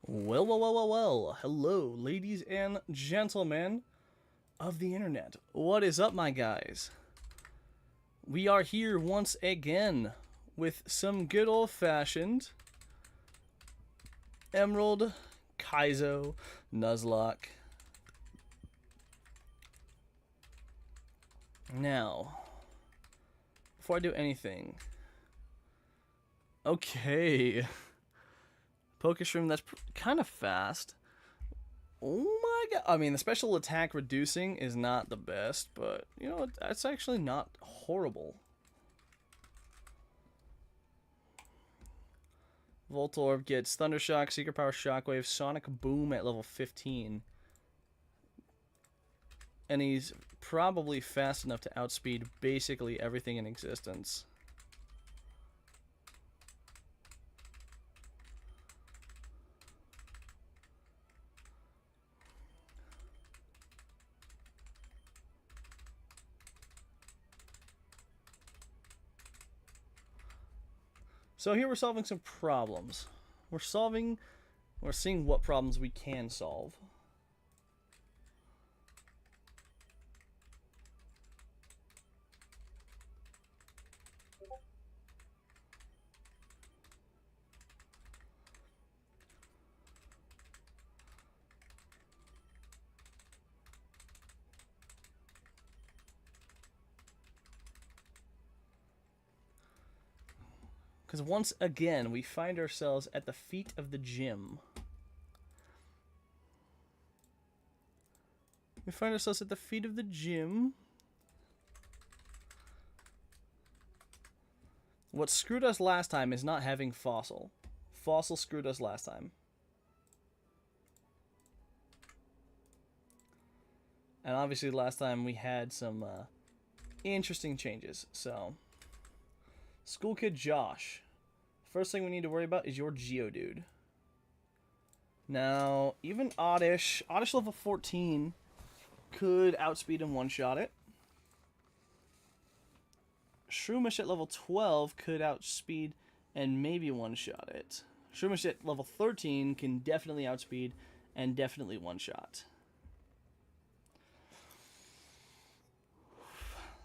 Well. Hello, ladies and gentlemen of the internet. What is up, my guys? We are here once again with some good old-fashioned Emerald, Kaizo, Nuzlocke. Now, before I do anything, okay. Pokestream, that's kind of fast. Oh my god. I mean, the special attack reducing is not the best, but, you know, that's actually not horrible. Voltorb gets Thunder Shock, Secret Power Shockwave, Sonic Boom at level 15. And he's probably fast enough to outspeed basically everything in existence. So here we're solving some problems. We're seeing what problems we can solve. Because once again, we find ourselves at the feet of the gym. We find ourselves at the feet of the gym. What screwed us last time is not having Fossil. Fossil screwed us last time. And obviously last time we had some interesting changes. So, School Kid Josh. First thing we need to worry about is your Geodude. Now, even Oddish level 14 could outspeed and one-shot it. Shroomish at level 12 could outspeed and maybe one-shot it. Shroomish at level 13 can definitely outspeed and definitely one-shot.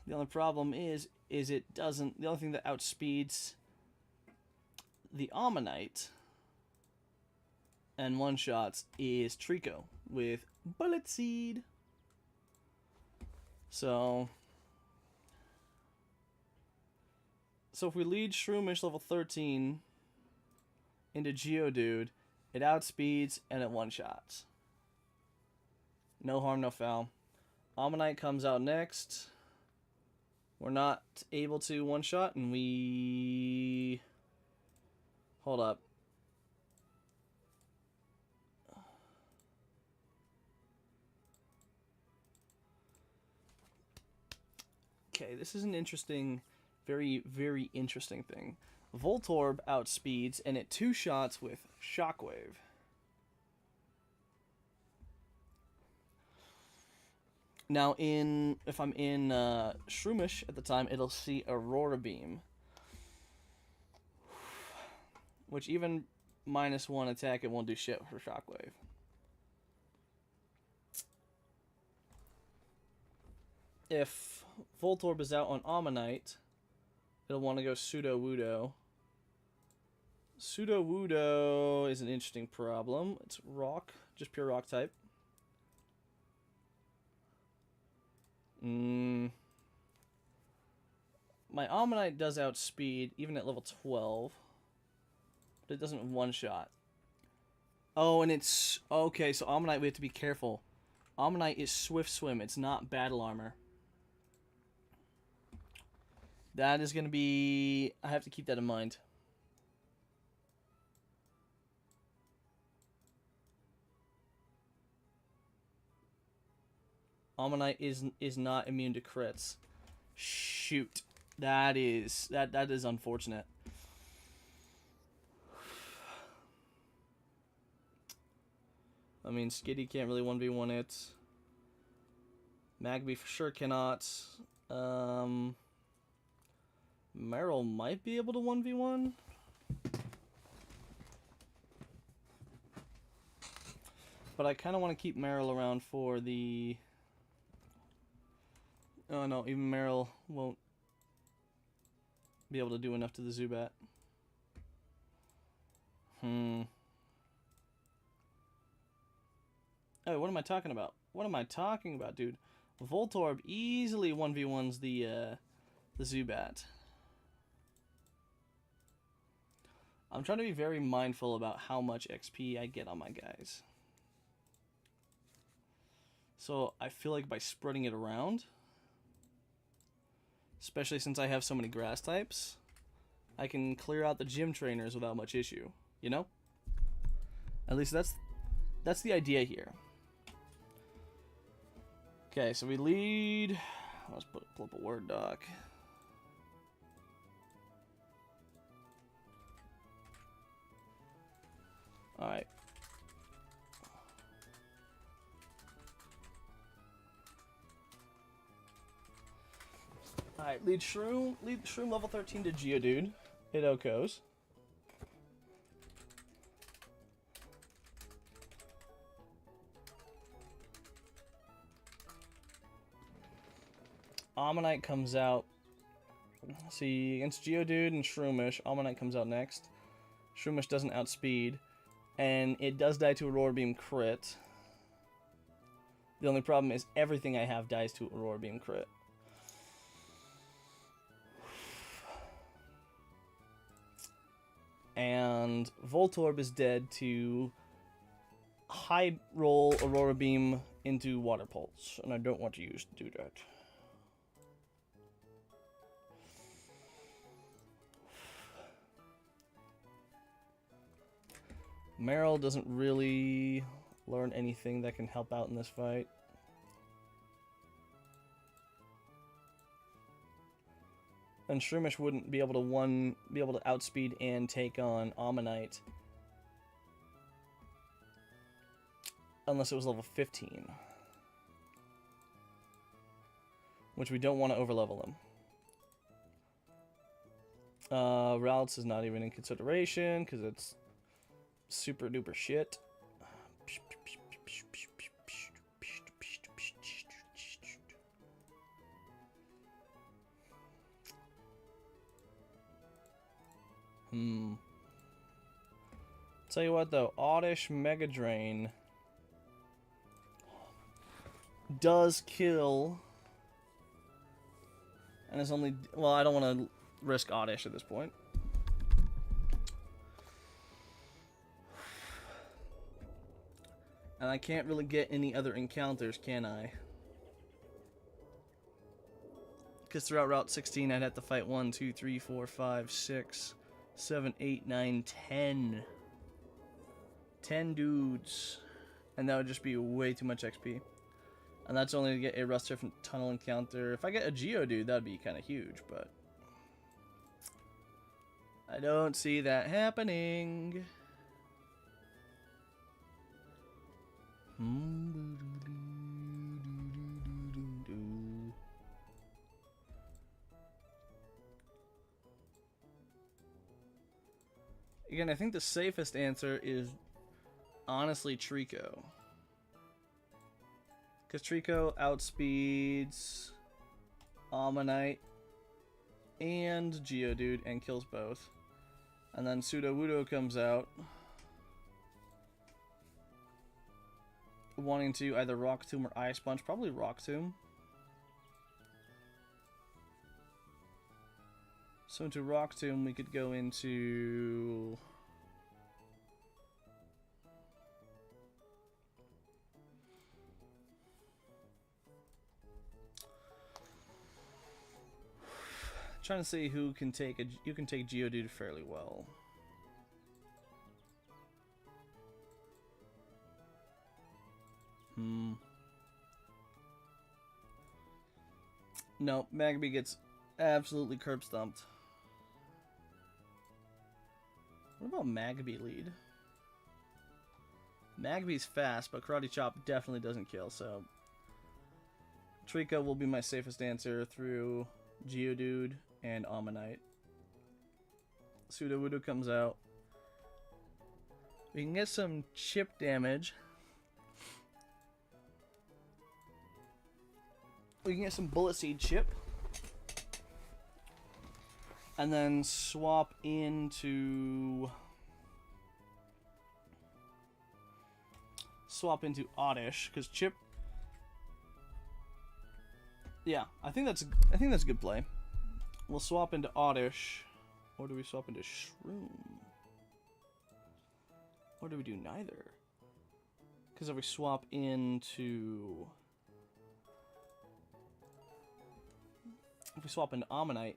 The only problem is it doesn't. The only thing that outspeeds the Ammonite and one-shots is Trico with Bullet Seed. So if we lead Shroomish level 13 into Geodude, it outspeeds and it one-shots. No harm, no foul. Ammonite comes out next. We're not able to one-shot, and we... Hold up. Okay, this is an interesting, very interesting thing. Voltorb outspeeds, and it two-shots with Shockwave. Now, if I'm in Shroomish at the time, it'll see Aurora Beam. Which even -1 attack, it won't do shit for Shockwave. If Voltorb is out on Ammonite, it'll want to go Pseudo-Wudo. Pseudo-Wudo is an interesting problem. It's rock, just pure rock type. My Ammonite does outspeed, even at level 12. But it doesn't one-shot. Oh, and it's... Okay, so Ammonite, we have to be careful. Ammonite is Swift Swim. It's not Battle Armor. That is going to be... I have to keep that in mind. Ammonite is not immune to crits. Shoot. That is unfortunate. I mean, Skitty can't really 1v1 it. Magby for sure cannot. Meryl might be able to 1v1. But I kind of want to keep Meryl around for the... Oh no, even Meryl won't be able to do enough to the Zubat. Oh, what am I talking about? What am I talking about, dude? Voltorb easily 1v1s the Zubat. I'm trying to be very mindful about how much XP I get on my guys. So I feel like by spreading it around, especially since I have so many grass types, I can clear out the gym trainers without much issue, you know? At least that's the idea here. Okay, so we lead... Let's pull up a Word doc. Alright. Alright, lead Shroom level 13 to Geodude. It Okos. Ammonite comes out. See, against Geodude and Shroomish, Ammonite comes out next. Shroomish doesn't outspeed. And it does die to Aurora Beam crit. The only problem is everything I have dies to Aurora Beam crit. And Voltorb is dead to high roll Aurora Beam into Water Pulse. And I don't want to do that. Meryl doesn't really learn anything that can help out in this fight. And Shroomish wouldn't be able to outspeed and take on Ammonite unless it was level 15. Which we don't want to overlevel him. Ralts is not even in consideration because it's super duper shit. Tell you what though, Oddish Mega Drain does kill, and it's only, well, I don't want to risk Oddish at this point. And I can't really get any other encounters, can I? Because throughout Route 16, I'd have to fight 1, 2, 3, 4, 5, 6, 7, 8, 9, 10. 10 dudes. And that would just be way too much XP. And that's only to get a Rust Rift Tunnel encounter. If I get a Geodude, that'd be kind of huge, but I don't see that happening. Again, I think the safest answer is honestly Trico. Because Trico outspeeds Ammonite and Geodude and kills both. And then Sudowoodo comes out wanting to either Rock Tomb or Ice Punch. Probably Rock Tomb. So into Rock Tomb we could go into... Trying to see who can take Geodude fairly well. No, Magby gets absolutely curb stomped. What about Magby lead? Magby's fast, but Karate Chop definitely doesn't kill, so Trico will be my safest answer through Geodude and Ammonite. Sudowoodo comes out. We can get some chip damage we can get some Bullet Seed chip. And then swap into Oddish, because chip. Yeah, I think that's a good play. We'll swap into Oddish, or do we swap into Shroom? Or do we do neither? Because if we swap into Ammonite,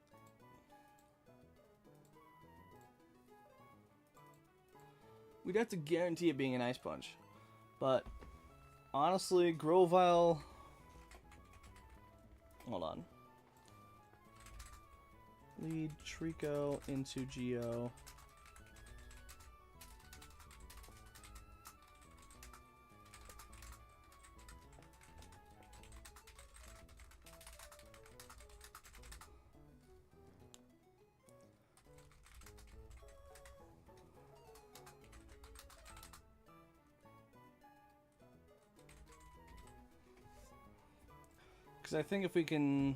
we'd have to guarantee it being an Ice Punch. But honestly, Grovyle. Hold on. Lead Trico into Geo. Because I think if we can,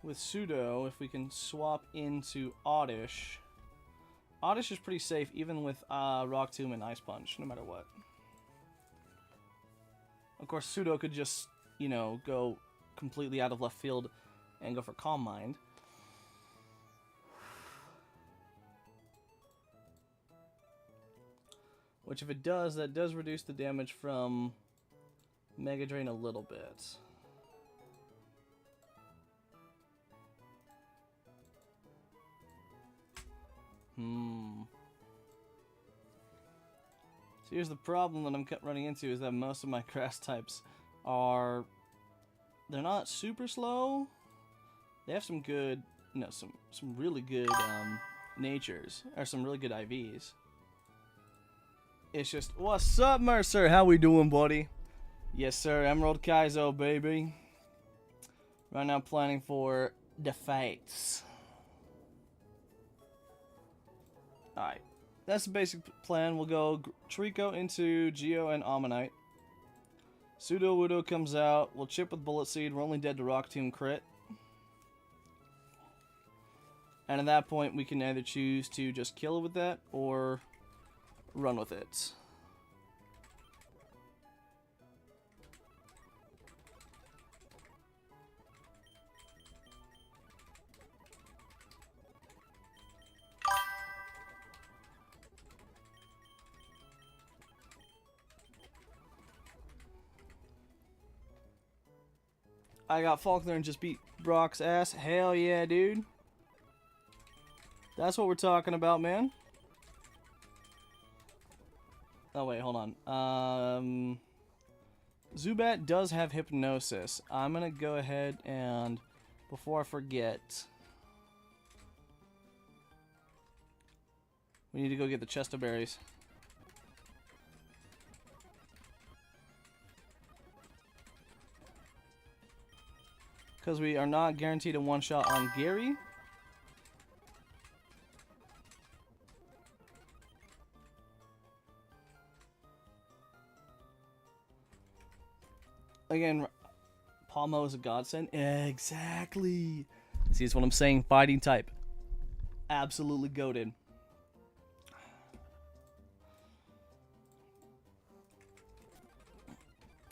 with Pseudo, if we can swap into Oddish. Oddish is pretty safe even with Rock Tomb and Ice Punch, no matter what. Of course, Pseudo could just, you know, go completely out of left field and go for Calm Mind. Which, if it does, that does reduce the damage from Mega Drain a little bit. So here's the problem that I'm running into, is that most of my grass types are, they're not super slow. They have some good, some really good natures, or some really good IVs. It's just, what's up, Mercer? How we doing, buddy? Yes, sir. Emerald Kaizo, baby. Right now, planning for the fights. Alright, that's the basic plan. We'll go Trico into Geo and Ammonite. Pseudo Wudo comes out. We'll chip with Bullet Seed. We're only dead to Rock Tomb crit. And at that point, we can either choose to just kill it with that or run with it. I got Faulkner and just beat Brock's ass. Hell yeah, dude. That's what we're talking about, man. Oh, wait, hold on. Zubat does have Hypnosis. I'm going to go ahead and, before I forget, we need to go get the chest of berries. Because we are not guaranteed a one-shot on Gary. Again, Palmo is a godsend. Exactly. See, that's what I'm saying. Fighting type. Absolutely goated.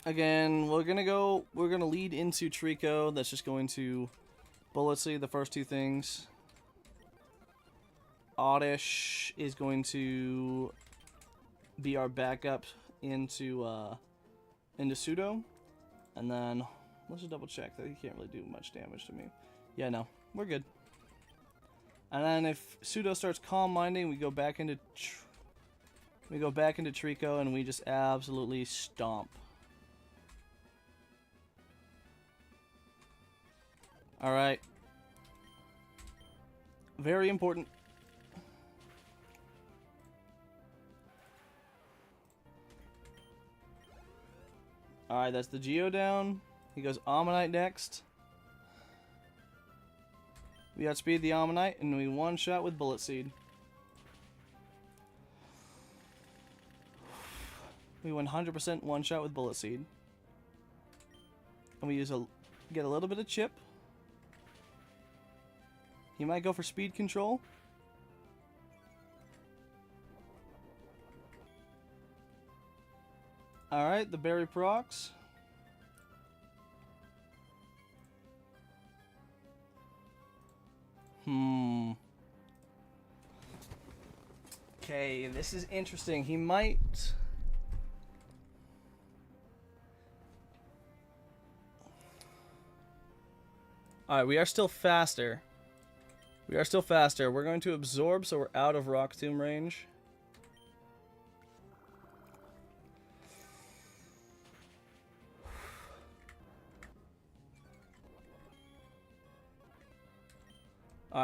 Again, we're gonna lead into Trico. That's just going to Bullet Seed, the first two things. Oddish is going to be our backup into Pseudo. And then, let's just double check that he can't really do much damage to me. Yeah, no, we're good. And then if Pseudo starts Calm Minding, we go back into Trico and we just absolutely stomp. Alright. Very important. Alright, that's the Geo down. He goes Ammonite next. We outspeed the Ammonite and we one-shot with Bullet Seed. We 100% one-shot with Bullet Seed. And we use a Get a little bit of chip. He might go for speed control. Alright, the berry procs. Okay, this is interesting. He might... Alright, we are still faster. We are still faster. We're going to absorb, so we're out of Rock Tomb range.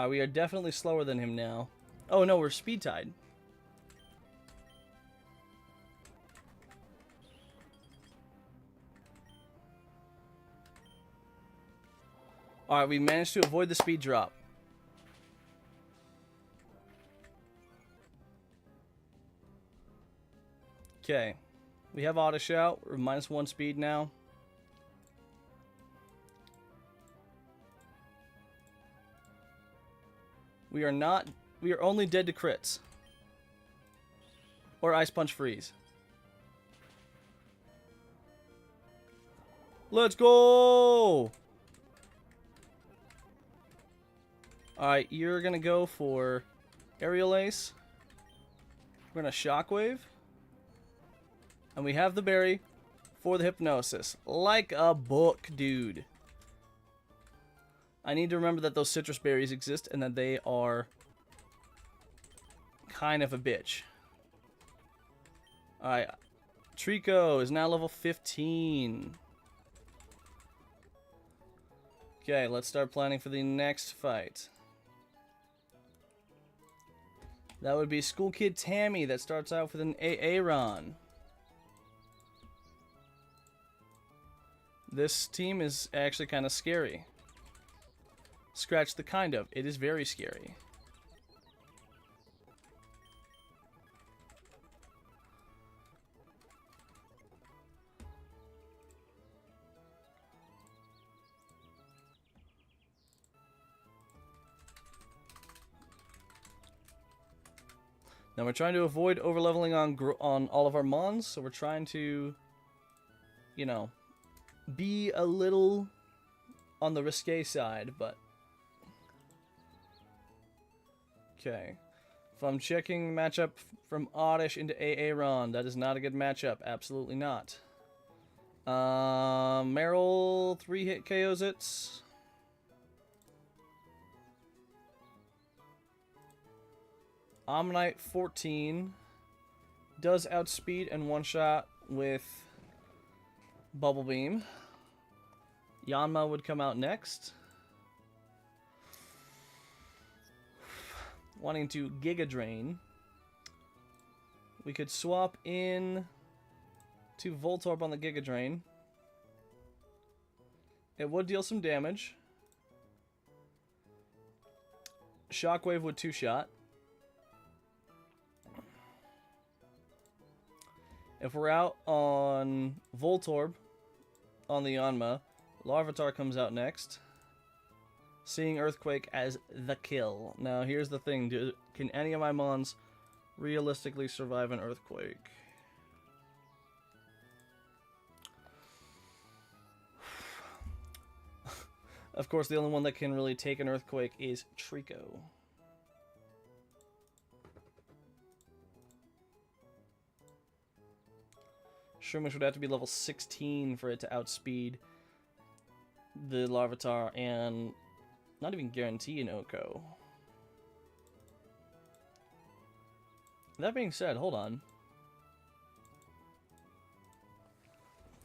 We are definitely slower than him now. Oh no, we're speed tied. Alright, we managed to avoid the speed drop. Okay. We have auto shout. We're -1 speed now. We are not... We are only dead to crits. Or Ice Punch Freeze. Let's go! Alright, you're gonna go for Aerial Ace. We're gonna Shockwave. And we have the berry for the Hypnosis. Like a book, dude. I need to remember that those citrus berries exist and that they are kind of a bitch. Alright. Trico is now level 15. Okay, let's start planning for the next fight. That would be School Kid Tammy that starts out with an Aaron. This team is actually kind of scary. Scratch the kind of. It is very scary. Now we're trying to avoid overleveling on all of our mons, so we're trying to, you know, be a little on the risque side, but... Okay. If I'm checking matchup from Oddish into Aaron, that is not a good matchup. Absolutely not. Meryl 3-hit KOs it. Omnite 14 does outspeed and one-shot with Bubble Beam. Yanma would come out next. Wanting to Giga Drain. We could swap in to Voltorb on the Giga Drain. It would deal some damage. Shockwave would two-shot. If we're out on Voltorb on the Yanma, Larvitar comes out next. Seeing Earthquake as the kill. Now, here's the thing. Can any of my mons realistically survive an Earthquake? Of course, the only one that can really take an Earthquake is Trico. Shroomish would have to be level 16 for it to outspeed the Larvitar and not even guarantee an Oko. That being said, hold on.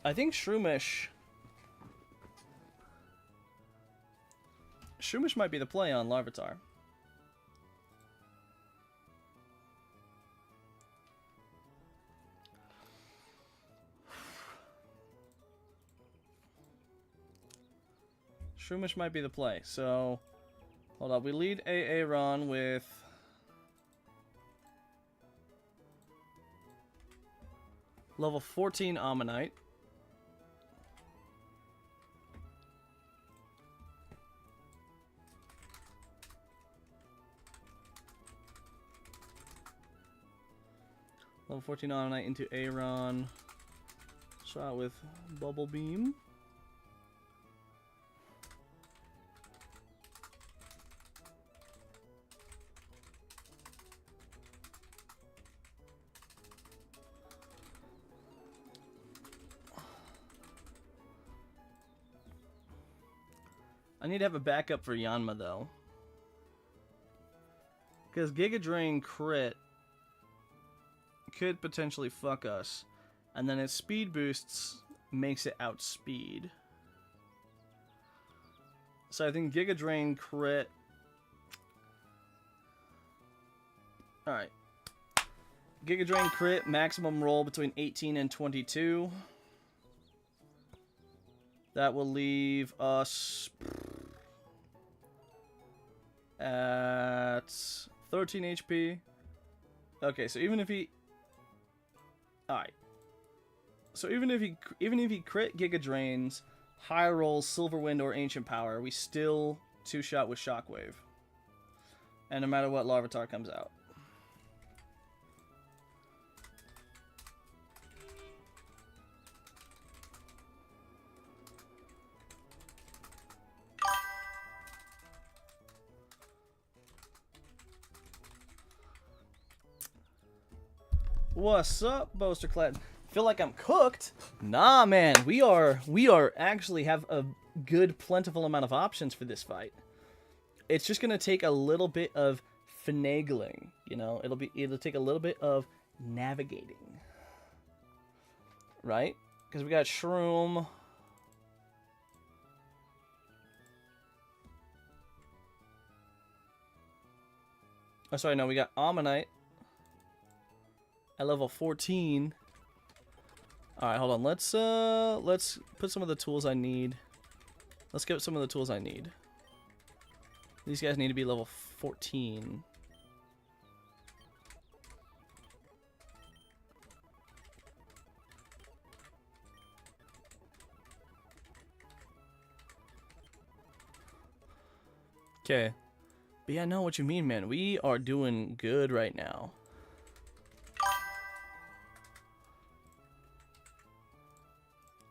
I think Shroomish might be the play on Larvitar. Shroomish might be the play. So, hold on. We lead Aaron with level 14 Ammonite. Level 14 Omnite into Aaron. Shot with Bubble Beam. I need to have a backup for Yanma, though. Because Giga Drain crit could potentially fuck us. And then its speed boosts makes it outspeed. So I think Giga Drain crit... Alright. Giga Drain crit, maximum roll between 18 and 22. That will leave us at 13 HP. Okay, so even if he... Alright. So even if he crit Giga Drains, high rolls, Silver Wind, or Ancient Power, we still two-shot with Shockwave. And no matter what, Larvitar comes out. What's up, Boasterclad? Feel like I'm cooked? Nah, man. We are actually have a good, plentiful amount of options for this fight. It's just gonna take a little bit of finagling, you know. It'll take a little bit of navigating, right? Because we got Shroom. Oh, sorry, no, we got Ammonite at level 14. All right, hold on. Let's put some of the tools I need. Let's get some of the tools I need. These guys need to be level 14. Okay. But yeah, I know what you mean, man. We are doing good right now.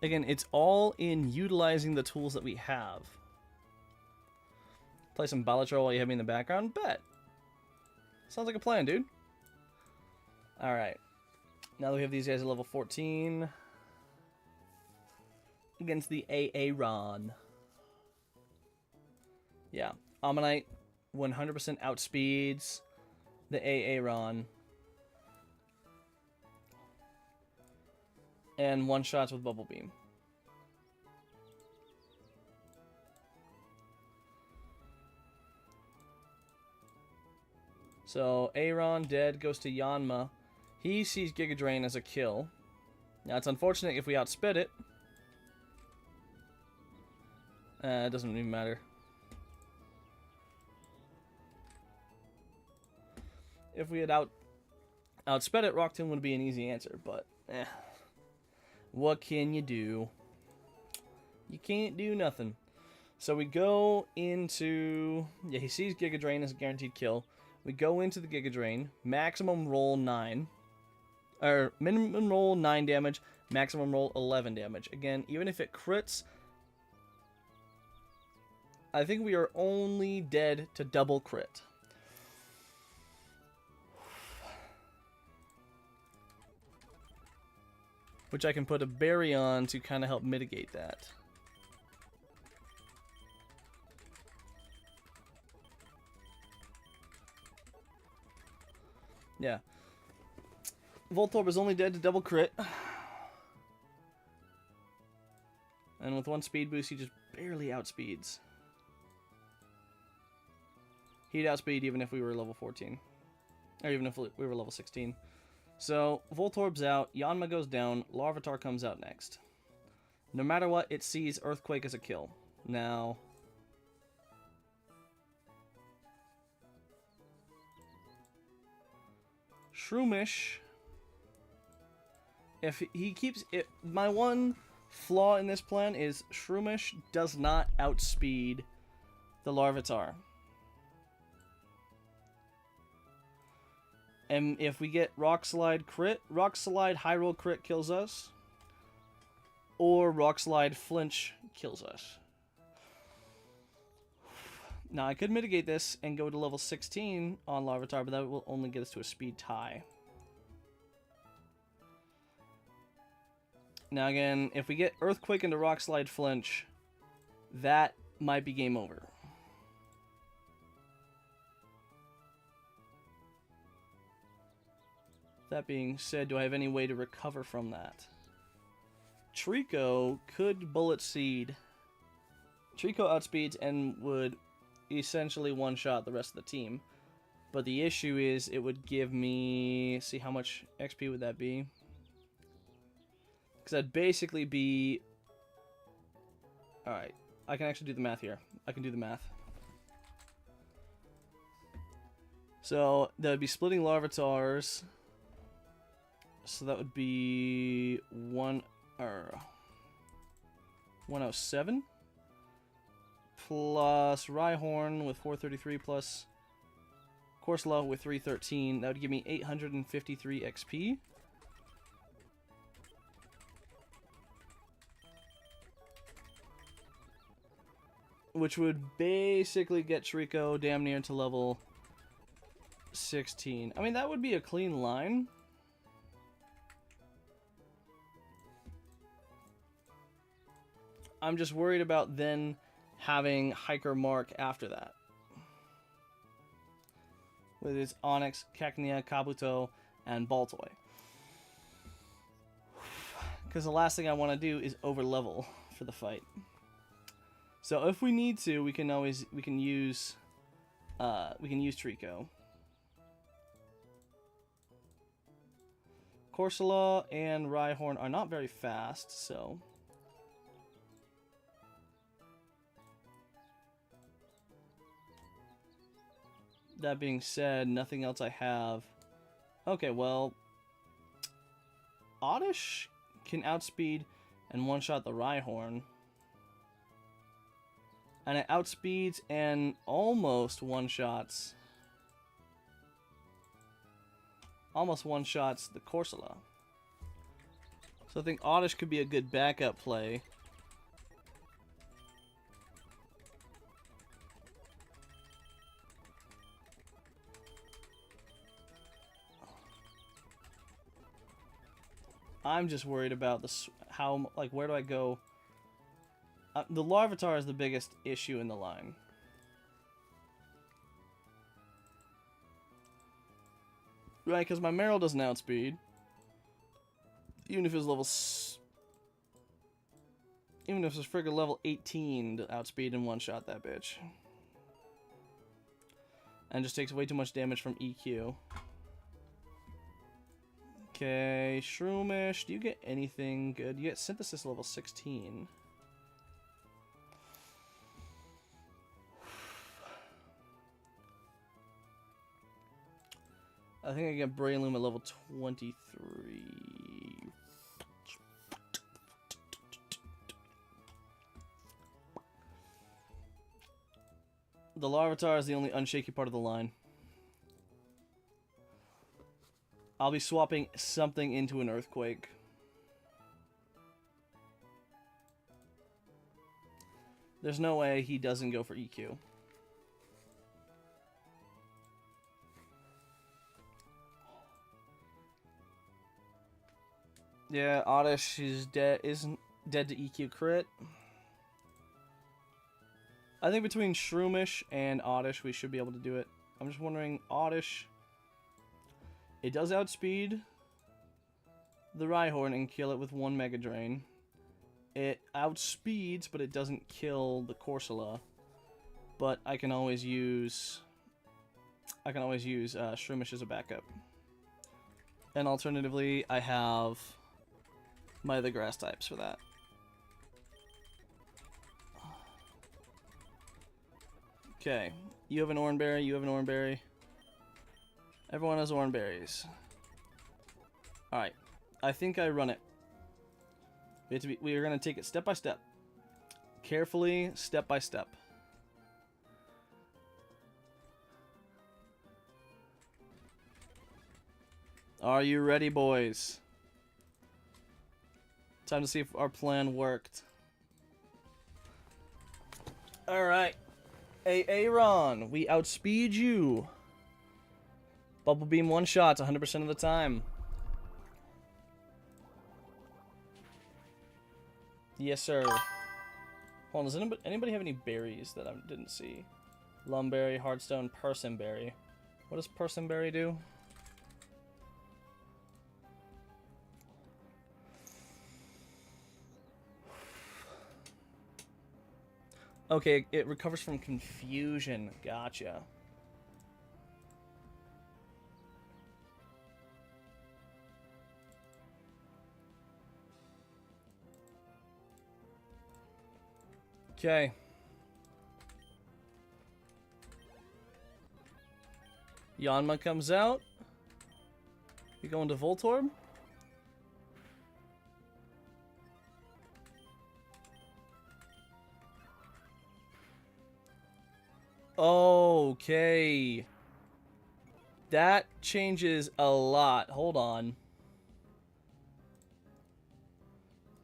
Again, it's all in utilizing the tools that we have. Play some Balatro while you have me in the background? Bet. Sounds like a plan, dude. Alright. Now that we have these guys at level 14. Against the Aaron. Yeah. Ammonite 100% outspeeds the Aaron. And one-shots with Bubble Beam. So, Aaron dead, goes to Yanma. He sees Giga Drain as a kill. Now, it's unfortunate if we outspit it. It doesn't even matter. If we had outsped it, Rock Tomb would be an easy answer, but what can you do? You can't do nothing. So we go into... Yeah, he sees Giga Drain as a guaranteed kill. We go into the Giga Drain. Maximum roll 9. Or minimum roll 9 damage. Maximum roll 11 damage. Again, even if it crits... I think we are only dead to double crit. Which I can put a berry on to kind of help mitigate that. Yeah. Voltorb is only dead to double crit. And with one speed boost, he just barely outspeeds. He'd outspeed even if we were level 14. Or even if we were level 16. So, Voltorb's out, Yanma goes down, Larvitar comes out next. No matter what, it sees Earthquake as a kill. Now... Shroomish... If he keeps it... My one flaw in this plan is Shroomish does not outspeed the Larvitar. And if we get Rock Slide crit, Rock Slide high roll crit kills us. Or Rock Slide flinch kills us. Now, I could mitigate this and go to level 16 on Larvitar, but that will only get us to a speed tie. Now, again, if we get Earthquake into Rock Slide flinch, that might be game over. That being said, do I have any way to recover from that? Trico could Bullet Seed. Trico outspeeds and would essentially one-shot the rest of the team. But the issue is it would give me... See, how much XP would that be? Because that'd basically be... Alright, I can actually do the math here. I can do the math. So, that would be splitting Larvitars. So that would be 107 plus Rhyhorn with 433 plus Corsola with 313. That would give me 853 XP. Which would basically get Trico damn near to level 16. I mean, that would be a clean line. I'm just worried about then having Hiker Mark after that. With its Onyx, Cacnea, Kabuto, and Baltoy. Because the last thing I want to do is over-level for the fight. So if we need to, we can use Trico. Corsola and Rhyhorn are not very fast, so... That being said, nothing else I have. Okay, well... Oddish can outspeed and one-shot the Rhyhorn. And it outspeeds and almost one-shots... Almost one-shots the Corsola. So I think Oddish could be a good backup play. I'm just worried about this. How, like, where do I go? The Larvitar is the biggest issue in the line. Right, because my Meryl doesn't outspeed. Even if it's level... Even if it's friggin' level 18 to outspeed and one-shot that bitch. And just takes way too much damage from EQ. Okay, Shroomish, do you get anything good? You get Synthesis level 16. I think I get Breloom at level 23. The Larvitar is the only unshaky part of the line. I'll be swapping something into an Earthquake. There's no way he doesn't go for EQ. Yeah, Oddish is dead. Isn't dead to EQ crit. I think between Shroomish and Oddish, we should be able to do it. I'm just wondering, Oddish. It does outspeed the Rhyhorn and kill it with one Mega Drain. It outspeeds, but it doesn't kill the Corsola. But I can always use Shroomish as a backup. And alternatively, I have my other grass types for that. Okay, you have an Oranberry, you have an Oranberry. Everyone has Oranberries. Alright, I think I run it. We are going to take it step by step. Carefully, step by step. Are you ready, boys? Time to see if our plan worked. Alright. Aaron, we outspeed you. Bubble beam one shots 100% of the time. Yes, sir. Hold on, does anybody have any berries that I didn't see? Lumberry, hardstone, personberry. What does personberry do? Okay, it recovers from confusion. Gotcha. Okay. Yanma comes out. You going to Voltorb? Okay. That changes a lot. Hold on.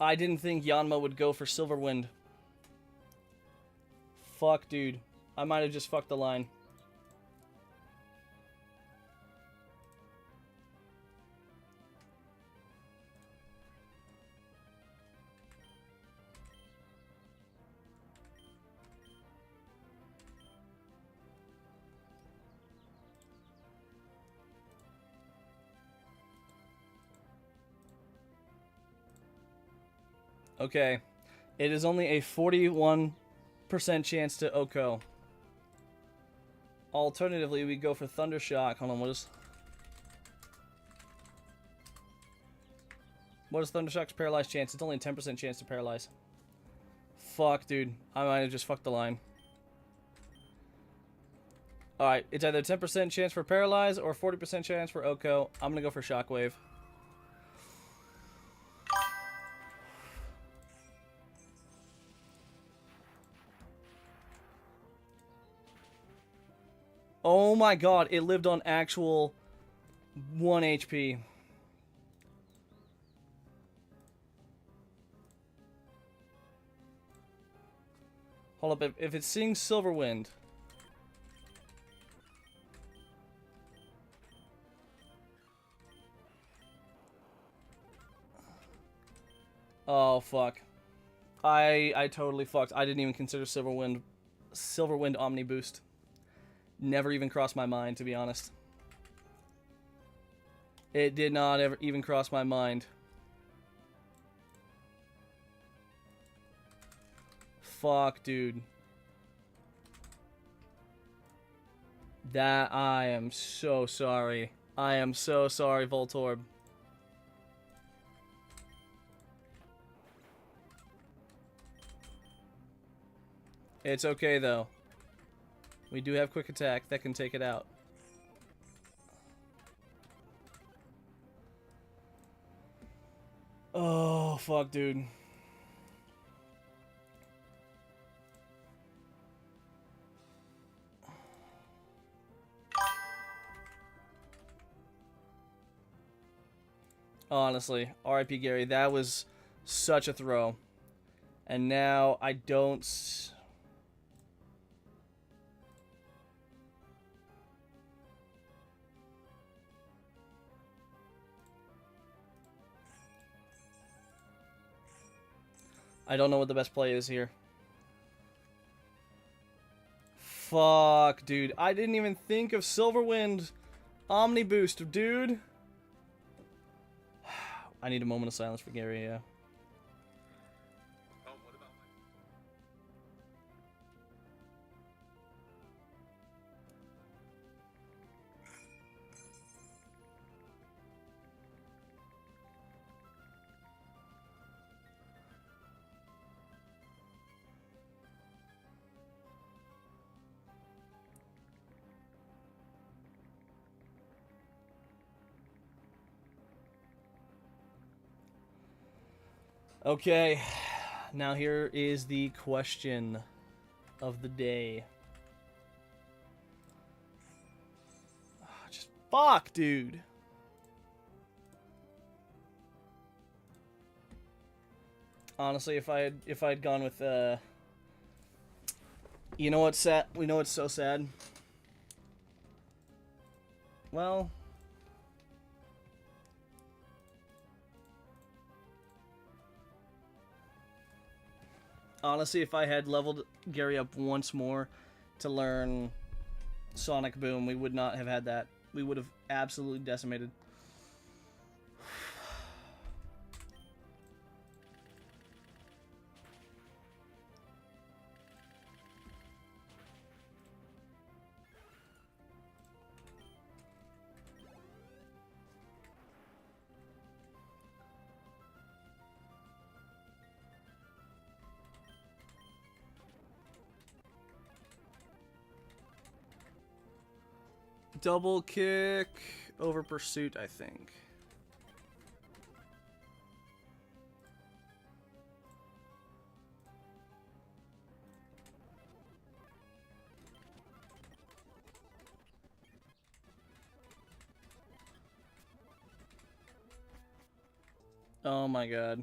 I didn't think Yanma would go for Silverwind. Fuck, dude. I might have just fucked the line. Okay. It is only a 41% chance to Oko. Alternatively, we go for Thundershock. Hold on, what is Thundershock's paralyzed chance? It's only a 10% chance to paralyze. Fuck, dude. I might have just fucked the line. Alright, it's either 10% chance for paralyze or 40% chance for Oko. I'm gonna go for Shockwave. Oh my god, it lived on actual 1 HP. Hold up, if it sings Silverwind. Oh, fuck. I totally fucked. I didn't even consider Silverwind Omni Boost. Never even crossed my mind, to be honest. It did not ever even cross my mind. Fuck, dude. That, I am so sorry. I am so sorry, Voltorb. It's okay, though. We do have quick attack that can take it out. Oh, fuck, dude. Honestly, R.I.P. Gary, that was such a throw. And now I don't... I don't know what the best play is here. Fuck, dude. I didn't even think of Silverwind Omni Boost, dude. I need a moment of silence for Gary, yeah. Oh, what about Okay, now here is the question of the day. Just fuck, dude. Honestly, if I had gone with you know what's sad? We know it's so sad. Well, honestly, if I had leveled Gary up once more to learn Sonic Boom, we would not have had that. We would have absolutely decimated. Double kick over pursuit, I think. Oh my god.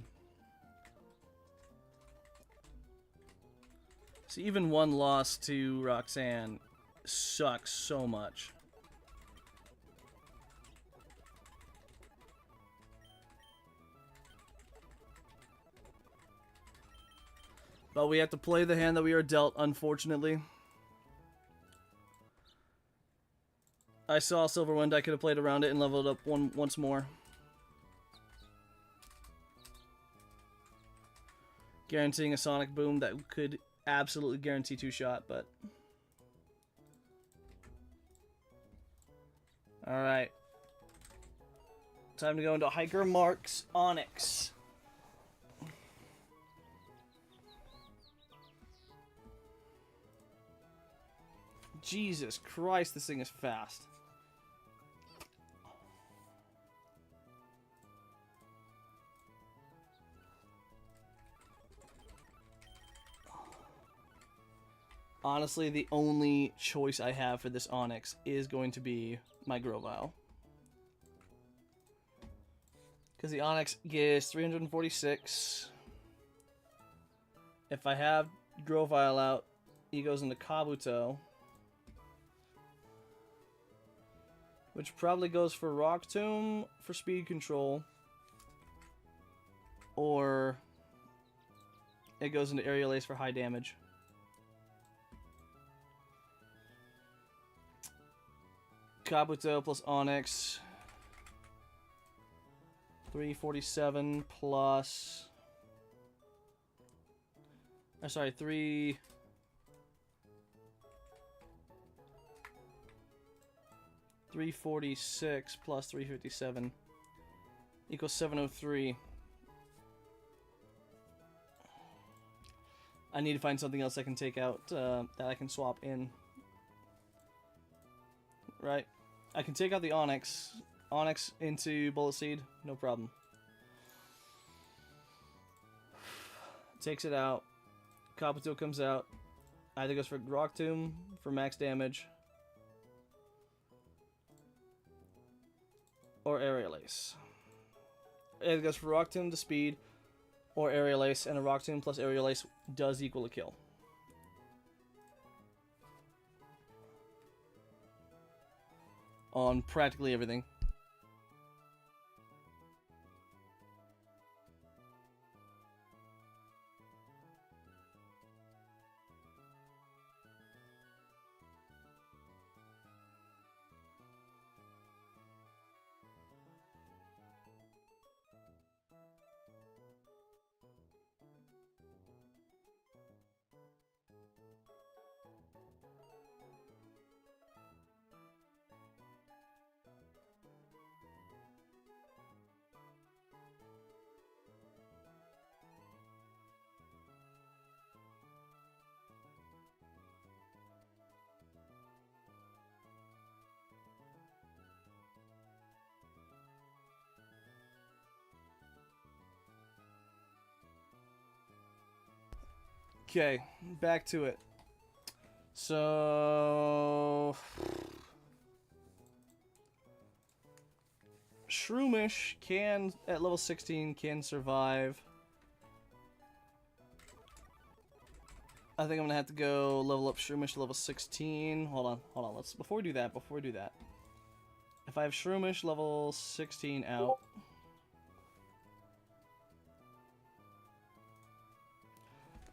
See, even one loss to Roxanne sucks so much. But we have to play the hand that we are dealt, unfortunately. I saw Silverwind, I could have played around it and leveled up once more. Guaranteeing a Sonic Boom that could absolutely guarantee 2-shot, but... Alright. Time to go into Hiker Mark's Onyx. Jesus Christ, this thing is fast. Honestly, the only choice I have for this Onyx is going to be my Grovyle. Because the Onyx gives 346. If I have Grovyle out, he goes into Kabuto. Which probably goes for Rock Tomb for speed control. Or it goes into Aerial Ace for high damage. Kabuto plus Onyx. 347 plus... I'm sorry, 346 plus 357 equals 703. I need to find something else I can take out that I can swap in. Right. I can take out the Onyx. Onyx into Bullet Seed, no problem. Takes it out. Kabuto comes out. Either goes for Rock Tomb for max damage. Or Aerial Ace. It goes for Rock Tomb to speed, or Aerial Ace, and a Rock Tomb plus Aerial Ace does equal a kill. On practically everything. Okay, back to it. So... Shroomish can, at level 16, can survive I think I'm gonna have to go level up Shroomish to level 16. Hold on. Let's before we do that. If I have Shroomish level 16 out,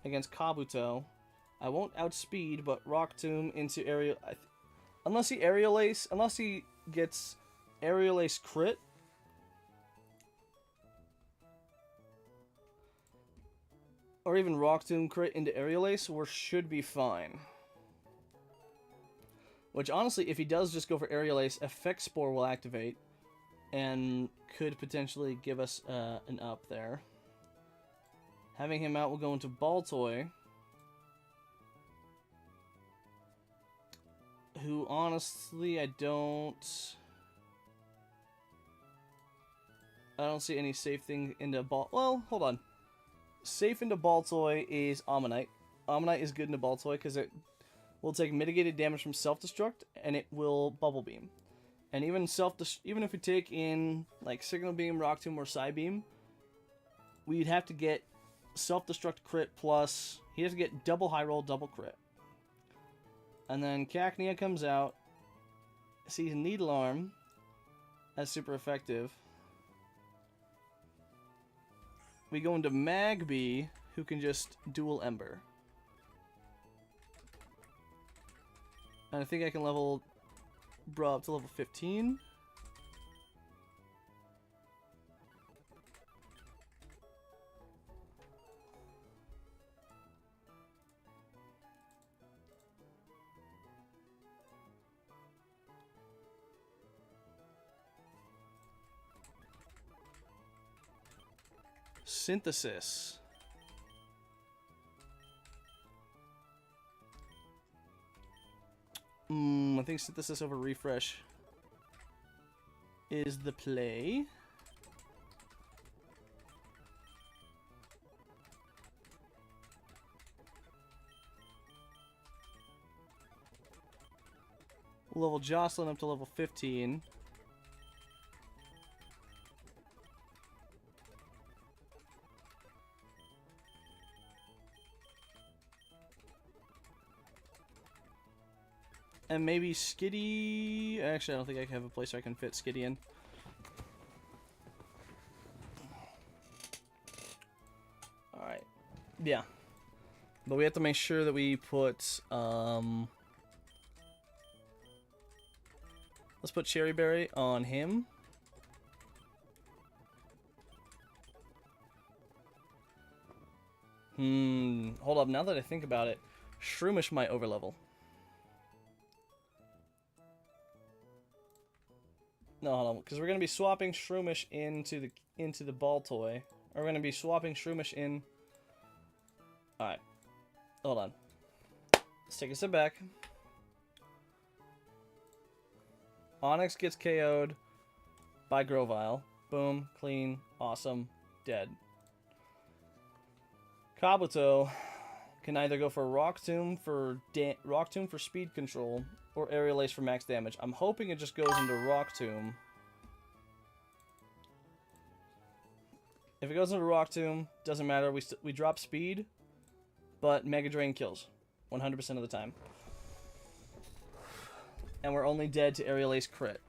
against Kabuto, I won't outspeed, but Rock Tomb into Aerial. Unless he gets Aerial Ace crit. Or even Rock Tomb crit into Aerial Ace, we should be fine. Which, honestly, if he does just go for Aerial Ace, Effect Spore will activate. And could potentially give us an up there. Having him out will go into Baltoy. Who, honestly, I don't see any safe thing into Ball... Well, hold on. Safe into Baltoy is Ammonite. Ammonite is good into Baltoy because it will take mitigated damage from Self-Destruct, and it will Bubble Beam. And even if we take in like Signal Beam, Rock Tomb, or Psy Beam, we'd have to get Self-Destruct crit plus... He has to get double high roll, double crit. And then Cacnea comes out, sees Needle Arm as super effective. We go into Magby, who can just dual Ember. And I think I can level Bra up to level 15. Synthesis. I think Synthesis over Refresh is the play. We'll level Jocelyn up to level 15. And maybe Skitty... Actually, I don't think I have a place where I can fit Skitty in. Alright. Yeah. But we have to make sure that we put... Let's put Cherry Berry on him. Hold up. Now that I think about it, Shroomish might overlevel. No, hold on, because we're gonna be swapping Shroomish into the Baltoy. Or we're gonna be swapping Shroomish in. Alright. Hold on. Let's take a step back. Onyx gets KO'd by Grovyle. Boom, clean, awesome, dead. Kabuto can either go for Rock Tomb for speed control, or Aerial Ace for max damage. I'm hoping it just goes into Rock Tomb. If it goes into Rock Tomb, doesn't matter. We drop speed, but Mega Drain kills 100% of the time. And we're only dead to Aerial Ace crit.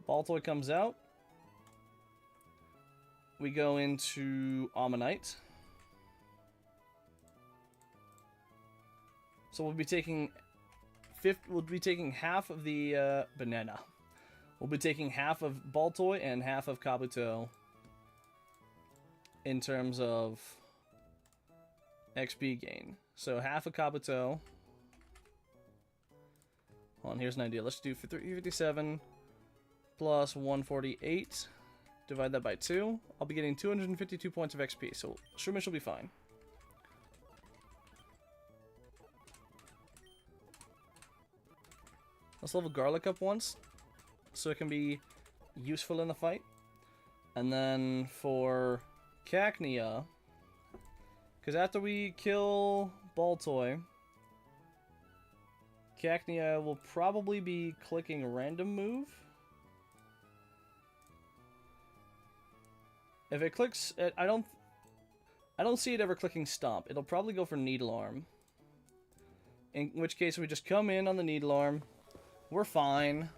Baltoy comes out. We go into Ammonite. So we'll be taking half of the banana. We'll be taking half of Baltoy and half of Kabuto in terms of XP gain. So half of Kabuto. Hold on, here's an idea. Let's do 357 plus 148. Divide that by 2. I'll be getting 252 points of XP, so Shroomish will be fine. Let's level Garlic up once, so it can be useful in the fight. And then for Cacnea, because after we kill Baltoy, Cacnea will probably be clicking Random Move. If it clicks, I don't see it ever clicking stomp. It'll probably go for needle arm. In which case we just come in on the needle arm. We're fine.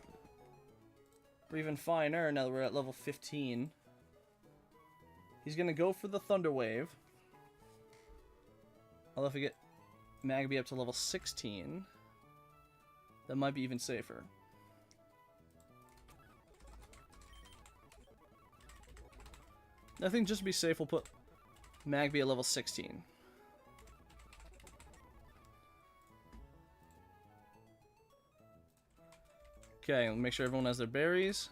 We're even finer now that we're at level 15. He's gonna go for the Thunder Wave. Although if we get Magby up to level 16, that might be even safer. I think just to be safe, we'll put Magby at level 16. Okay, make sure everyone has their berries.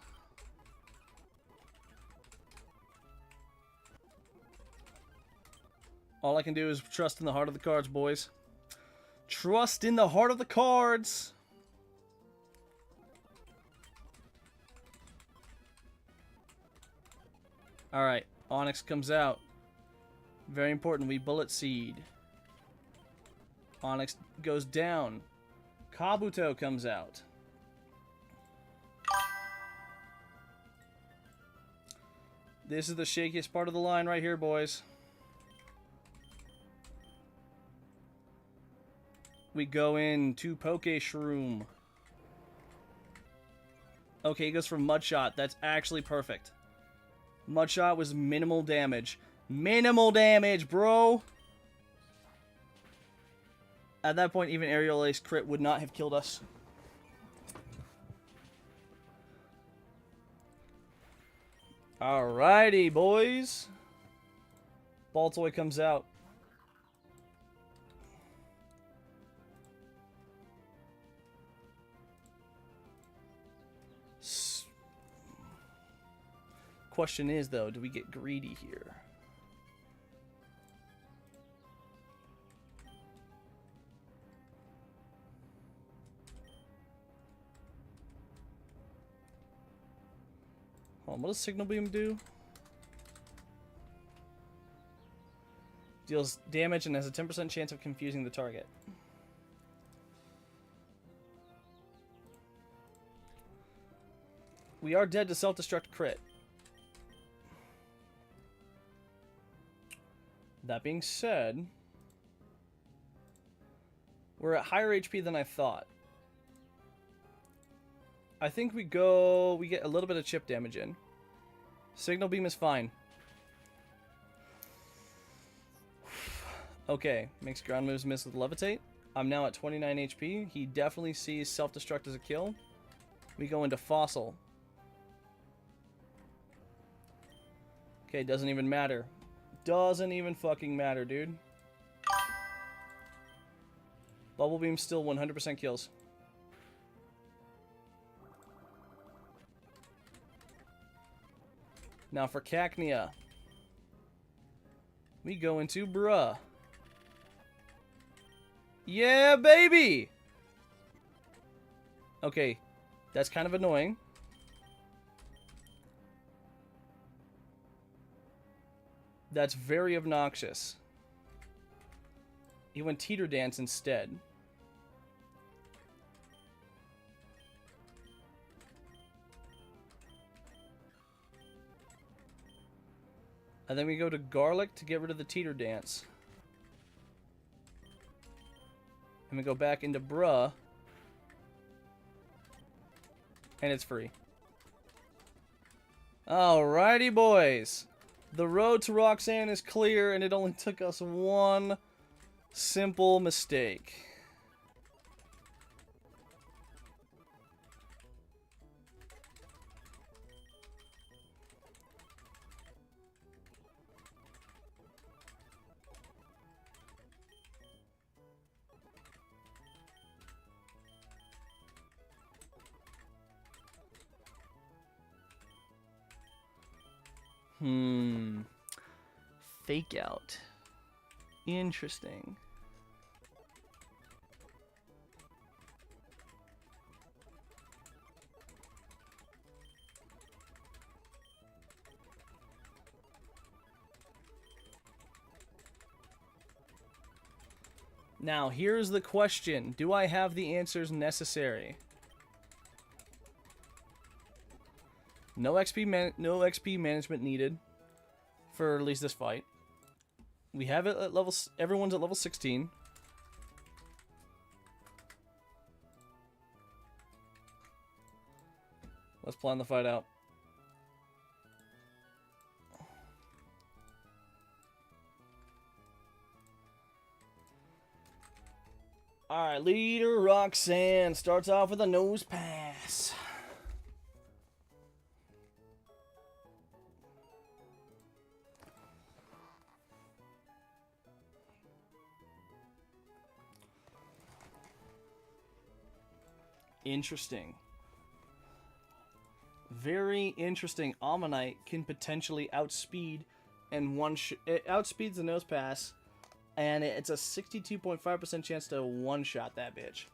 All I can do is trust in the heart of the cards, boys. Trust in the heart of the cards! Alright, Onyx comes out. Very important, we Bullet Seed. Onyx goes down. Kabuto comes out. This is the shakiest part of the line right here, boys. We go into Poke Shroom. Okay, he goes for Mudshot. That's actually perfect. Mudshot was minimal damage. Minimal damage, bro! At that point, even Aerial Ace crit would not have killed us. Alrighty, boys. Baltoy comes out. Question is, though, do we get greedy here? Hold on, what does Signal Beam do? Deals damage and has a 10% chance of confusing the target. We are dead to self-destruct crit. That being said, we're at higher HP than I thought. I think we get a little bit of chip damage in. Signal Beam is fine. Okay, makes ground moves miss with Levitate. I'm now at 29 HP. He definitely sees self-destruct as a kill. We go into Fossil. Okay, doesn't even matter. Doesn't even fucking matter, dude. Bubble Beam still 100% kills. Now for Cacnea. We go into Bruh. Yeah, baby! Okay, that's kind of annoying. That's very obnoxious. He went Teeter Dance instead. And then we go to Garlic to get rid of the Teeter Dance. And we go back into Bruh. And it's free. Alrighty, boys. The road to Roxanne is clear, and it only took us one simple mistake. Fake out. Interesting. Now, here's the question. Do I have the answers necessary? No XP management needed. for at least this fight. We have it at level... Everyone's at level 16. Let's plan the fight out. Alright, leader Roxanne starts off with a nose pass. Interesting. Very interesting. Ammonite can potentially outspeed and it outspeeds the nose pass, and it's a 62.5% chance to one-shot that bitch.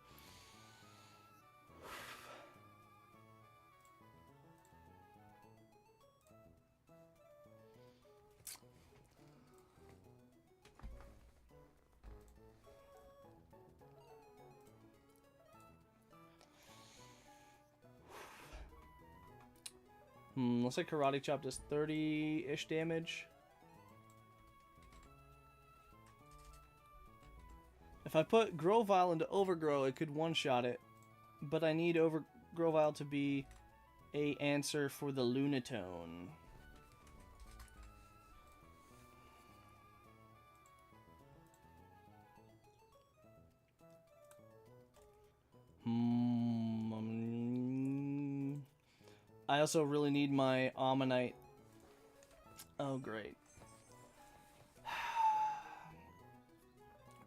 Looks like Karate Chop does 30-ish damage. If I put Grovyle into Overgrow, it could one-shot it. But I need Grovyle to be a answer for the Lunatone. I also really need my Ammonite. Oh, great.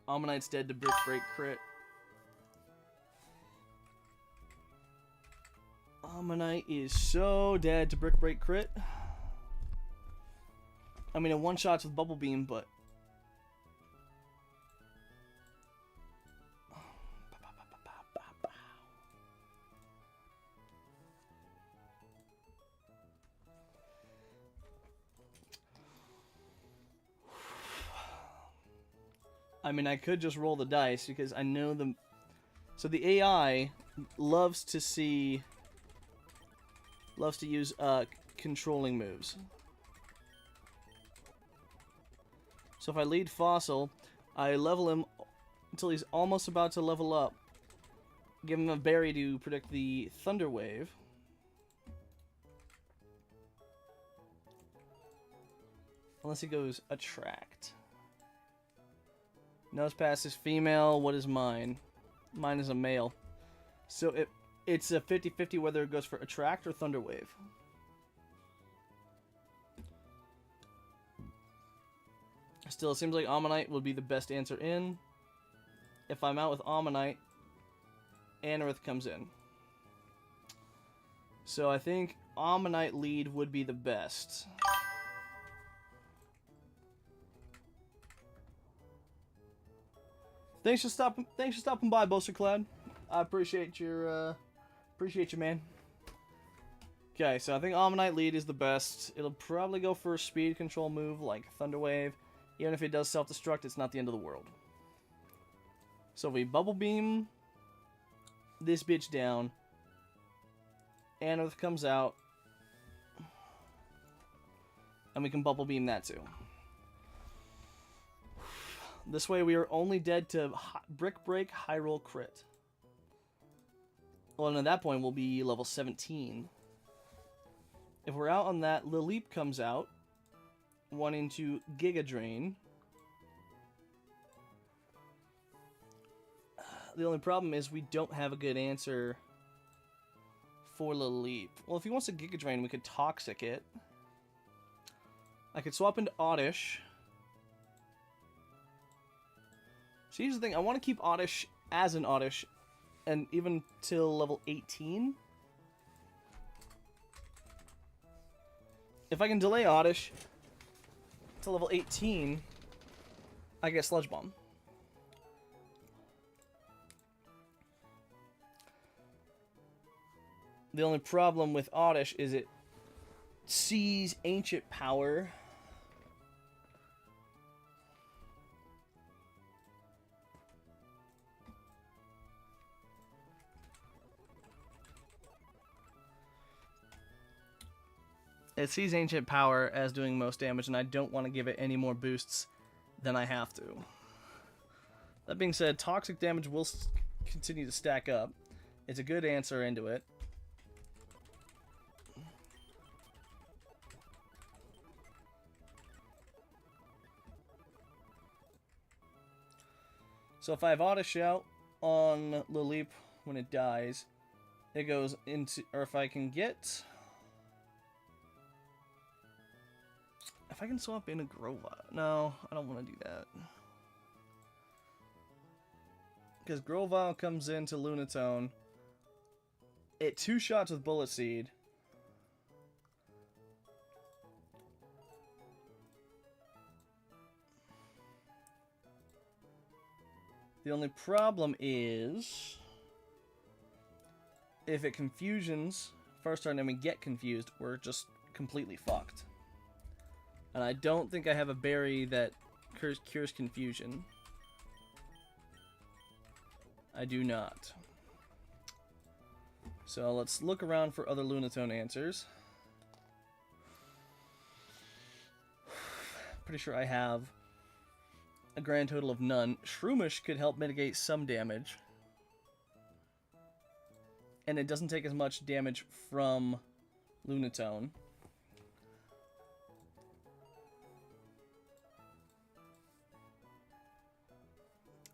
Ammonite's dead to Brick Break crit. Ammonite is so dead to Brick Break crit. I mean, it one-shots with Bubble Beam, but... I mean, I could just roll the dice because I know the... So the AI loves to use controlling moves. So if I lead Fossil, I level him until he's almost about to level up. Give him a berry to predict the Thunder Wave. Unless he goes Attract. Nose pass is female. What is mine? Mine is a male. So it's a 50-50 whether it goes for Attract or Thunder Wave. Still, it seems like Ammonite would be the best answer in. If I'm out with Ammonite, Anorith comes in. So I think Ammonite lead would be the best. Thanks for stopping by, Boaster Cloud. I appreciate you, man. Okay, so I think Ammonite lead is the best. It'll probably go for a speed control move like Thunder Wave. Even if it does self-destruct, it's not the end of the world. So we Bubble Beam this bitch down. Anorith comes out. And we can Bubble Beam that too. This way we are only dead to Brick Break, High Roll, Crit. Well, and at that point we'll be level 17. If we're out on that, Lileep comes out, wanting to Giga Drain. The only problem is we don't have a good answer for Lileep. Well, if he wants to Giga Drain, we could Toxic it. I could swap into Oddish. So here's the thing, I want to keep Oddish as an Oddish, and even till level 18. If I can delay Oddish to level 18, I get Sludge Bomb. The only problem with Oddish is it sees Ancient Power. It sees Ancient Power as doing most damage, and I don't want to give it any more boosts than I have to. That being said, Toxic damage will continue to stack up. It's a good answer into it. So if I have Auto Shout on Lilip when it dies, it goes into... Or if I can get... If I can swap in a Grovyle... No, I don't want to do that. Because Grovyle comes into Lunatone. It 2-shots with Bullet Seed. The only problem is, if it confusions first turn and we get confused, we're just completely fucked. And I don't think I have a berry that cures confusion. I do not. So let's look around for other Lunatone answers. Pretty sure I have a grand total of none. Shroomish could help mitigate some damage. And it doesn't take as much damage from Lunatone.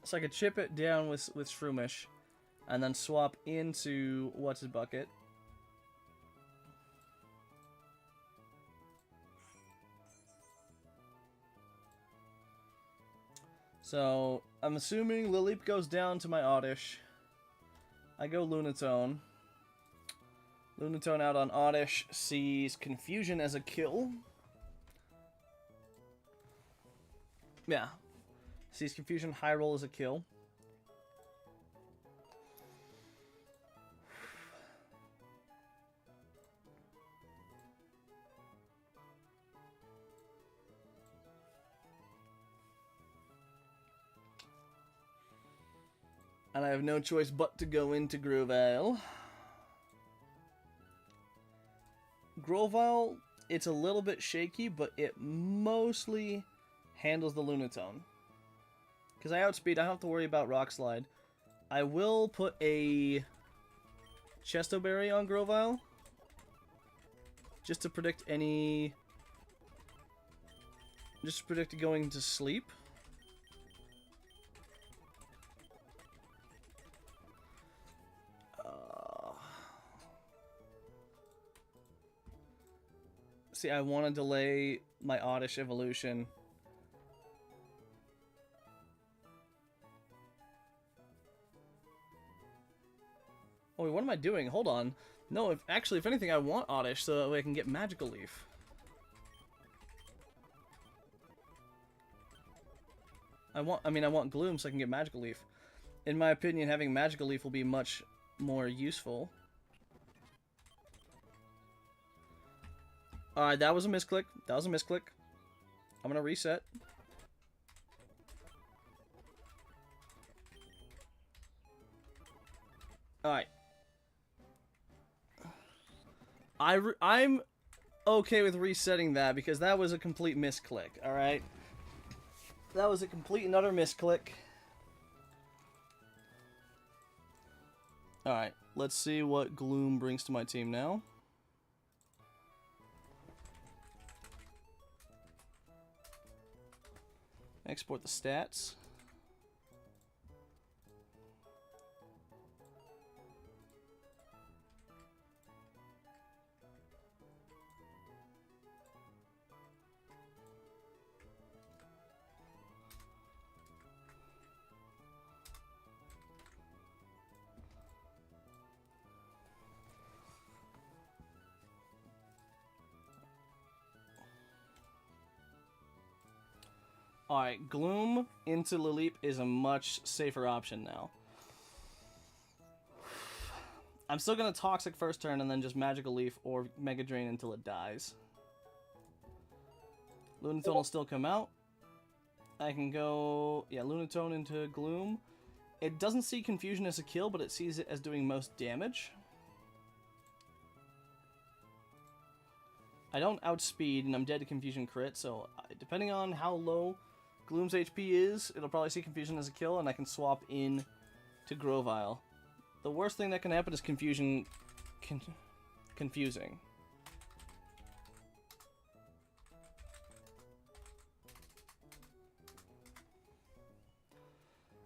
So I could chip it down with Shroomish, and then swap into What's-His-Bucket. So, I'm assuming Lilip goes down to my Oddish. I go Lunatone. Lunatone out on Oddish sees Confusion as a kill. Yeah. Sees Confusion, high roll as a kill. And I have no choice but to go into Grovyle. Grovyle, it's a little bit shaky, but it mostly handles the Lunatone. Because I outspeed, I don't have to worry about Rock Slide. I will put a Chesto Berry on Grovyle, just to predict any... Just to predict going to sleep. See, I want to delay my Oddish evolution. Oh, wait, what am I doing? Hold on. No, if anything, I want Oddish so that way I can get Magical Leaf. I want Gloom so I can get Magical Leaf. In my opinion, having Magical Leaf will be much more useful. Alright, that was a misclick. That was a misclick. I'm gonna reset. Alright. I'm okay with resetting that because that was a complete misclick, alright? That was a complete and utter misclick. Alright, let's see what Gloom brings to my team now. Export the stats. Alright, Gloom into Lilip is a much safer option now. I'm still going to Toxic first turn and then just Magical Leaf or Mega Drain until it dies. Lunatone will still come out. I can go... Yeah, Lunatone into Gloom. It doesn't see Confusion as a kill, but it sees it as doing most damage. I don't outspeed, and I'm dead to Confusion crit, so depending on how low Gloom's HP is, it'll probably see Confusion as a kill, and I can swap in to Grovyle. The worst thing that can happen is Confusion confusing.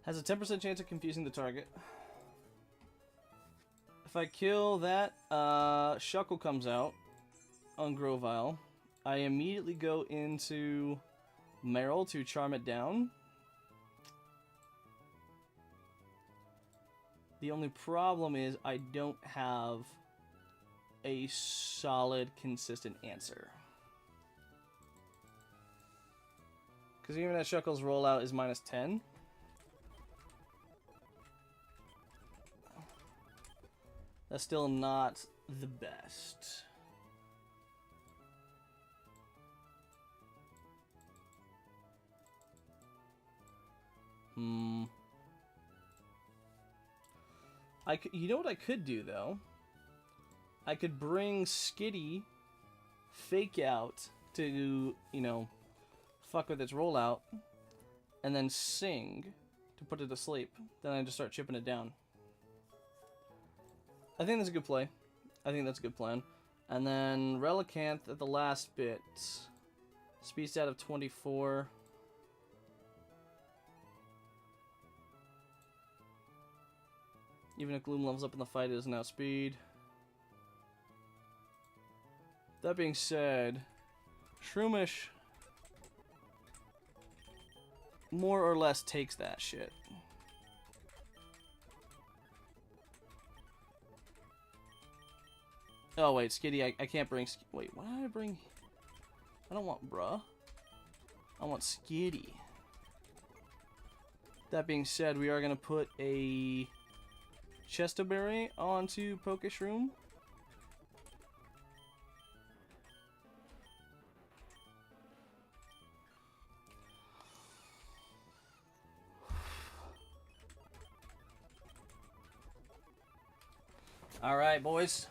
Has a 10% chance of confusing the target. If I kill that, Shuckle comes out on Grovyle. I immediately go into Meryl to charm it down. The only problem is I don't have a solid, consistent answer. Because even at Shuckle's rollout is minus 10. That's still not the best. You know what I could do, though? I could bring Skitty Fake Out to, you know, fuck with its rollout, and then Sing to put it to sleep. Then I just start chipping it down. I think that's a good play. I think that's a good plan. And then Relicanth at the last bit. Speed stat of 24. Even if Gloom levels up in the fight, it doesn't outspeed. That being said, Shroomish more or less takes that shit. Oh wait, Skitty, I can't bring... Wait, why did I bring... I don't want bruh. I want Skitty. That being said, we are going to put a Chestoberry onto Pokeshroom. Alright, boys.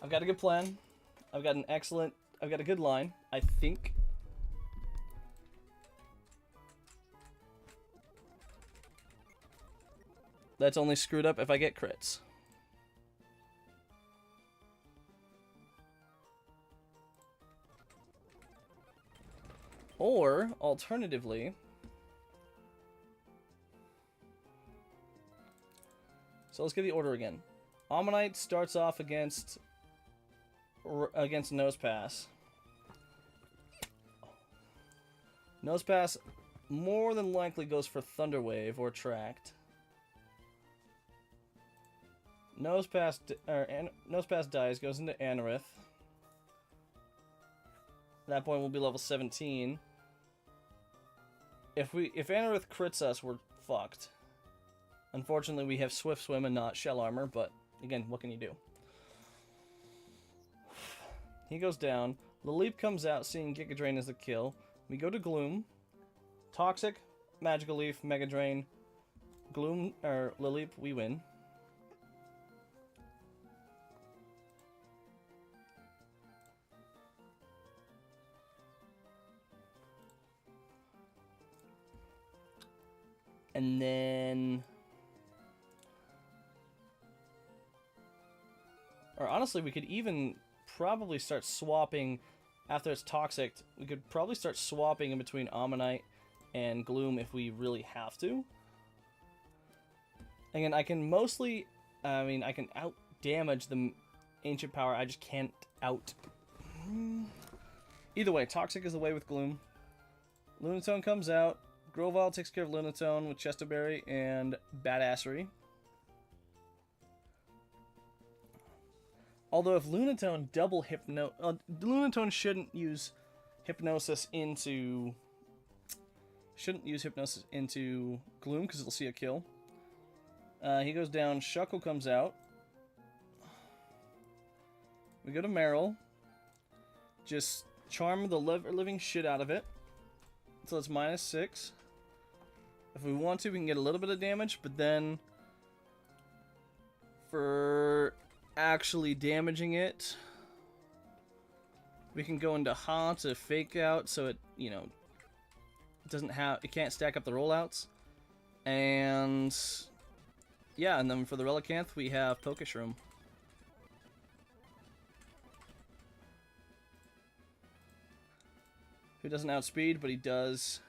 I've got a good plan. I've got a good line, I think. That's only screwed up if I get crits. Or, alternatively, so let's get the order again. Ammonite starts off against Nosepass. Nosepass more than likely goes for Thunder Wave or Tract. Nosepass dies, goes into Anorith. At that point, we'll be level 17. If Anorith crits us, we're fucked. Unfortunately, we have Swift Swim and not Shell Armor, but again, what can you do? He goes down. Laleep comes out, seeing Giga Drain as the kill. We go to Gloom. Toxic, Magical Leaf, Mega Drain. Gloom, or Laleep, we win. And then... Or honestly, we could even probably start swapping after it's Toxic. We could probably start swapping in between Ammonite and Gloom if we really have to. Again, I can mostly... I can out-damage the Ancient Power. I just can't out... Either way, Toxic is the way with Gloom. Lunatone comes out. Grovyle takes care of Lunatone with Chestoberry and Badassery. Although if Lunatone double Lunatone shouldn't use Hypnosis into Gloom because it'll see a kill. He goes down. Shuckle comes out. We go to Meryl. Just charm the living shit out of it. So it's -6. If we want to, we can get a little bit of damage, but then for actually damaging it, We can go into Ha to fake out so it, you know, it can't stack up the rollouts. And yeah, and then for the Relicanth we have Pokeshroom. Who doesn't outspeed, but he does.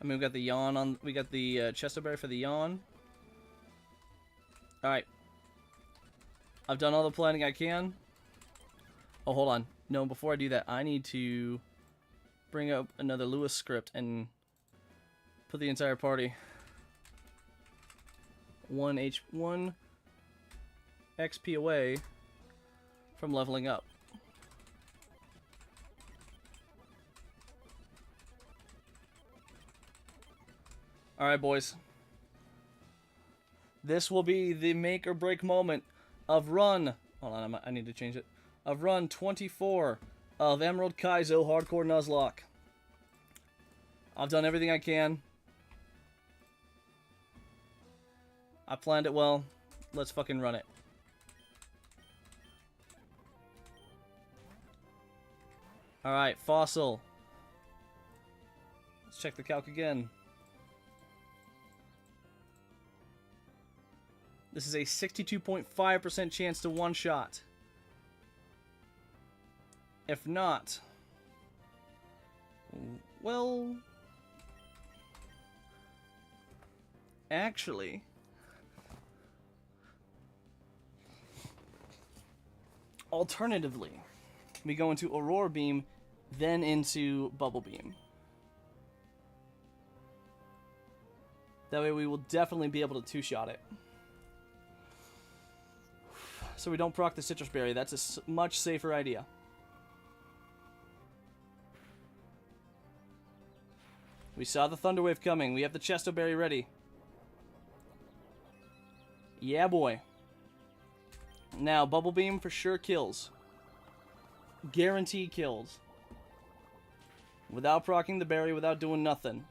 I mean, we got the Yawn on. We got the Chestoberry for the Yawn. All right. I've done all the planning I can. Oh, hold on. No, before I do that, I need to bring up another Lewis script and put the entire party. 1 XP away from leveling up. Alright, boys. This will be the make or break moment of run. Hold on, I need to change it. Of run 24 of Emerald Kaizo Hardcore Nuzlocke. I've done everything I can. I planned it well. Let's fucking run it. Alright, Fossil. Let's check the calc again. This is a 62.5% chance to one-shot. If not... well... actually... alternatively, we go into Aurora Beam, then into Bubble Beam. That way we will definitely be able to two-shot it. So we don't proc the Citrus Berry. That's a much safer idea. We saw the Thunder Wave coming. We have the Chesto Berry ready. Yeah, boy. Now, Bubble Beam for sure kills. Guaranteed kills. Without proccing the berry, without doing nothing.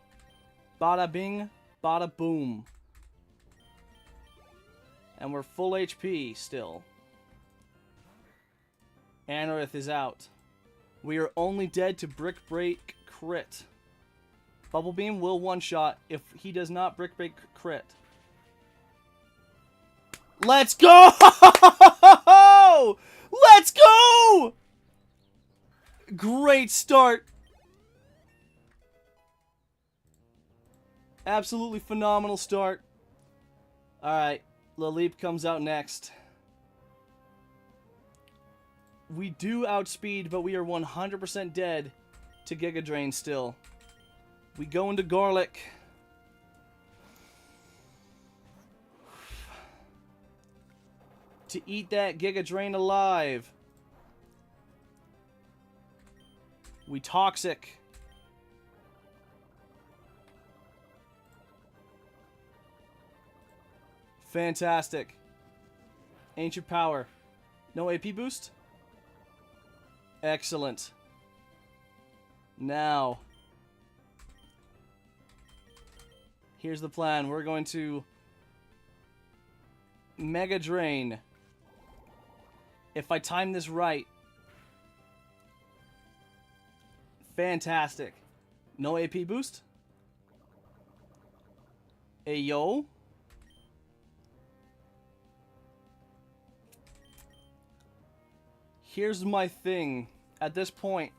Bada bing, bada boom. And we're full HP still. Anorith is out. We are only dead to Brick Break crit. Bubble Beam will one-shot if he does not Brick Break crit. Let's go! Let's go! Great start. Absolutely phenomenal start. Alright, Laleep comes out next. We do outspeed, but we are 100% dead to Giga Drain still. We go into Garlic. To eat that Giga Drain alive. We Toxic. Fantastic. Ancient Power. No AP boost? Excellent. Now, here's the plan. We're going to Mega Drain. If I time this right. Fantastic. No AP boost? Ayo. Here's my thing. At this point,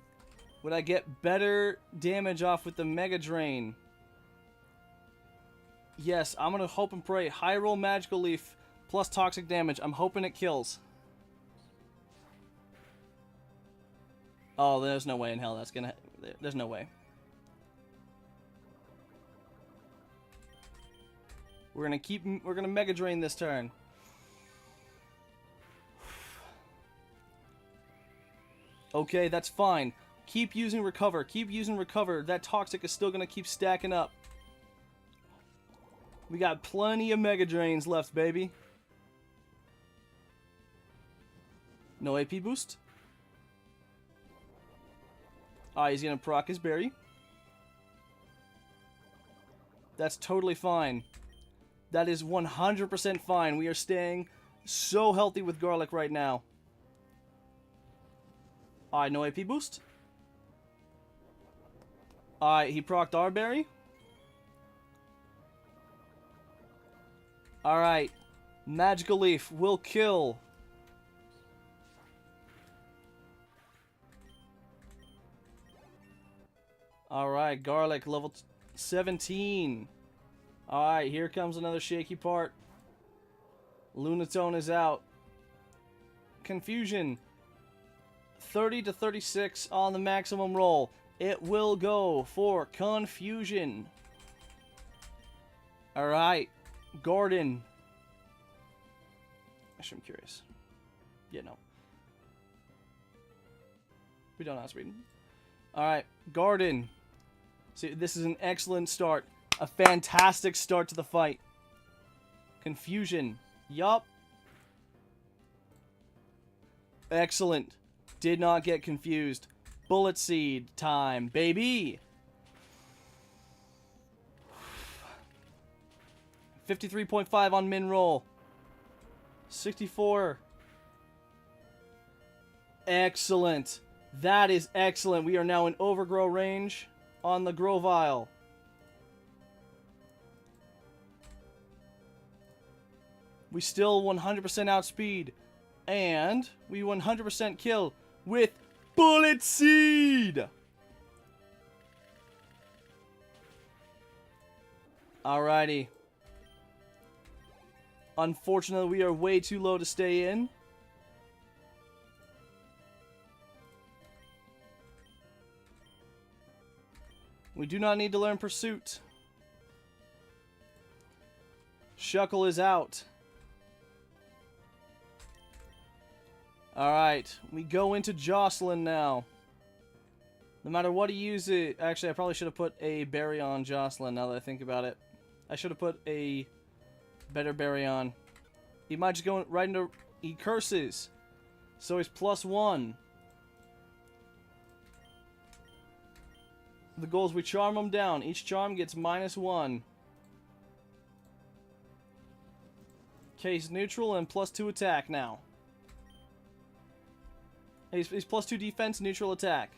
would I get better damage off with the Mega Drain? Yes, I'm gonna hope and pray. High roll Magical Leaf plus toxic damage. I'm hoping it kills. Oh, there's no way in hell that's gonna... There's no way. We're gonna Mega Drain this turn. Okay, that's fine. Keep using Recover. Keep using Recover. That Toxic is still gonna keep stacking up. We got plenty of Mega Drains left, baby. No AP boost? Ah, he's gonna proc his berry. That's totally fine. That is 100% fine. We are staying so healthy with Garlic right now. Alright, no AP boost. Alright, he procced our berry. Alright. Magical Leaf will kill. Alright, Garlic, level 17. Alright, here comes another shaky part. Lunatone is out. Confusion. 30 to 36 on the maximum roll. It will go for Confusion. Alright, Gordon. Actually, I'm curious. Yeah, no. We don't ask reading. Alright, Garden. See, this is an excellent start. A fantastic start to the fight. Confusion. Yup. Excellent. Did not get confused. Bullet Seed time, baby. 53.5 on min roll. 64. Excellent. That is excellent. We are now in overgrow range on the Grovile. We still 100% outspeed. And we 100% kill with Bullet Seed! Alrighty. Unfortunately, we are way too low to stay in. We do not need to learn Pursuit. Shuckle is out. Alright, we go into Jocelyn now. No matter what he uses... Actually, I probably should have put a berry on Jocelyn now that I think about it. I should have put a better berry on. He might just go right into... He curses. So he's +1. The goal is we charm him down. Each charm gets -1. Okay, he's neutral and +2 attack now. He's +2 defense, neutral attack.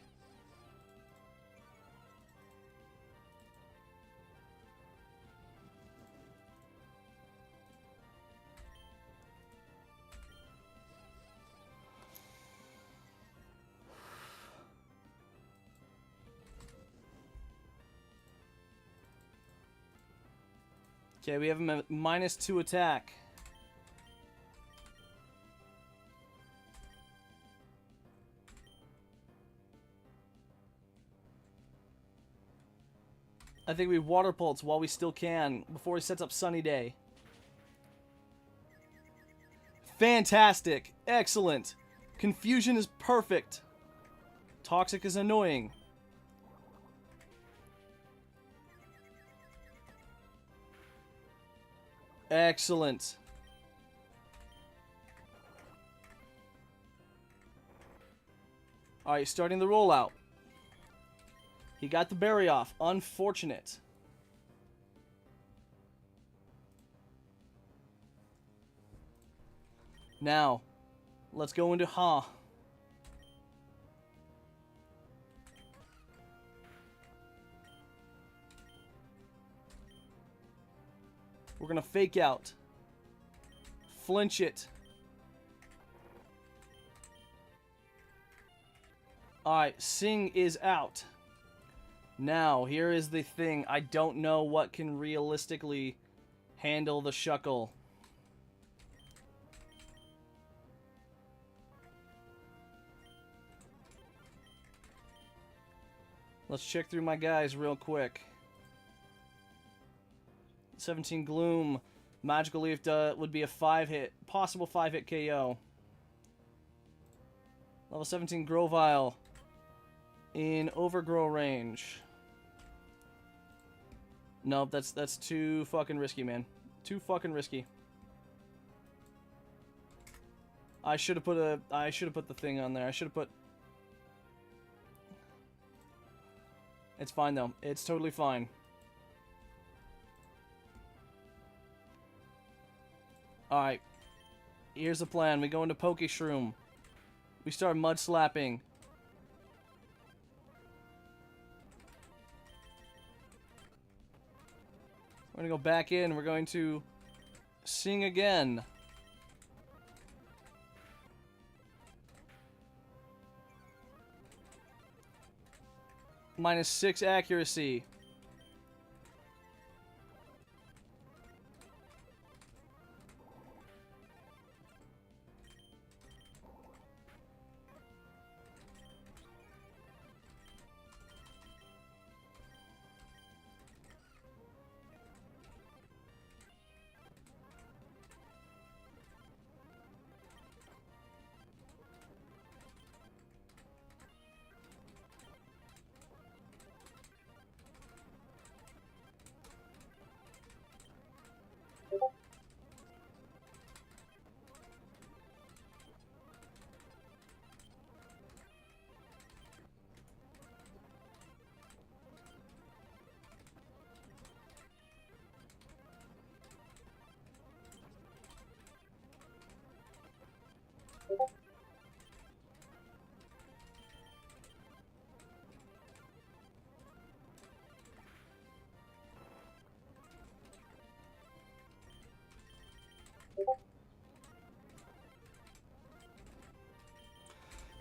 Okay, we have him at -2 attack. I think we Water Pulse while we still can, before he sets up Sunny Day. Fantastic! Excellent! Confusion is perfect! Toxic is annoying. Excellent. Alright, starting the rollout. He got the berry off. Unfortunate. Now, let's go into Ha. We're gonna fake out. Flinch it. Alright, Sing is out. Now, here is the thing. I don't know what can realistically handle the Shuckle. Let's check through my guys real quick. 17 Gloom. Magical Leaf would be a 5-hit, possible 5-hit KO. Level 17 Grovile in overgrow range. Nope, that's too fucking risky, man. Too fucking risky. I should have put the thing on there. I should have put. It's fine though. It's totally fine. Alright. Here's the plan. We go into Poke Shroom. We start mud slapping. We're gonna go back in. We're going to sing again. -6 accuracy.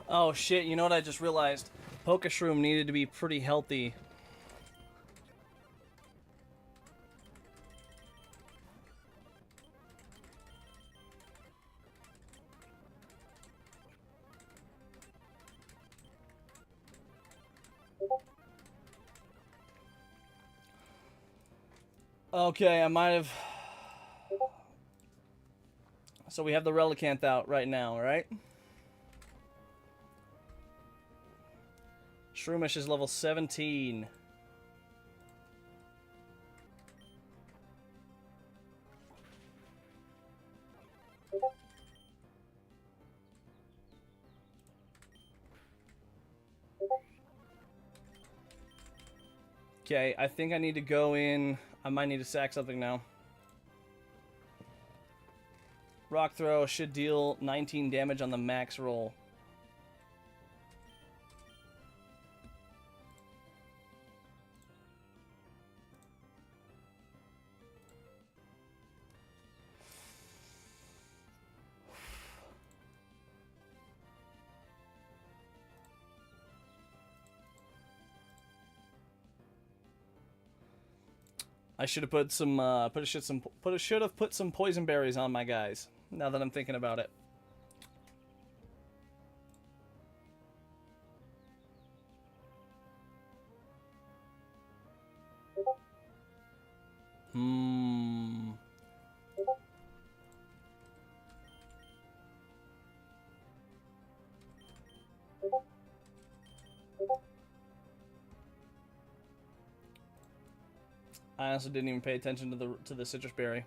Oh shit, you know what I just realized? Pokeshroom needed to be pretty healthy. Okay, I might have... So we have the Relicanth out right now, right? Shroomish is level 17. Okay, I think I need to go in. I might need to sack something now. Rock Throw should deal 19 damage on the max roll. I should have put some should have put some poison berries on my guys. Now that I'm thinking about it. I also didn't even pay attention to the citrus berry.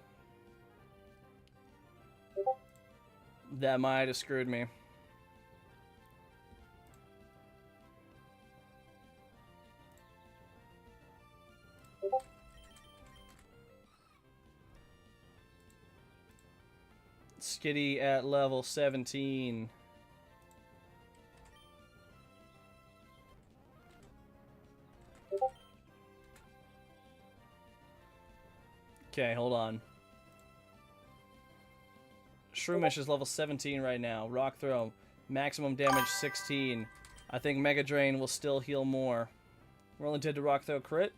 That might have screwed me. Skitty at level 17. Okay, hold on. Shroomish is level 17 right now. Rock Throw, maximum damage 16. I think Mega Drain will still heal more. Rolling to Rock Throw crit.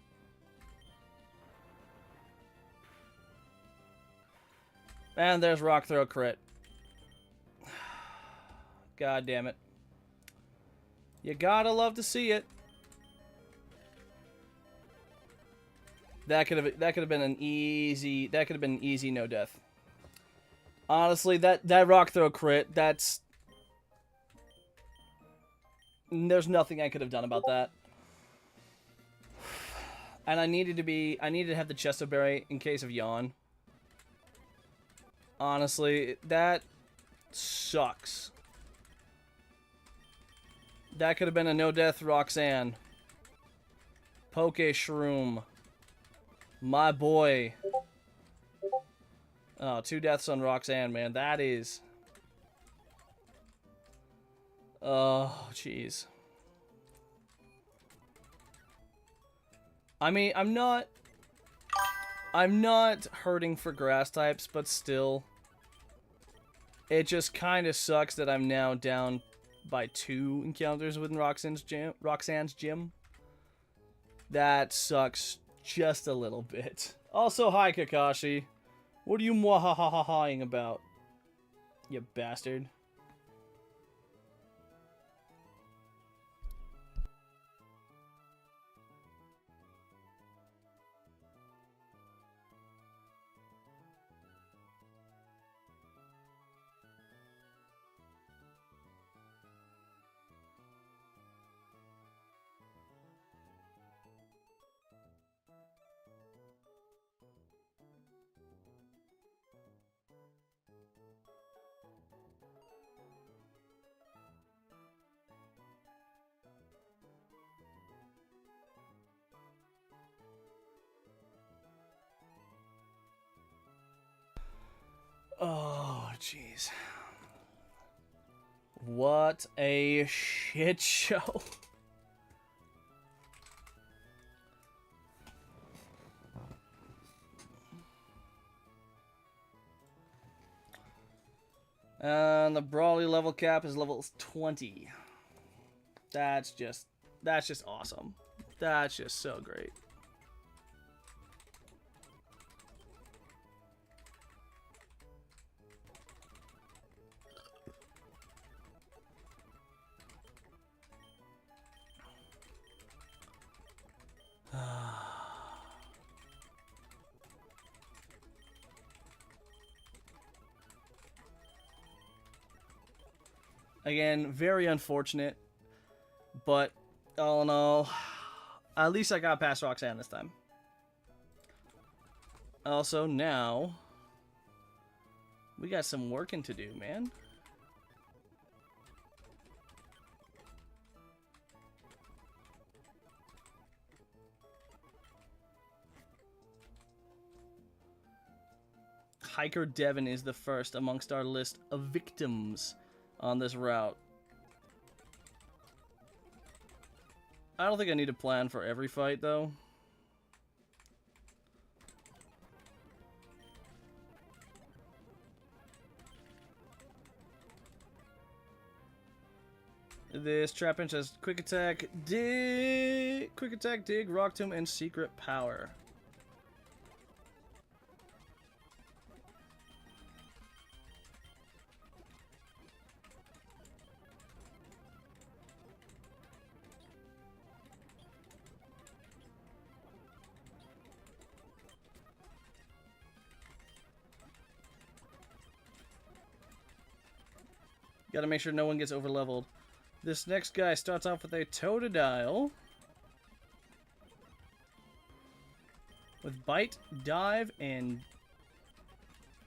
And there's Rock Throw crit. God damn it. You gotta love to see it. That could have been an easy no death. Honestly, that Rock Throw crit, there's nothing I could have done about that. And I needed to have the Chesto Berry in case of Yawn. Honestly, that sucks. That could have been a no death Roxanne. Poke Shroom. My boy. Oh, 2 deaths on Roxanne, man. That is... Oh, jeez. I mean, I'm not... I'm not hurting for grass types, but still. It just kind of sucks that I'm now down by 2 encounters with Roxanne's gym. That sucks just a little bit. Also, hi Kakashi. What are you mwahahahaing about? You bastard. Oh, jeez. What a shit show. And the Brawly level cap is level 20. That's just awesome. That's just so great. Again, very unfortunate, but all in all, at least I got past Roxanne this time. Also, now, we got some working to do, man. Hiker Devon is the first amongst our list of victims on this route. I don't think I need a plan for every fight, though. This Trapinch has Quick Attack, Dig, Rock Tomb, and Secret Power. Gotta make sure no one gets overleveled. This next guy starts off with a Totodile. With Bite, Dive, and...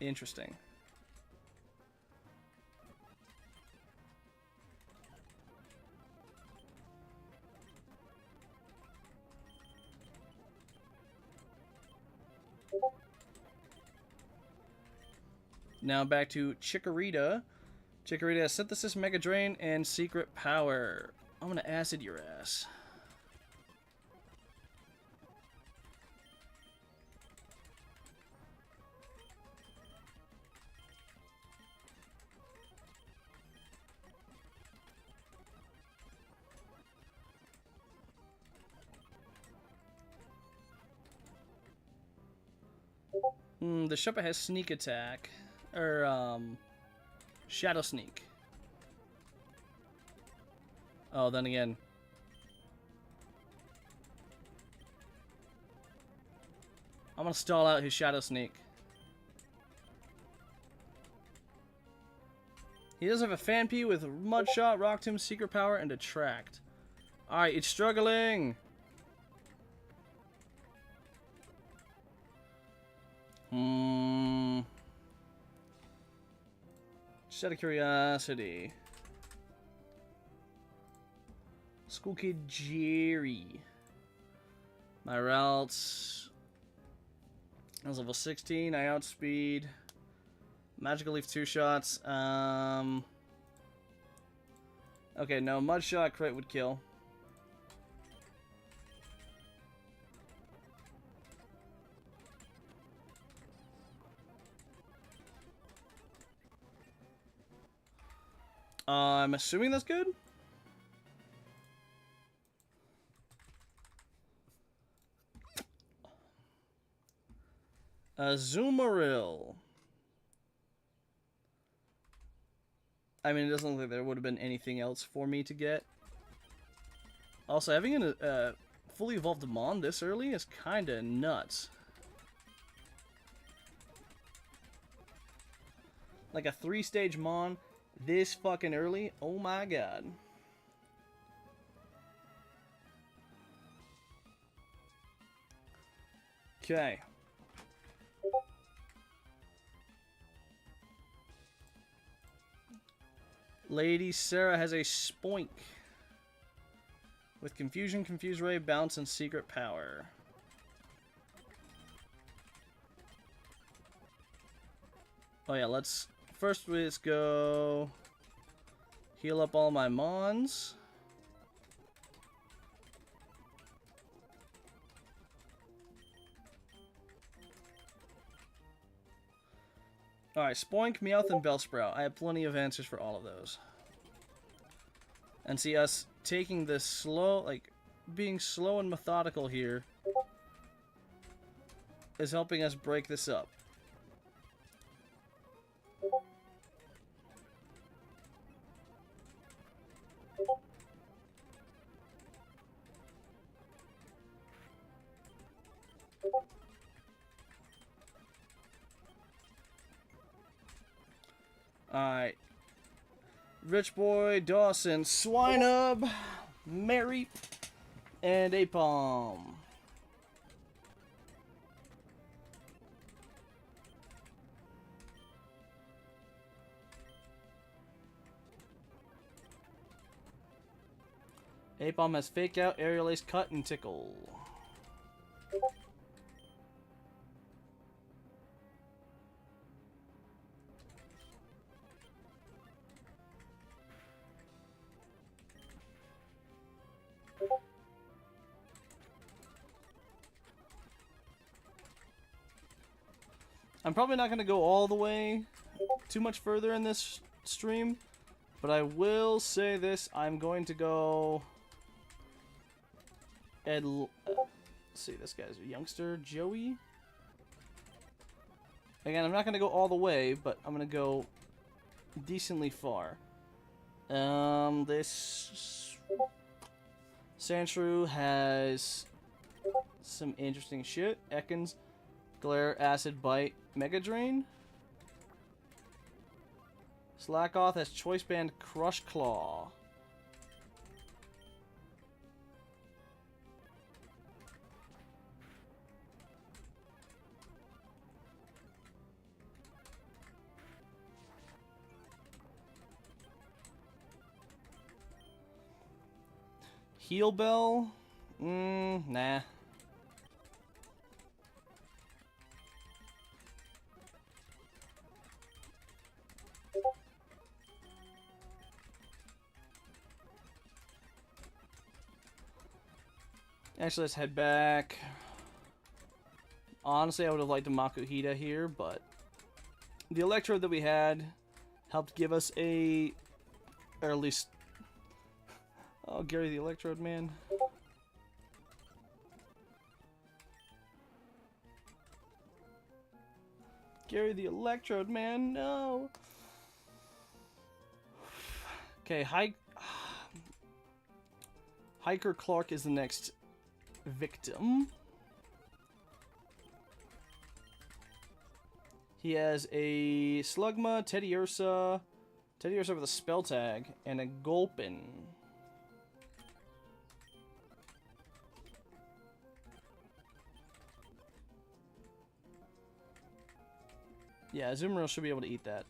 Interesting. Now back to Chikorita. Chikorita has Synthesis, Mega Drain, and Secret Power. I'm gonna acid your ass. The Shuppet has Sneak Attack. Or, Shadow Sneak. Oh, then again. I'm gonna stall out his Shadow Sneak. He does have a Fanpy with Mud Shot, Rock Tomb, Secret Power, and Attract. Alright, it's struggling. Just out of curiosity. School Kid Jerry. My routes. I was level 16. I outspeed. Magical Leaf 2 shots. Okay, no. Mud Shot crit would kill. I'm assuming that's good. Azumarill. I mean, it doesn't look like there would have been anything else for me to get. Also, having a fully evolved Mon this early is kind of nuts. Like a 3-stage Mon this fucking early? Oh my god. Okay. Lady Sarah has a Spoink. With Confusion, Confuse Ray, Bounce, and Secret Power. Oh yeah, let's go heal up all my Mons. Alright, Spoink, Meowth, and Bellsprout. I have plenty of answers for all of those. And see, us taking this slow, like, being slow and methodical here is helping us break this up. Alright. Rich Boy, Dawson, Swinub, Mary, and Apom. Apom has Fake Out, Aerial Ace, Cut, and Tickle. I'm probably not going to go all the way too much further in this stream, but I will say this. I'm going to go... let's see, this guy's a youngster, Joey. Again, I'm not going to go all the way, but I'm going to go decently far. This Sandshrew has some interesting shit. Ekans, Glare, Acid, Bite, Mega Drain. Slackoth has Choice Band, Crush Claw. Heal Bell? Nah. Actually, let's head back. Honestly, I would have liked a Makuhita here, but the Electrode that we had helped give us a... or at least... Oh, Gary the Electrode, man. Gary the Electrode, man, no! Okay, Hiker Clark is the next victim. He has a Slugma, Teddiursa with a Spell Tag, and a Gulpin. Yeah, Azumarill should be able to eat that.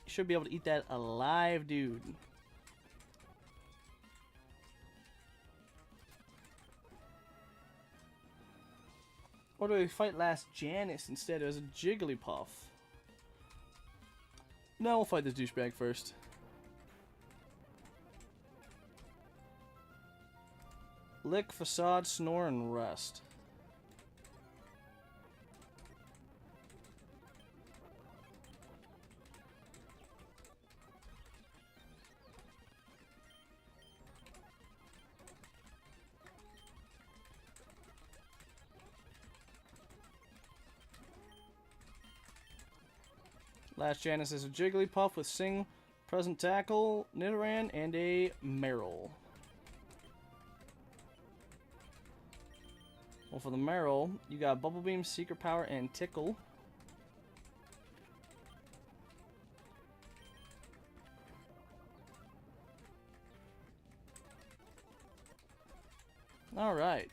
Should be able to eat that alive, dude. Or do we fight last Janice instead as a Jigglypuff? No, we'll fight this douchebag first. Lick, Facade, Snore, and Rest. Last Janus is a Jigglypuff with Sing, Present Tackle, Nidoran, and a Meryl. Well, for the Meryl, you got Bubble Beam, Secret Power, and Tickle. Alright.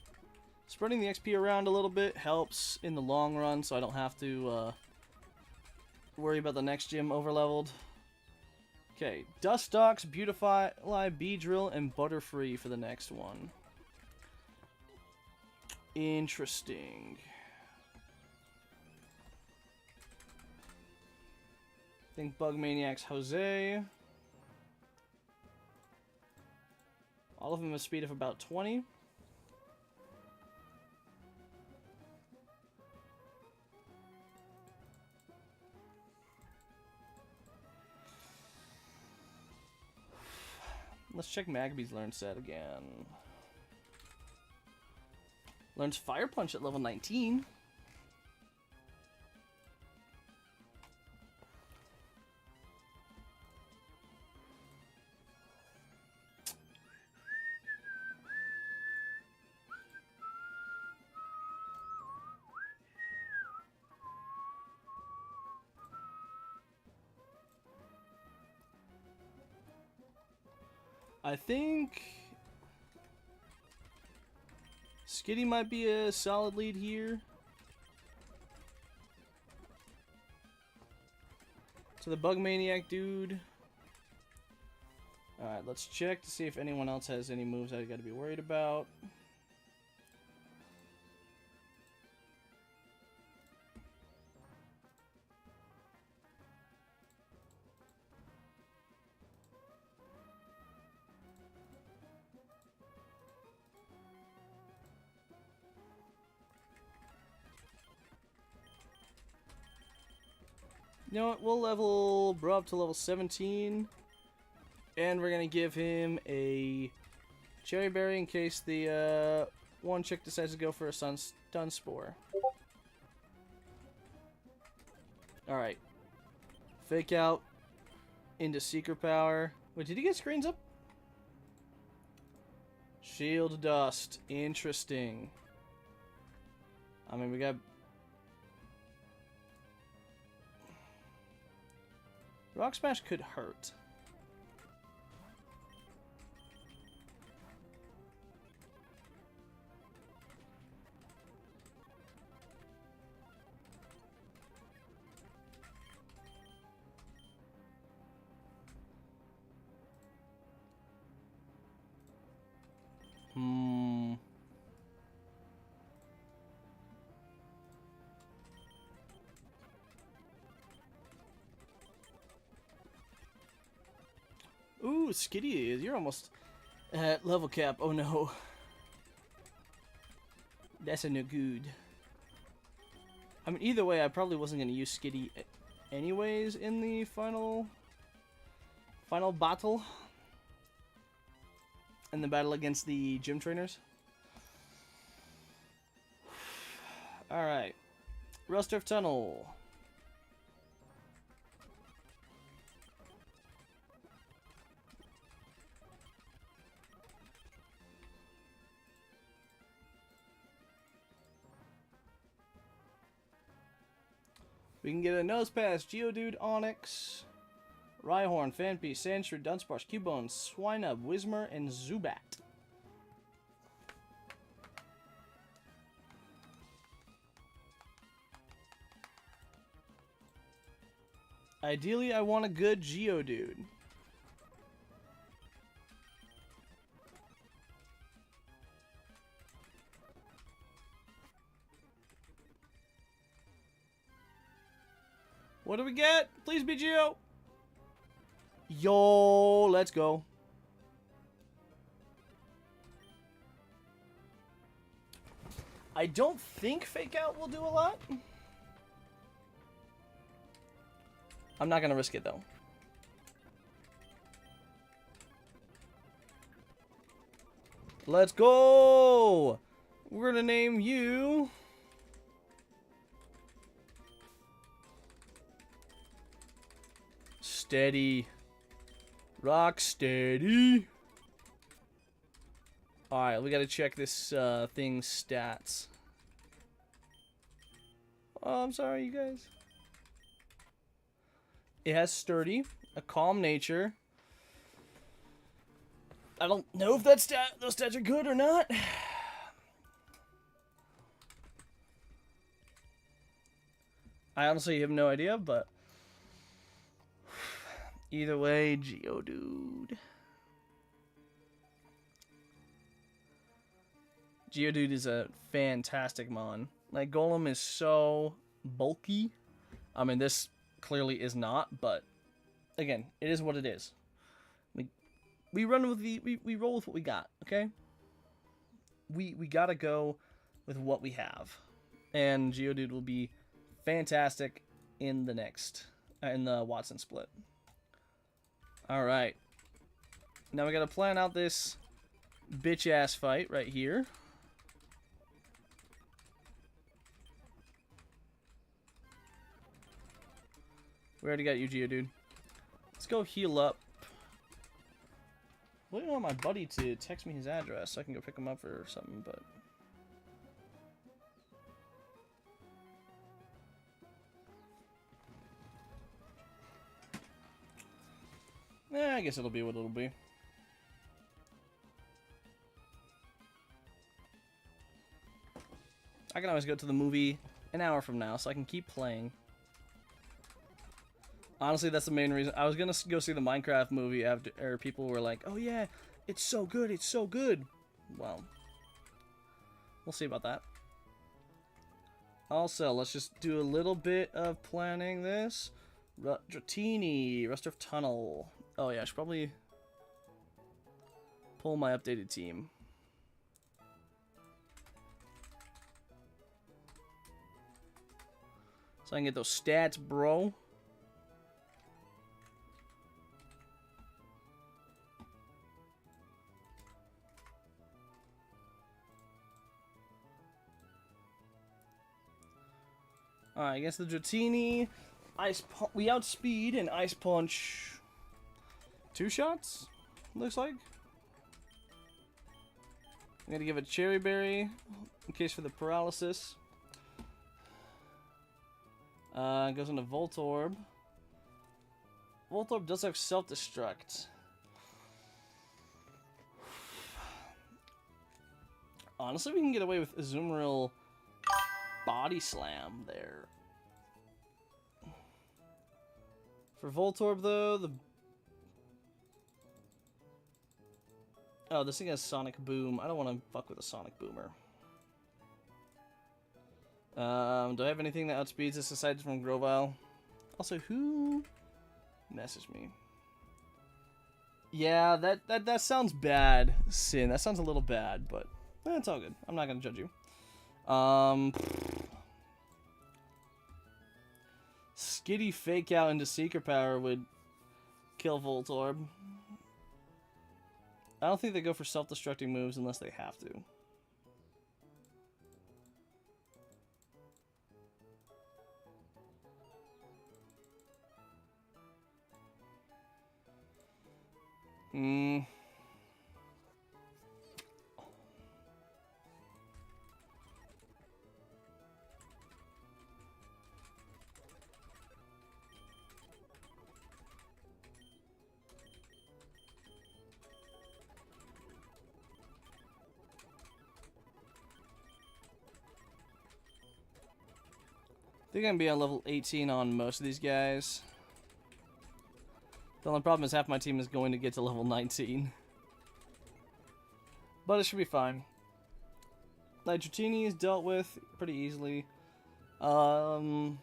Spreading the XP around a little bit helps in the long run, so I don't have to worry about the next gym overleveled. Okay, Dustox, Beautify, Beedrill, and Butterfree for the next one. Interesting. I think Bug Maniac's Jose. All of them have a speed of about 20. Let's check Magby's learn set again. Learns Fire Punch at level 19. I think Skitty might be a solid lead here. To the Bug Maniac dude. Alright, let's check to see if anyone else has any moves I gotta be worried about. You know what, we'll level Bro up to level 17. And we're going to give him a Cherry Berry in case the one chick decides to go for a Stun Spore. Alright. Fake out into Secret Power. Wait, did he get screens up? Shield Dust. Interesting. I mean, we got... Rock Smash could hurt. Ooh, Skitty, you're almost at level cap. Oh no. That's a no good. I mean, either way, I probably wasn't going to use Skitty anyways in the final battle. In the battle against the gym trainers. Alright. Rusturf Tunnel. We can get a Nosepass, Geodude, Onix, Rhyhorn, Fanpy, Sandshrew, Dunsparce, Cubone, Swinub, Whismur, and Zubat. Ideally, I want a good Geodude. What do we get? Please be Geo. Yo, let's go. I don't think Fake Out will do a lot. I'm not gonna risk it though. Let's go. We're gonna name you steady. Rock steady. Alright, we gotta check this thing's stats. Oh, I'm sorry, you guys. It has sturdy, a calm nature. I don't know if those stats are good or not. I honestly have no idea, but either way, Geodude. Geodude is a fantastic mon. Like, Golem is so bulky. I mean, this clearly is not, but again, it is what it is. We run with we roll with what we got, okay? We gotta go with what we have. And Geodude will be fantastic in the Watson split. Alright. Now we gotta plan out this bitch-ass fight right here. We already got you, Geodude. Let's go heal up. I really want my buddy to text me his address so I can go pick him up or something, but... I guess it'll be what it'll be. I can always go to the movie an hour from now, so I can keep playing. Honestly, that's the main reason. I was gonna go see the Minecraft movie after, or people were like, "Oh yeah, it's so good, it's so good." Well, we'll see about that. Also, let's just do a little bit of planning this. Dratini, Rusturf Tunnel. Oh yeah, I should probably pull my updated team. So I can get those stats, bro. Alright, against the Dratini, we outspeed and Ice Punch 2 shots, looks like. I'm gonna give it Cherry Berry in case for the paralysis. Goes into Voltorb. Voltorb does have self-destruct. Honestly, we can get away with Azumarill Body Slam there. For Voltorb, though, oh, this thing has Sonic Boom. I don't want to fuck with a Sonic Boomer. Do I have anything that outspeeds this aside from Grovyle? Also, who messaged me? Yeah, that sounds bad, Sin. That sounds a little bad, but it's all good. I'm not gonna judge you. Skitty Fake Out into Secret Power would kill Voltorb. I don't think they go for self-destructing moves unless they have to. I think I'm gonna be on level 18 on most of these guys. The only problem is half my team is going to get to level 19. But it should be fine. Dratini is dealt with pretty easily. Oh,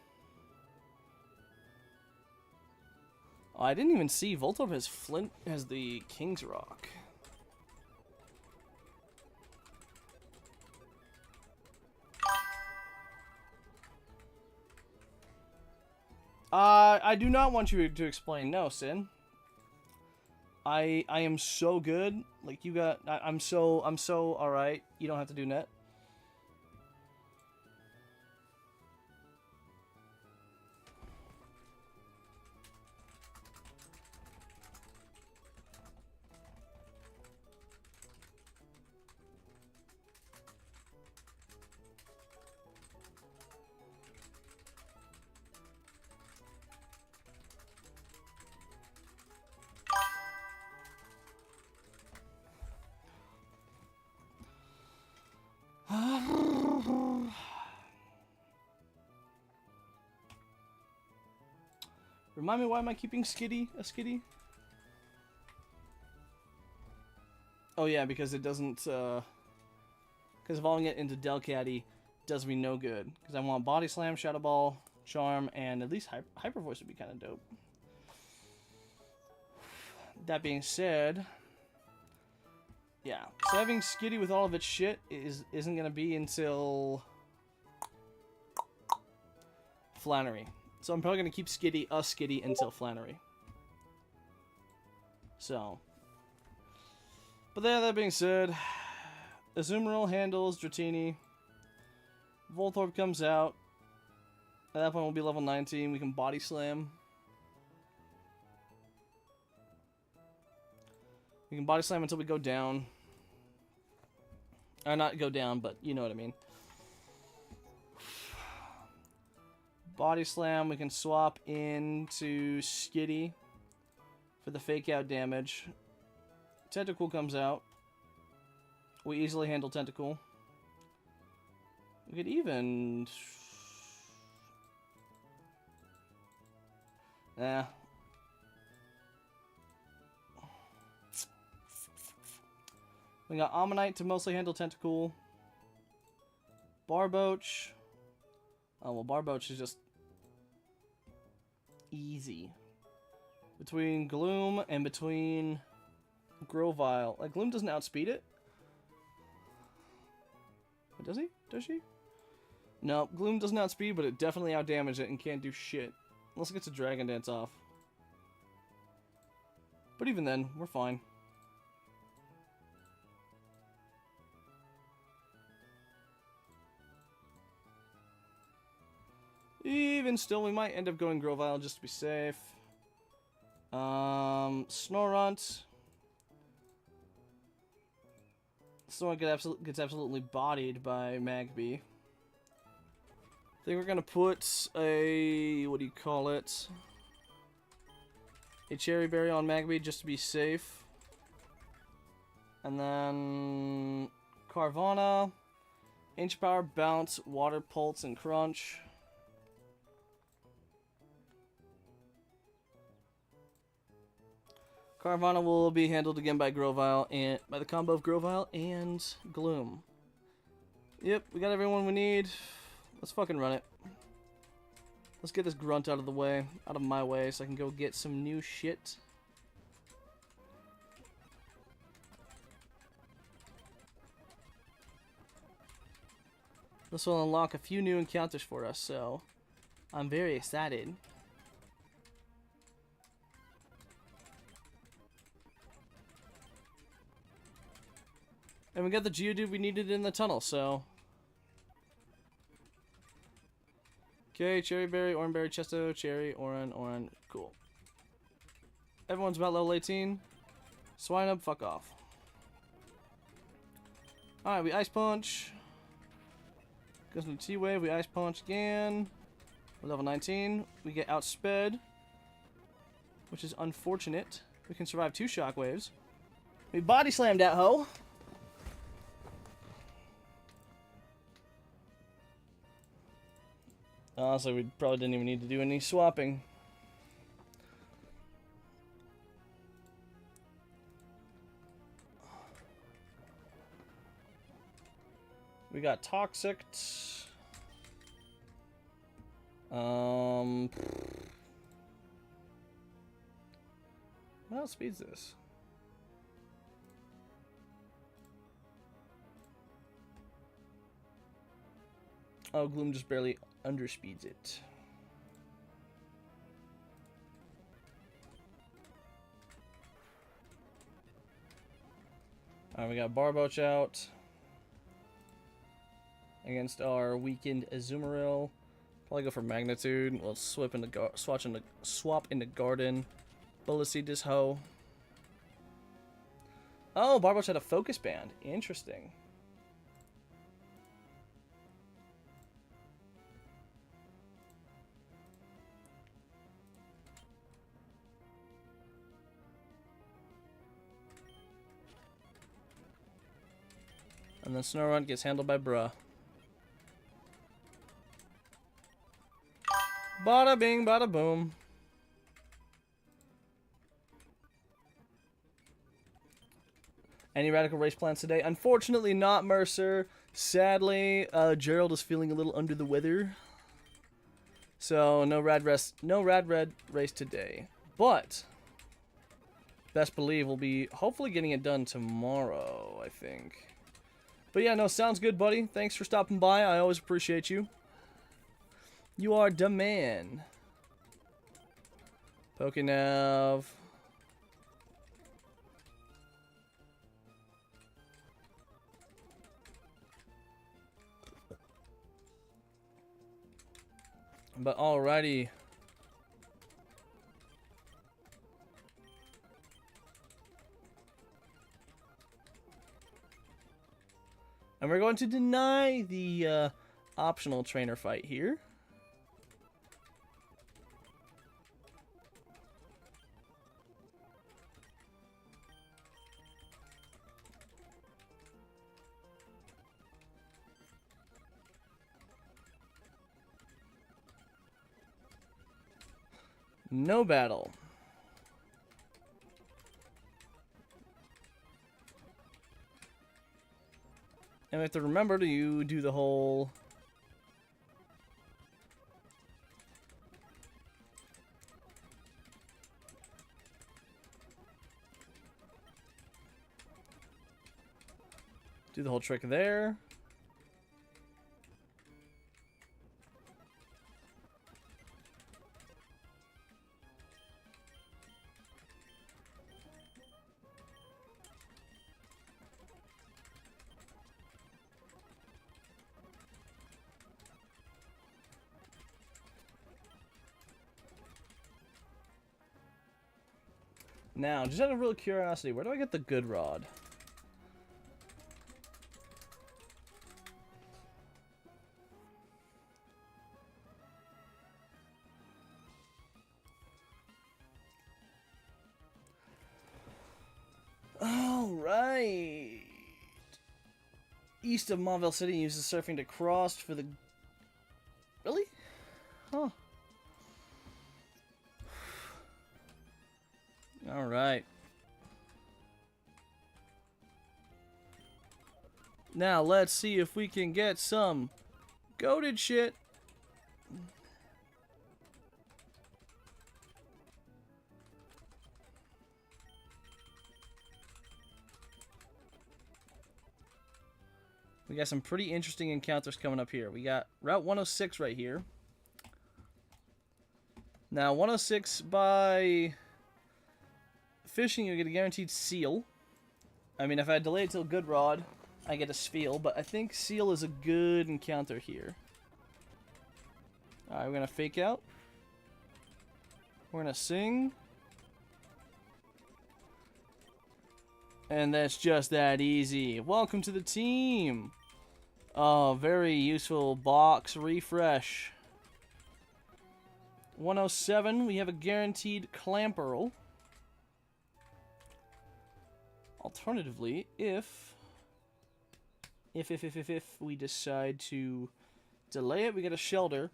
I didn't even see Voltorb has Flint as the King's Rock. I do not want you to explain. No, Sin. I am so good. Like, you got... I'm so alright. You don't have to do net. Remind me, why am I keeping Skitty a Skitty? Oh yeah, because it doesn't, because evolving it into Delcatty does me no good. Because I want Body Slam, Shadow Ball, Charm, and at least Hyper Voice would be kind of dope. That being said, yeah, so having Skitty with all of its shit isn't gonna be until Flannery. So I'm probably gonna keep Skitty until Flannery. So, but that being said, Azumarill handles Dratini. Voltorb comes out. At that point, we'll be level 19. We can Body Slam. We can Body Slam until we go down. Or not go down, but you know what I mean. Body Slam, we can swap into Skitty for the fake out damage. Tentacool comes out. We easily handle Tentacool. We could even... Nah. We got Ammonite to mostly handle Tentacool. Barboach. Oh, well, Barboach is just easy. Between Gloom and between Grovyle. Like, Gloom doesn't outspeed it. But does he? Does she? No, Gloom doesn't outspeed, but it definitely outdamaged it and can't do shit. Unless it gets a Dragon Dance off. But even then, we're fine. Even still, we might end up going Grovyle just to be safe. Snorunt. Snorunt gets absolutely bodied by Magby. I think we're gonna put a... what do you call it? A Cherry Berry on Magby just to be safe. And then... Carvana. Ancient Power, Bounce, Water Pulse, and Crunch. Carvana will be handled again by Grovyle and by the combo of Grovyle and Gloom. Yep, we got everyone we need. Let's fucking run it. Let's get this grunt out of the way, out of my way, so I can go get some new shit. This will unlock a few new encounters for us, so I'm very excited. And we got the Geodude we needed in the tunnel, so... Okay, Cherry Berry, Oranberry, Chesto, Cherry, Oran, cool. Everyone's about level 18. Swinub, fuck off. Alright, we Ice Punch. Goes into T-Wave, we Ice Punch again. We're level 19. We get outsped, which is unfortunate. We can survive 2 Shockwaves. We Body Slammed that hoe. Honestly, we probably didn't even need to do any swapping. We got Toxic. What outspeeds this? Oh, Gloom just barely underspeeds it. Alright, we got Barboach out against our weakened Azumarill. Probably go for Magnitude. We'll swap into Garden. Bullet Seed this hoe. Oh, Barboach had a Focus Band. Interesting. And then Snorunt gets handled by Bruh. Bada bing, bada boom. Any radical race plans today? Unfortunately not, Mercer. Sadly, Gerald is feeling a little under the weather. So no rad race today. But best believe we'll be hopefully getting it done tomorrow, I think. But yeah, no, sounds good, buddy. Thanks for stopping by. I always appreciate you. You are the man. Pokenav. But alrighty. And we're going to deny the optional trainer fight here. No battle. And we have to remember to do the whole... do the whole trick there. Now, just out of real curiosity, where do I get the good rod? Alright. East of Mauville City uses surfing to cross for the... Really? Huh. Alright. Now, let's see if we can get some goated shit. We got some pretty interesting encounters coming up here. We got Route 106 right here. Now, 106 by... fishing, you get a guaranteed seal. I mean, if I delay it till good rod, I get a spiel, but I think seal is a good encounter here. Alright, we're gonna fake out. We're gonna sing. And that's just that easy. Welcome to the team! Oh, very useful box refresh. 107, we have a guaranteed Clamperl. Alternatively, if we decide to delay it, we get a Shelter.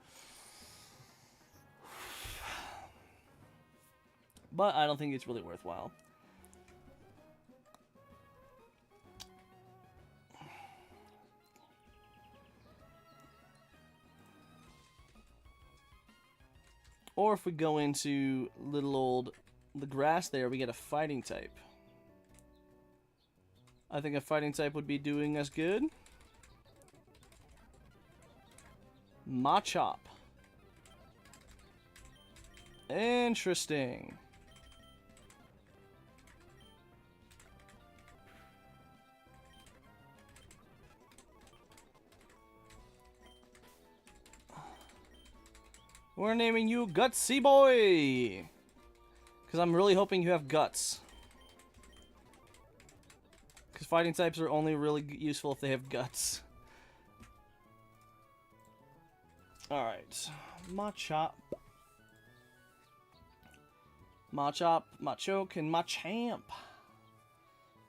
But I don't think it's really worthwhile. Or if we go into the grass there, we get a fighting type. I think a fighting type would be doing us good. Machop. Interesting. We're naming you Gutsy Boy! Because I'm really hoping you have guts. Because fighting types are only really useful if they have guts. Alright. Machop. Machop, Machoke, and Machamp.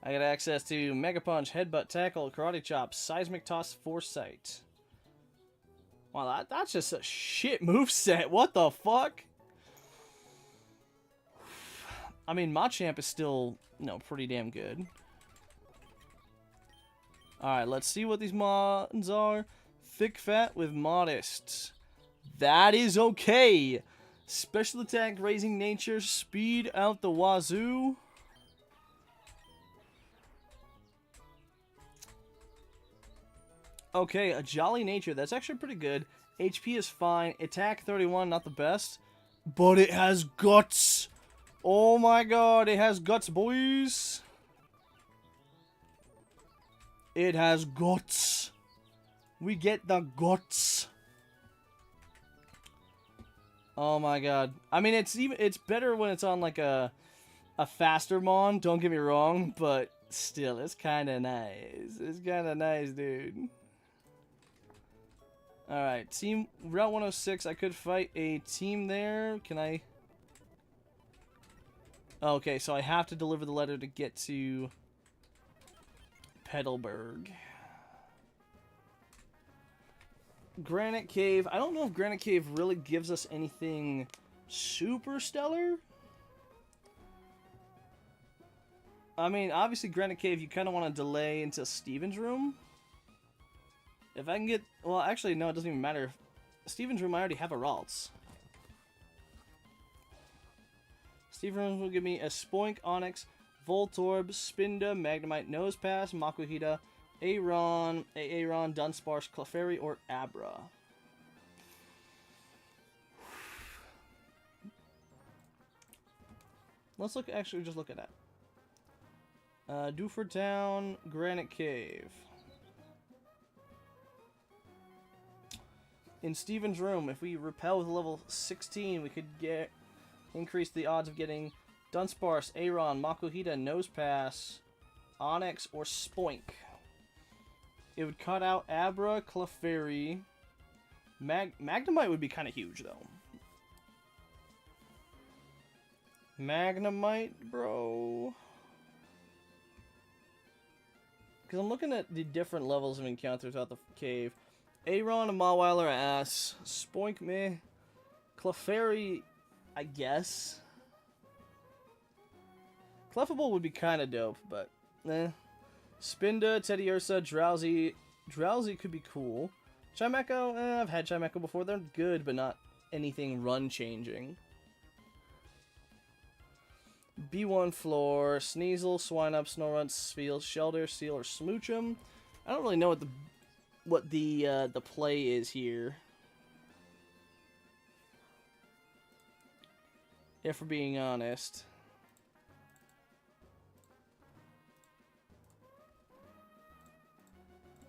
I got access to Mega Punch, Headbutt, Tackle, Karate Chop, Seismic Toss, Foresight. Wow, that's just a shit moveset. What the fuck? I mean, Machamp is still, pretty damn good. Alright, let's see what these mods are. Thick Fat with Modest. That is okay. Special attack, raising nature, speed out the wazoo. Okay, a jolly nature. That's actually pretty good. HP is fine. Attack 31, not the best. But it has guts. Oh my god, it has guts, boys. It has guts. We get the guts. Oh my god. I mean, it's better when it's on like a faster mon, don't get me wrong, but still, it's kind of nice. It's kind of nice, dude. Alright, team Route 106. I could fight a team there. Can I? Okay, so I have to deliver the letter to get to Petalburg. Granite Cave. I don't know if Granite Cave really gives us anything super stellar. I mean, obviously Granite Cave, you kind of want to delay into Steven's room. If I can get... Well, actually, no, it doesn't even matter. Steven's room, I already have a Ralts. Steven's room will give me a Spoink, Onyx, Voltorb, Spinda, Magnemite, Nosepass, Makuhita, Aeron, Dunsparce, Clefairy, or Abra. Let's look, actually, just look at that. Dewford Town, Granite Cave. In Steven's room, if we repel with level 16, we could increase the odds of getting Dunsparce, Aeron, Makuhita, Nosepass, Onyx, or Spoink. It would cut out Abra, Clefairy. Magnemite would be kind of huge, though. Magnemite, bro. Because I'm looking at the different levels of encounters throughout the cave. Aeron and Mawile are ass. Spoink meh. Clefairy, I guess. Clefable would be kind of dope, but eh. Spinda, Teddiursa, Drowsy. Drowsy could be cool. Chimecho, I've had Chimecho before. They're good, but not anything run-changing. B1 Floor, Sneasel, Swinub, Snorunt, Spheal, Shelter, Seal, or Smoochum. I don't really know what the play is here. If we're being honest.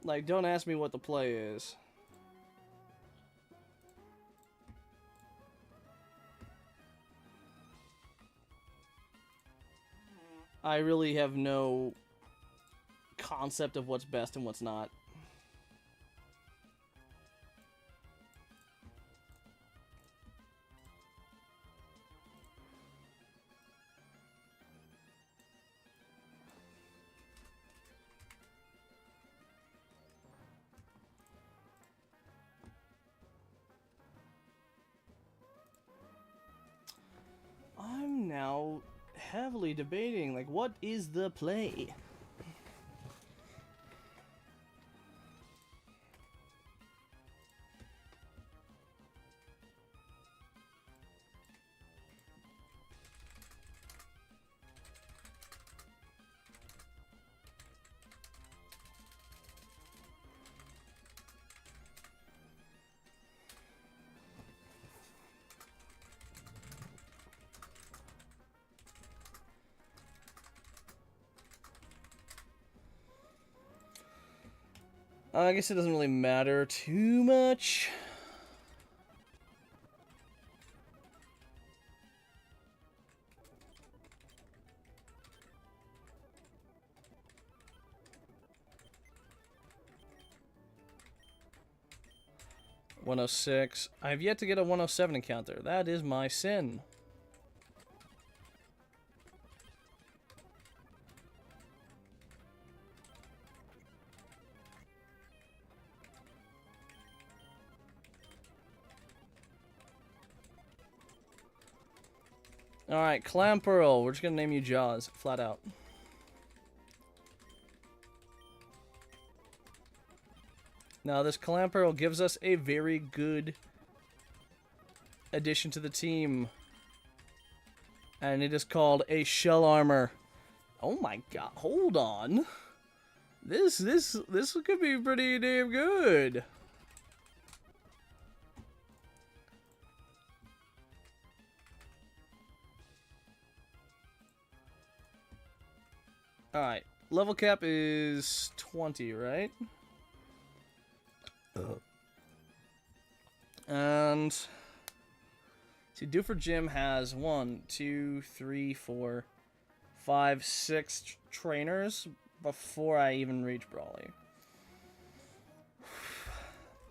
Like, don't ask me what the play is. I really have no concept of what's best and what's not. I'm now heavily debating, like, what is the play? I guess it doesn't really matter too much. $106. I have yet to get a 107 encounter. That is my sin. Alright, Clam Pearl. We're just gonna name you Jaws, flat out. Now, this Clam Pearl gives us a very good addition to the team. And it is called a Shell Armor. Oh my god, hold on. This could be pretty damn good. Alright, level cap is 20, right? And see, Do for Gym has 1, 2, 3, 4, 5, 6 trainers before I even reach Brawly.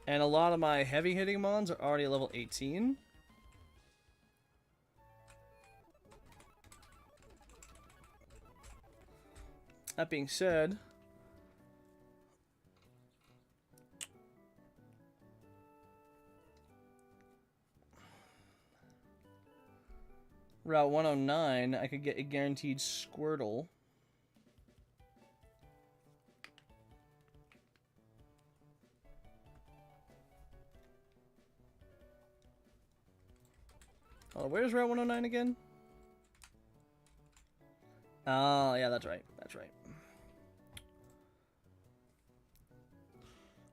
And a lot of my heavy hitting mons are already level 18. That being said, Route 109, I could get a guaranteed Squirtle. Oh, where's Route 109 again? Oh, yeah, that's right. That's right.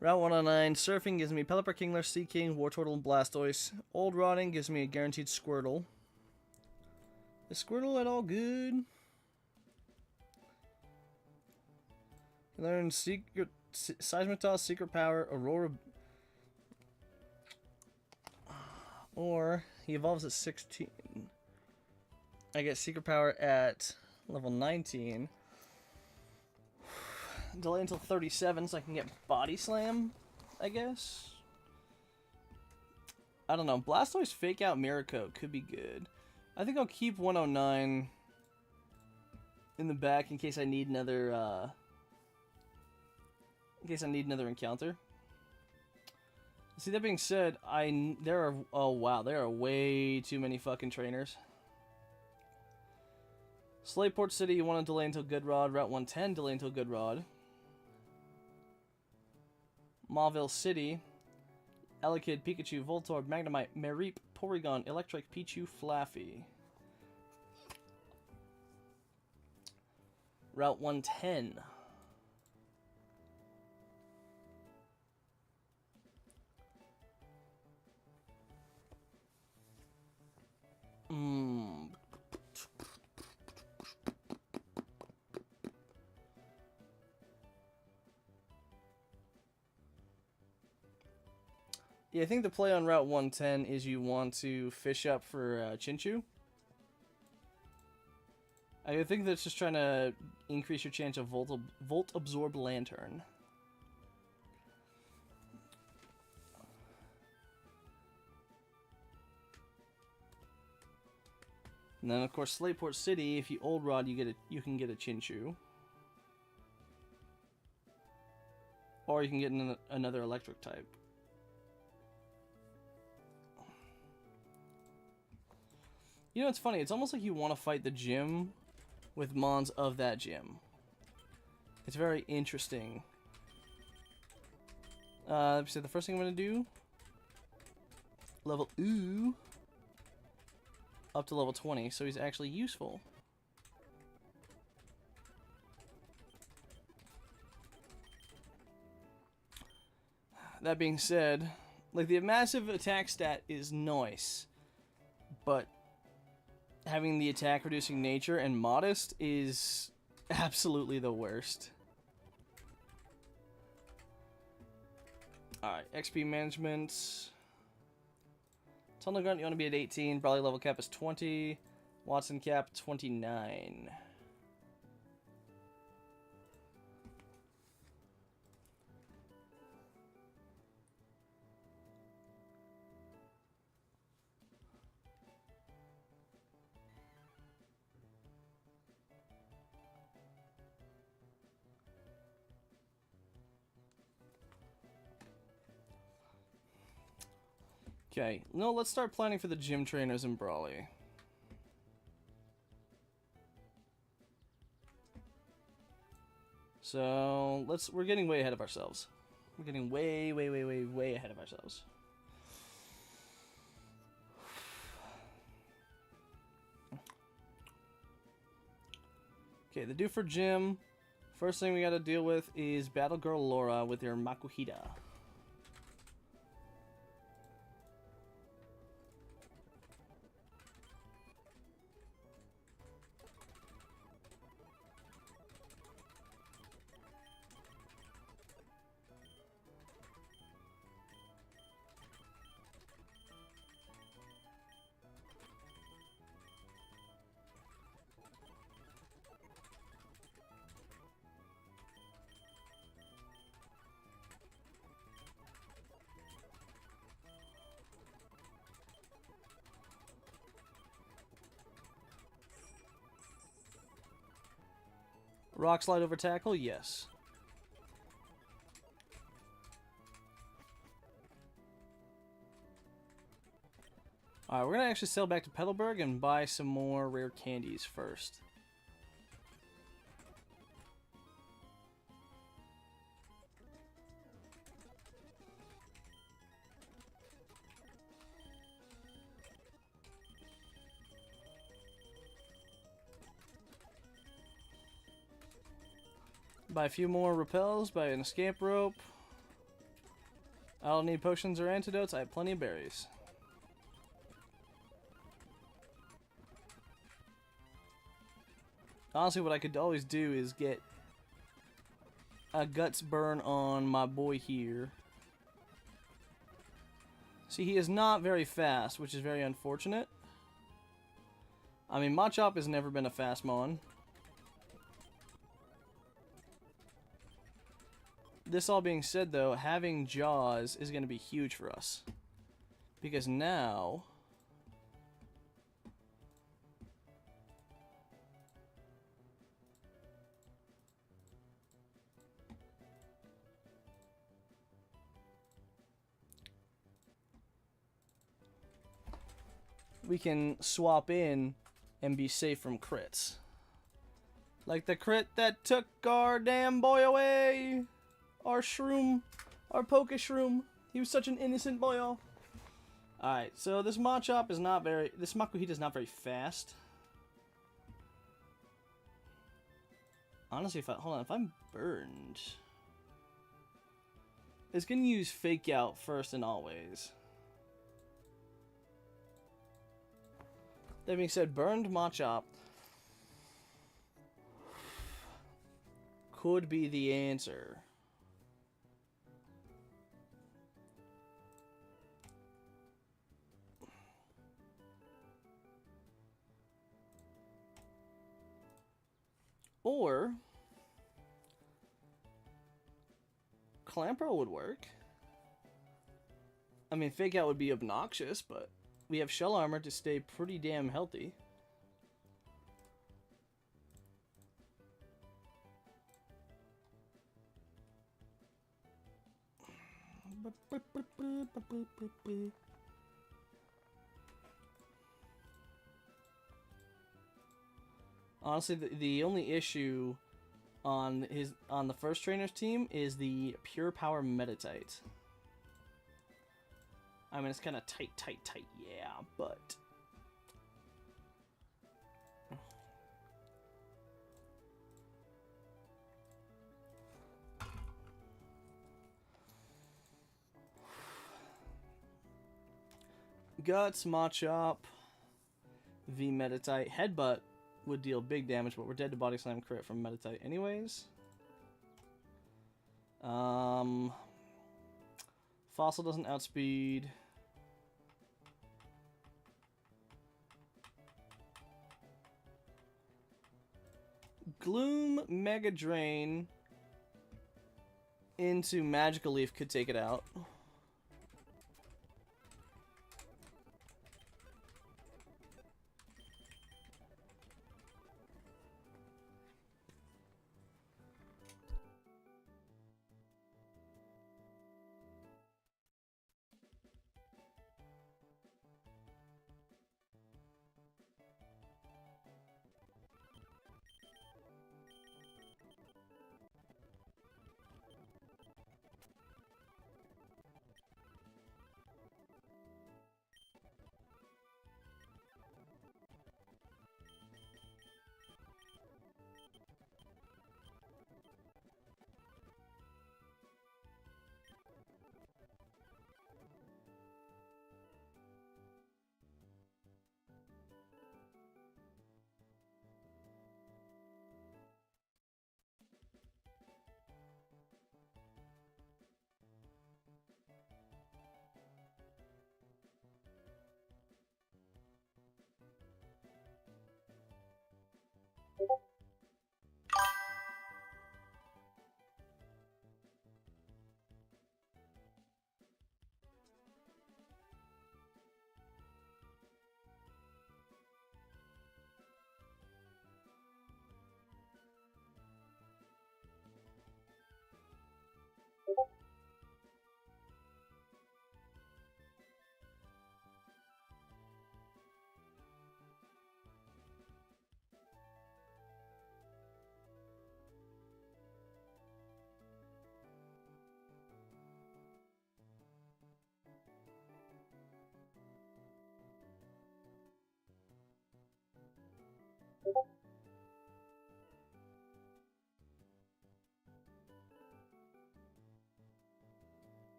Route 109, Surfing gives me Pelipper, Kingler, Sea King, Wartortle, and Blastoise. Old Rotting gives me a guaranteed Squirtle. Is Squirtle at all good? Learn Secret, Seismic Secret Power, Aurora... Or he evolves at 16. I get Secret Power at level 19. Delay until 37 so I can get Body Slam, I guess. I don't know. Blastoise Fake Out Mirror Coat could be good. I think I'll keep 109 in the back in case I need another encounter. See, that being said, there are way too many fucking trainers. Slateport City, you want to delay until Good Rod. Route 110, delay until Good Rod. Mauville City, Elekid, Pikachu, Voltorb, Magnemite, Mareep, Porygon, Electric, Pichu, Flaffy. Route 110. Yeah, I think the play on Route 110 is you want to fish up for Chinchu. I think that's just trying to increase your chance of Volt Absorb Lantern. And then, of course, Slateport City, if you Old Rod, you can get a Chinchu. Or you can get another electric type. You know, it's funny. It's almost like you want to fight the gym with mons of that gym. It's very interesting. So the first thing I'm going to do, level ooh, up to level 20, so he's actually useful. That being said, like, the massive attack stat is nice, but having the attack reducing nature and modest is absolutely the worst. Alright, XP management. Tunnel Grunt, you want to be at 18. Brawly level cap is 20. Watson cap, 29. Okay, no, let's start planning for the gym trainers in Brawly. So we're getting way ahead of ourselves. We're getting way ahead of ourselves. Okay, the do for gym. First thing we gotta deal with is Battle Girl Laura with her Makuhita. Rock slide over tackle, yes. Alright, we're gonna actually sail back to Petalburg and buy some more rare candies first. Buy a few more repels, buy an escape rope. I don't need potions or antidotes, I have plenty of berries. Honestly, what I could always do is get a guts burn on my boy here. See, he is not very fast, which is very unfortunate. I mean, Machop has never been a fast mon. This all being said, though, having Jaws is going to be huge for us. Because now... we can swap in and be safe from crits. Like the crit that took our damn boy away! Our shroom. Our poke shroom. He was such an innocent boyo. Alright, so this Machop is not very... this Makuhita is not very fast. Honestly, hold on, if I'm burned... it's gonna use Fake Out first and always. That being said, burned Machop could be the answer. Or Clamper would work. I mean, Fake Out would be obnoxious, but we have Shell Armor to stay pretty damn healthy. Honestly, the only issue on the first trainer's team is the Pure Power Metatite. I mean, it's kind of tight, yeah, but... Guts, Machop, V Metatite, Headbutt would deal big damage, but we're dead to Body Slam crit from Metatite anyways. Fossil doesn't outspeed. Gloom, Mega Drain into Magical Leaf could take it out.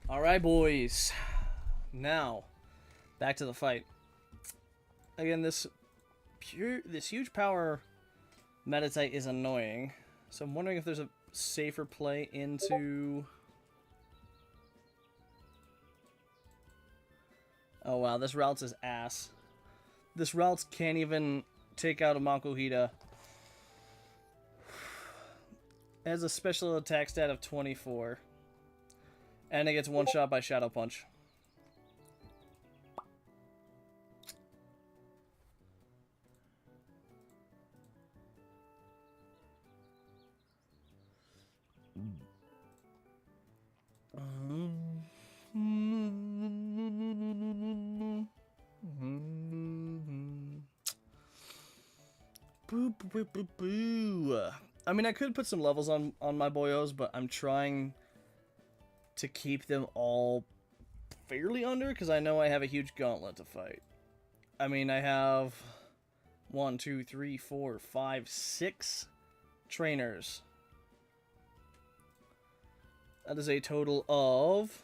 All right, boys. Now, back to the fight. Again, this huge power meditate is annoying. So I'm wondering if there's a safer play into... Oh wow, this Routes is ass. This Routes can't even take out a Makuhita. It has a special attack stat of 24. And it gets one shot by Shadow Punch. Boo, boo, boo, boo. I mean, I could put some levels on my boyos, but I'm trying to keep them all fairly under, because I know I have a huge gauntlet to fight. I mean, I have 1, 2, 3, 4, 5, 6 trainers. That is a total of...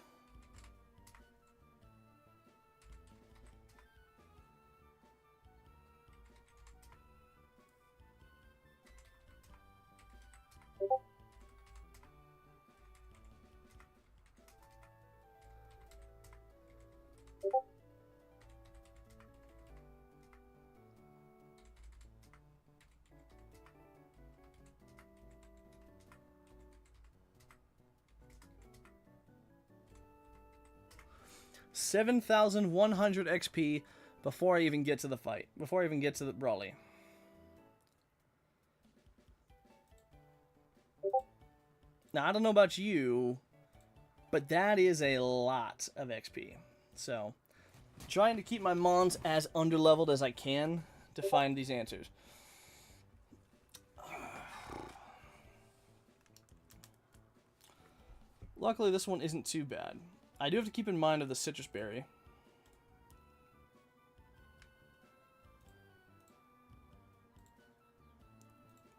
$7,100 XP before I even get to the fight. Before I even get to the Brawly. Now, I don't know about you, but that is a lot of XP. So, trying to keep my mons as underleveled as I can to find these answers. Luckily, this one isn't too bad. I do have to keep in mind of the citrus berry.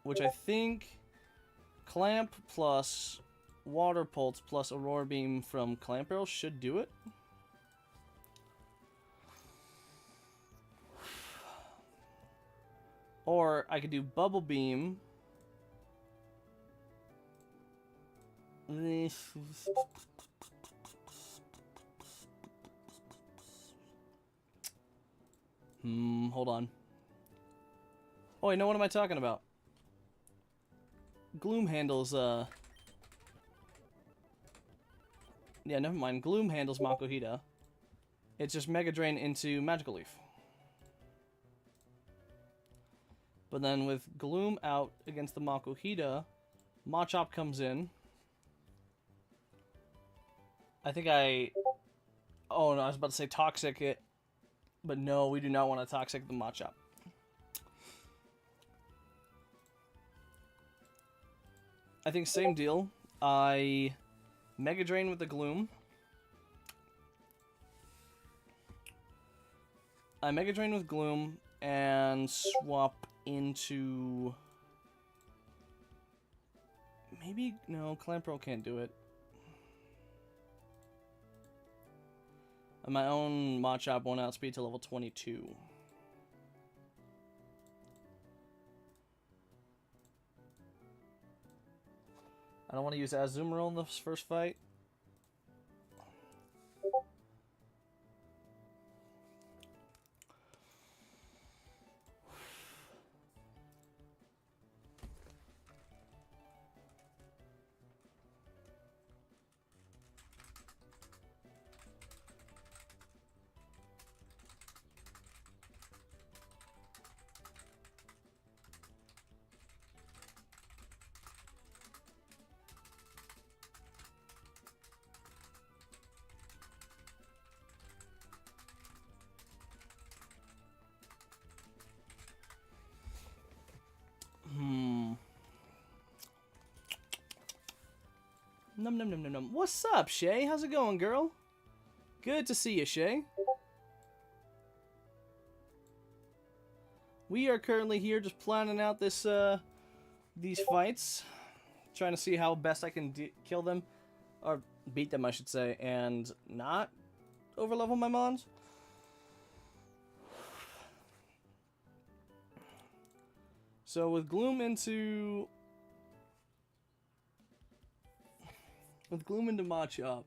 Which I think Clamp plus Water Pulse plus Aurora Beam from Clamp Barrel should do it. Or I could do Bubble Beam. Hold on. Oh, wait, no, what am I talking about? Gloom handles, yeah, never mind. Gloom handles Makuhita. It's just Mega Drain into Magical Leaf. But then with Gloom out against the Makuhita, Machop comes in. I think I... Oh, no, I was about to say Toxic it. But no, we do not want to Toxic the Machop. I think same deal. I Mega Drain with the Gloom. I Mega Drain with Gloom and swap into... Maybe... No, Clamp Roll can't do it. And my own Machop won't outspeed to level 22. I don't want to use Azumarill in this first fight. Num num num num num. What's up, Shay? How's it going, girl? Good to see you, Shay. We are currently here just planning out this these fights, trying to see how best I can kill them, or beat them, I should say, and not overlevel my mons. So with Gloom into Machop,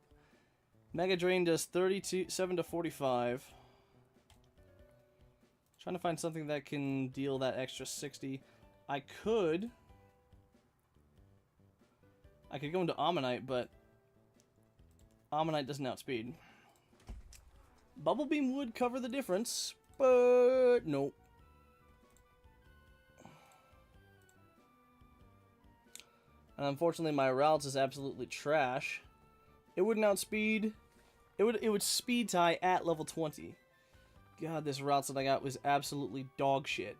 Mega Drain does 7 to 45. Trying to find something that can deal that extra 60. I could go into Ammonite, but Ammonite doesn't outspeed. Bubble Beam would cover the difference, but nope. And unfortunately, my routes is absolutely trash. It wouldn't outspeed. It would speed tie at level 20. God, this routes that I got was absolutely dog shit.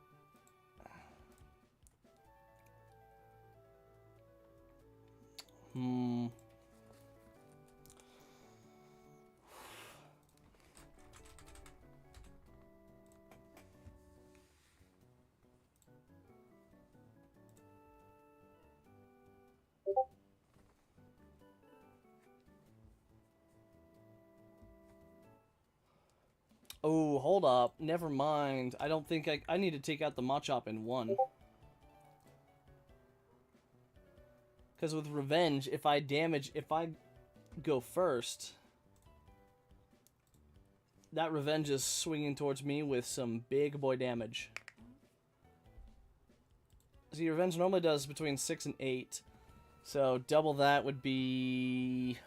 Oh, hold up. Never mind. I don't think I need to take out the Machop in one. Because with Revenge, if I go first, that Revenge is swinging towards me with some big boy damage. See, Revenge normally does between 6 and 8. So double that would be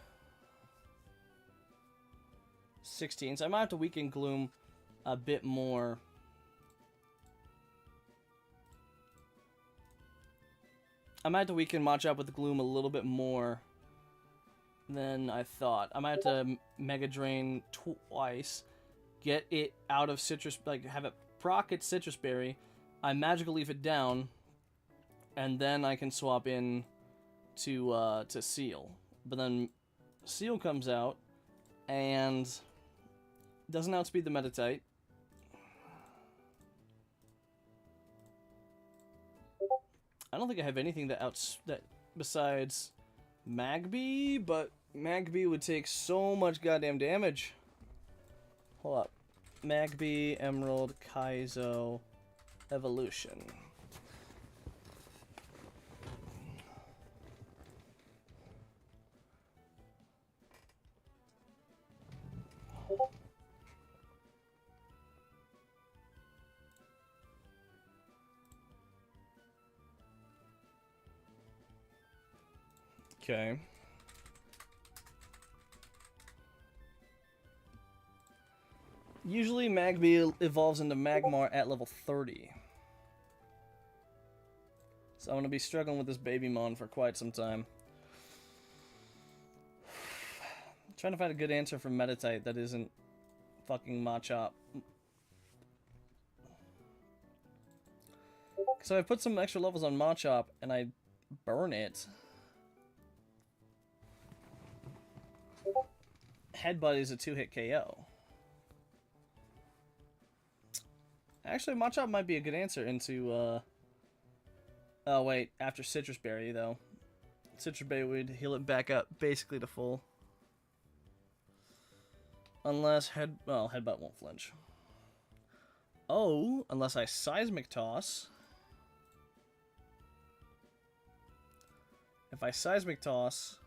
16. So I might have to weaken Gloom a bit more. I might have to weaken Machop with Gloom a little bit more than I thought. I might have to Mega Drain twice, get it out of Citrus, like have it proc its Citrus Berry. I Magical Leaf it down, and then I can swap in to Seal. But then Seal comes out and doesn't outspeed the Meditite. I don't think I have anything that besides Magby, but Magby would take so much goddamn damage. Hold up. Magby, Emerald, Kaizo, Evolution. Okay. Usually Magby evolves into Magmar at level 30. So I'm going to be struggling with this Babymon for quite some time. I'm trying to find a good answer for Meditite that isn't fucking Machop. So I put some extra levels on Machop and I burn it. Headbutt is a 2-hit KO. Actually, Machop might be a good answer into, oh, wait, after Citrus Berry, though. Citrus Berry would heal it back up, basically to full. Unless headbutt won't flinch. Oh, unless I seismic toss. If I seismic toss,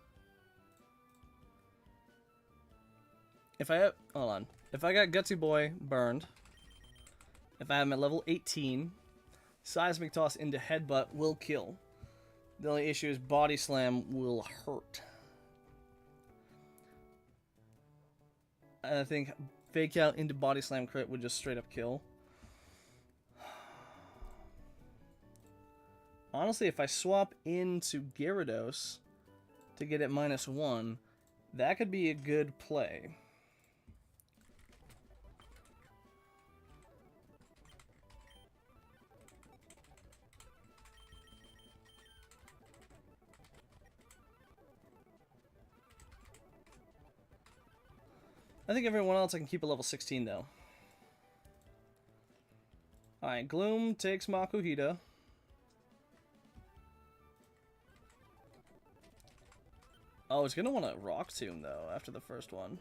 if I have, hold on, if I got Gutsy Boy burned, if I have him at level 18, seismic toss into headbutt will kill. The only issue is body slam will hurt. And I think fake out into body slam crit would just straight up kill. Honestly, if I swap into Gyarados to get it -1, that could be a good play. I think everyone else I can keep at level 16 though. Alright, Gloom takes Makuhita. Oh, it's gonna want to Rock Tomb though after the first one.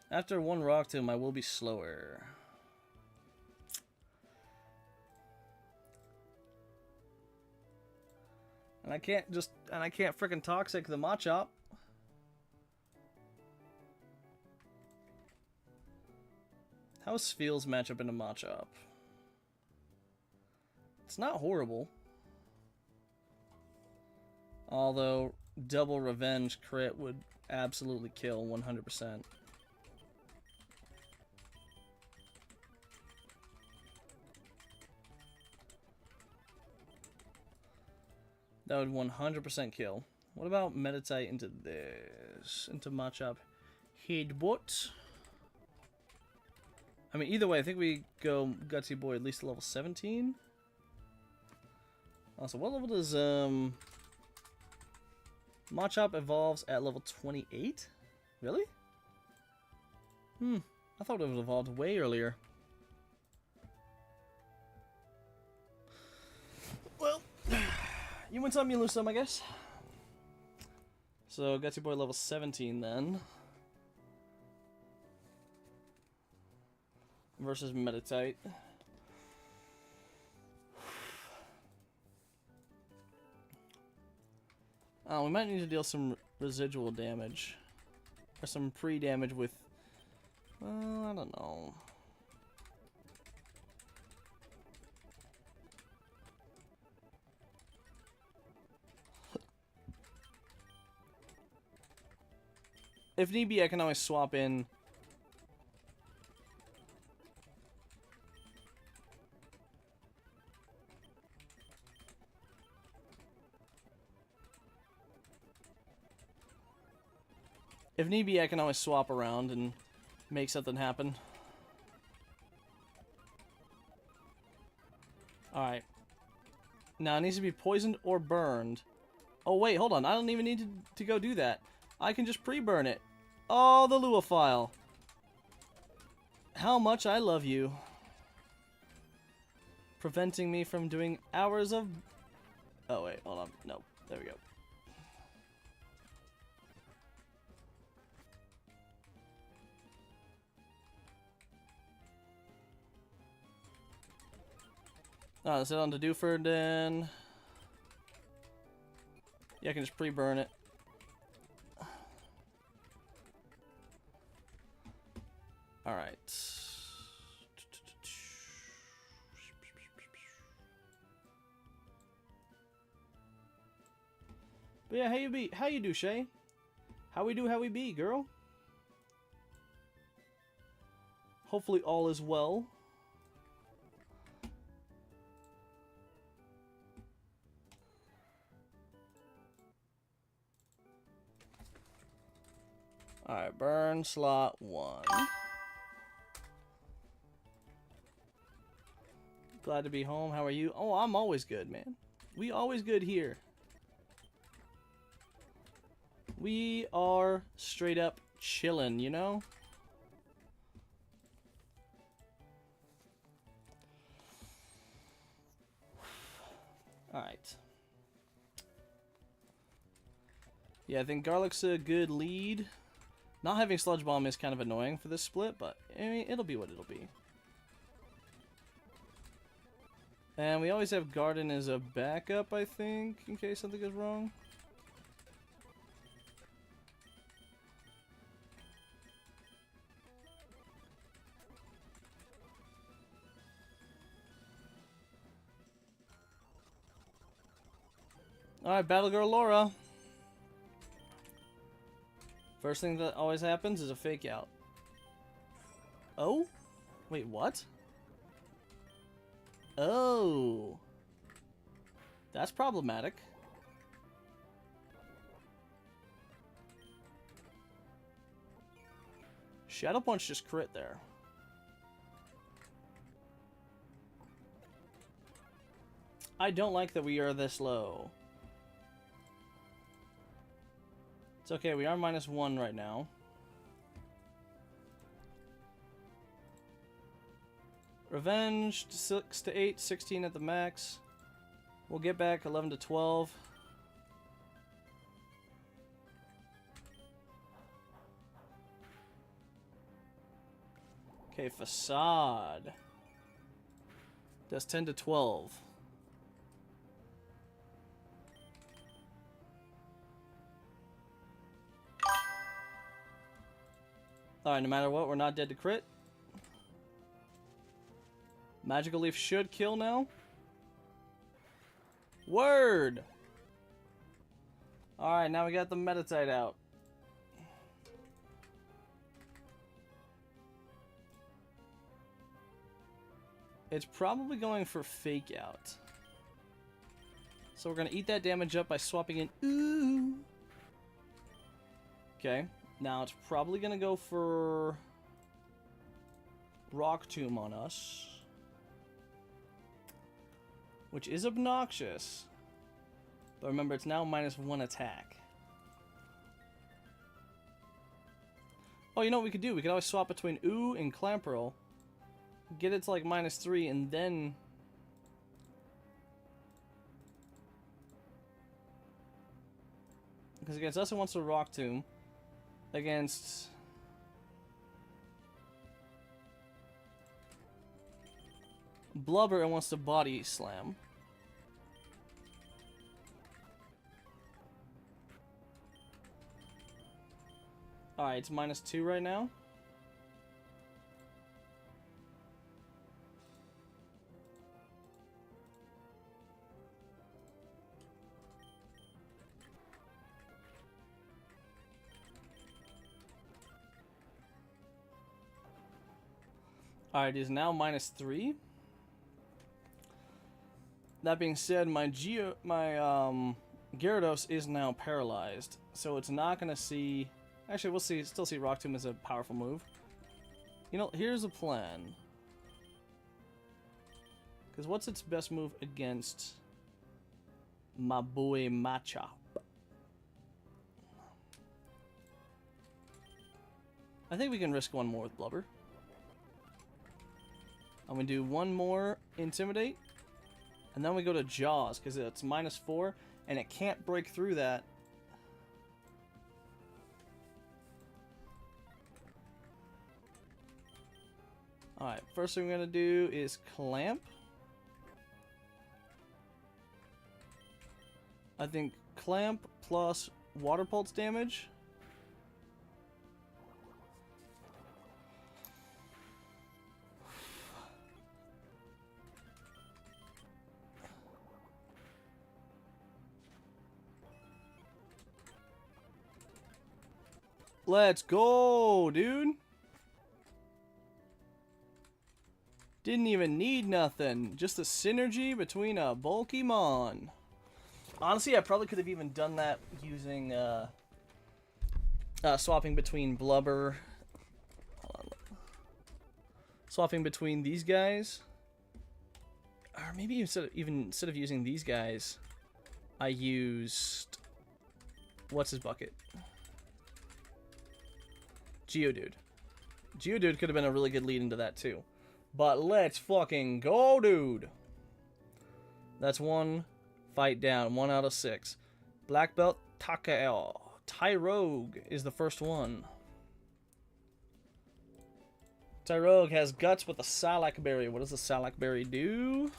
After one Rock Tomb, I will be slower. And I can't frickin' Toxic the Machop. How's Feels match up into Machop? It's not horrible. Although, double Revenge crit would absolutely kill 100%. That would 100% kill. What about Meditate into this? Into Machop Headbutt? I mean, either way, I think we go Gutsy Boy at least level 17. Also, what level does Machop evolves at level 28? Really? I thought it would have evolved way earlier. Well, you win some, you lose some, I guess. So, Gutsy Boy level 17 then. Versus Meditate. Oh, we might need to deal some residual damage. Or some pre-damage with... Well, I don't know. If need be, I can always swap in... If need be, I can always swap around and make something happen. Alright. Now, it needs to be poisoned or burned. Oh, wait, hold on. I don't even need to go do that. I can just pre-burn it. Oh, the Luophile. How much I love you. Preventing me from doing hours of... Oh, wait, hold on. No, there we go. Oh, let's head on to Dewford then. Yeah, I can just pre-burn it. Alright. But yeah, how you do, Shay? How we be, girl? Hopefully all is well. Alright, burn slot 1. Glad to be home. How are you? Oh, I'm always good, man. We always good here. We are straight up chillin', you know? Alright. Yeah, I think Garlic's a good lead. Not having Sludge Bomb is kind of annoying for this split, but I mean, it'll be what it'll be. And we always have Garden as a backup, I think, in case something goes wrong. Alright, Battle Girl Laura. First thing that always happens is a fake out. Oh? Wait, what? Oh. That's problematic. Shadow Punch just crit there. I don't like that we are this low. It's okay, we are -1 right now. Revenge, 6 to 8, 16 at the max. We'll get back 11 to 12. Okay, Facade. Does 10 to 12. Alright, no matter what, we're not dead to crit. Magical Leaf should kill now. Word! Alright, now we got the Metatite out. It's probably going for Fake Out. So we're going to eat that damage up by swapping in Ooh. Okay. Now it's probably going to go for Rock Tomb on us. Which is obnoxious. But remember, it's now -1 attack. Oh, you know what we could do? We could always swap between Ooh and Clamperl. Get it to like -3 and then... Because against us it wants to Rock Tomb. Against... Blubber, it wants to Body Slam. Alright, it's -2 right now. Alright, it is now -3. That being said, my Gyarados is now paralyzed, so it's not gonna see. Actually, we'll still see Rock Tomb as a powerful move. You know, here's a plan. Because what's its best move against my boy Machop? I think we can risk one more with Blubber. I'm gonna do one more Intimidate. And then we go to Jaws, because it's -4, and it can't break through that. Alright, first thing we're going to do is Clamp. I think Clamp plus Water Pulse damage. Let's go, dude. Didn't even need nothing. Just the synergy between a Bulkymon. Honestly, I probably could have even done that using swapping between Blubber. Hold on. Swapping between these guys. Or maybe instead of using these guys, I used... What's his bucket? Geodude. Geodude could have been a really good lead into that too. But let's fucking go, dude. That's 1, Fight down. 1 out of 6. Black belt Takao. Tyrogue is the first one. Tyrogue has guts with a Salak berry. What does the Salak berry do?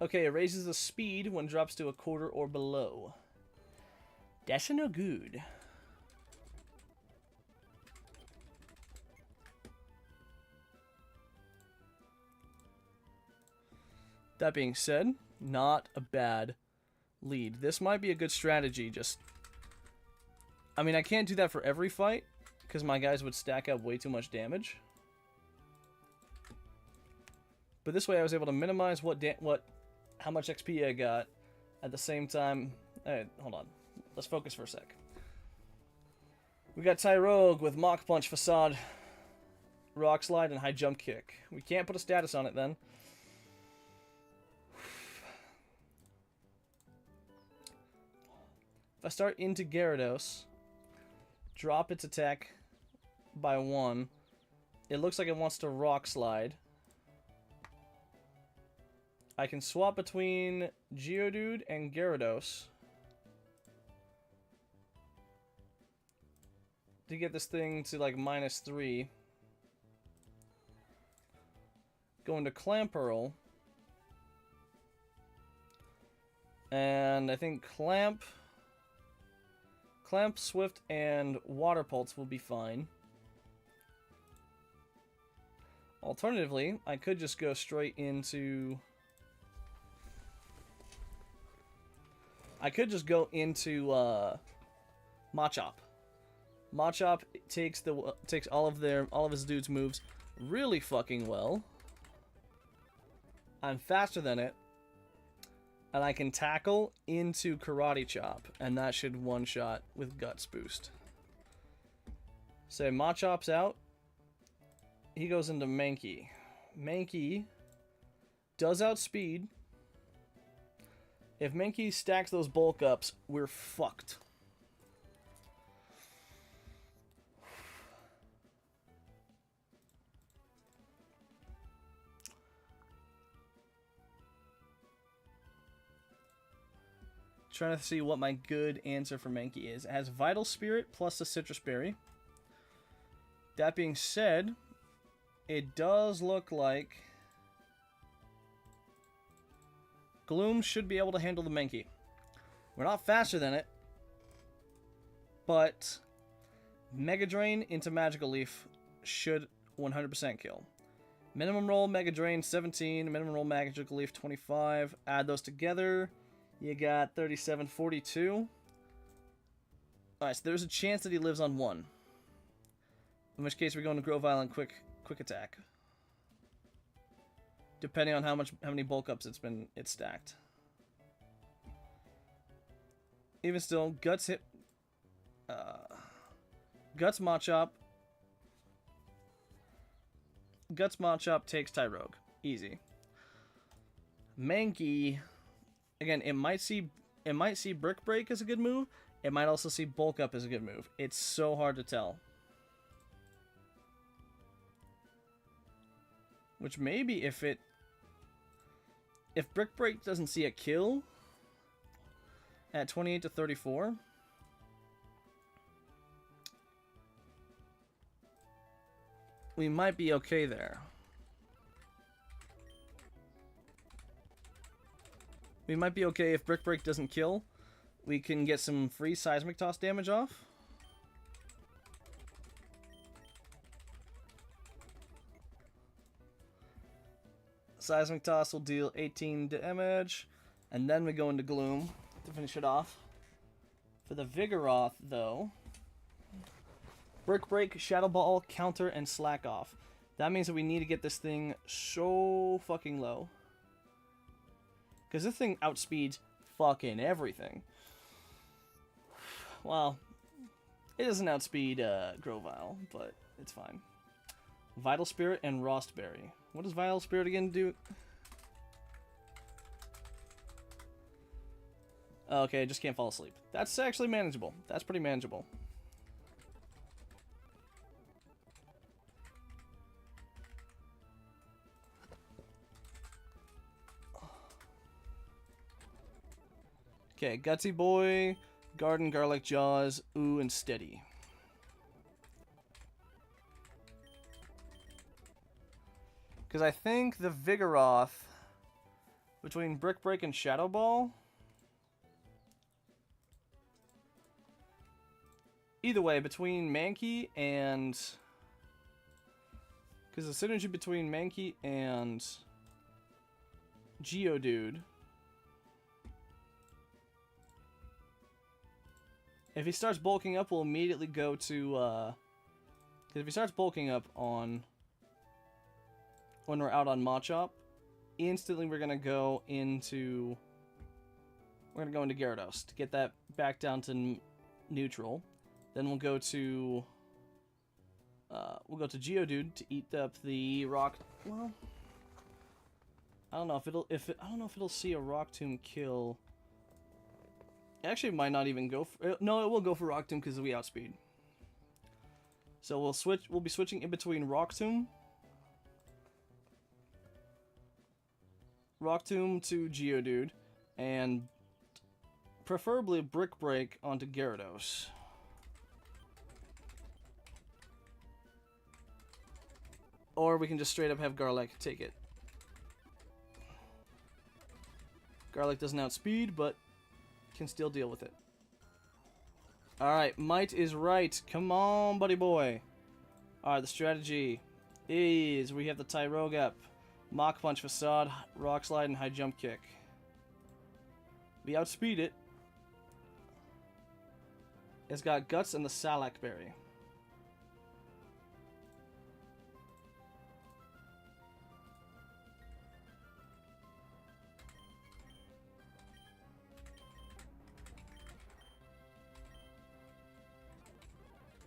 Okay, it raises the speed when drops to a quarter or below. That's no good. That being said, not a bad lead. This might be a good strategy, just... I mean, I can't do that for every fight, because my guys would stack up way too much damage. But this way I was able to minimize how much XP I got at the same time. Alright, hold on. Let's focus for a sec. We got Tyrogue with Mach Punch, Facade, Rock Slide, and High Jump Kick. We can't put a status on it then. If I start into Gyarados, drop its attack by 1, it looks like it wants to Rock Slide. I can swap between Geodude and Gyarados to get this thing to like -3. Go into Clamperl. And I think Clamp, Swift, and Water Pulse will be fine. Alternatively, I could just go straight into... Machop. Machop takes all of his dude's moves really fucking well. I'm faster than it, and I can tackle into Karate Chop, and that should one-shot with Guts Boost. Say Machop's out. He goes into Mankey. Mankey does outspeed. If Mankey stacks those bulk ups, we're fucked. Trying to see what my good answer for Mankey is. It has Vital Spirit plus the Citrus Berry. That being said, it does look like Gloom should be able to handle the Mankey. We're not faster than it, but Mega Drain into Magical Leaf should 100% kill. Minimum roll Mega Drain 17, minimum roll Magical Leaf 25. Add those together, you got 37, 42. Alright, so there's a chance that he lives on 1. In which case we're going to Grovyle and quick attack. Depending on how many bulk ups it's stacked. Even still, Guts hit Guts Machop. Guts Machop takes Tyrogue. Easy. Mankey, again, it might see Brick Break as a good move. It might also see Bulk Up as a good move. It's so hard to tell. Which maybe if Brick Break doesn't see a kill at 28 to 34, we might be okay there. We might be okay if Brick Break doesn't kill. We can get some free Seismic Toss damage off. Seismic Toss will deal 18 damage, and then we go into Gloom to finish it off. For the Vigoroth, though, Brick Break, Shadow Ball, Counter, and Slack Off. That means that we need to get this thing so fucking low. Because this thing outspeeds fucking everything. Well, it doesn't outspeed Grovyle, but it's fine. Vital Spirit and Rostberry. What does Vital Spirit again do? Okay, just can't fall asleep. That's actually manageable. That's pretty manageable. Okay, Gutsy Boy, Garden, Garlic Jaws, Ooh, and Steady. Because I think the Vigoroth between Brick Break and Shadow Ball. Either way, between Mankey and... Because the synergy between Mankey and Geodude... If he starts bulking up, we'll immediately go to... Because if he starts bulking up on... When we're out on Machop, instantly we're going to go into... We're going to go into Gyarados to get that back down to neutral. Then we'll go to... Geodude to eat up the rock... Well... I don't know if it'll... I don't know if it'll see a Rock Tomb kill... Actually, it might not even go for... No, it will go for Rock Tomb because we outspeed. So we'll switch. We'll be switching in between Rock Tomb to Geodude, and preferably Brick Break onto Gyarados. Or we can just straight up have Garlic take it. Garlic doesn't outspeed, but can still deal with it. Alright, Might is right. Come on, buddy boy. Alright, the strategy is we have the Tyrogap, Mach Punch, Facade, Rock Slide, and High Jump Kick. We outspeed it. It's got Guts and the Salac Berry.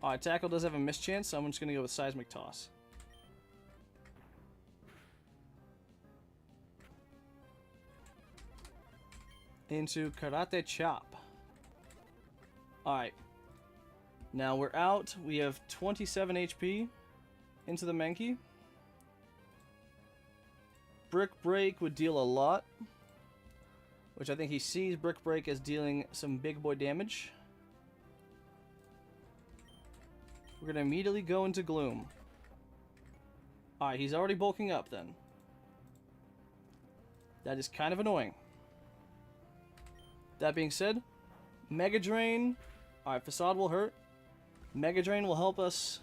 Alright, Tackle does have a mischance, so I'm just going to go with Seismic Toss. Into Karate Chop. Alright. Now we're out. We have 27 HP into the Mankey. Brick Break would deal a lot, which I think he sees Brick Break as dealing some big boy damage. We're going to immediately go into Gloom. Alright, he's already bulking up then. That is kind of annoying. That being said, Mega Drain. Alright, Facade will hurt. Mega Drain will help us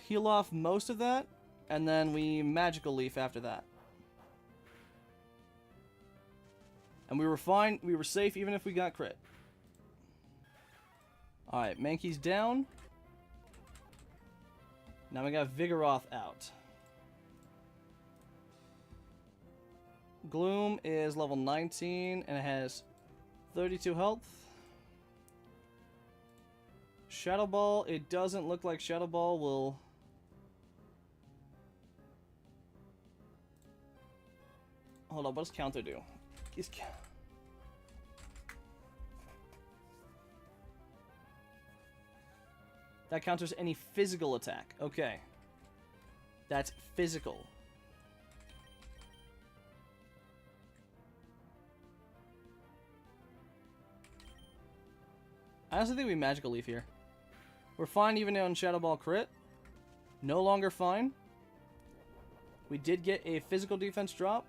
heal off most of that, and then we Magical Leaf after that. And we were fine, we were safe even if we got crit. Alright, Mankey's down. Now we got Vigoroth out. Gloom is level 19 and it has 32 health. Shadow Ball, it doesn't look like Shadow Ball will... Hold on, what does Counter do? That counters any physical attack. Okay. That's physical. I also think we Magical Leaf here. We're fine even on Shadow Ball crit. No longer fine. We did get a physical defense drop.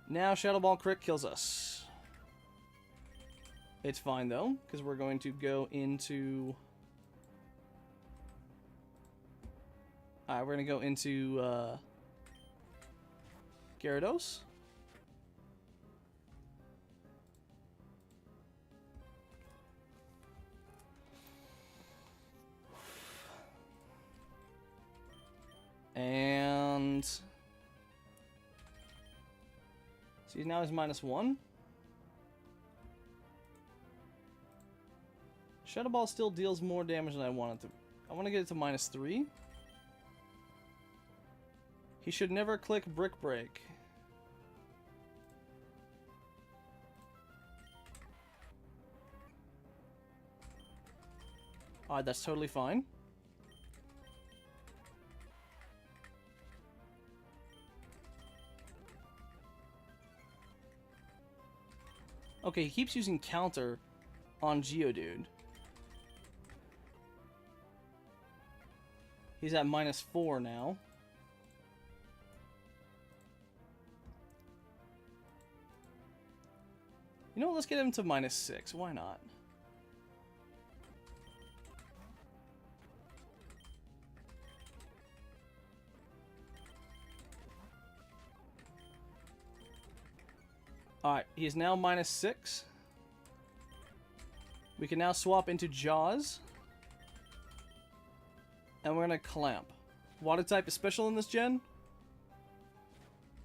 Now Shadow Ball crit kills us. It's fine though, because we're going to go into... Alright, we're going to go into Gyarados. And... See, now he's -1. Shadow Ball still deals more damage than I want it to. I want to get it to -3. He should never click Brick Break. Alright, that's totally fine. Okay, he keeps using counter on Geodude. He's at -4 now. You know what? Let's get him to -6. Why not? Alright, he is now -6. We can now swap into Jaws. And we're going to Clamp. Water type is special in this gen.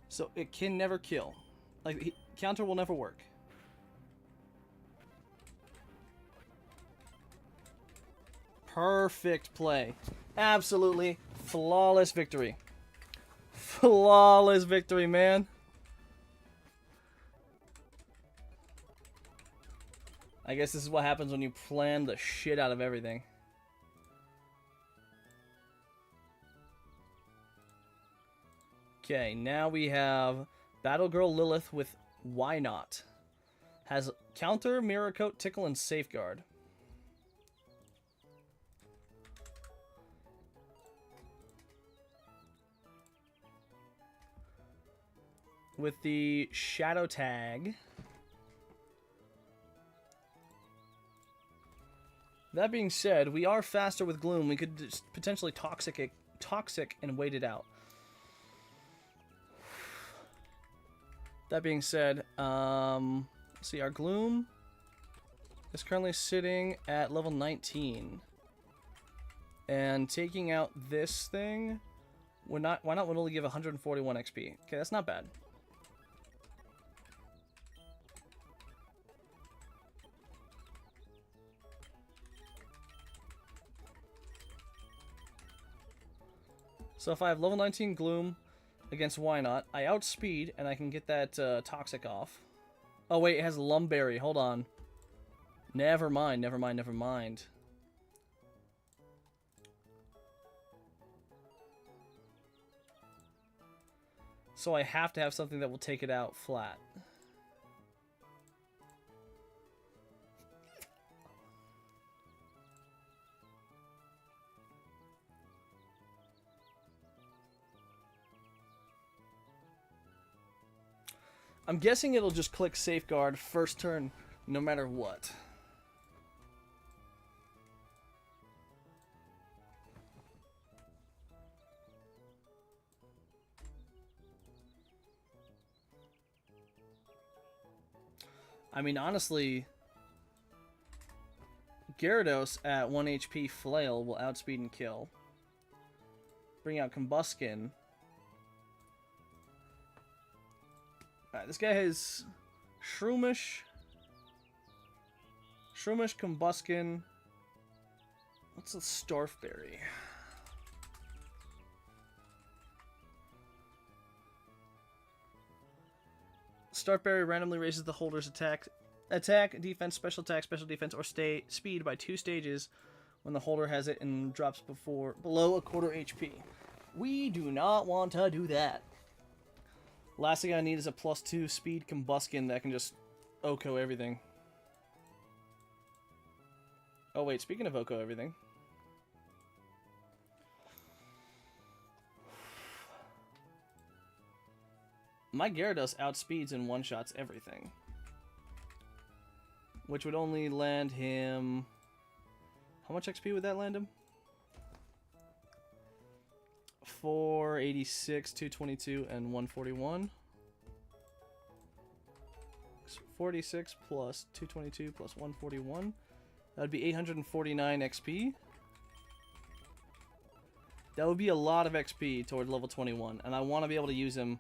So it can never kill. Like, counter will never work. Perfect play. Absolutely flawless victory. Flawless victory, man. I guess this is what happens when you plan the shit out of everything. Okay, now we have Battle Girl Lilith with Why Not. Has Counter, Mirror Coat, Tickle, and Safeguard. With the Shadow Tag. That being said, we are faster with Gloom. We could just potentially toxic and wait it out. That being said, let's see, our Gloom is currently sitting at level 19. And taking out this thing, why not would only give 141 XP. Okay, that's not bad. So if I have level 19 Gloom against Why Not, I outspeed and I can get that Toxic off. Oh wait, it has Lumberry. Hold on. Never mind, never mind, never mind. So I have to have something that will take it out flat. I'm guessing it'll just click Safeguard first turn, no matter what. I mean, honestly, Gyarados at 1 HP Flail will outspeed and kill. Bring out Combuskin. Alright, this guy has Shroomish, Combuskin. What's a Starfberry? Starfberry randomly raises the holder's attack, defense, special defense, or speed by 2 stages when the holder has it and drops below a quarter HP. We do not want to do that. Last thing I need is a +2 speed Combuskin that can just OHKO everything. Oh wait, speaking of OHKO everything. My Gyarados outspeeds and one-shots everything. Which would only land him... How much XP would that land him? 486, 222, and 141. 46 plus 222 plus 141. That would be 849 XP. That would be a lot of XP toward level 21, and I want to be able to use him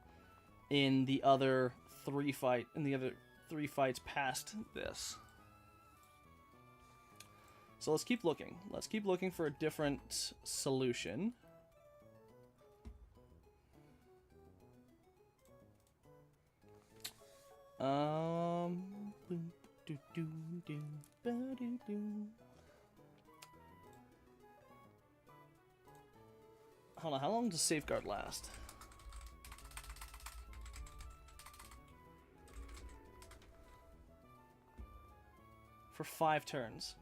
in the other three fights past this. So let's keep looking. Let's keep looking for a different solution. Hold on, how long does Safeguard last? for 5 turns.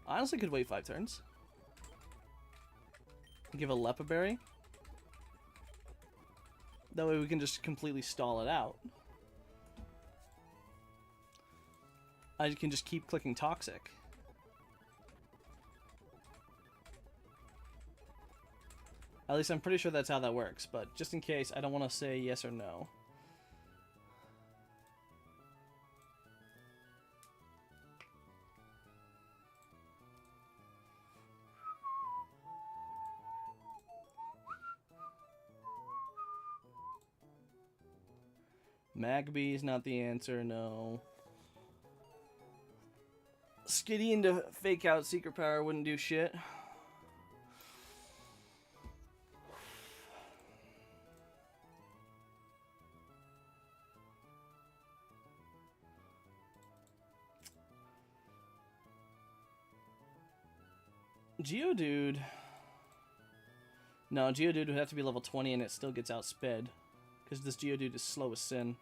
I honestly could wait 5 turns. Give a Lepa Berry. That way we can just completely stall it out. I can just keep clicking Toxic. At least I'm pretty sure that's how that works, but just in case, I don't want to say yes or no. Magby's not the answer, no. Skitty into fake out Secret Power wouldn't do shit. Geodude. No, Geodude would have to be level 20 and it still gets outsped. Because this Geodude is slow as sin.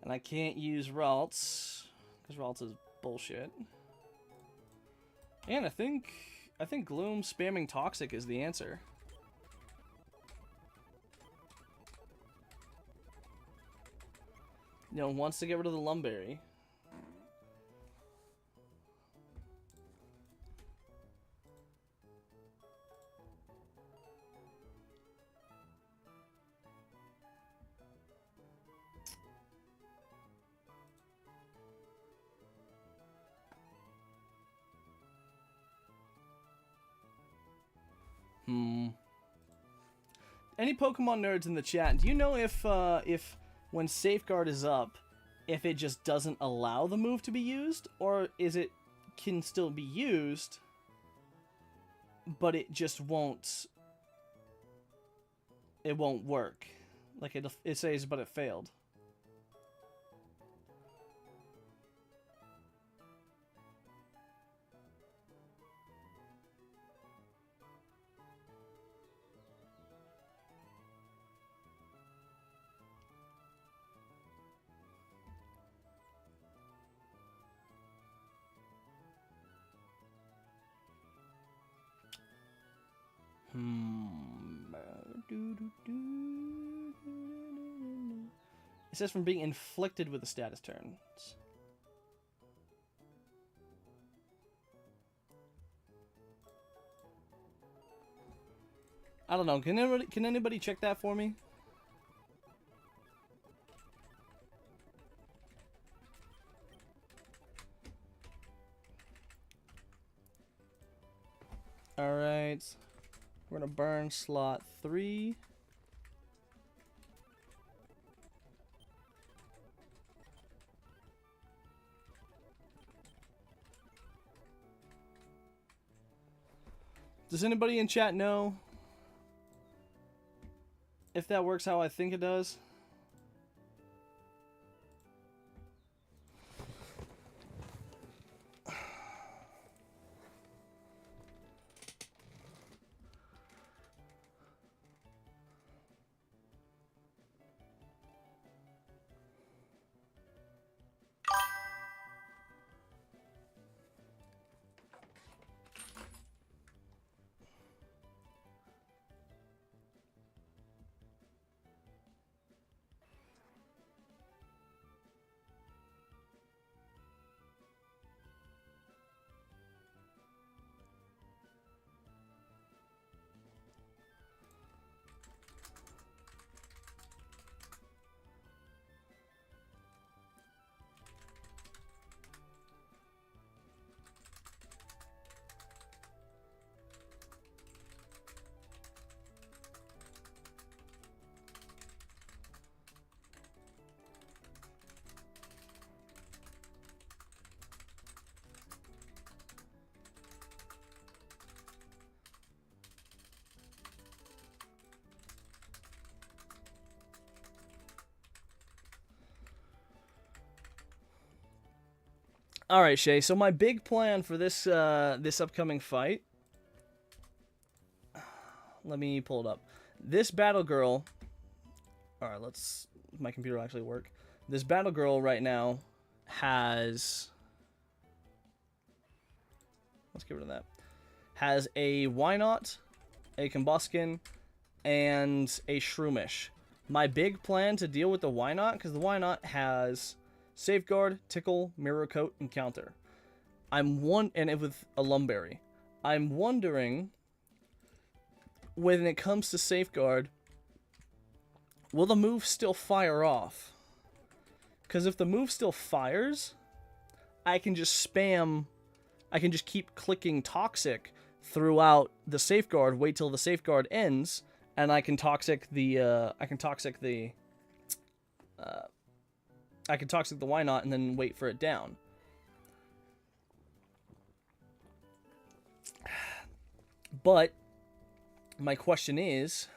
And I can't use Ralts. Because Ralts is bullshit. And I think Gloom spamming Toxic is the answer. You know, wants to get rid of the Lumberry. Any Pokemon nerds in the chat, do you know if when Safeguard is up, if it just doesn't allow the move to be used, or is it can still be used, but it just won't work? Like it says, but it failed. It says from being inflicted with the status turns. I don't know. Can anybody check that for me? All right. We're gonna burn slot 3. Does anybody in chat know if that works how I think it does? All right, Shay. So my big plan for this this upcoming fight. Let me pull it up. This battle girl. Alright, let's... My computer will actually work. This Battle Girl right now has... Let's get rid of that. Has a Why Not, a Combuskin, and a Shroomish. My big plan to deal with the Why Not, because the Why Not has Safeguard, Tickle, Mirror Coat, and Counter. And it with a Lumberry. I'm wondering, when it comes to Safeguard, will the move still fire off? Because if the move still fires, I can just spam... I can just keep clicking Toxic throughout the Safeguard, wait till the Safeguard ends, and I can Toxic the Why Not and then wait for it down. But my question is,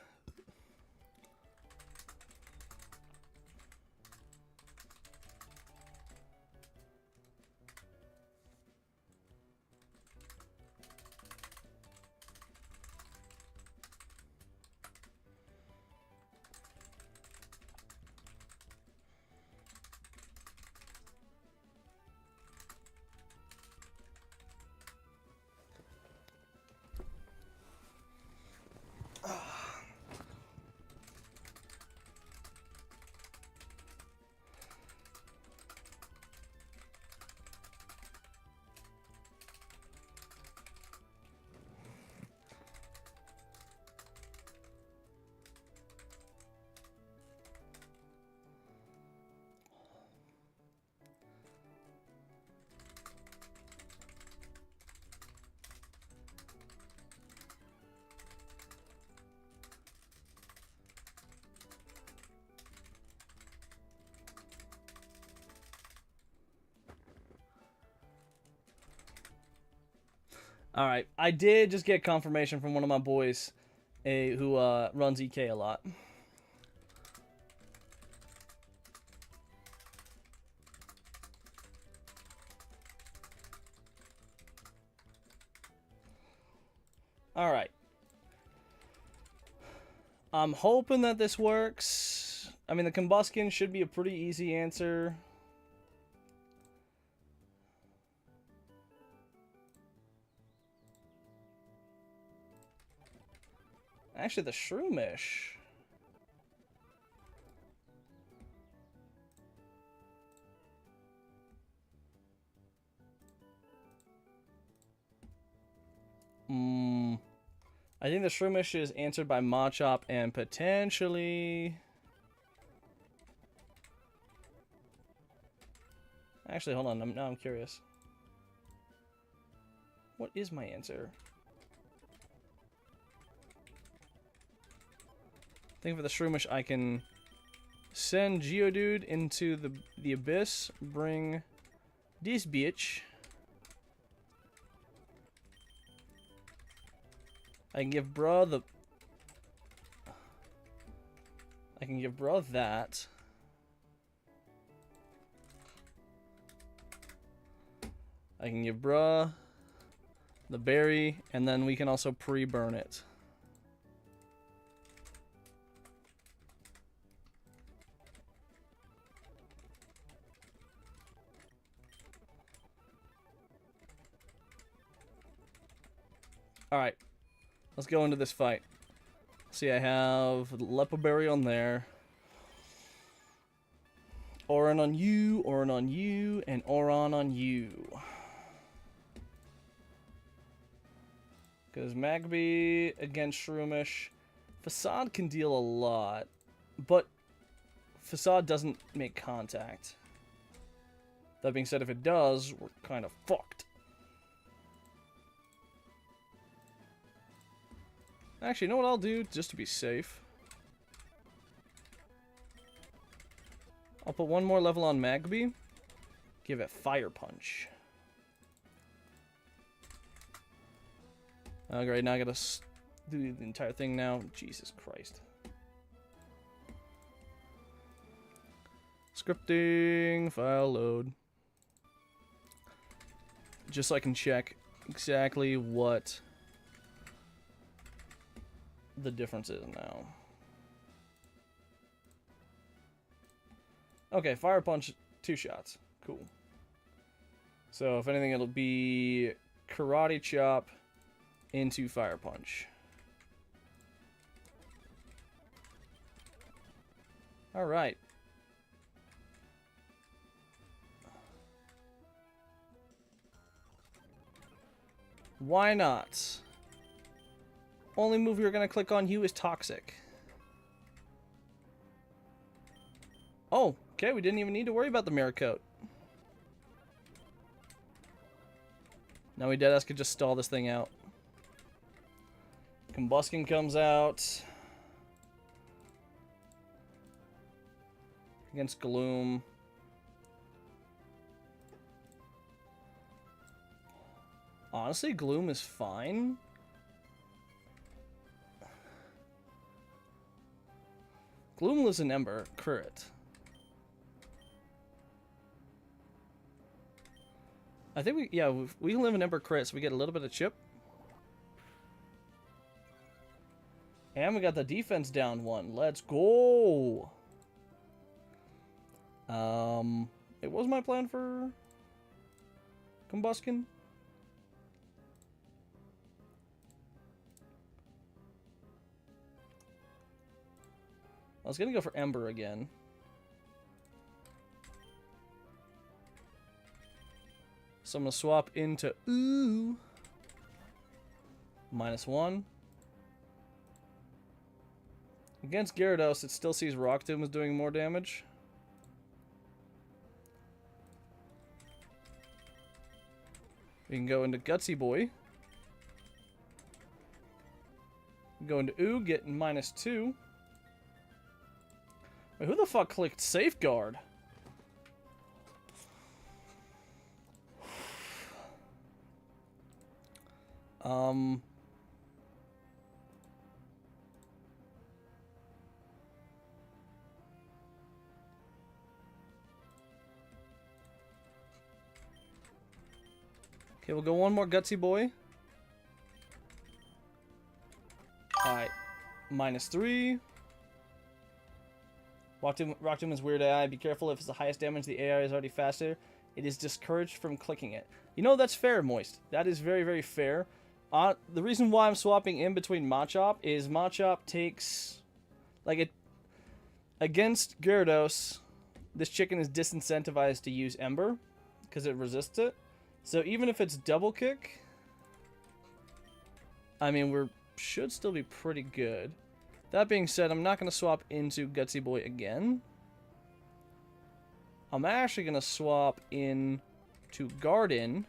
alright, I did just get confirmation from one of my boys who runs EK a lot. Alright. I'm hoping that this works. I mean, the Combuskin should be a pretty easy answer. Actually, the Shroomish. I think the Shroomish is answered by Machop and potentially... Actually, hold on. Now I'm curious. What is my answer? I think for the Shroomish, I can send Geodude into the Abyss, bring this bitch. I can give bruh the... I can give bruh that. I can give bruh the berry, and then we can also pre-burn it. Alright. Let's go into this fight. See, I have Lepo Berry on there. Oran on you, and Oran on you. Because Magby against Shroomish. Facade can deal a lot, but Facade doesn't make contact. That being said, if it does, we're kind of fucked. Actually, you know what I'll do, just to be safe? I'll put one more level on Magby. Give it Fire Punch. Oh, great, now I gotta do the entire thing now. Jesus Christ. Scripting, file load. Just so I can check exactly what the difference is now. Okay, Fire Punch, 2 shots. Cool. So, if anything, it'll be Karate Chop into Fire Punch. Alright. Why not? Only move you're gonna click on you is Toxic. Oh, okay, we didn't even need to worry about the Mirror Coat. Now we deadass could just stall this thing out. Combustion comes out. Against Gloom. Honestly, Gloom is fine. Gloom lives in Ember. Crit. I think we can live in Ember crit, so we get a little bit of chip. And we got the defense down 1. Let's go! It was my plan for Combustion. I was gonna go for Ember again. So I'm gonna swap into ooh. -1. Against Gyarados, it still sees Rock Tomb as doing more damage. We can go into Gutsy Boy. Go into ooh, getting -2. Wait, who the fuck clicked Safeguard? Okay, we'll go one more Gutsy Boy. Alright. -3. Rock Tomb is weird AI. Be careful if it's the highest damage, the AI is already faster. It is discouraged from clicking it. You know, that's fair, Moist. That is very, very fair. The reason why I'm swapping in between Machop is Machop takes... Like, it... Against Gyarados, this chicken is disincentivized to use Ember, because it resists it. So even if it's double kick... I mean, we should still be pretty good. That being said, I'm not going to swap into Gutsy Boy again. I'm actually going to swap in to Garden.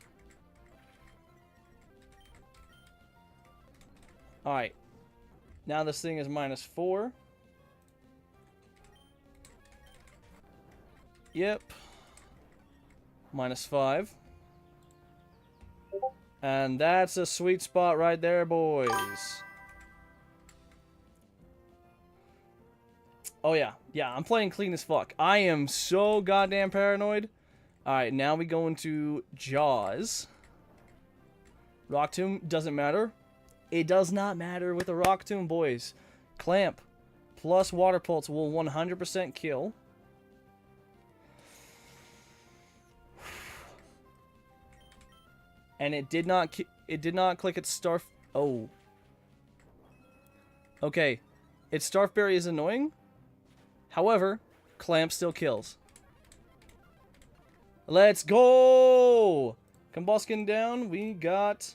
Alright. Now this thing is -4. Yep. -5. And that's a sweet spot right there, boys. Oh, yeah. Yeah, I'm playing clean as fuck. I am so goddamn paranoid. Alright, now we go into Jaws. Rock Tomb doesn't matter. It does not matter with the Rock Tomb, boys. Clamp plus Water Pulse will 100% kill. And it did not click its Starf... Oh. Okay. Its Starf Berry is annoying. However, Clamp still kills. Let's go! Combustion down. We got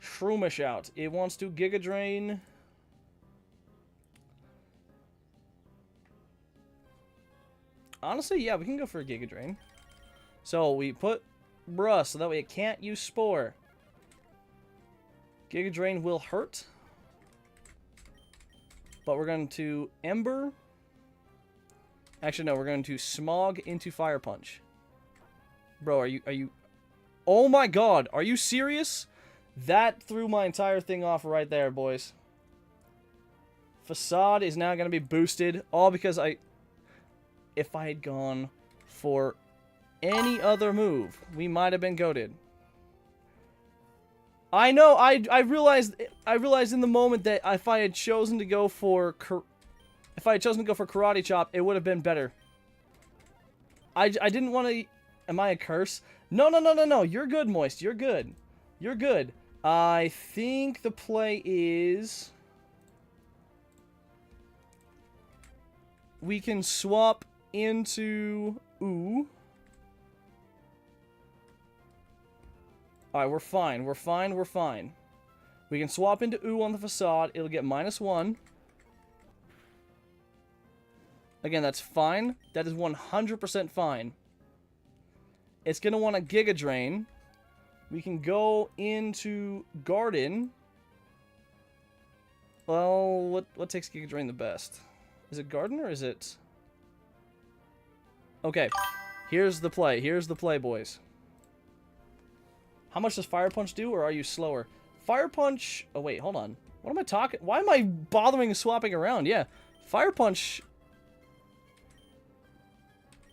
Shroomish out. It wants to Giga Drain. Honestly, yeah, we can go for a Giga Drain. So we put Bruh so that way it can't use Spore. Giga Drain will hurt. But we're going to Ember. Actually, no, we're going to Smog into Fire Punch. Bro, are you... Oh my god, are you serious? That threw my entire thing off right there, boys. Facade is now going to be boosted. All because if I had gone for any other move, we might have been goated. I know, I realized in the moment that if I had chosen to go for Karate Chop, it would have been better. I didn't want to... Am I a curse? No, no, no, no, no. You're good, Moist. You're good. You're good. I think the play is... We can swap into... Ooh. Alright, we're fine. We're fine. We're fine. We can swap into Ooh on the Facade. It'll get -1. Again, that's fine. That is 100% fine. It's going to want a Giga Drain. We can go into Garden. Well, what takes Giga Drain the best? Is it Garden or is it... Okay. Here's the play. Here's the play, boys. How much does Fire Punch do, or are you slower? Fire Punch... Oh, wait, hold on. What am I talking... Why am I bothering swapping around? Yeah. Fire Punch...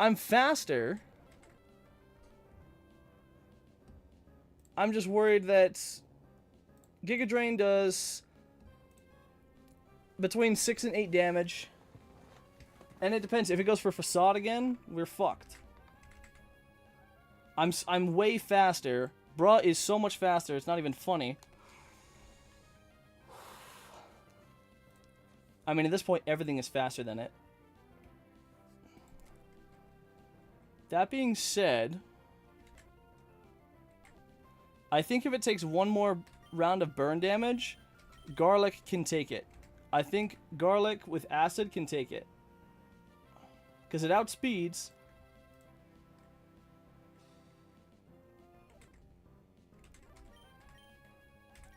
I'm faster. I'm just worried that Giga Drain does between 6 and 8 damage. And it depends. If it goes for Facade again, we're fucked. I'm way faster. Bruh is so much faster, it's not even funny. I mean, at this point, everything is faster than it. That being said, I think if it takes one more round of burn damage, Garlic can take it. I think Garlic with Acid can take it. Because it outspeeds.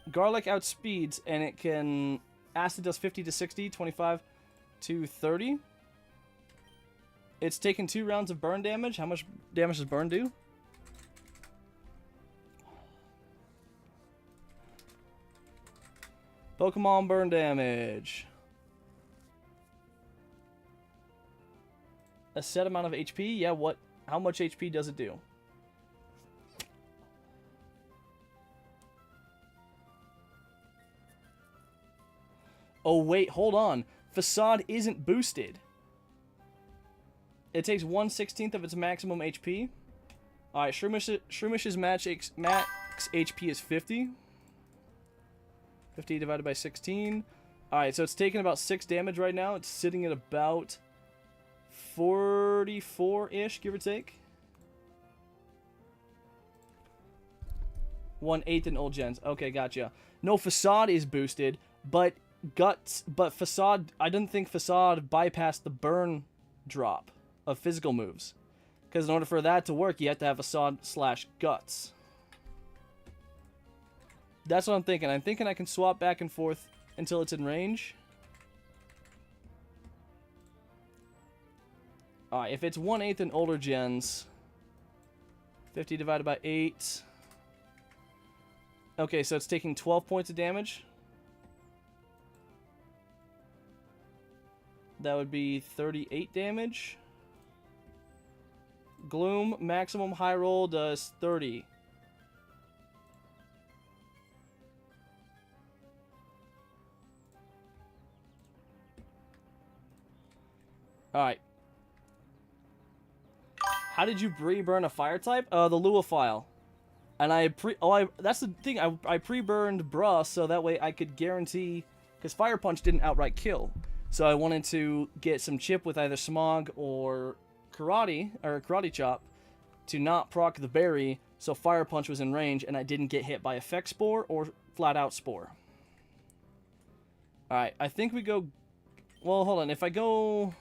Garlic outspeeds, and it can... Acid does 50 to 60, 25 to 30. It's taken 2 rounds of burn damage. How much damage does burn do? Pokemon burn damage. A set amount of HP? Yeah, what? How much HP does it do? Oh, wait, hold on. Facade isn't boosted. It takes 1/16 of its maximum HP. Alright, Shroomis's max HP is 50. 50 divided by 16. Alright, so it's taking about 6 damage right now. It's sitting at about 44-ish, give or take. 1/8 in old gens. Okay, gotcha. No, Facade is boosted, but Facade... I didn't think Facade bypassed the burn drop of physical moves. Because in order for that to work, you have to have Facade/Guts. That's what I'm thinking. I'm thinking I can swap back and forth until it's in range. Alright, if it's 1/8 in older gens, 50 divided by 8. Okay, so it's taking 12 points of damage. That would be 38 damage. Gloom, maximum high roll does 30. Alright. How did you pre-burn a fire type? The Lua file. And that's the thing, I pre-burned Bruh so that way I could guarantee, because Fire Punch didn't outright kill. So I wanted to get some chip with either Smog or Karate Chop to not proc the berry, so Fire Punch was in range and I didn't get hit by Effect Spore or Flat Out Spore. Alright, I think we go... Well, hold on, if I go...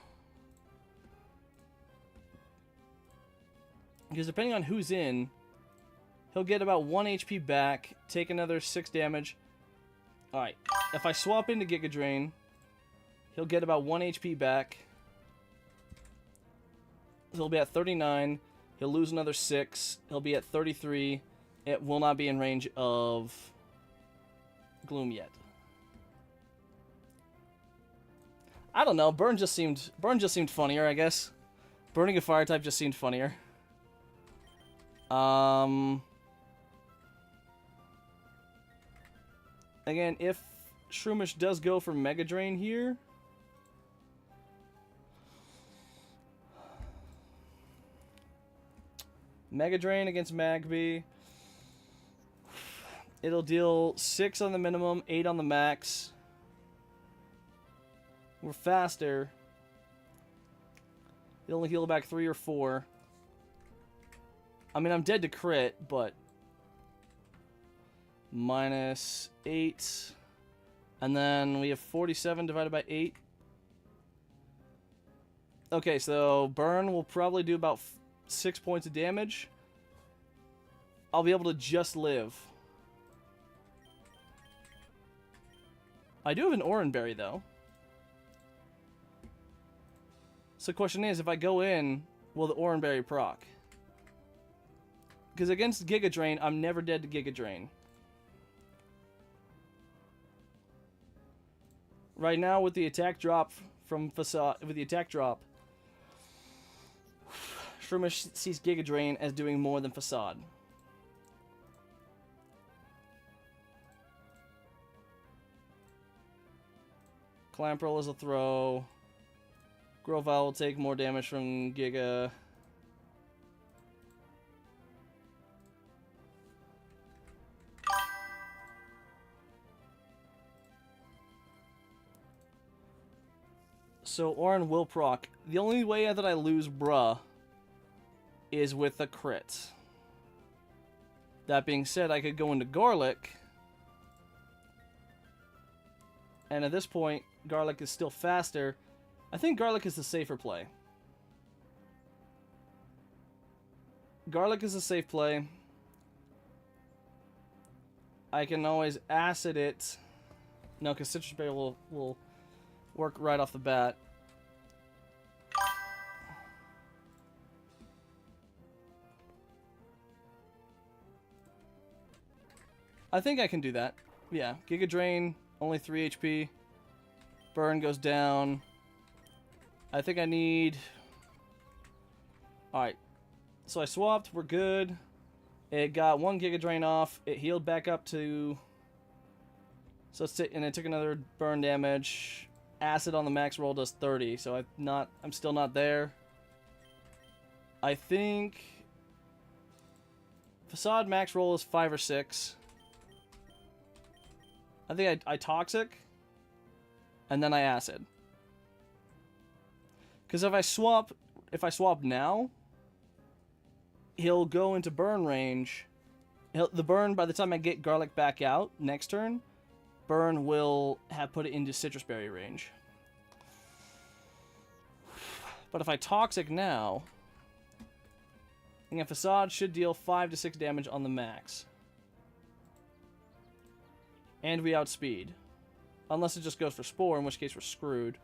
Because depending on who's in, he'll get about 1 HP back, take another 6 damage. Alright, if I swap into Giga Drain, he'll get about 1 HP back. He'll be at 39. He'll lose another 6. He'll be at 33. It will not be in range of Gloom yet. I don't know. Burn just seemed funnier, I guess. Burning a fire type just seemed funnier. Again, if Shroomish does go for Mega Drain here, Mega Drain against Magby. It'll deal 6 on the minimum, 8 on the max. We're faster. It'll only heal back 3 or 4. I mean, I'm dead to crit, but... -8. And then we have 47 divided by 8. Okay, so burn will probably do about 6 points of damage. I'll be able to just live. I do have an Oran Berry, though. So the question is, if I go in, will the Oran Berry proc? Because against Giga Drain, I'm never dead to Giga Drain. Right now, with the attack drop from Facade, with the attack drop, Shroomish sees Giga Drain as doing more than Facade. Clamperl is a throw. Grovyle will take more damage from Giga. So Oran will proc. The only way that I lose Bruh is with a crit. That being said, I could go into Garlic. And at this point, Garlic is still faster. I think Garlic is the safer play. Garlic is a safe play. I can always Acid it. No, because Citrus Berry will work right off the bat. I think I can do that. Yeah, Giga Drain, only 3 HP. Burn goes down. I think I need... Alright. So I swapped, we're good. It got 1 Giga Drain off. It healed back up to... So it's and it took another burn damage. Acid on the max roll does 30, so I'm still not there. I think... Facade max roll is 5 or 6. I think I Toxic, and then I Acid. Because if I swap now, he'll go into burn range. The burn, by the time I get Garlic back out next turn, burn will have put it into Citrus Berry range. But if I Toxic now, Facade should deal 5 to 6 damage on the max. And we outspeed. Unless it just goes for Spore, in which case we're screwed.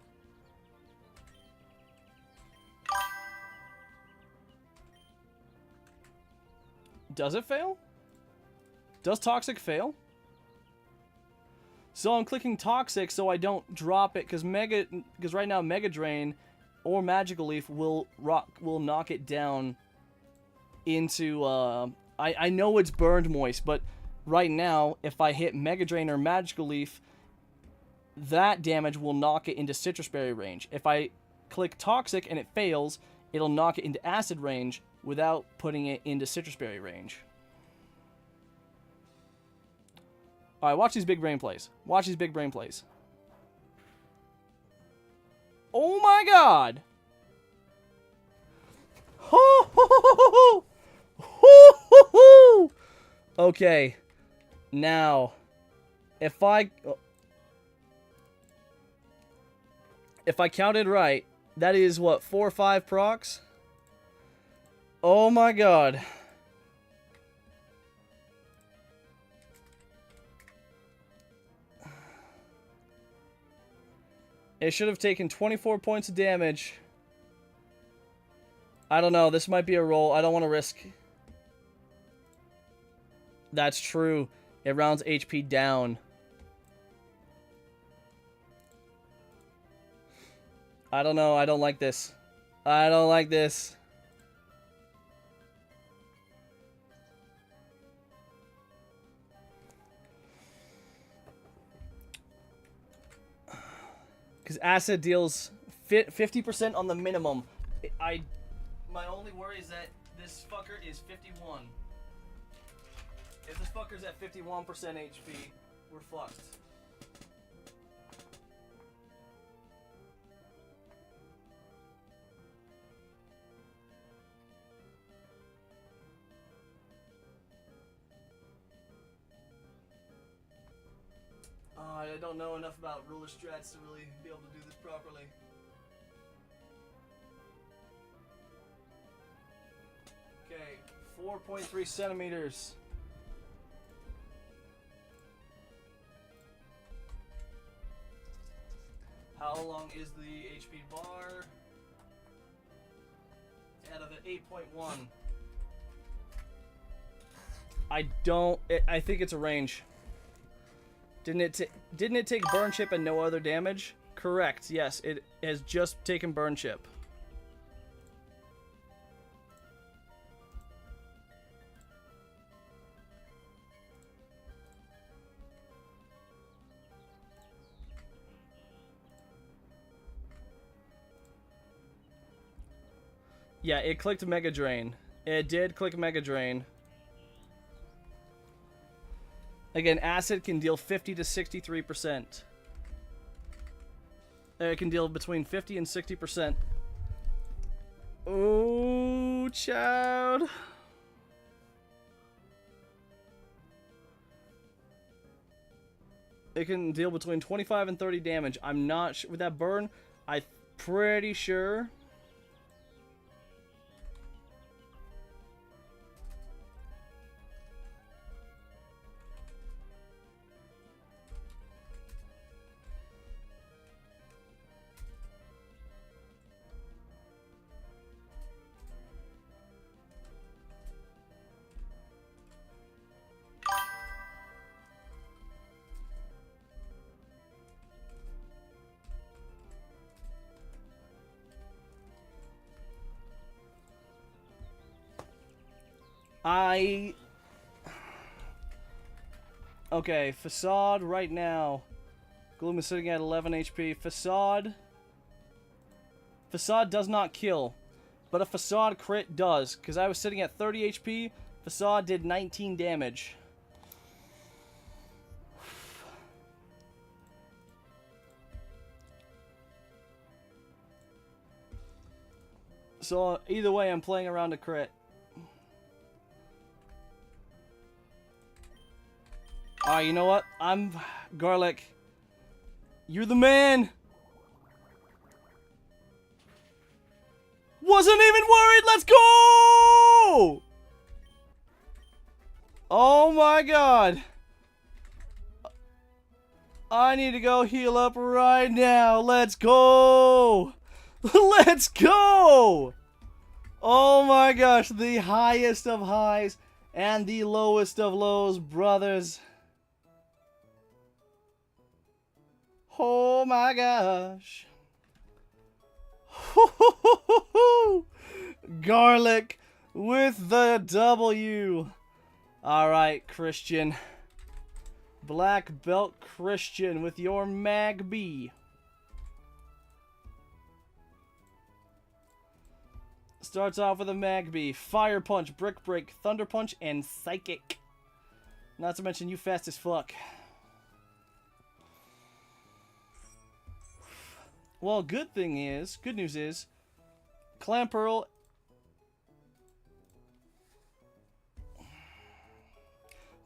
Does it fail? Does Toxic fail? So I'm clicking Toxic so I don't drop it, because right now Mega Drain or Magical Leaf will knock it down into I know it's burned moist, but right now, if I hit Mega Drain or Magical Leaf, that damage will knock it into Citrus Berry range. If I click Toxic and it fails, it'll knock it into Acid range without putting it into Citrus Berry range. Alright, watch these big brain plays. Watch these big brain plays. Oh my god! Ho ho ho ho ho! Ho ho ho! Okay. Now, if I counted right, that is what, 4 or 5 procs? Oh my god. It should have taken 24 points of damage. I don't know, this might be a roll. I don't want to risk. That's true. It rounds HP down. I don't know. I don't like this. I don't like this. Because Acid deals 50% on the minimum. My only worry is that this fucker is 51. If this fucker's at 51% HP, we're fucked. I don't know enough about ruler strats to really be able to do this properly. Okay, 4.3 centimeters. How long is the HP bar? Out of it, 8.1. I think it's a range. Didn't it take burn chip and no other damage? Correct. Yes, it has just taken burn chip. Yeah, it clicked Mega Drain. It did click Mega Drain. Again, acid can deal 50 to 63%. It can deal between 50 and 60%. Oh, child. It can deal between 25 and 30 damage. I'm not sure with that burn. I'm pretty sure. Okay, Facade right now. Gloom is sitting at 11 HP. Facade does not kill, but a Facade crit does, because I was sitting at 30 HP. Facade did 19 damage. So either way, I'm playing around a crit. Alright, you know what? I'm Garlic. You're the man! Wasn't even worried! Let's go! Oh my god. I need to go heal up right now. Let's go! Let's go! Oh my gosh, the highest of highs and the lowest of lows, brothers. Oh my gosh. Garlic with the W. Alright, Christian. Black belt Christian with your Mag B. Starts off with a Mag B. Fire Punch, Brick Break, Thunder Punch, and Psychic. Not to mention you fast as fuck. Well, good news is, Clam Pearl.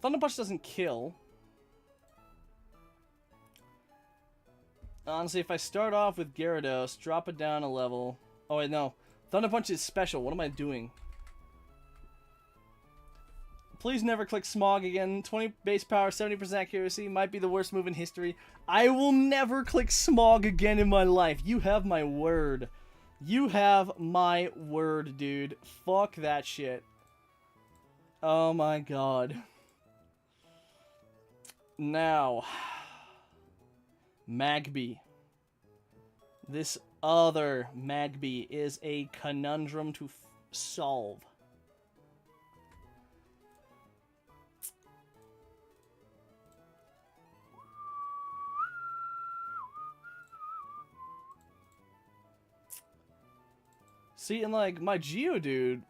Thunder Punch doesn't kill. Honestly, if I start off with Gyarados, drop it down a level. Oh wait, no. Thunder Punch is special. What am I doing? Please never click Smog again. 20 base power, 70% accuracy. Might be the worst move in history. I will never click Smog again in my life. You have my word. You have my word, dude. Fuck that shit. Oh my god. Now. Magby. This other Magby is a conundrum to solve. See, and like, my Geodude,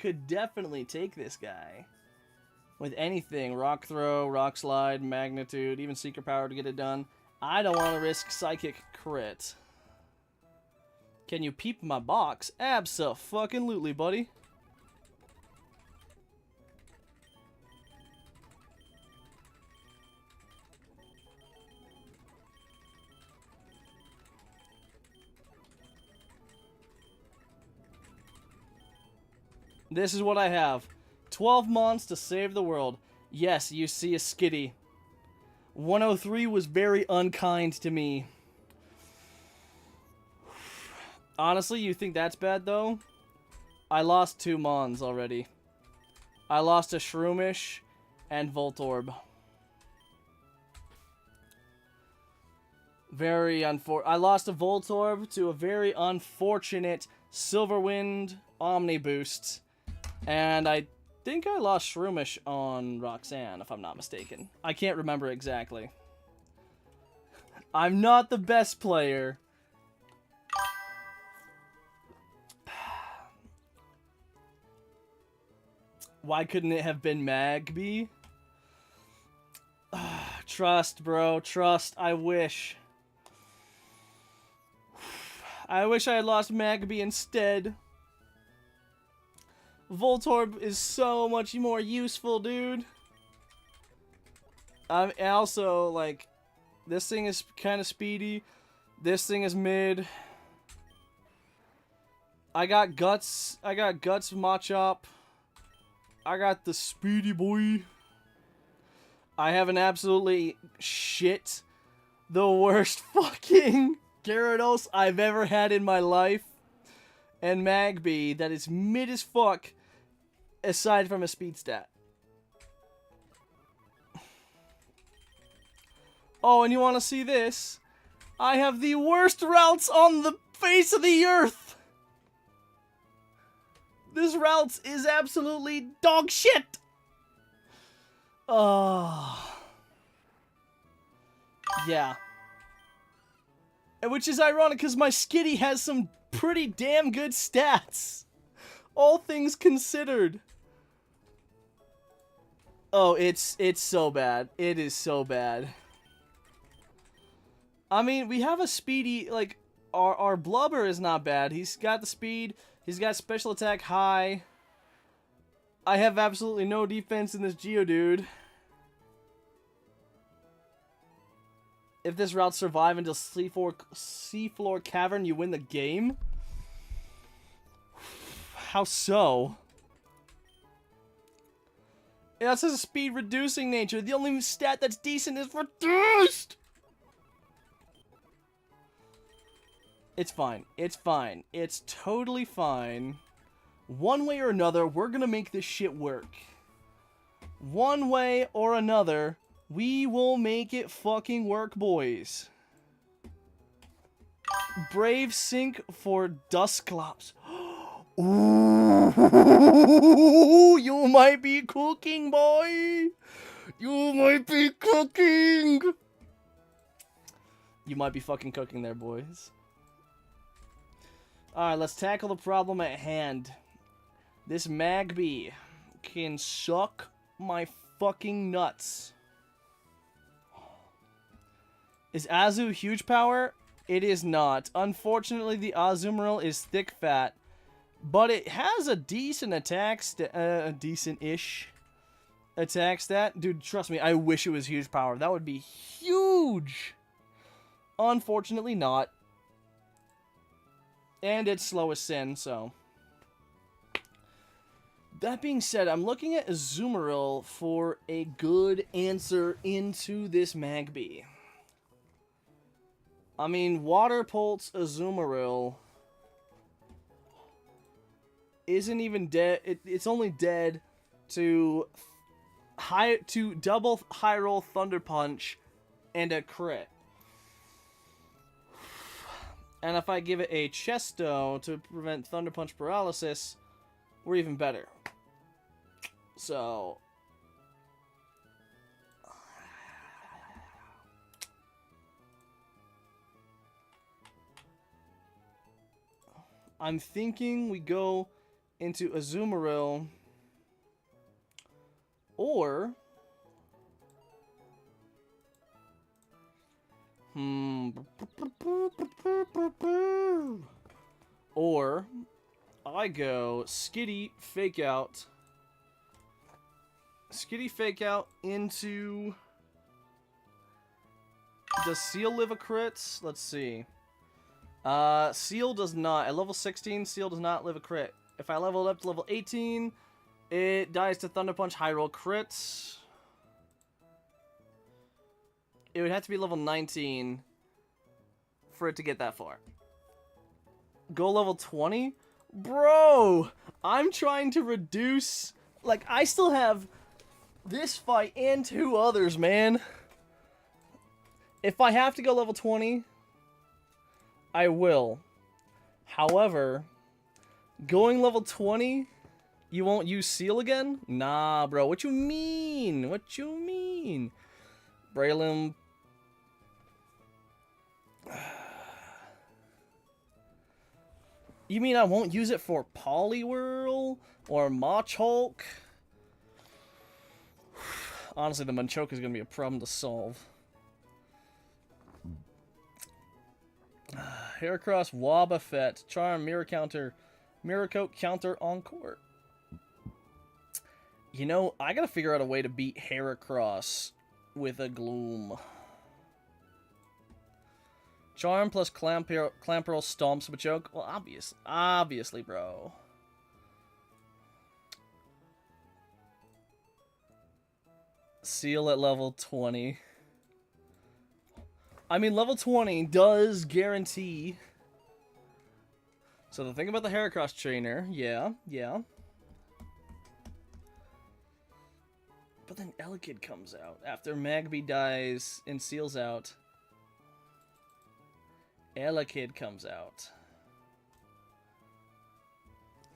could definitely take this guy. With anything. Rock Throw, Rock Slide, Magnitude, even Secret Power to get it done. I don't want to risk Psychic Crit. Can you peep my box? Abso-fucking-lutely, buddy. This is what I have. 12 months to save the world. Yes, you see a skitty. 103 was very unkind to me. Honestly, you think that's bad, though? I lost 2 Mons already. I lost a Shroomish and Voltorb. I lost a Voltorb to a very unfortunate Silverwind Omni Boost. And I think I lost Shroomish on Roxanne, if I'm not mistaken. I can't remember exactly. I'm not the best player. Why couldn't it have been Magby? Trust, bro. Trust. I wish. I wish I had lost Magby instead. Voltorb is so much more useful, dude. Also, like, this thing is kind of speedy. This thing is mid. I got Guts Machop. I got the speedy boy. I have an absolutely shit, the worst fucking Gyarados I've ever had in my life. And Magby that is mid as fuck, aside from a speed stat. Oh, and you want to see this? I have the worst routes on the face of the earth! This route is absolutely dog shit! Yeah. Which is ironic because my Skitty has some pretty damn good stats. All things considered. Oh, it's so bad. It is so bad. I mean, we have a speedy, like, our Blubber is not bad. He's got the speed. He's got special attack high. I have absolutely no defense in this Geodude. If this route survives until Seafloor Cavern, you win the game? How so? It has a speed reducing nature. The only stat that's decent is reduced! It's fine. It's fine. It's totally fine. One way or another, we're gonna make this shit work. One way or another, we will make it fucking work, boys. Brave Sync for Dusclops. Ooh, you might be cooking, boy. You might be cooking. You might be fucking cooking there, boys. Alright, let's tackle the problem at hand. This Magby can suck my fucking nuts. Is Azu huge power? It is not. Unfortunately, the Azumarill is thick fat. But it has a decent attack decent-ish attack stat. Dude, trust me, I wish it was huge power. That would be huge. Unfortunately not. And it's slow as sin, so. That being said, I'm looking at Azumarill for a good answer into this Magby. I mean, Water Pulse Azumarill isn't even dead. It's only dead to double high roll Thunder Punch and a crit. And if I give it a Chesto to prevent Thunder Punch paralysis, we're even better. So I'm thinking we go into Azumarill, or I go Skitty Fake Out into... Does Seal live a crit? Let's see. Seal does not. At level 16, Seal does not live a crit. If I level it up to level 18, it dies to Thunder Punch High Roll crits. It would have to be level 19 for it to get that far. Go level 20? Bro! I'm trying to reduce... Like, I still have this fight and 2 others, man. If I have to go level 20, I will. However, going level 20, you won't use Seal again? Nah, bro. What you mean? What you mean? Braylon... You mean I won't use it for Poliwhirl or Mach Hulk? Honestly, the Machoke is going to be a problem to solve. Heracross, Wobbuffet, Charm, Mirror Counter, Mirror Coat, Counter, Encore. You know, I gotta figure out a way to beat Heracross with a Gloom. Charm plus Clamperl stomps Machoke. Well, obviously, bro. Seal at level 20. I mean, level 20 does guarantee... So the thing about the Heracross trainer, yeah. But then Elekid comes out. After Magby dies and Seal's out, Elekid comes out.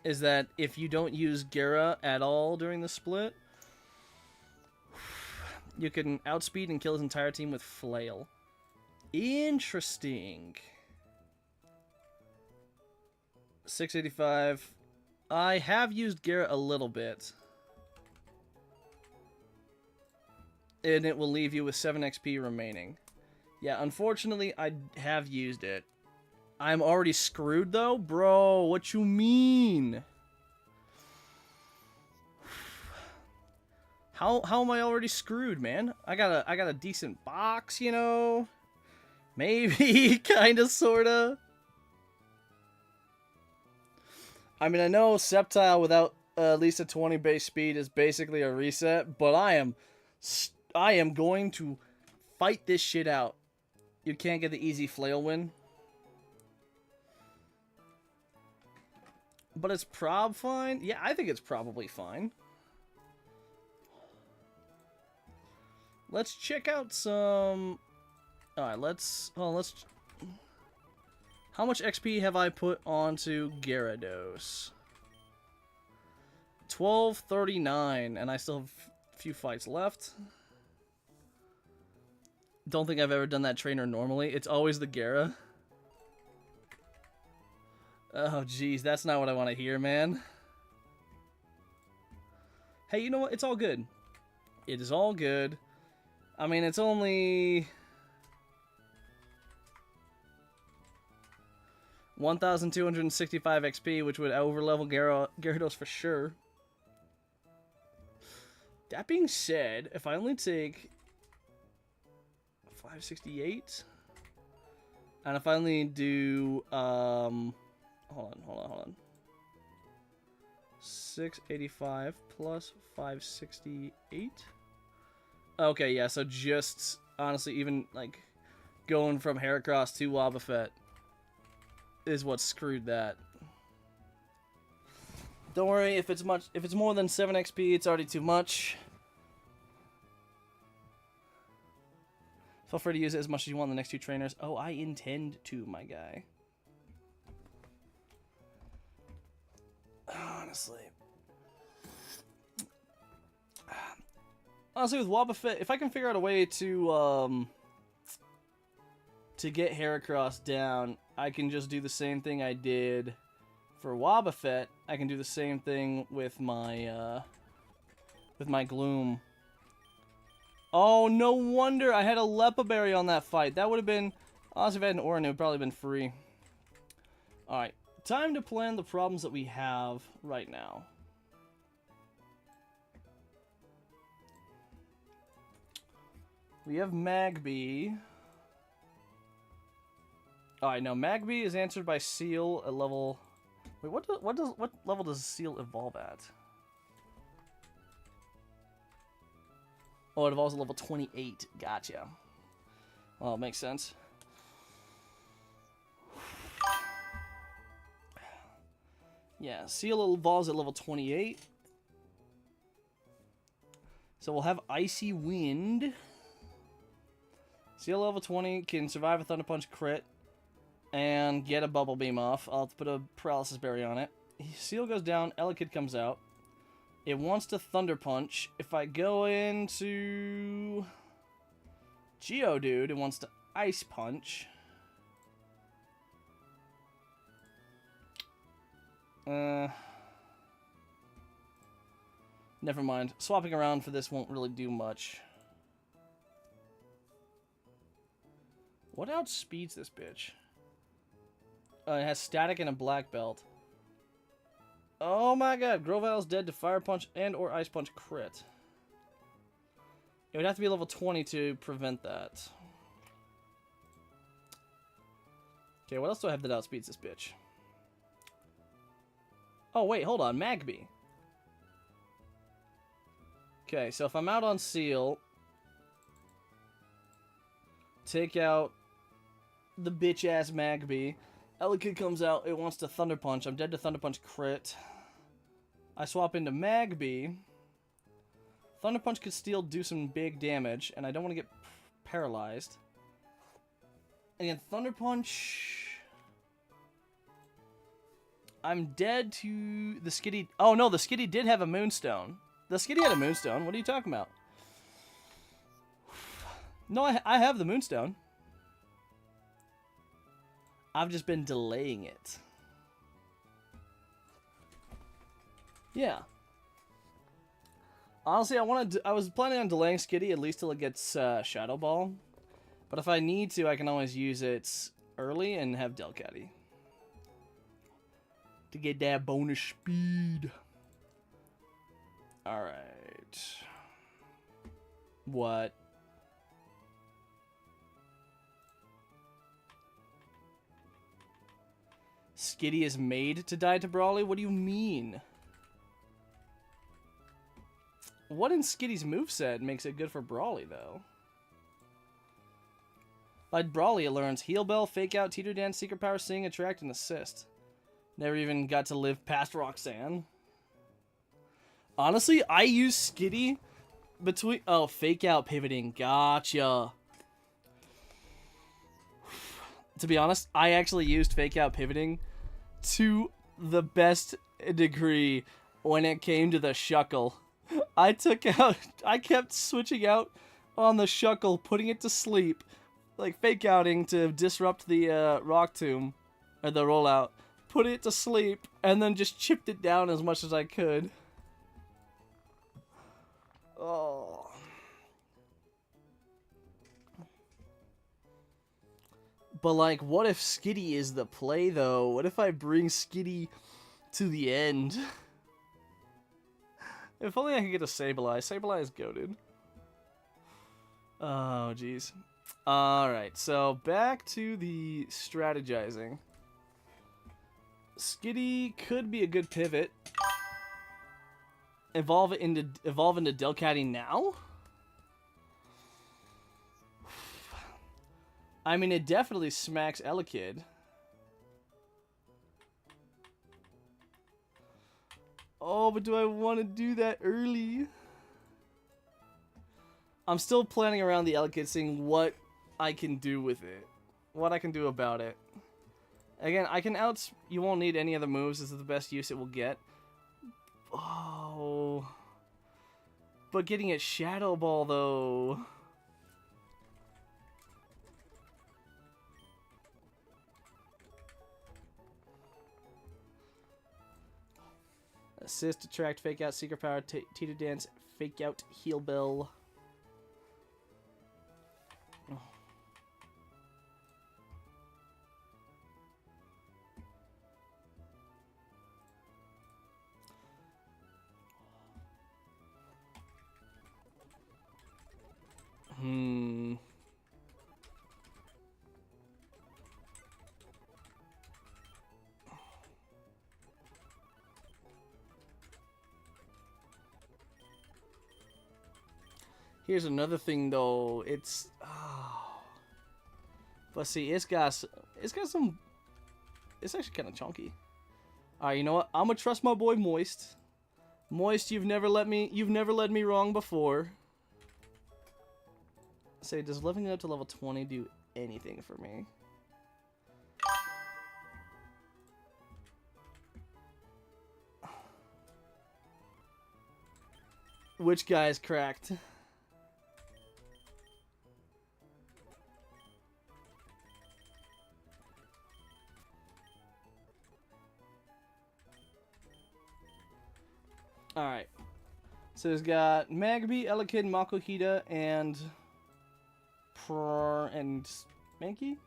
Is that if you don't use Gera at all during the split, you can outspeed and kill his entire team with Flail. Interesting. 685. I have used Gera a little bit. And it will leave you with 7 XP remaining. Yeah, unfortunately, I have used it. I'm already screwed, though? Bro, what you mean? How am I already screwed, man? I got a decent box, you know? Maybe, kinda, sorta. I mean, I know Sceptile without at least a 20 base speed is basically a reset, but I am going to fight this shit out. You can't get the easy Flail win. But it's prob fine? Yeah, I think it's probably fine. Let's check out some... Alright, let's... How much XP have I put onto Gyarados? 1239, and I still have a few fights left. Don't think I've ever done that trainer normally. It's always the Gyara. Oh, jeez, that's not what I want to hear, man. Hey, you know what? It's all good. It is all good. I mean, it's only... 1,265 XP, which would overlevel Gyarados for sure. That being said, if I only take 568, and if I only do hold on. 685 plus 568. Okay, yeah, so just honestly, even like going from Heracross to Wobbuffet is what screwed that. Don't worry, if it's more than 7 XP, it's already too much. Feel free to use it as much as you want in the next 2 trainers. Oh, I intend to, my guy. Honestly, with Wobbuffet, if I can figure out a way to get Heracross down, I can just do the same thing I did For Wobbuffet, I can do the same thing with my Gloom. Oh, no wonder I had a Lepa Berry on that fight. That would have been... Honestly, if I had an Orin, it would probably been free. Alright, time to plan the problems that we have right now. We have Magby. Alright, now Magby is answered by Seal at level... Wait, what level does Seal evolve at? Oh, it evolves at level 28. Gotcha. Well, it makes sense. Yeah, Seal evolves at level 28. So we'll have Icy Wind. Seal level 20 can survive a Thunder Punch crit and get a Bubble Beam off. I'll have to put a Paralysis Berry on it. Seal goes down, Elekid comes out. It wants to Thunder Punch. If I go into Geodude, it wants to Ice Punch. Never mind. Swapping around for this won't really do much. What outspeeds this bitch? It has Static and a Black Belt. Oh my god, Grovyle's dead to Fire Punch and or Ice Punch crit. It would have to be level 20 to prevent that. Okay, what else do I have that outspeeds this bitch? Oh wait, hold on, Magby. Okay, so if I'm out on Seal, take out the bitch-ass Magby. Elekid comes out, it wants to Thunder Punch. I'm dead to Thunder Punch crit. I swap into Magby. Thunder Punch could still do some big damage, and I don't want to get paralyzed. And again, Thunder Punch... I'm dead to the Skitty... Oh no, the Skitty did have a Moonstone. The Skitty had a Moonstone. What are you talking about? No, I have the Moonstone. I've just been delaying it. Yeah. Honestly, I was planning on delaying Skitty at least till it gets Shadow Ball. But if I need to, I can always use it early and have Delcatty to get that bonus speed. Alright. What? Skitty is made to die to Brawly? What do you mean? What in Skitty's moveset makes it good for Brawly, though? Like Brawly, it learns Heal Bell, Fake Out, Teeter Dance, Secret Power, Sing, Attract, and Assist. Never even got to live past Roxanne. Honestly, I use Skitty between... Oh, Fake Out pivoting. Gotcha. To be honest, I actually used Fake Out pivoting to the best degree when it came to the Shuckle. I kept switching out on the Shuckle, putting it to sleep, like Fake Outing to disrupt the Rock Tomb, or the rollout, put it to sleep, and then just chipped it down as much as I could. Oh. But, like, what if Skitty is the play, though? What if I bring Skitty to the end? If only I could get a Sableye. Sableye is goated. Oh, jeez. Alright, so back to the strategizing. Skitty could be a good pivot. Evolve into Delcatty now? I mean, it definitely smacks Elekid. Oh, but do I want to do that early? I'm still planning around the Elekid, seeing what I can do with it. What I can do about it. Again, I can you won't need any other moves. This is the best use it will get. Oh. But getting it Shadow Ball, though... Assist, attract, fake out, secret power, teeter dance, fake out, heal bill. Here's another thing though. It's but see, it's got some. It's actually kind of chunky. All right, you know what? I'm gonna trust my boy Moist. Moist, you've never led me wrong before. Say, does leveling up to level 20 do anything for me? Which guy is cracked? Alright. So it's got Magby, Elekid, Makuhita, and Mankey?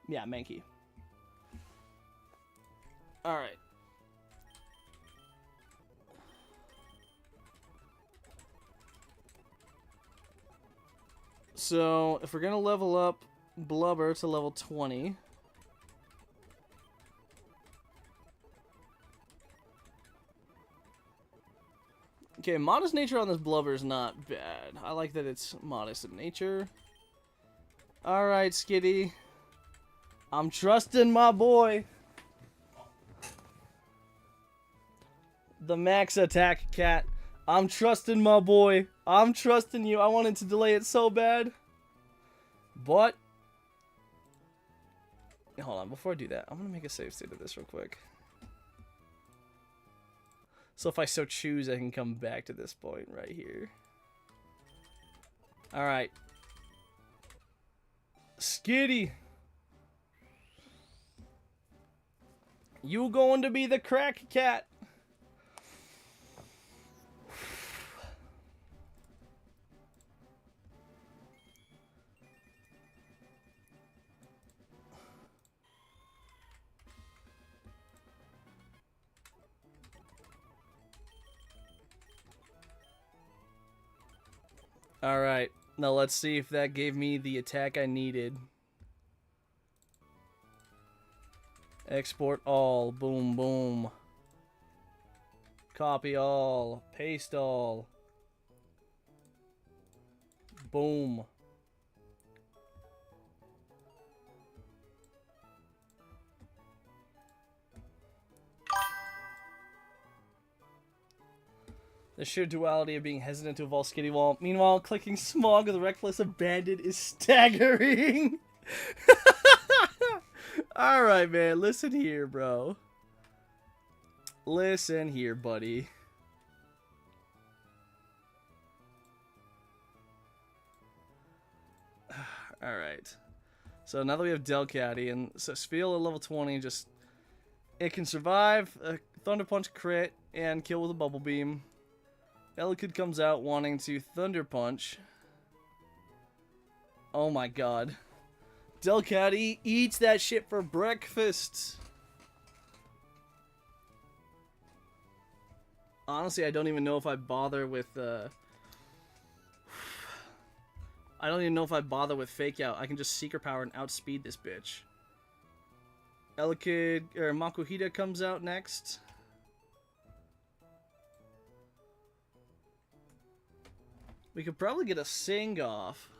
Yeah, Mankey. Alright. So, if we're gonna level up Blubber to level 20... Okay, modest nature on this Blubber is not bad. I like that it's modest in nature. Alright, Skitty. I'm trusting my boy. The max attack cat. I'm trusting my boy. I'm trusting you. I wanted to delay it so bad. But... hold on, before I do that, I'm going to make a save state of this real quick. So if I so choose, I can come back to this point right here. Alright. Skitty. You going to be the crack cat. Alright, now let's see if that gave me the attack I needed. Export all, boom, boom. Copy all, paste all. Boom. The sheer duality of being hesitant to evolve Skitty Wall. Meanwhile, clicking Smog of the Reckless Abandoned is staggering. Alright, man. Listen here, bro. Listen here, buddy. Alright. So now that we have Delcatty, and so Spiel at level 20, just... it can survive a Thunder Punch crit and kill with a Bubble Beam. Elekid comes out wanting to Thunder Punch. Oh my god. Delcatty eats that shit for breakfast. Honestly, I don't even know if I bother with, I don't even know if I bother with Fake Out. I can just Secret Power and outspeed this bitch. Elekid, or Makuhita comes out next. We could probably get a Sing off.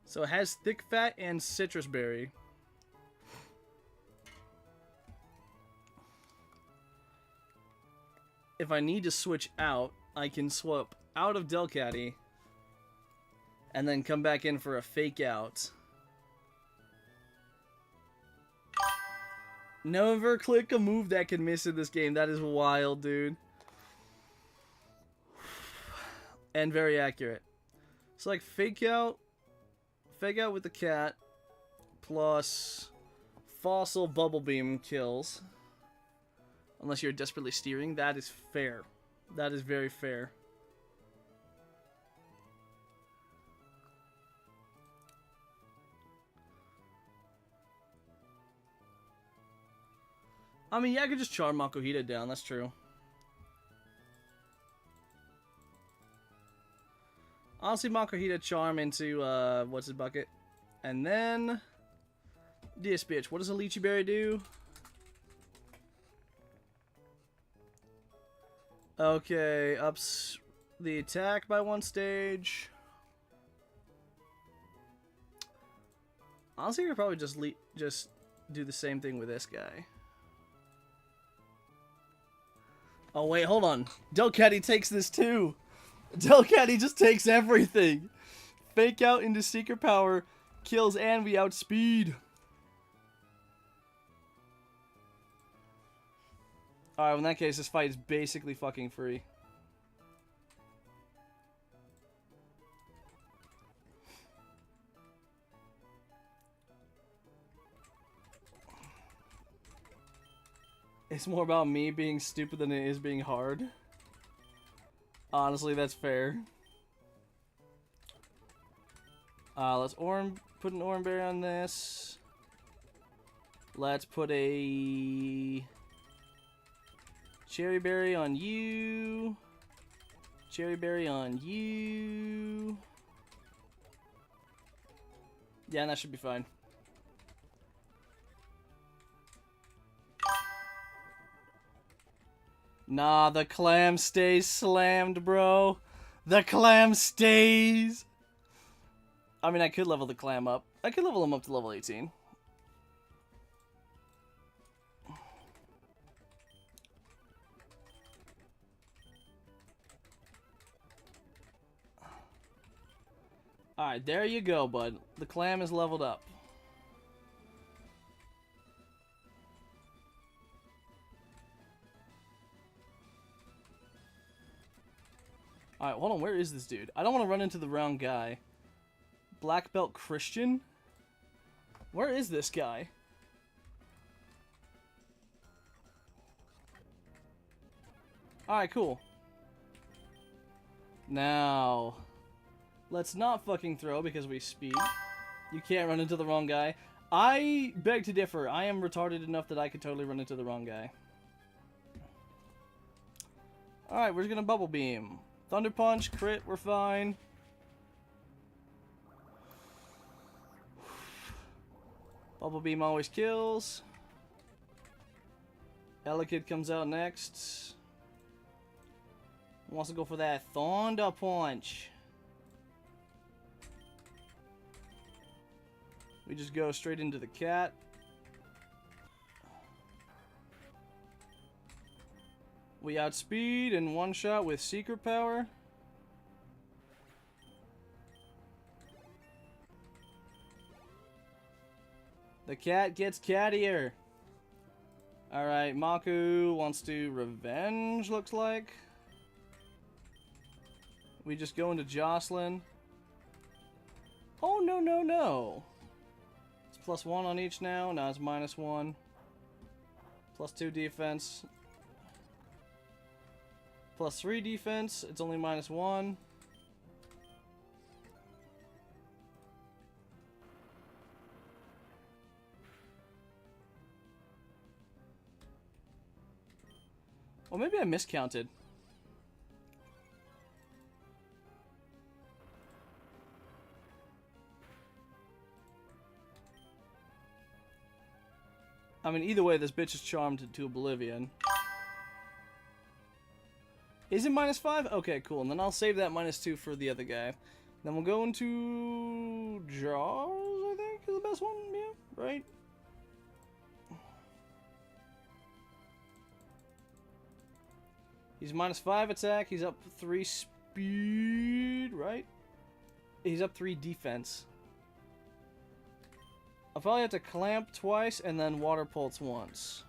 So it has Thick Fat and Citrus Berry. If I need to switch out, I can swap out of Delcatty and then come back in for a Fake Out. Never click a move that can miss in this game. That is wild, dude. And very accurate. So like Fake Out with the cat, plus Fossil Bubble Beam kills. Unless you're desperately steering. That is fair. That is very fair. I mean, yeah, I could just charm Makuhita down. That's true. Honestly, Makuhita charm into, what's his bucket? And then... this bitch. What does a Lychee Berry do? Okay, ups the attack by 1 stage. Honestly, I could probably just do the same thing with this guy. Oh, wait, hold on. Delcatty takes this too. Delcatty just takes everything. Fake out into Secret Power. Kills and we outspeed. Alright, well, in that case, this fight is basically fucking free. It's more about me being stupid than it is being hard. Honestly, that's fair. Let's put an Oran Berry on this. Let's put a Cherry Berry on you. Cherry Berry on you. Yeah, that should be fine. Nah, the clam stays slammed, bro. The clam stays. I mean, I could level the clam up. I could level him up to level 18. Alright, there you go, bud. The clam is leveled up. Alright, hold on. Where is this dude? I don't want to run into the wrong guy. Black Belt Christian? Where is this guy? Alright, cool. Now, let's not fucking throw because we speed. You can't run into the wrong guy. I beg to differ. I am retarded enough that I could totally run into the wrong guy. Alright, we're just gonna Bubble Beam. Thunder Punch, crit, we're fine. Bubble Beam always kills. Elekid comes out next. Wants to go for that Thunder Punch. We just go straight into the cat. We outspeed in one shot with Secret Power. The cat gets cattier. Alright, Maku wants to revenge, looks like. We just go into Jocelyn. Oh, no, no, no. It's +1 on each now. Now it's -1. +2 defense. +3 defense. It's only -1. Well, maybe I miscounted. I mean, either way, this bitch is charmed to oblivion. Is it -5? Okay, cool. And then I'll save that -2 for the other guy. Then we'll go into Jaws, I think, is the best one. Yeah, right? He's -5 attack. He's up 3 speed, right? He's up 3 defense. I'll probably have to clamp twice and then water pulse once.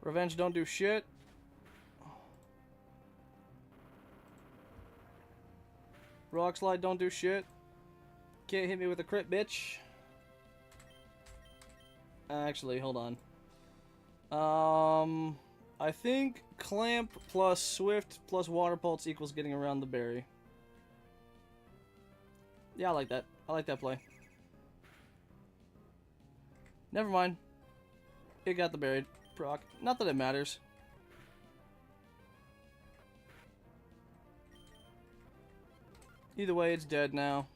Revenge don't do shit. Rock slide don't do shit. Can't hit me with a crit, bitch. Actually, hold on. I think Clamp plus Swift plus Water Pulse equals getting around the berry. Yeah, I like that. I like that play. Never mind. It got the berry proc. Not that it matters. Either way, it's dead now.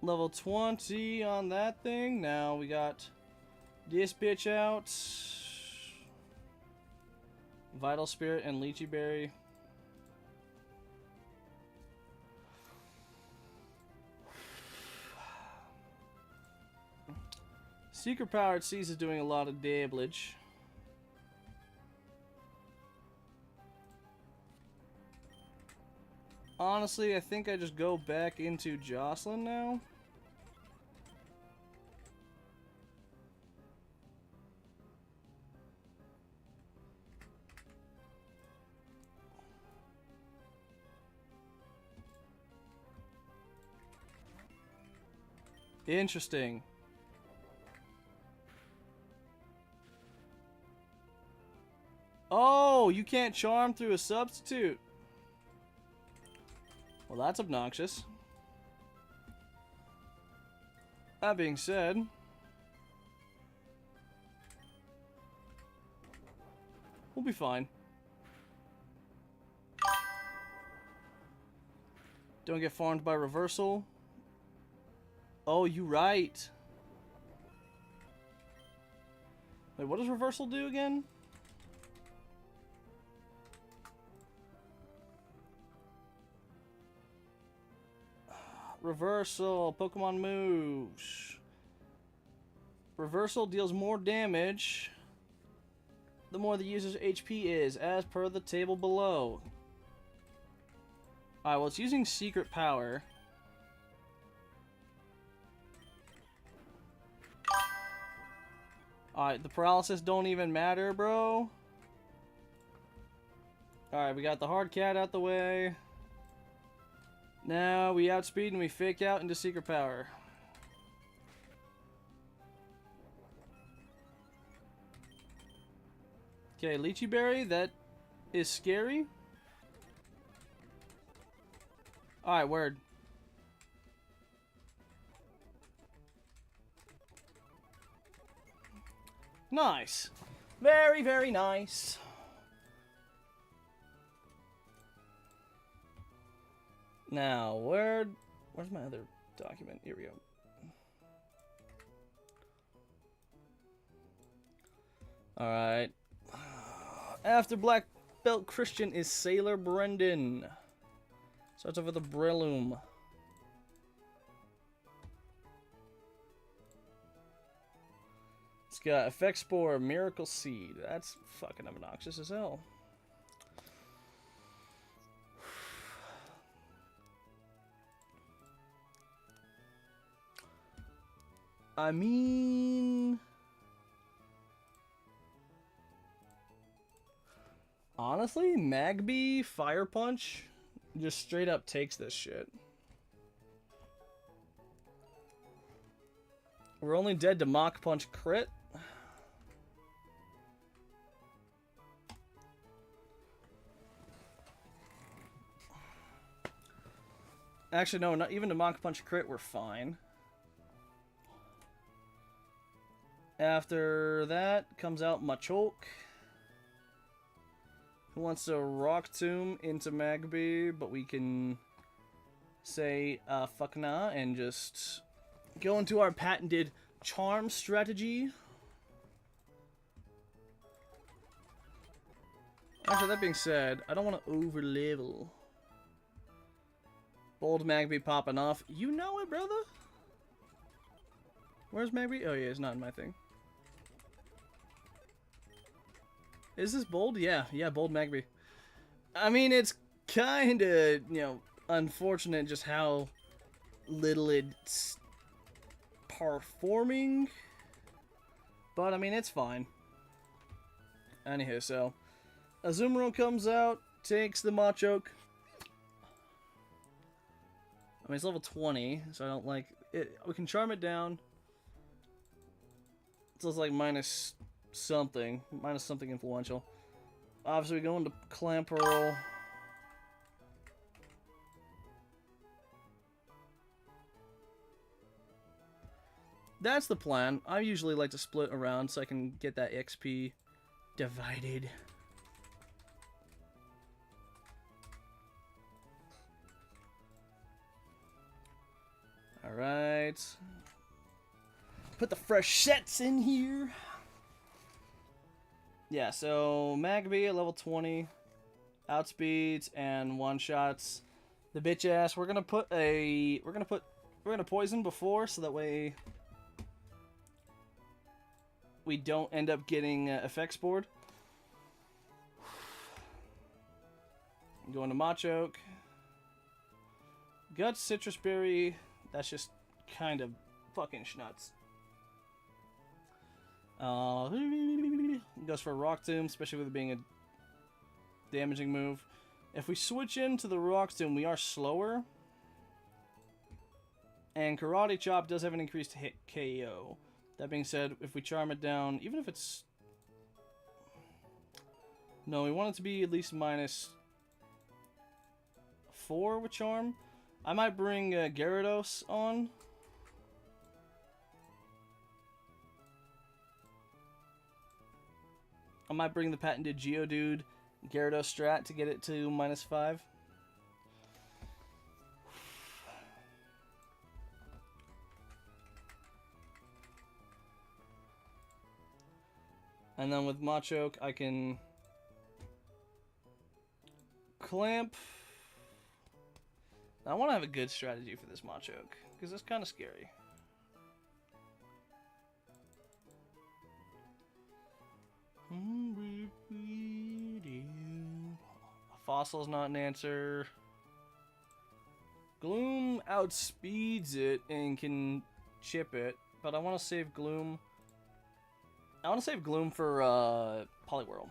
Level 20 on that thing. Now we got this bitch out. Vital Spirit and Lychee Berry. Secret Powered Seas is doing a lot of damage. Honestly, I think I just go back into Jocelyn now. Interesting. Oh, you can't charm through a substitute. Well, that's obnoxious. That being said, we'll be fine. Don't get farmed by reversal. Oh, you right. Wait, what does reversal do again? Reversal, Pokemon moves. Reversal deals more damage the more the user's HP is, as per the table below. Alright, well, it's using Secret Power. Alright, the paralysis don't even matter, bro. Alright, we got the hard cat out the way. Now we outspeed and we fake out into Secret Power. Okay, Lychee Berry, that is scary. Alright, word. Nice. Very, very nice. Now, where's my other document? Here we go. Alright. After Black Belt Christian is Sailor Brendan. Starts off with a Breloom. It's got Effect Spore, Miracle Seed. That's fucking obnoxious as hell. I mean, honestly, Magby Fire Punch just straight up takes this shit. We're only dead to Mach Punch crit. Actually, no, not even to Mach Punch crit, we're fine. After that comes out Machoke, who wants to Rock Tomb into Magby, but we can say fuck nah and just go into our patented charm strategy. Actually, that being said, I don't want to over level. Bold Magby popping off. You know it, brother. Where's Magby? Oh yeah, it's not in my thing. Is this bold? Yeah, bold Magby. I mean, it's kind of, you know, unfortunate just how little it's performing. But, I mean, it's fine. Anywho, so Azumarill comes out, takes the Machoke. mean, it's level 20, so I don't like it. We can charm it down. So it's like minus something influential. Obviously, we go into Clamp Roll. That's the plan. I usually like to split around so I can get that XP divided. Alright. Put the fresh sets in here. Yeah, so Magby at level 20. Outspeeds and one-shots. The bitch ass. We're gonna poison before so that way we don't end up getting effects board. Going to Machoke. Guts, Citrus Berry. That's just kind of fucking schnutz. Goes for a Rock Tomb, especially with it being a damaging move. If we switch into the Rock Tomb, we are slower. And Karate Chop does have an increased hit KO. That being said, if we charm it down, even if it's... No, we want it to be at least minus 4 with charm. I might bring Gyarados on. I might bring the patented Geodude Gyarados strat to get it to minus 5. And then with Machoke, I can Clamp. I want to have a good strategy for this Machoke, because it's kind of scary. Fossil's not an answer. Gloom outspeeds it and can chip it, but I want to save Gloom. I want to save Gloom for Poliwhirl.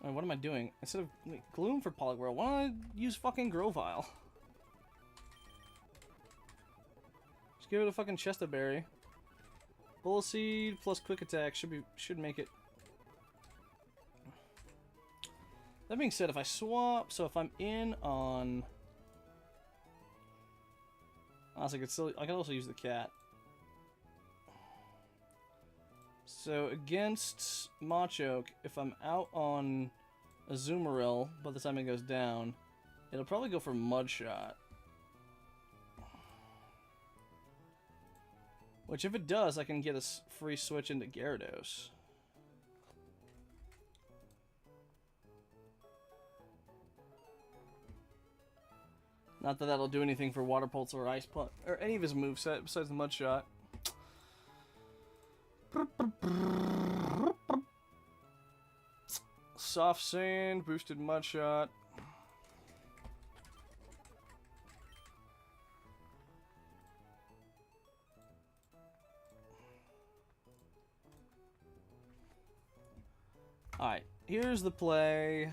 What am I doing? Instead of Gloom for Poliwhirl, why don't I use fucking Grovyle? Just give it a fucking Chesta Berry. Bullet Seed plus Quick Attack should make it. That being said, if I swap, so if I'm in on, honestly, I can also use the cat. So against Machoke, if I'm out on Azumarill by the time it goes down, it'll probably go for Mud Shot. Which, if it does, I can get a free switch into Gyarados. Not that that'll do anything for Water Pulse or Ice Punch, or any of his moveset besides the Mud Shot. Soft Sand, boosted Mud Shot. Alright, here's the play.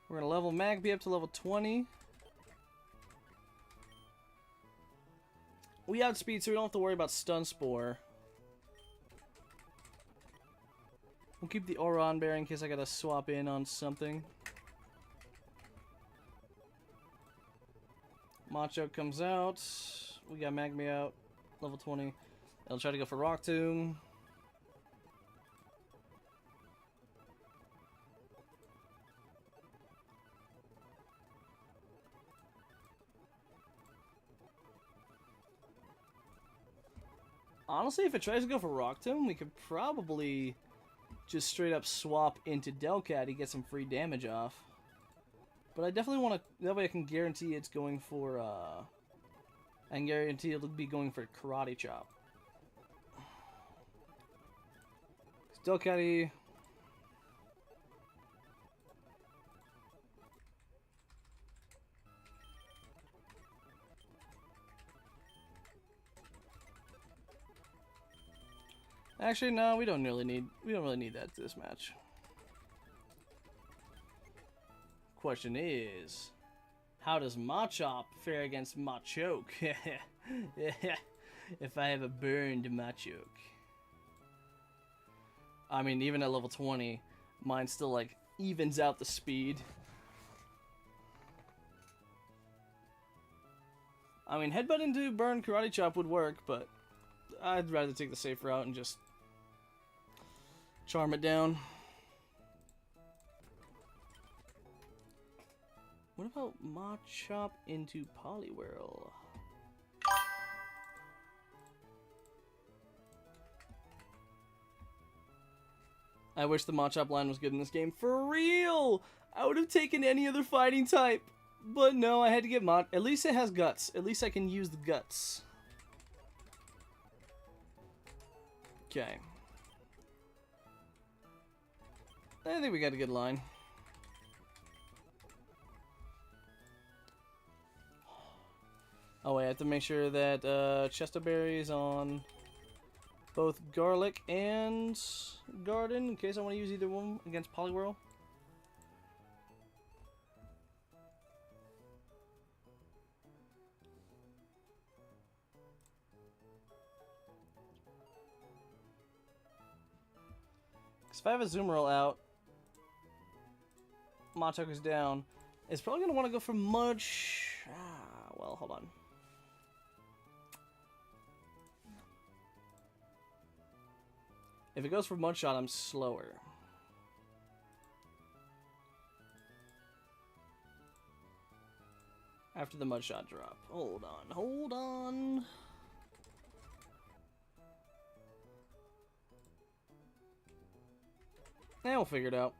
We're gonna level Magby up to level 20. We outspeed, so we don't have to worry about Stun Spore. We'll keep the Oron Bear in case I gotta swap in on something. Machoke comes out. We got Magby out, level 20. I'll try to go for Rock Tomb. Honestly, if it tries to go for Rock Tomb, we could probably just straight up swap into Delcat to get some free damage off. But I definitely want to, that way I can guarantee it's going for, I can guarantee it'll be going for Karate Chop. Delcat-y. Actually, no, we don't really need that to this match. question is, how does Machop fare against Machoke? If I have a burned Machoke. I mean, even at level 20, mine still, like, evens out the speed. I mean, headbutt into burn Karate Chop would work, but I'd rather take the safe route and just charm it down. What about Machop into Poliwhirl? I wish the Machop line was good in this game. For real! I would have taken any other fighting type. But no, I had to get At least it has guts. At least I can use the guts. Okay. I think we got a good line. Oh wait, I have to make sure that Chesto Berry's on both Garlic and Garden, in case I want to use either one against Poliwhirl. Because if I have a Zoomerl out, Machoke is down, it's probably going to want to go for much... well, hold on. If it goes for Mudshot, I'm slower. After the Mudshot drop. Hold on, hold on. We'll figure it out.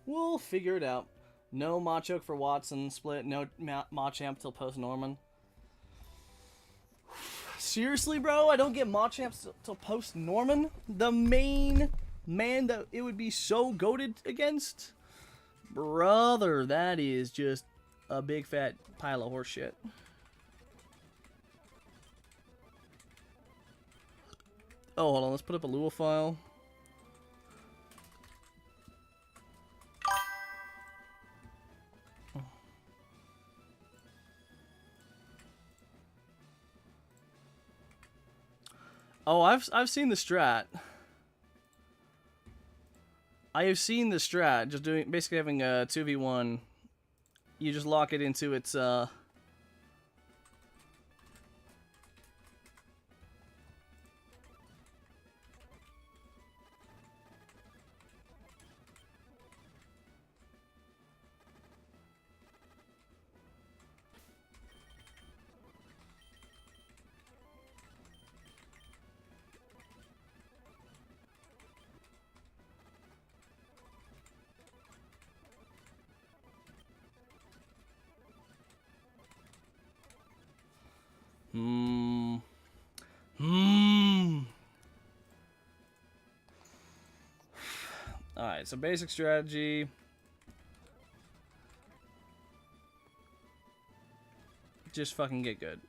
We'll figure it out. No Machoke for Watson split. No Machamp till post Norman. Seriously, bro? I don't get Machamp till post Norman? The main man that it would be so goated against? Brother, that is just a big fat pile of horse shit. Oh, hold on. Let's put up a Lua file. Oh, I've seen the strat. I have seen the strat. Just doing basically having a 2v1. You just lock it into its Alright, so basic strategy. Just fucking get good.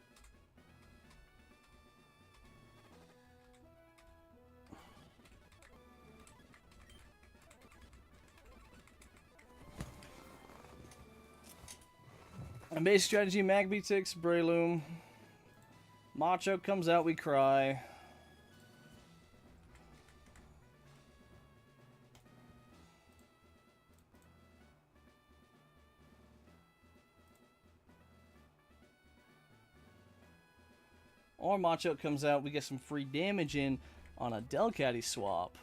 And basic strategy, Magby ticks, Breloom. Machoke comes out, we cry. Or Machoke comes out, we get some free damage in on a Delcatty swap.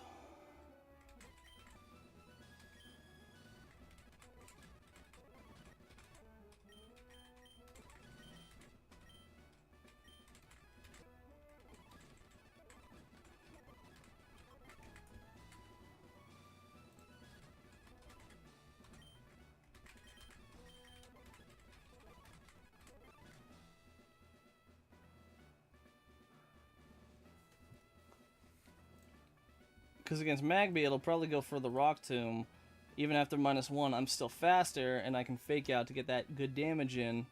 Because against Magby, it'll probably go for the Rock Tomb. Even after -1, I'm still faster, and I can fake out to get that good damage in.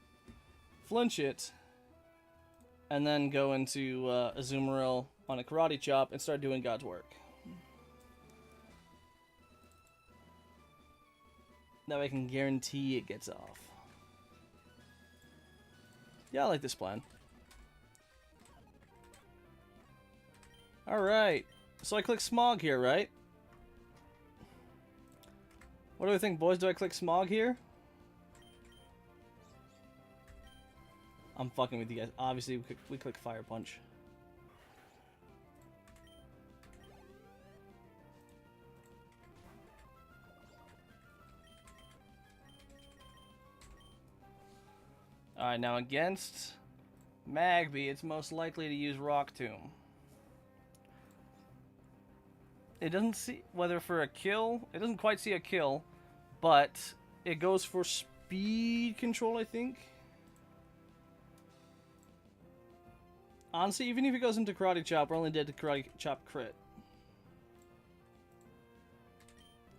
Flinch it. and then go into Azumarill on a karate chop and start doing God's work. That way I can guarantee it gets off. Yeah, I like this plan. Alright, so I click Smog here, right? What do I think, boys? Do I click Smog here? I'm fucking with you guys. Obviously, we click Fire Punch. Alright, now against Magby, it's most likely to use Rock Tomb. It doesn't see whether for a kill. It doesn't quite see a kill, but it goes for speed control, I think. Honestly, even if it goes into Karate Chop, we're only dead to Karate Chop crit.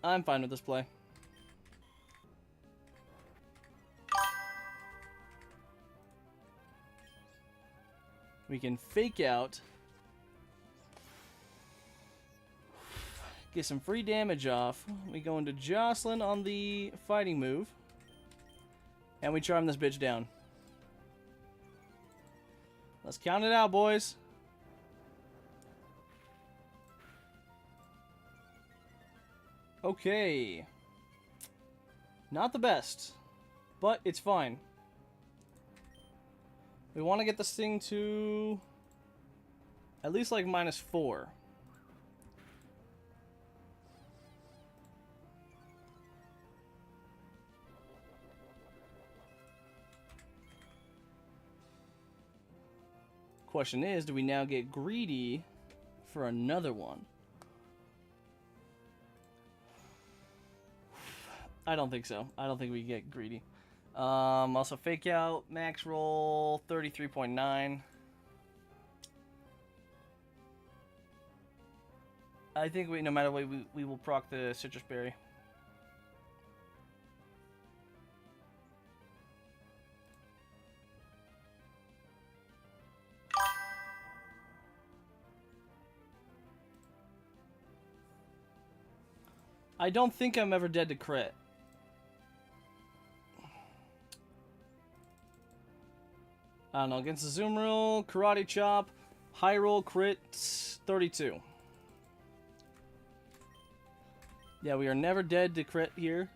I'm fine with this play. We can fake out. Get some free damage off. We go into Jocelyn on the fighting move. And we charm this bitch down. Let's count it out, boys. Okay. Not the best, but it's fine. We want to get this thing to at least like -4. Question is, do we now get greedy for another one? I don't think so. I don't think we get greedy. Also fake out, max roll 33.9. I think no matter what, we will proc the citrus berry. I don't think I'm ever dead to crit. I don't know, against the Azumarill, Karate Chop, high roll, crit, 32. Yeah, we are never dead to crit here.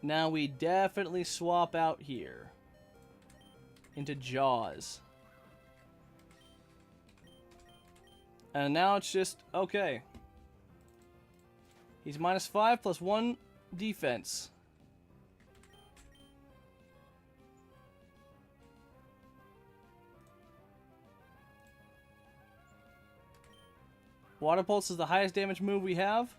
Now we definitely swap out here into Jaws. And now it's just, okay. He's -5 plus 1 defense. Water Pulse is the highest damage move we have.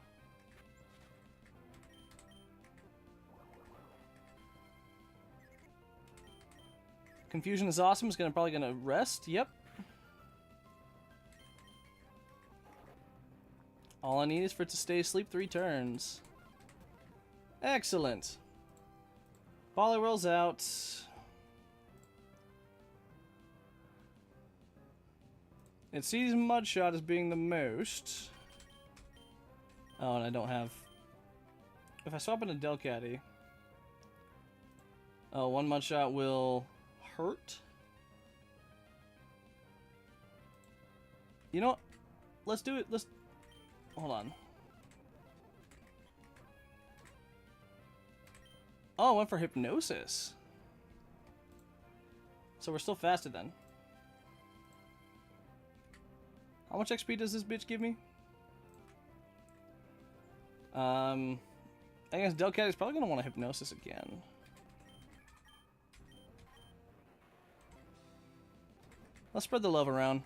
Confusion is awesome. It's probably gonna rest. Yep. All I need is for it to stay asleep 3 turns. Excellent. Poly rolls out. It sees Mudshot as being the most. Oh, and I don't have... If I swap into Delcatty... Oh, 1 Mudshot will hurt. You know what? Let's do it. Let's... Hold on. Oh, I went for Hypnosis. So we're still faster then. How much XP does this bitch give me? I guess Delcat is probably going to want to Hypnosis again. Let's spread the love around.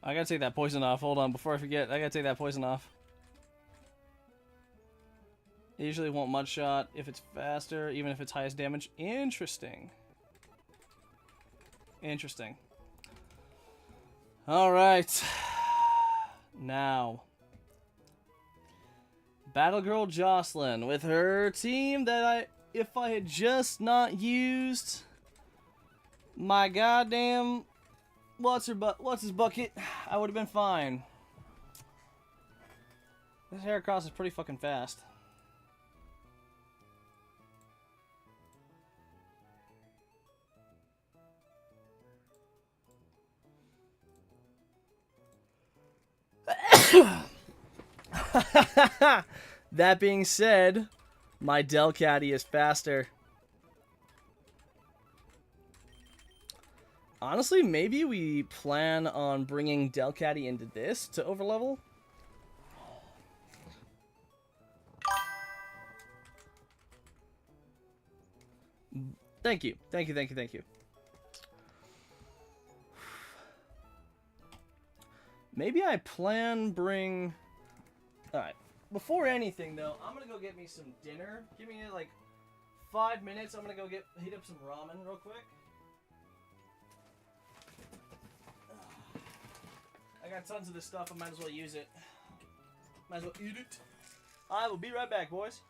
I gotta take that poison off. Hold on, before I forget, I gotta take that poison off. I usually won't Mudshot if it's faster, even if it's highest damage. Interesting. Interesting. All right. Now, Battlegirl Jocelyn with her team that if I had just not used my goddamn what's his bucket, I would have been fine. This Heracross is pretty fucking fast. That being said, my Delcatty is faster. Honestly, maybe we plan on bringing Delcatty into this to overlevel. Thank you. Thank you, thank you, thank you. Maybe I plan bring... Alright. Before anything, though, I'm gonna go get me some dinner. Give me, like, 5 minutes. I'm gonna go heat up some ramen real quick. I got tons of this stuff. I might as well use it. Might as well eat it. I will be right back, boys.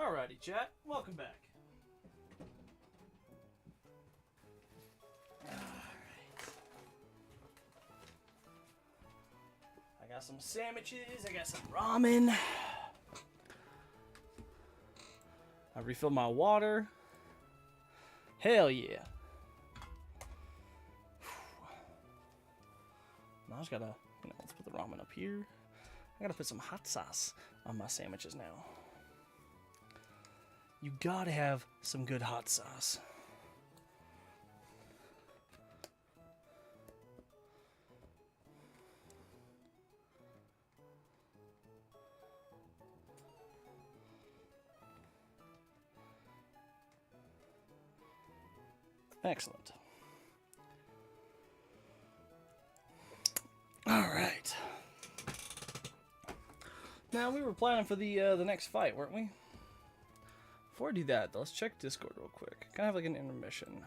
Alrighty, chat. Welcome back. I got some sandwiches. I got some ramen. I refilled my water. Hell yeah. Now I just gotta, let's put the ramen up here. I gotta put some hot sauce on my sandwiches now. You gotta have some good hot sauce. Excellent. All right. Now we were planning for the next fight, weren't we? Before I do that, let's check Discord real quick. Kind of like an intermission.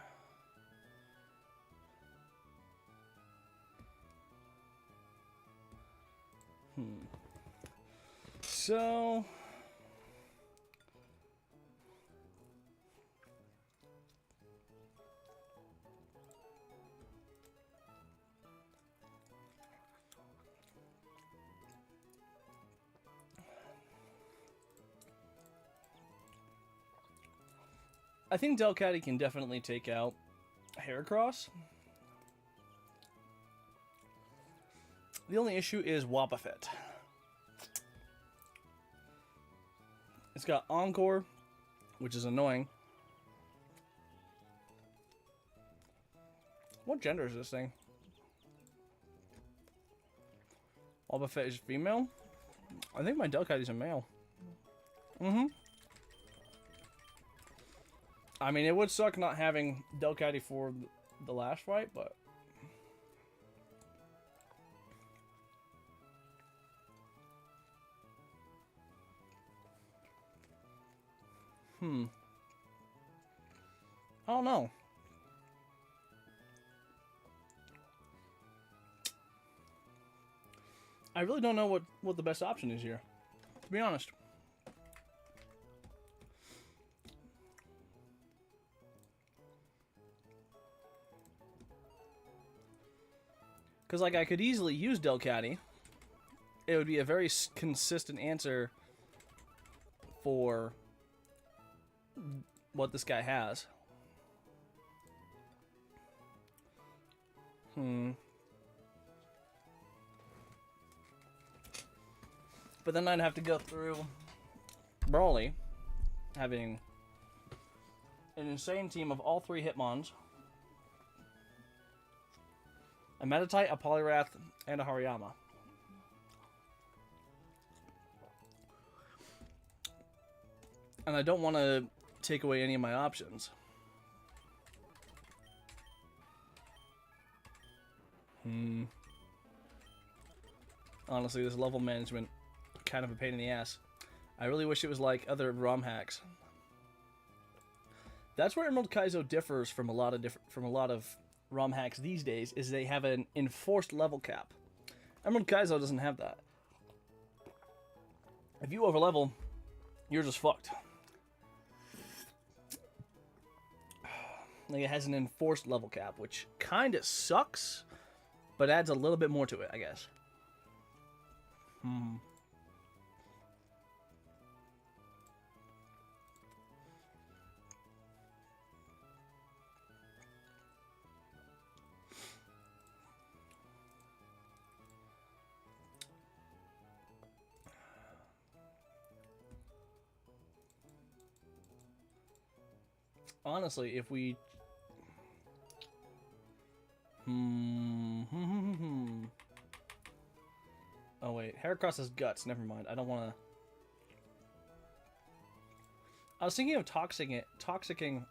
So I think Delcatty can definitely take out Heracross. The only issue is Wobbuffet. It's got Encore, which is annoying. What gender is this thing? Wobbuffet is female? I think my Delcatty's a male. I mean, it would suck not having Delcatty for the last fight, but... I don't know. I really don't know what the best option is here, to be honest. Because, like, I could easily use Delcatty. It would be a very consistent answer for what this guy has. But then I'd have to go through Brawly, having an insane team of all three Hitmons, a Meditite, a Poliwrath, and a Hariyama. And I don't want to take away any of my options. Honestly, this level management, kind of a pain in the ass. I really wish it was like other ROM hacks. That's where Emerald Kaizo differs from a lot of ROM hacks these days, is they have an enforced level cap. Emerald Kaizo doesn't have that. If you overlevel, you're just fucked. Like, it has an enforced level cap, which kind of sucks, but adds a little bit more to it, I guess. Honestly, if we... Oh wait, Heracross has guts, never mind. I don't want to... I was thinking of toxicking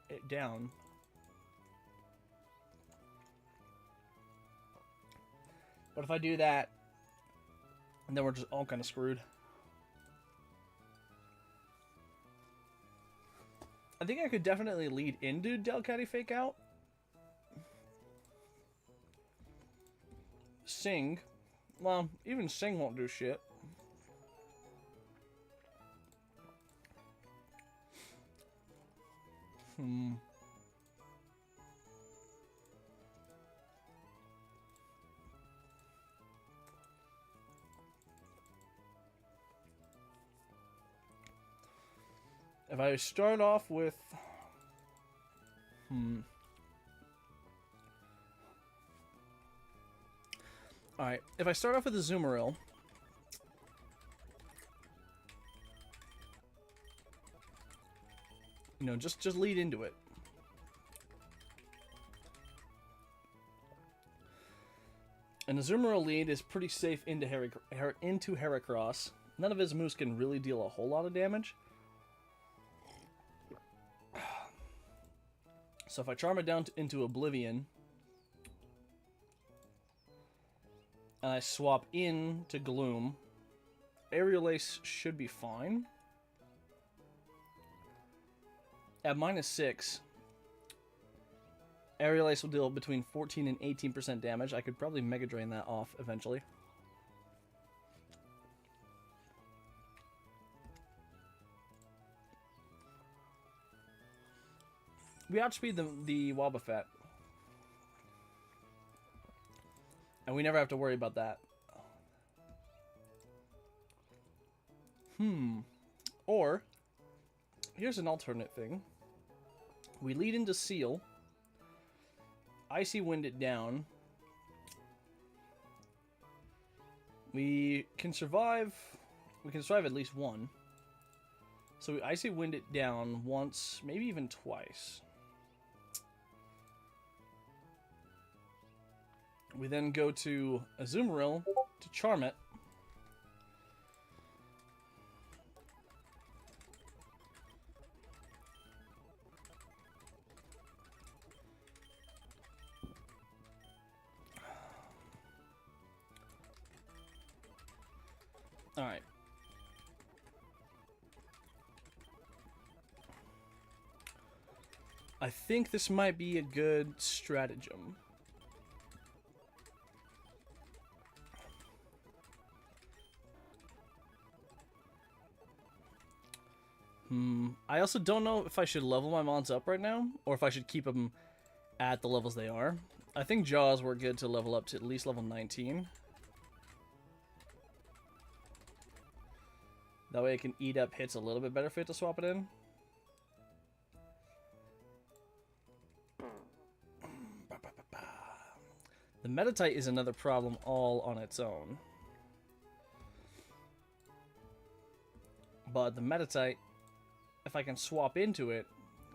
it down. But if I do that, then we're just all kind of screwed. I think I could definitely lead into Delcatty Fake Out. Sing. Well, even Sing won't do shit. If I start off with... Alright, if I start off with a Azumarill... You know, just lead into it. An Azumarill lead is pretty safe into Heracross. None of his moves can really deal a whole lot of damage. So if I charm it down into Oblivion, and I swap in to Gloom, Aerial Ace should be fine. At -6, Aerial Ace will deal between 14 and 18% damage. I could probably Mega Drain that off eventually. We outspeed the Wobbuffet. And we never have to worry about that. Or, here's an alternate thing. We lead into Seal. Icy Wind it down. We can survive at least one. So we Icy Wind it down once, maybe even twice. We then go to Azumarill to charm it. Alright. I think this might be a good stratagem. I also don't know if I should level my mons up right now, or if I should keep them at the levels they are. I think Jaws were good to level up to at least level 19. That way it can eat up hits a little bit better if it to swap it in. The Metatite is another problem all on its own. But the Metatite, if I can swap into it,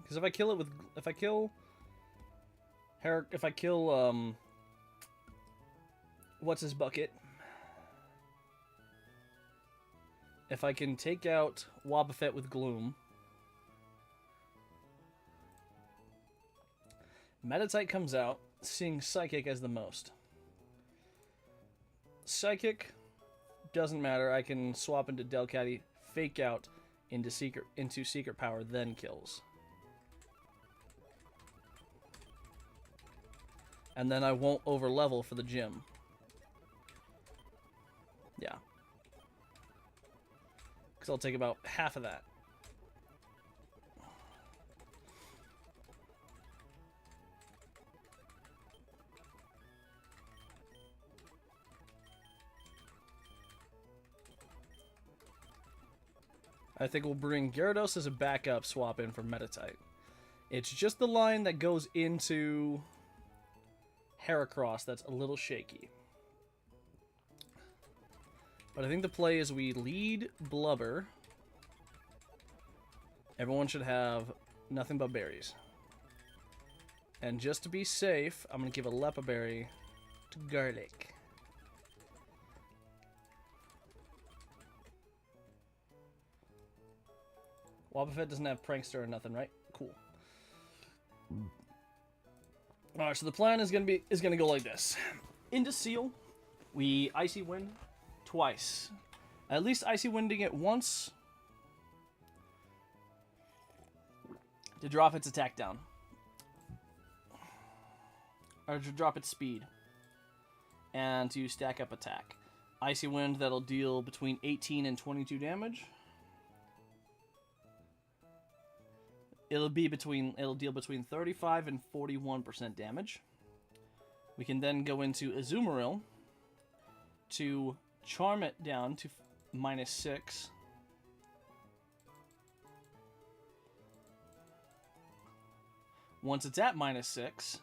because if I kill what's his bucket? If I can take out Wobbuffet with Gloom, Metatite comes out, seeing Psychic as the most. Psychic doesn't matter. I can swap into Delcatty, fake out into Secret Power, then kills. And then I won't over level for the gym. Yeah. Because I'll take about half of that. I think we'll bring Gyarados as a backup swap in for Metatite. It's just the line that goes into Heracross that's a little shaky. But I think the play is we lead Blubber. Everyone should have nothing but berries. And just to be safe, I'm going to give a Lepa Berry to Garlic. Wobbuffet doesn't have Prankster or nothing, right? Cool. Alright, so the plan is gonna go like this. Into Seal, we Icy Wind twice. At least Icy Winding it once to drop its attack down. Or to drop its speed. And to stack up attack. Icy Wind, that'll deal between 18 and 22 damage. it'll deal between 35 and 41% damage. We can then go into Azumarill to charm it down to -6. Once it's at -6,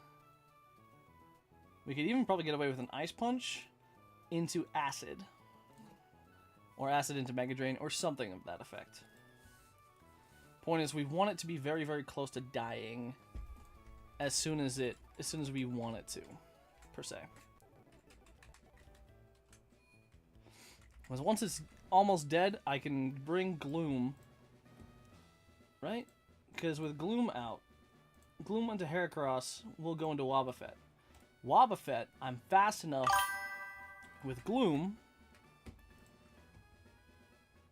we could even probably get away with an Ice Punch into Acid. Or Acid into Mega Drain, or something of that effect. Point is, we want it to be very, very close to dying as soon as we want it to, per se. Because once it's almost dead, I can bring Gloom, right? Because with Gloom out, Gloom into Heracross will go into Wobbuffet. Wobbuffet, I'm fast enough with Gloom.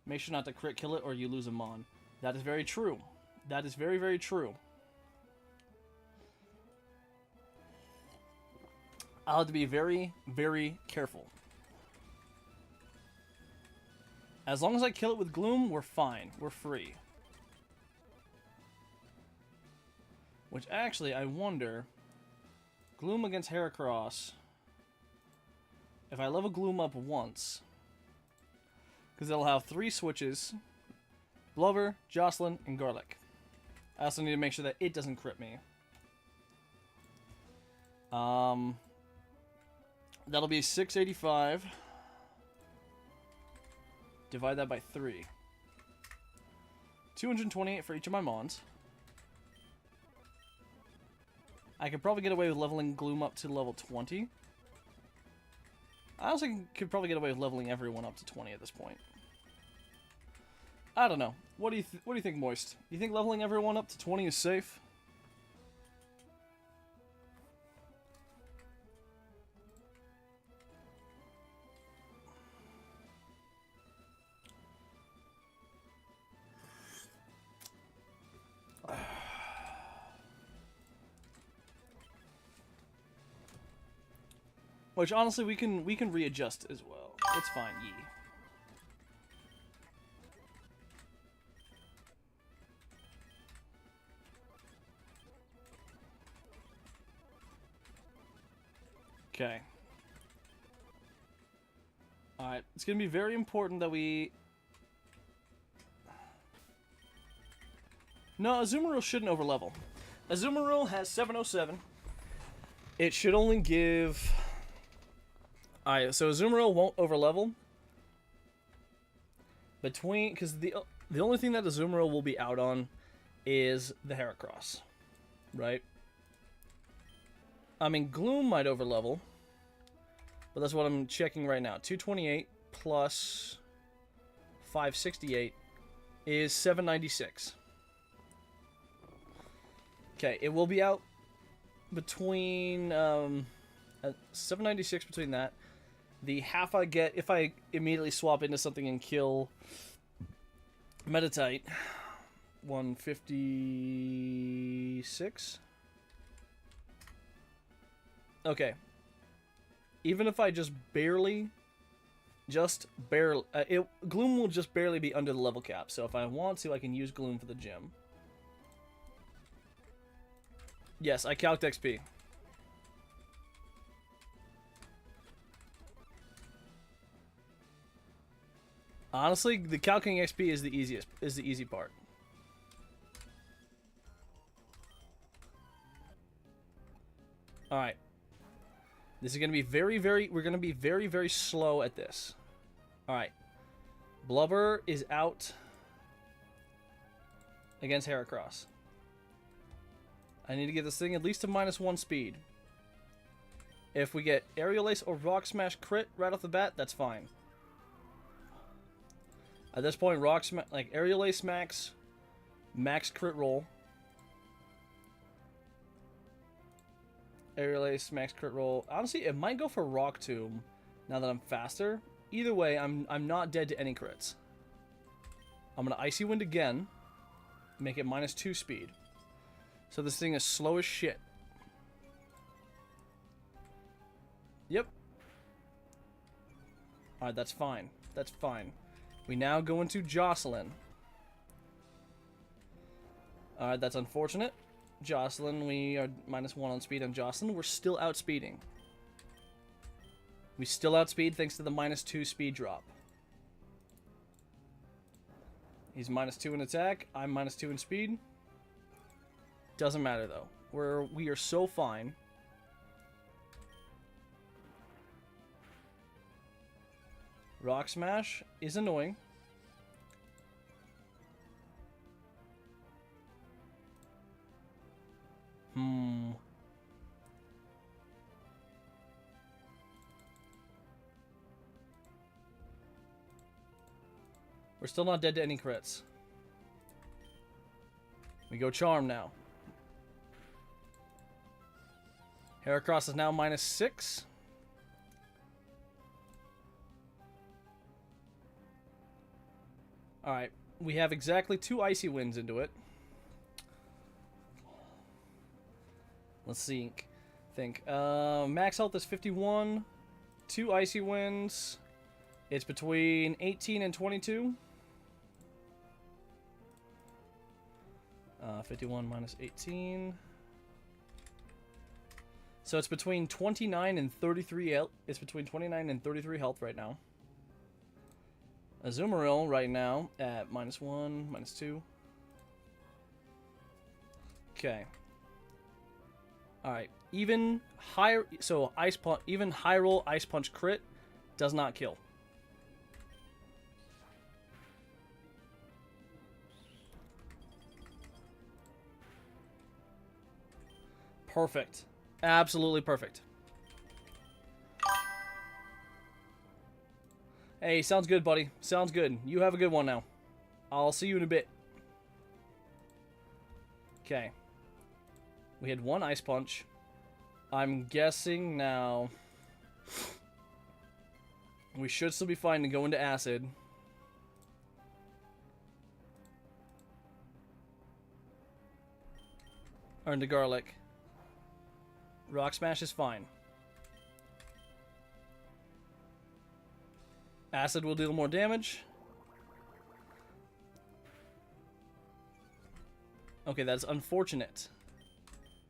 Make sure not to crit kill it or you lose a Mon. That is very true. That is very, very true. I'll have to be very, very careful. As long as I kill it with Gloom, we're fine. We're free. Which actually, I wonder... Gloom against Heracross. If I level Gloom up once... Because it'll have 3 switches. Blubber, Jocelyn, and Garlic. I also need to make sure that it doesn't crit me. That'll be 685. Divide that by 3. 228 for each of my Mons. I could probably get away with leveling Gloom up to level 20. I also could probably get away with leveling everyone up to 20 at this point. I don't know. What do you think, Moist? You think leveling everyone up to 20 is safe? Which honestly we can readjust as well. It's fine, Yee. Okay. Alright, it's gonna be very important that we... No, Azumarill shouldn't overlevel. Azumarill has 707. It should only give... Alright, so Azumarill won't overlevel. Because the only thing that Azumarill will be out on is the Heracross. Right? I mean, Gloom might overlevel. But that's what I'm checking right now. 228 plus 568 is 796. Okay, it will be out between 796 between that. The half I get if I immediately swap into something and kill Metatite, 156. Okay. Even if I just barely, Gloom will just barely be under the level cap. So if I want to, I can use Gloom for the gym. Yes, I calced XP. Honestly, the calculating XP is the easy part. Alright. This is going to be we're going to be very, very slow at this. Alright. Blubber is out against Heracross. I need to get this thing at least to -1 speed. If we get Aerial Ace or Rock Smash crit right off the bat, that's fine. At this point, Aerial Ace max crit roll. Aerial Ace max crit roll. Honestly, it might go for Rock Tomb now that I'm faster. Either way, I'm not dead to any crits. I'm gonna Icy Wind again, make it -2 speed. So this thing is slow as shit. Yep. Alright, that's fine. That's fine. We now go into Jocelyn. Alright, that's unfortunate. Jocelyn, we are -1 on speed on Jocelyn. We're still outspeeding. We still outspeed thanks to the -2 speed drop. He's -2 in attack. I'm -2 in speed. Doesn't matter though. We are so fine. Rock Smash is annoying. We're still not dead to any crits. We go Charm now. Heracross is now -6. Alright, we have exactly 2 Icy Winds into it. Let's think. Max health is 51. 2 Icy Winds. It's between 18 and 22. 51 minus 18. So it's between 29 and 33 health. It's between 29 and 33 health right now. Azumarill right now at -1, -2. Okay. Alright. Even high Ice Punch, even high roll Ice Punch crit does not kill. Perfect. Absolutely perfect. Hey, sounds good, buddy. Sounds good. You have a good one now. I'll see you in a bit. Okay. We had 1 Ice Punch. I'm guessing now we should still be fine to go into Acid. Or into Garlic. Rock Smash is fine. Acid will deal more damage. Okay, that's unfortunate.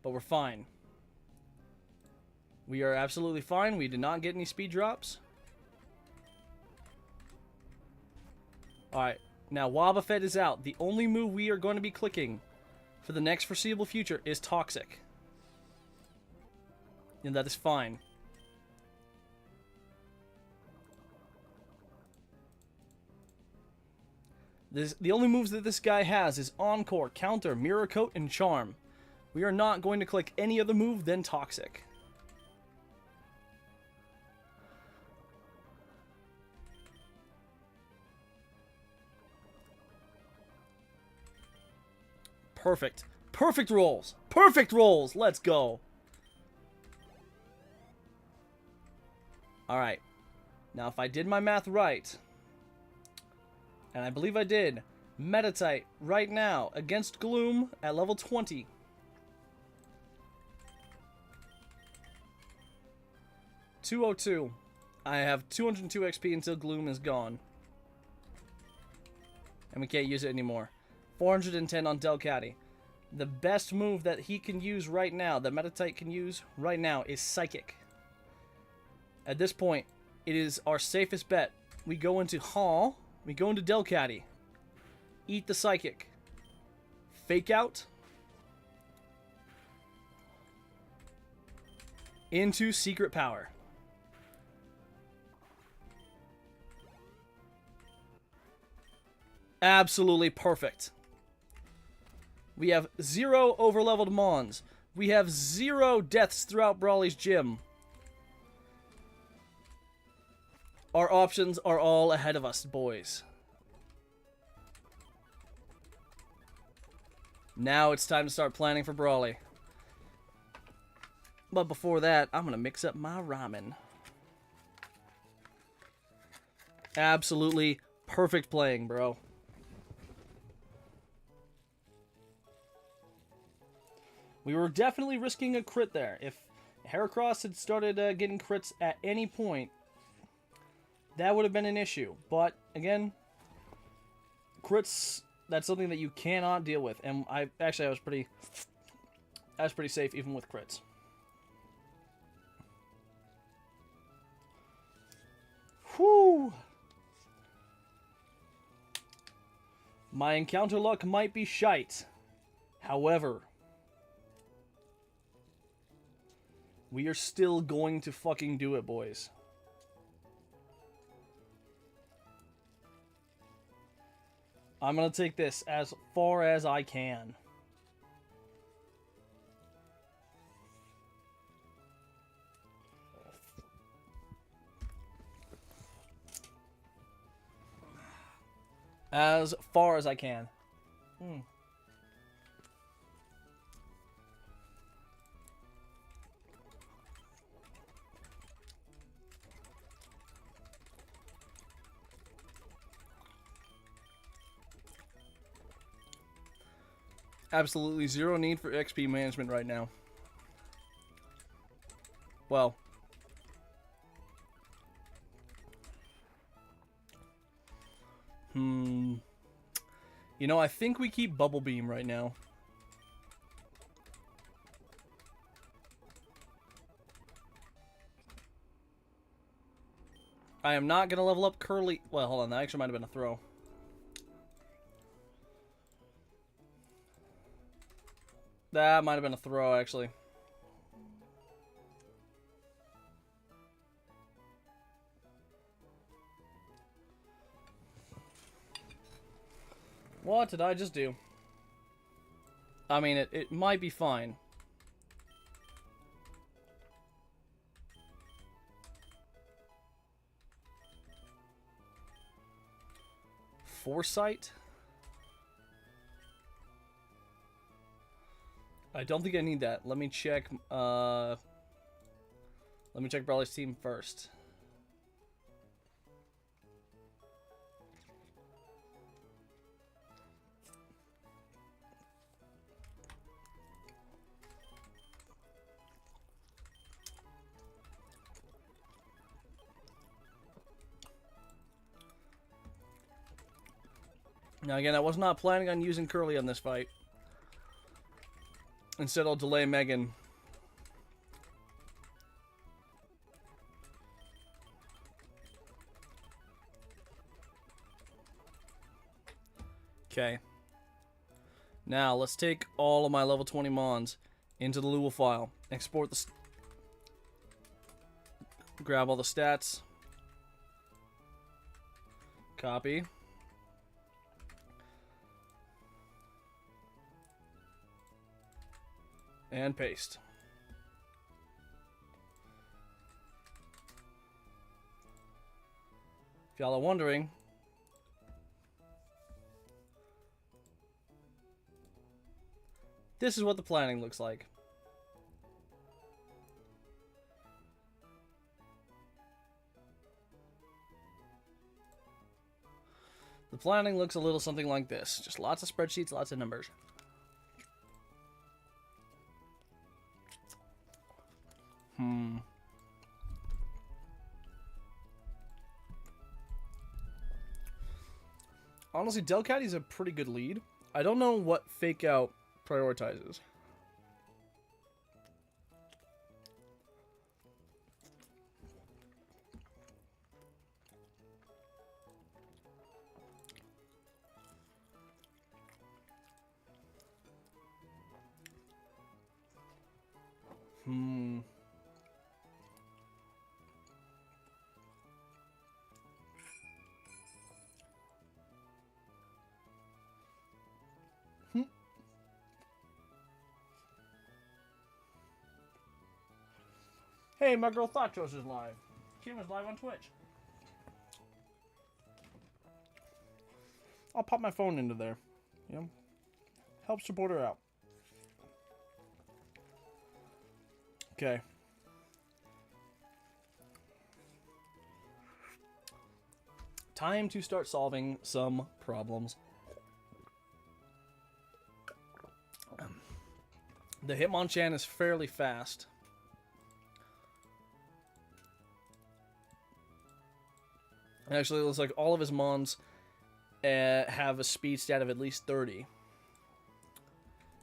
But we're fine. We are absolutely fine. We did not get any speed drops. Alright, now Wobbuffet is out. The only move we are going to be clicking for the next foreseeable future is Toxic. And that is fine. The only moves that this guy has is Encore, Counter, Mirror Coat, and Charm. We are not going to click any other move than Toxic. Perfect. Perfect rolls. Perfect rolls. Let's go. Alright. Now, if I did my math right, and I believe I did, Metatite right now against Gloom at level 20. $202. I have 202 XP until Gloom is gone. And we can't use it anymore. 410 on Delcatty. The best move that he can use right now, that Metatite can use right now, is Psychic. At this point, it is our safest bet. We go into Hall, we go into Delcatty, eat the Psychic, Fake Out, into Secret Power. Absolutely perfect. We have 0 overleveled Mons. We have 0 deaths throughout Brawly's gym. Our options are all ahead of us, boys. Now it's time to start planning for Brawly. But before that, I'm going to mix up my ramen. Absolutely perfect playing, bro. We were definitely risking a crit there. If Heracross had started getting crits at any point, that would have been an issue. But, again, crits That's something that you cannot deal with. And I was pretty safe even with crits. Whew. My encounter luck might be shite. However, we are still going to fucking do it, boys. I'm gonna take this as far as I can. As far as I can. Absolutely zero need for XP management right now. Well. You know, I think we keep Bubble Beam right now. I am not going to level up Curly. Well, hold on. That actually might have been a throw. That might have been a throw, actually. What did I just do? I mean, it might be fine. Foresight? I don't think I need that. Let me check, let me check Brawler's team first. Now again, I was not planning on using Curly on this fight. Instead, I'll delay Megan. Okay. Now, let's take all of my level 20 Mons into the Lua file. Export the... Grab all the stats. Copy. And paste. If y'all are wondering, this is what the planning looks like. The planning looks a little something like this. Just lots of spreadsheets, lots of numbers. Honestly, Delcatty's a pretty good lead. I don't know what Fake Out prioritizes. Hey, my girl Thachos is live. Kim is live on Twitch. I'll pop my phone into there. You know, help support her out. Okay. Time to start solving some problems. The Hitmonchan is fairly fast. Actually, it looks like all of his Mons have a speed stat of at least 30.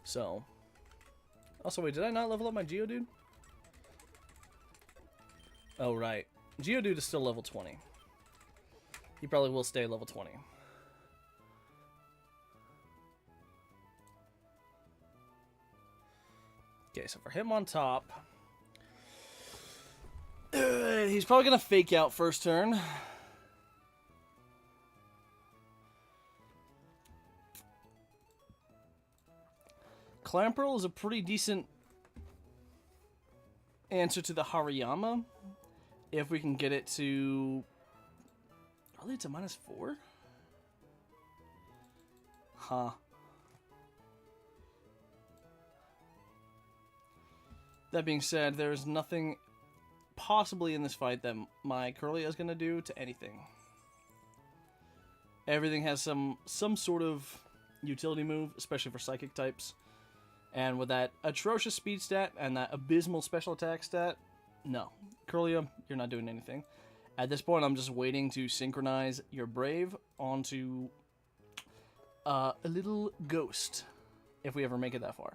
So, also wait, did I not level up my Geodude? Oh right, Geodude is still level 20. He probably will stay level 20. Okay, so for him on top, he's probably going to fake out first turn. Clamperl is a pretty decent answer to the Hariyama. If we can get it to... Really, it's a -4? Huh. That being said, there's nothing possibly in this fight that my Kirlia is going to do to anything. Everything has some sort of utility move, especially for psychic types. And with that atrocious speed stat and that abysmal special attack stat, no. Kirlia, you're not doing anything. At this point, I'm just waiting to synchronize your Brave onto a little ghost, if we ever make it that far.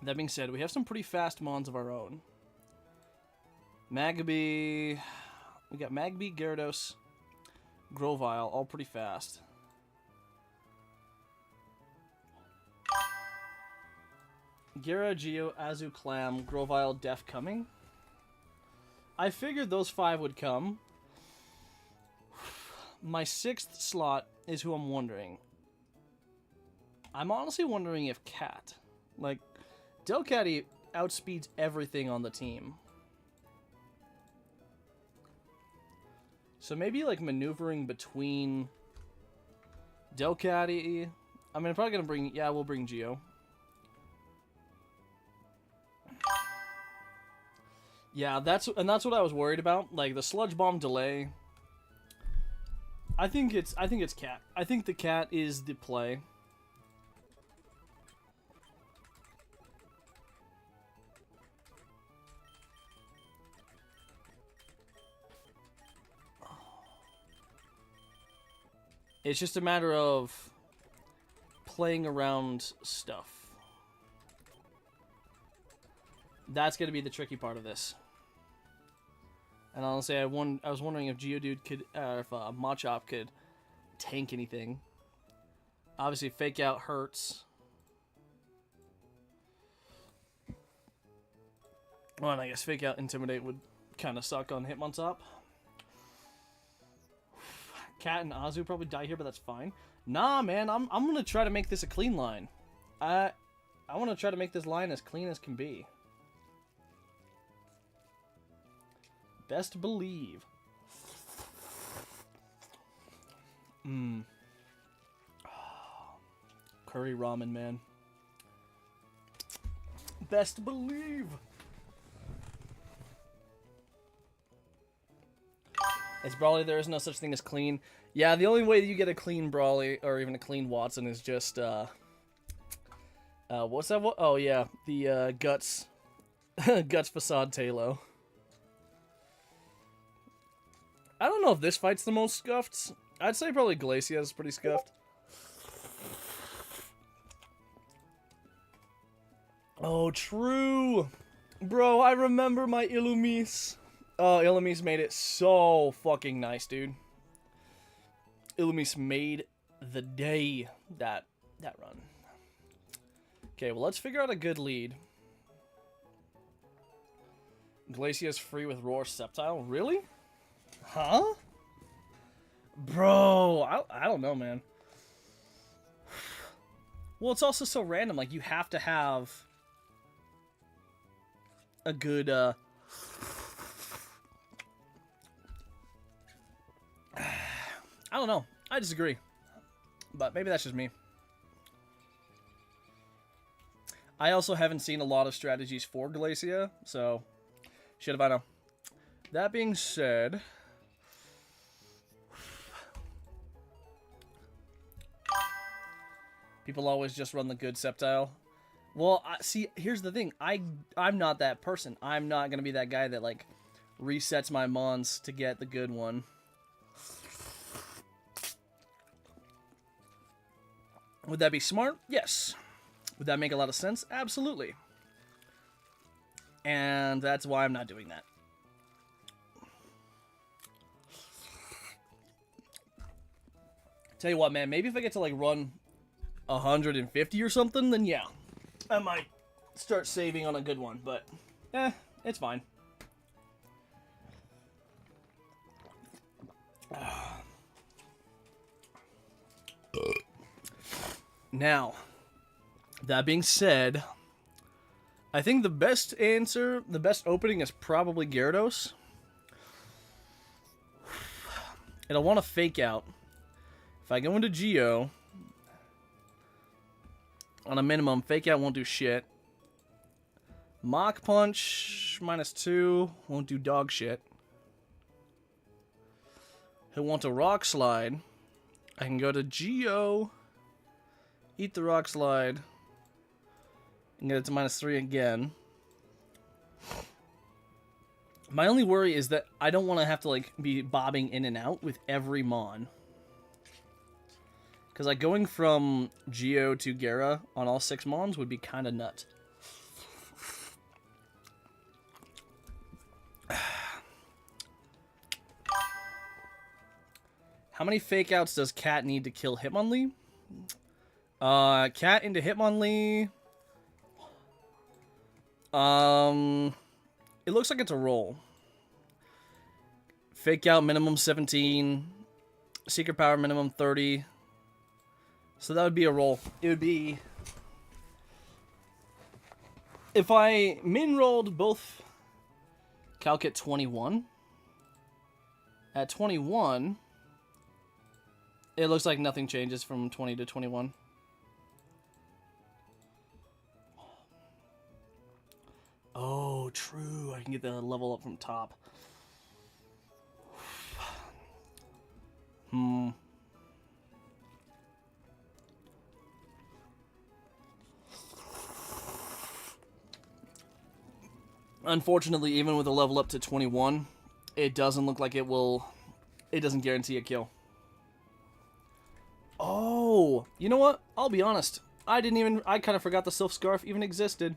That being said, we have some pretty fast mons of our own. Magby... We got Magby, Gyarados, Grovyle, all pretty fast. Gyara, Geo, Azu, Clam, Grovyle, Def coming. I figured those 5 would come. My 6th slot is who I'm wondering. I'm honestly wondering if Cat. Like, Delcatty outspeeds everything on the team. So maybe, like, maneuvering between Delcatty... I mean, I'm probably going to bring... Yeah, we'll bring Geo. Yeah, that's what I was worried about. Like, the Sludge Bomb delay... I think it's Cat. I think the Cat is the play. It's just a matter of playing around stuff. That's going to be the tricky part of this. And honestly, I was wondering if Geodude could, if Machop could tank anything. Obviously, Fake Out hurts. Well, and I guess Fake Out Intimidate would kind of suck on Hitmontop. Cat and Azu probably die here, but that's fine. Nah, man, I'm gonna try to make this a clean line. I want to try to make this line as clean as can be. Best believe. Curry ramen, man. Best believe. It's Brawly, there is no such thing as clean. Yeah, the only way that you get a clean Brawly, or even a clean Watson, is just, what's that? Oh, yeah, the, Guts, Guts Facade Talo. I don't know if this fight's the most scuffed. I'd say probably Glacia is pretty scuffed. Oh, true! Bro, I remember my Illumise. Oh, Illumise made it so fucking nice, dude. Illumise made the day that run. Okay, well, let's figure out a good lead. Glacia's free with Roar Sceptile? Really? Huh? Bro, I don't know, man. Well, it's also so random. Like, you have to have a good, I don't know. I disagree. But maybe that's just me. I also haven't seen a lot of strategies for Glacia, so shit if I know. That being said... People always just run the good Sceptile. Well, see, here's the thing. I'm not that person. I'm not going to be that guy that, like, resets my Mons to get the good one. Would that be smart? Yes. Would that make a lot of sense? Absolutely. And that's why I'm not doing that. Tell you what, man, maybe if I get to like run 150 or something, then yeah, I might start saving on a good one, but it's fine. Now, that being said, I think the best answer, the best opening is probably Gyarados. And I want to fake out. If I go into Geo, on a minimum, fake out won't do shit. Mach Punch, -2, won't do dog shit. He'll want a Rock Slide. I can go to Geo, eat the Rock Slide, and get it to -3 again. My only worry is that I don't want to have to like be bobbing in and out with every Mon. Because like going from Geo to Gyara on all 6 Mons would be kind of nuts. How many fake outs does Cat need to kill Hitmonlee? Cat into Hitmonlee. It looks like it's a roll. Fake out minimum 17. Secret power minimum 30. So that would be a roll. It would be... If I min-rolled both Calc at 21. At 21... It looks like nothing changes from 20 to 21. Oh, true. I can get the level up from top. Unfortunately, even with a level up to 21, it doesn't look like it will... It doesn't guarantee a kill. Oh, you know what? I'll be honest. I kind of forgot the Sylph Scarf even existed.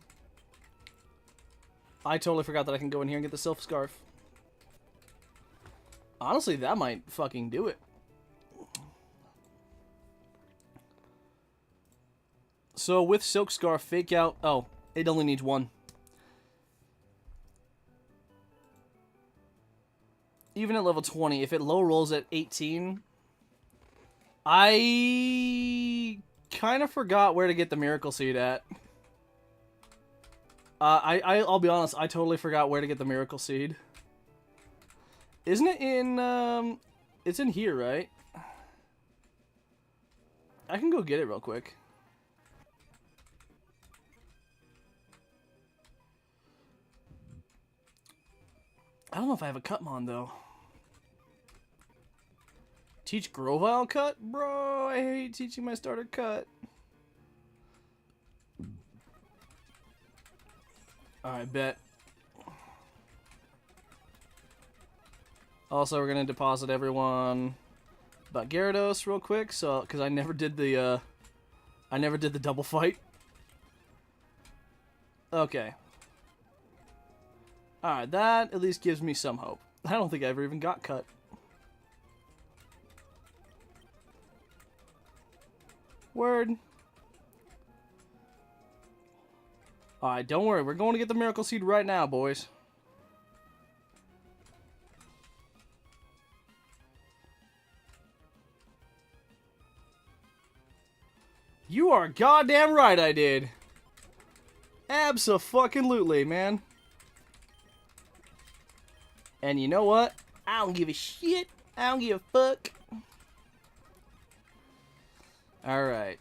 I totally forgot that I can go in here and get the Sylph Scarf. Honestly, that might fucking do it. So with Silk Scarf, fake out... Oh, it only needs 1. Even at level 20, if it low rolls at 18... I kind of forgot where to get the Miracle Seed at. I'll be honest, I totally forgot where to get the Miracle Seed. Isn't it in, it's in here, right? I can go get it real quick. I don't know if I have a Cutmon, though. Teach Grovyle Cut? Bro, I hate teaching my starter Cut. Alright, bet. Also, we're gonna deposit everyone about Gyarados real quick, so because I never did the double fight. Okay. Alright, that at least gives me some hope. I don't think I ever even got Cut. Word. Alright, don't worry. We're going to get the Miracle Seed right now, boys. You are goddamn right I did. Abso-fucking-lutely, man. And you know what? I don't give a shit. I don't give a fuck. Alright.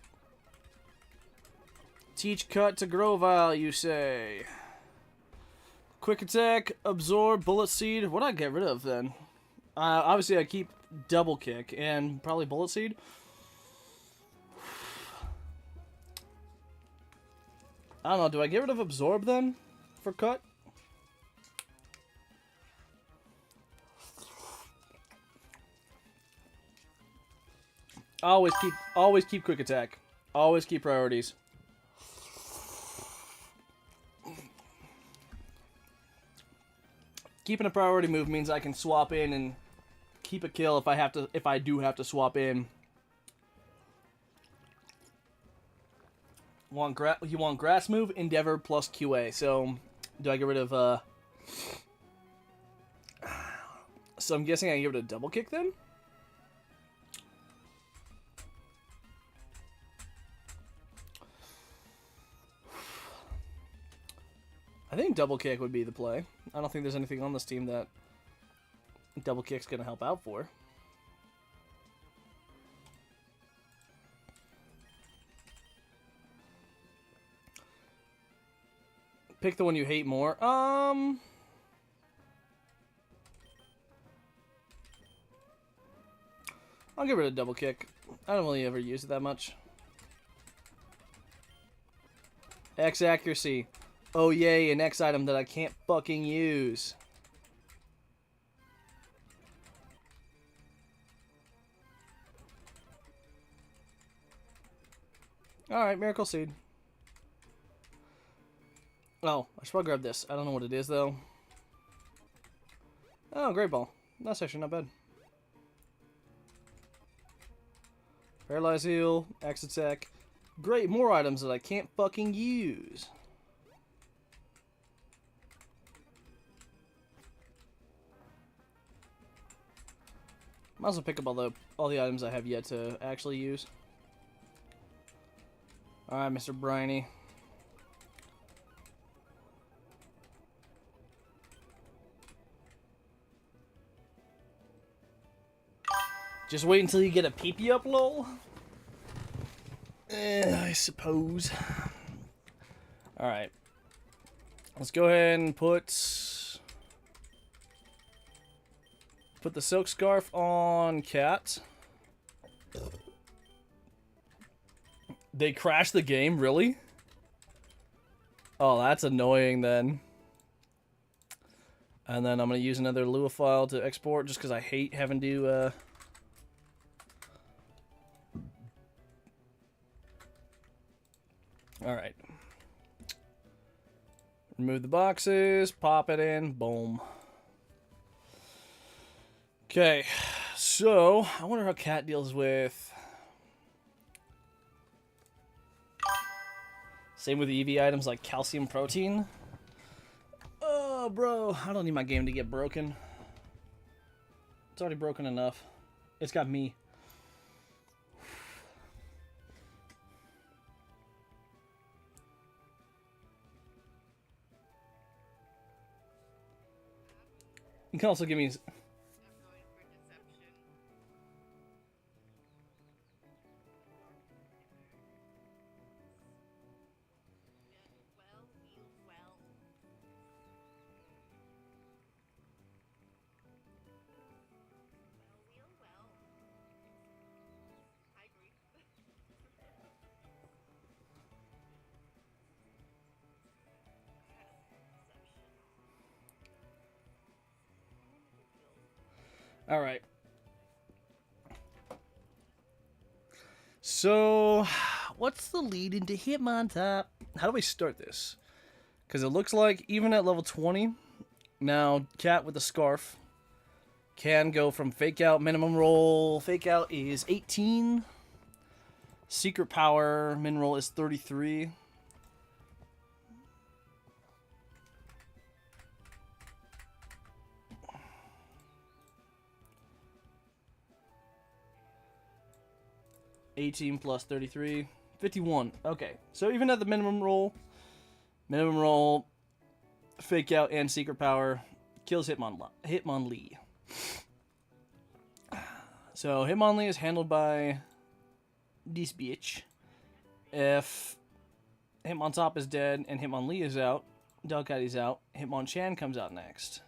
Teach Cut to Grovyle, you say. Quick Attack, Absorb, Bullet Seed. What do I get rid of, then? Obviously, I keep Double Kick and probably Bullet Seed. I don't know. Do I get rid of Absorb, then? For Cut? Always keep Quick Attack. Always keep priorities. Keeping a priority move means I can swap in and keep a kill if I do have to swap in. You want grass move, endeavor plus QA. So do I get rid of so I'm guessing I give it a double kick then? I think double kick would be the play. I don't think there's anything on this team that double kick's gonna help out for. Pick the one you hate more. I'll give it a double kick. I don't really ever use it that much. X accuracy. Oh yay, an X item that I can't fucking use. Alright, Miracle Seed. Oh, I should probably grab this. I don't know what it is, though. Oh, Great Ball. That's actually not bad. Paralyze Heal, X Attack. Great, more items that I can't fucking use. Might as well pick up all the items I have yet to actually use. Alright, Mr. Briny. Just wait until you get a PP up, lol. I suppose. Alright. Let's go ahead and put the Silk Scarf on Cat. They crashed the game? Really? Oh, that's annoying then. And then I'm going to use another Lua file to export just because I hate having to... Alright. Remove the boxes, pop it in, boom. Okay, so I wonder how Cat deals with... Same with EV items like calcium protein. Oh, bro, I don't need my game to get broken. It's already broken enough. It's got me. You can also give me... Alright. So, what's the lead into Hitmontop? How do we start this? Because it looks like, even at level 20, now Cat with the Scarf can go from Fake Out, minimum roll. Fake Out is 18. Secret Power, min roll is 33. $18 plus 33, 51. Okay, so even at the minimum roll, Fake Out, and Secret Power kills Hitmonlee. So Hitmonlee is handled by this bitch. If Hitmontop is dead and Hitmonlee is out, Delcatty's out, Hitmonchan comes out next.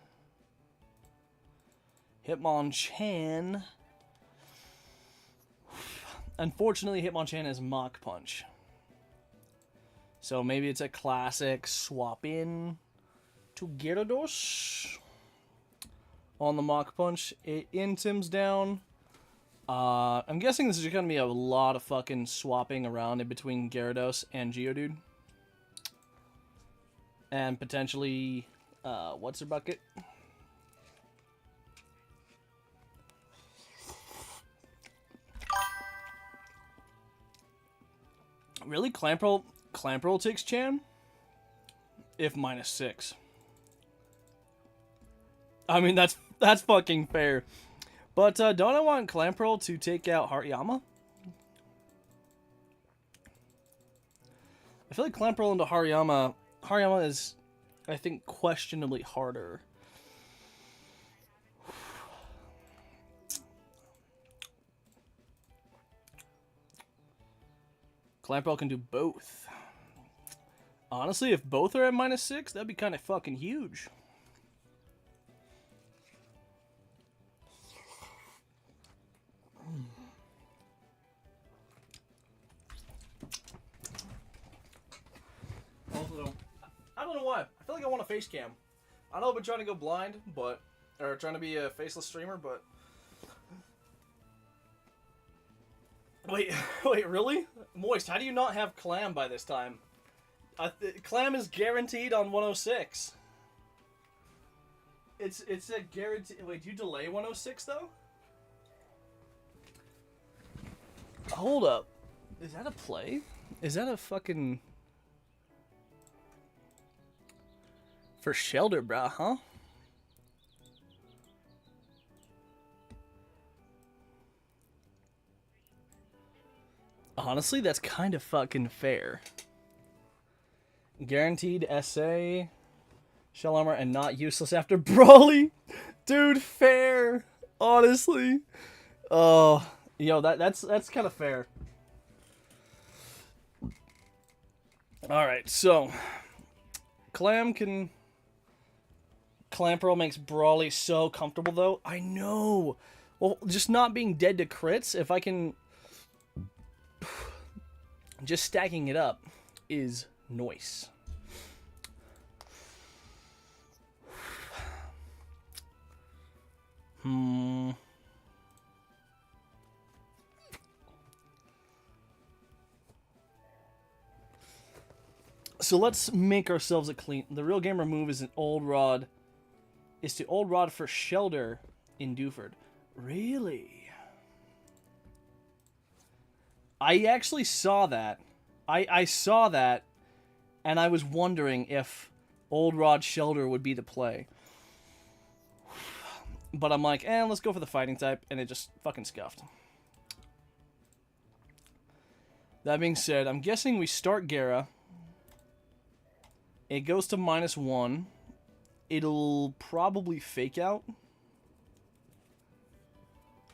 Hitmonchan... Unfortunately, Hitmonchan has Mach Punch. So maybe it's a classic swap in to Gyarados. On the Mach Punch, it intims down I'm guessing this is going to be a lot of fucking swapping around in between Gyarados and Geodude. And potentially, what's her bucket? Really? Clamperl takes Chan? If -6. I mean, that's fucking fair. But don't I want Clamperl to take out Hariyama? I feel like Clamperl into Hariyama is, I think, questionably harder. Clamperl can do both. Honestly, if both are at -6, that'd be kind of fucking huge. Also, I don't know why. I feel like I want a face cam. I know I've been trying to go blind, or trying to be a faceless streamer, but... Wait, really? Moist, how do you not have Clam by this time? Clam is guaranteed on 106. It's a guarantee. Wait, do you delay 106 though? Hold up. Is that a play? Is that a fucking... For Shelter, brah, huh? Honestly, that's kind of fucking fair. Guaranteed SA, Shell Armor, and not useless after Brawly. Dude, fair. Honestly. Oh, yo, that's kind of fair. Alright, so... Clamperl makes Brawly so comfortable, though. I know. Well, just not being dead to crits, if I can... Just stacking it up is nice. So let's make ourselves a clean... The real gamer move is an old rod. Is to old rod for Shelter in Dewford. Really? I actually saw that. I saw that, and I was wondering if Old Rod Shelter would be the play. But I'm like, let's go for the fighting type, and it just fucking scuffed. That being said, I'm guessing we start Gara. It goes to -1. It'll probably fake out.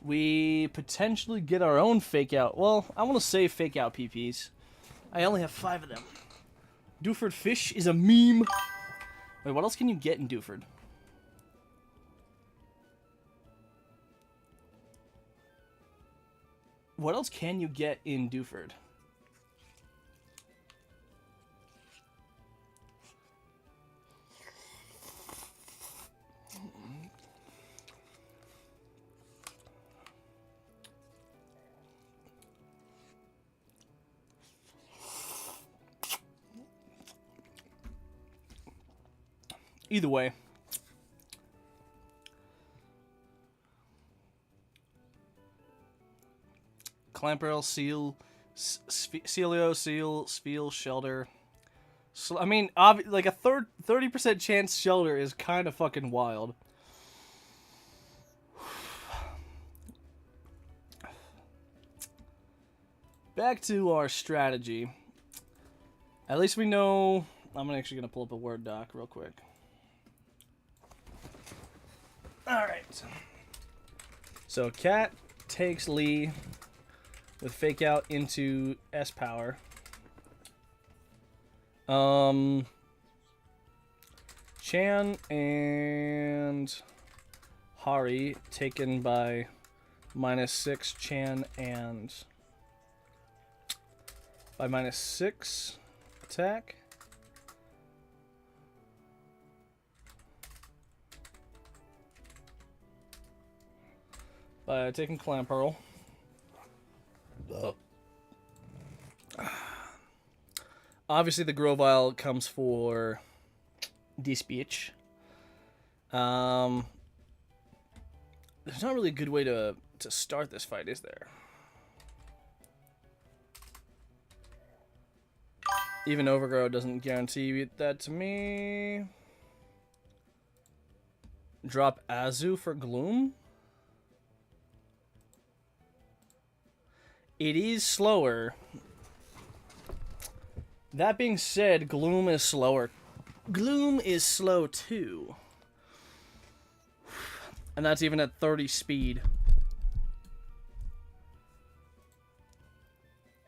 We potentially get our own fake out. Well, I want to save fake out PPs. I only have 5 of them. Dewford Fish is a meme. Wait, what else can you get in Dewford? What else can you get in Dewford? Either way. Clamperl, Seal, Celio, Seal, Spiel, Shelter. So, I mean, like a 30% chance Shelter is kind of fucking wild. Back to our strategy. At least we know... I'm actually going to pull up a Word doc real quick. Alright. So, Cat takes Lee with Fake Out into S-Power. Chan and Hari taken by -6 Chan and by -6 attack. By taking Clamperl. Obviously, the Grovyle comes for this bitch. There's not really a good way to start this fight, is there? Even Overgrow doesn't guarantee that to me. Drop Azu for Gloom? It is slower. That being said, Gloom is slower. Gloom is slow too. And that's even at 30 speed.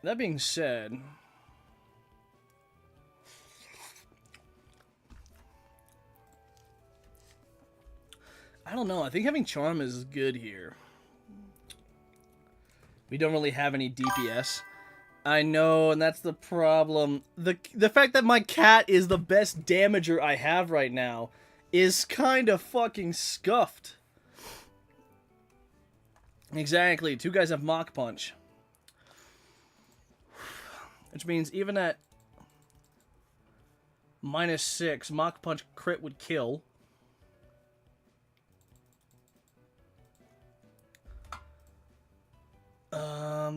That being said, I don't know. I think having Charm is good here. We don't really have any DPS. I know, and that's the problem. The fact that my cat is the best damager I have right now is kind of fucking scuffed. Exactly. Two guys have Mach Punch. Which means even at -6, Mach Punch crit would kill.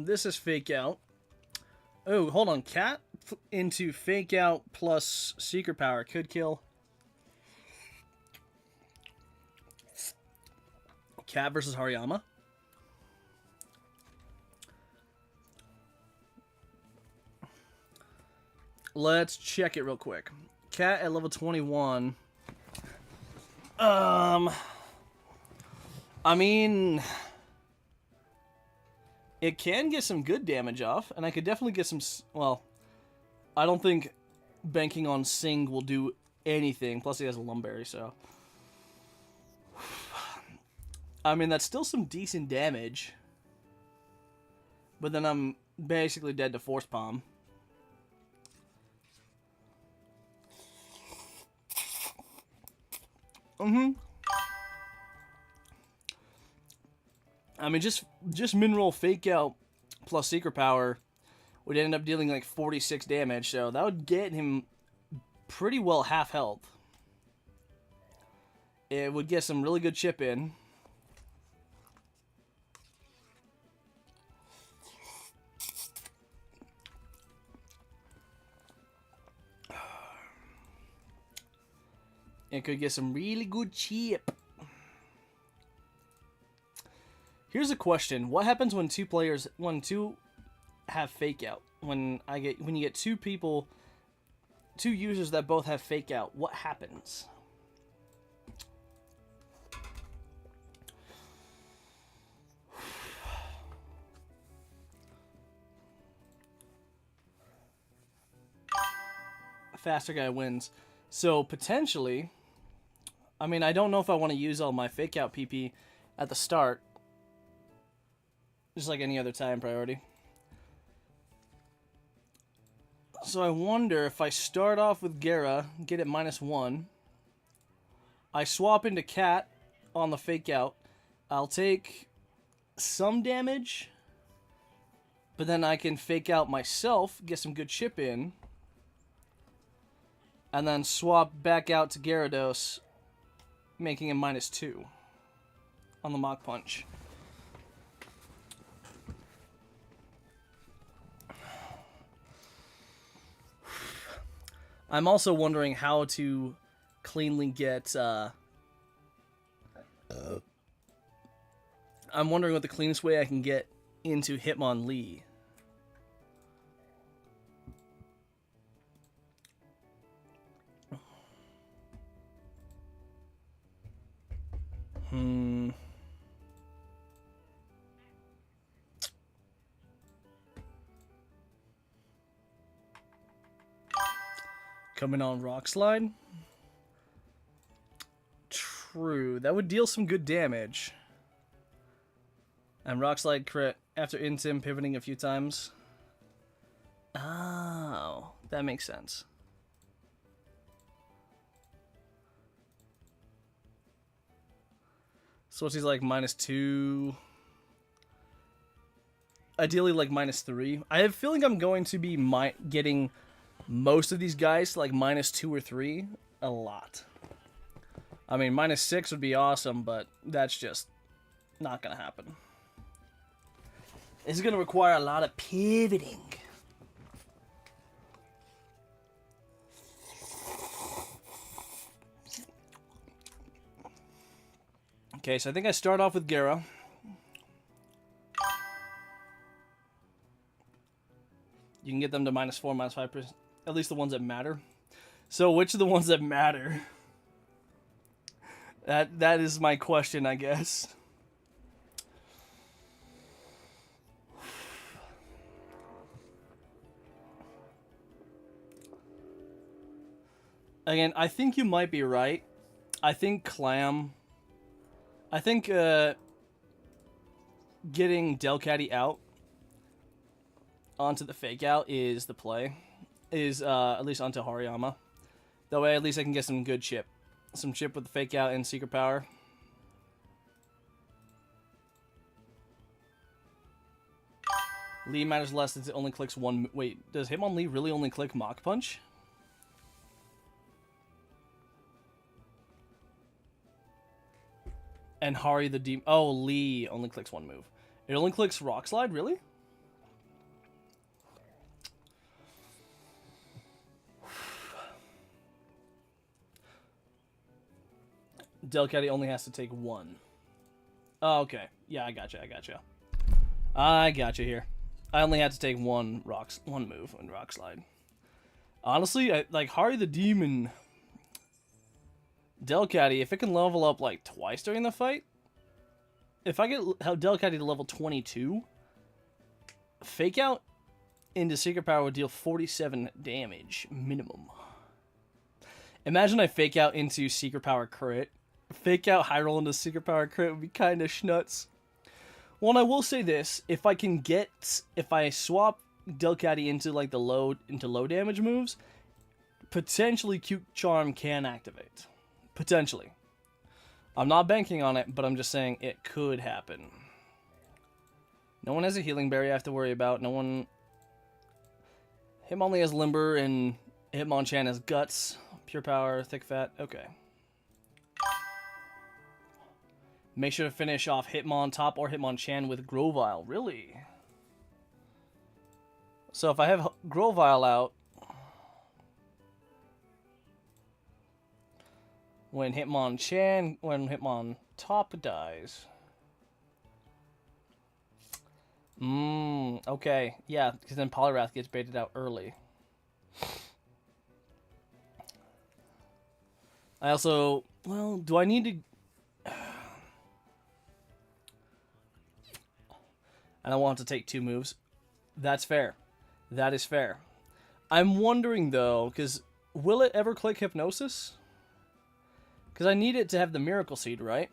This is Fake Out. Oh, hold on. Cat into Fake Out plus Secret Power could kill. Cat versus Hariyama. Let's check it real quick. Cat at level 21. I mean, it can get some good damage off, and I could definitely get some, well, I don't think banking on Sing will do anything, plus he has a Lumberry, so. I mean, that's still some decent damage, but then I'm basically dead to Force Palm. I mean, just Mineral Fake Out plus Secret Power would end up dealing like 46 damage, so that would get him pretty well half health. It would get some really good chip in. It could get some really good chip. Here's a question: what happens when two have Fake Out? When you get two users that both have Fake Out, what happens? Faster guy wins. So potentially, I mean, I don't know if I want to use all my Fake Out PP at the start. Just like any other time priority. So I wonder if I start off with Gera, get it -1. I swap into Cat on the Fake Out. I'll take some damage, but then I can Fake Out myself, get some good chip in, and then swap back out to Gyarados, making him -2 on the Mach Punch. I'm also wondering how to cleanly get, I'm wondering what the cleanest way I can get into Hitmonlee. Coming on Rock Slide? True. That would deal some good damage. And Rock Slide crit after Intim pivoting a few times. Oh, that makes sense. So what's he's like -2? Ideally like -3. I have a feeling I'm going to be getting most of these guys to like -2 or 3 a lot. I mean, -6 would be awesome, but that's just not gonna happen. It's gonna require a lot of pivoting. Okay, so I think I start off with Gara. You can get them to -4, -5%. At least the ones that matter. So which are the ones that matter? That is my question, I guess. Again, I think you might be right. I think Clam... I think getting Delcatty out onto the fake out is the play. Is at least onto Hariyama. That way at least I can get some good chip. Some chip with the fake out and secret power. Lee matters less since it only clicks one... Wait, does Hitmonlee really only click Mach Punch? And Hari the Demon... Oh, Lee only clicks one move. It only clicks Rock Slide? Really? Delcatty only has to take one. Oh, okay. Yeah, I gotcha. I gotcha here. I only had to take one move on Rock Slide. Honestly, like Hari the Demon... Delcatty, if it can level up like twice during the fight, if I get Delcatty to level 22, Fake Out into Secret Power would deal 47 damage minimum. Imagine I Fake Out into Secret Power crit. Fake Out high roll into Secret Power crit would be kind of schnuts. Well, and I will say this: if I swap Delcatty into like the low damage moves, potentially Cute Charm can activate. Potentially. I'm not banking on it, but I'm just saying it could happen. No one has a healing berry I have to worry about. No one... Hitmonlee has Limber, and Hitmonchan has Guts. Pure Power, Thick Fat. Okay. Make sure to finish off Hitmontop or Hitmonchan with Grovyle. Really? So if I have Grovyle out... When Hitmontop dies. Okay. Yeah, because then Poliwrath gets baited out early. I also... Well, do I need to... And I want to take 2 moves. That's fair. That is fair. I'm wondering, though, because... Will it ever click Hypnosis? Because I need it to have the Miracle Seed, right?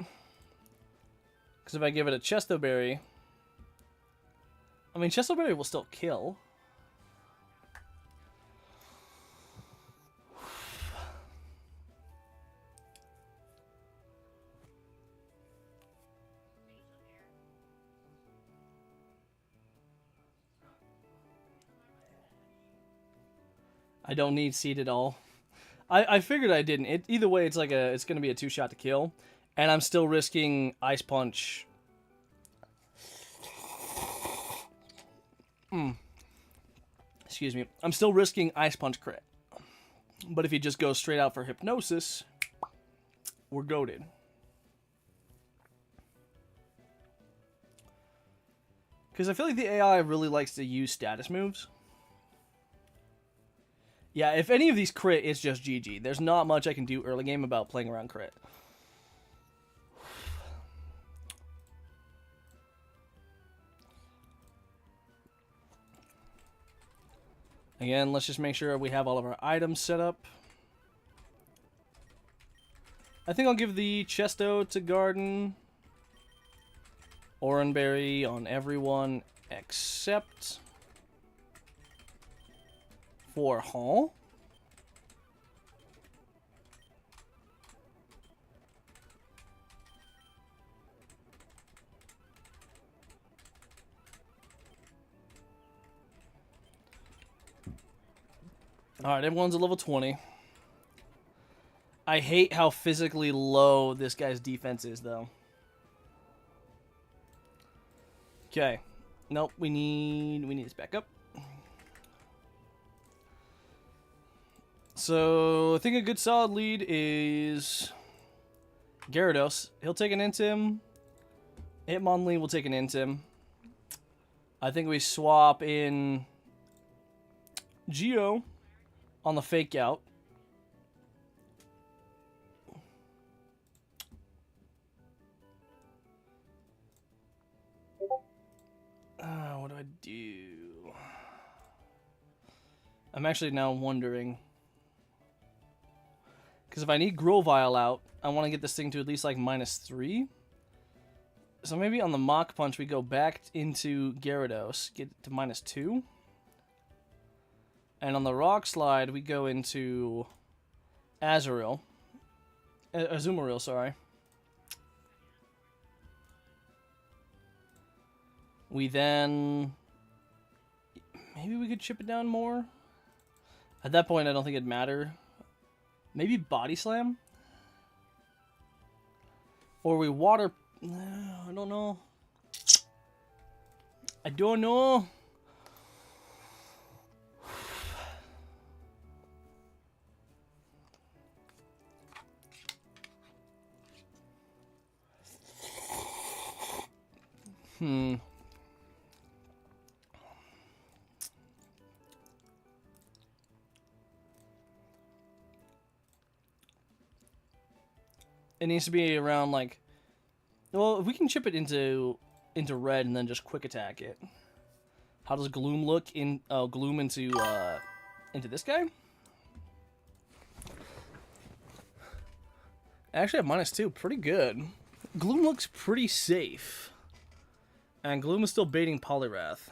Because if I give it a Chesto Berry... I mean, Chesto Berry will still kill. I don't need Seed at all. I figured I didn't. Either way, it's going to be a 2-shot to kill, and I'm still risking Ice Punch. Excuse me. I'm still risking Ice Punch crit. But if he just goes straight out for Hypnosis, we're goated. Because I feel like the AI really likes to use status moves. Yeah, if any of these crit, it's just GG. There's not much I can do early game about playing around crit. Again, let's just make sure we have all of our items set up. I think I'll give the Chesto to Garden. Oranberry on everyone except... for Hall. Alright, everyone's a level 20. I hate how physically low this guy's defense is, though. Okay. Nope, we need this back up. So, I think a good solid lead is Gyarados. He'll take an Intim. Hitmonlee will take an Intim. I think we swap in Geo on the fake out. What do I do? I'm actually now wondering. Because if I need Grovyle out, I want to get this thing to at least like -3. So maybe on the Mach Punch we go back into Gyarados, get it to -2. And on the Rock Slide we go into Azumarill, sorry. We then... Maybe we could chip it down more? At that point I don't think it'd matter. Maybe Body Slam? Or we water... I don't know. I don't know. It needs to be around like... Well, if we can chip it into red and then just quick attack it. How does Gloom look in... Oh, Gloom into this guy? I actually have -2. Pretty good. Gloom looks pretty safe. And Gloom is still baiting Poliwrath.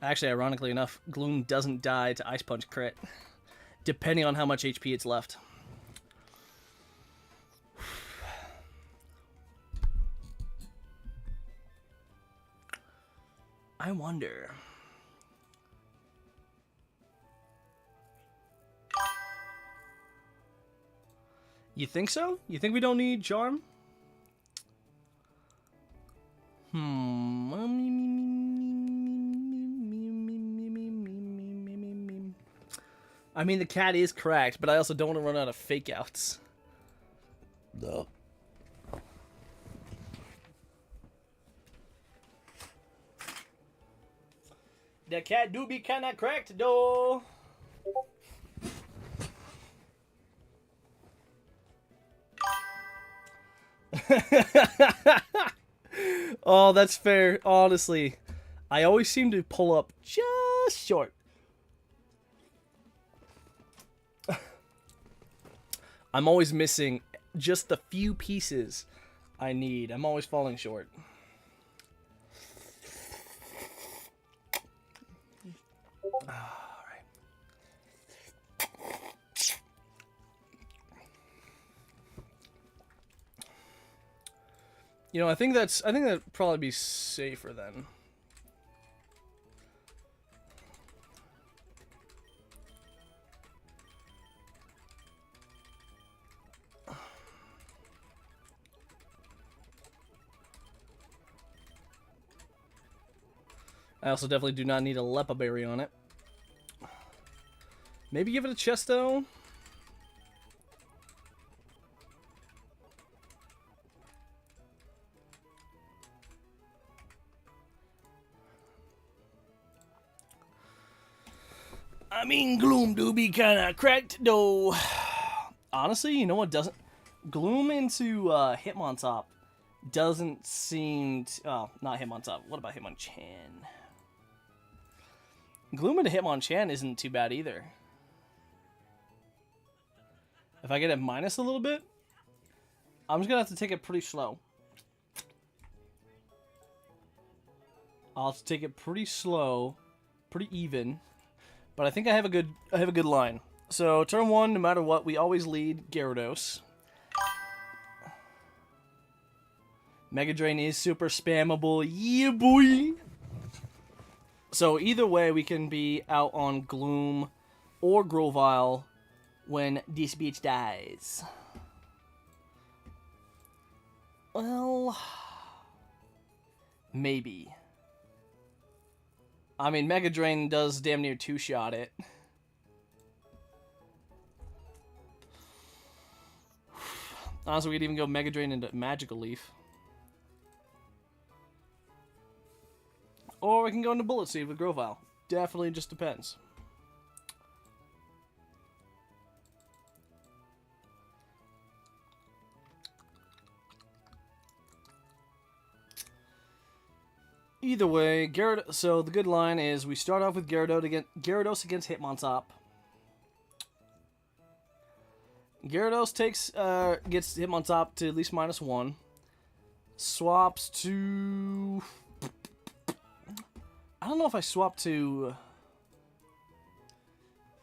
Actually, ironically enough, Gloom doesn't die to Ice Punch crit. Depending on how much HP it's left. I wonder. You think so? You think we don't need Charm? I mean, the cat is correct, but I also don't want to run out of fake outs. No. The cat do be kinda cracked, though. Oh, that's fair. Honestly, I always seem to pull up just short. I'm always missing just the few pieces I need. I'm always falling short. Alright. You know, I think that'd probably be safer then. I also definitely do not need a Lepa Berry on it. Maybe give it a Chesto. I mean, Gloom do be kinda cracked, though. Honestly, you know what doesn't... Gloom into Hitmontop doesn't seem... Oh, not Hitmontop. What about Hitmonchan? Gloom into Hitmonchan isn't too bad either. If I get it minus a little bit, I'm just going to have to take it pretty slow. I'll have to take it pretty slow, pretty even. But I think I have a good line. So, turn 1, no matter what, we always lead Gyarados. Mega Drain is super spammable. Yeah, boy! So either way, we can be out on Gloom or Grovyle when this beach dies. Well, maybe. I mean, Mega Drain does damn near two-shot it. Honestly, we could even go Mega Drain into Magical Leaf. Or we can go into Bullet Seed with Grovyle. Definitely just depends. Either way, so the good line is we start off with Gyarados against Hitmontop. Gyarados gets Hitmontop to at least -1. Swaps to... I don't know if I swap to...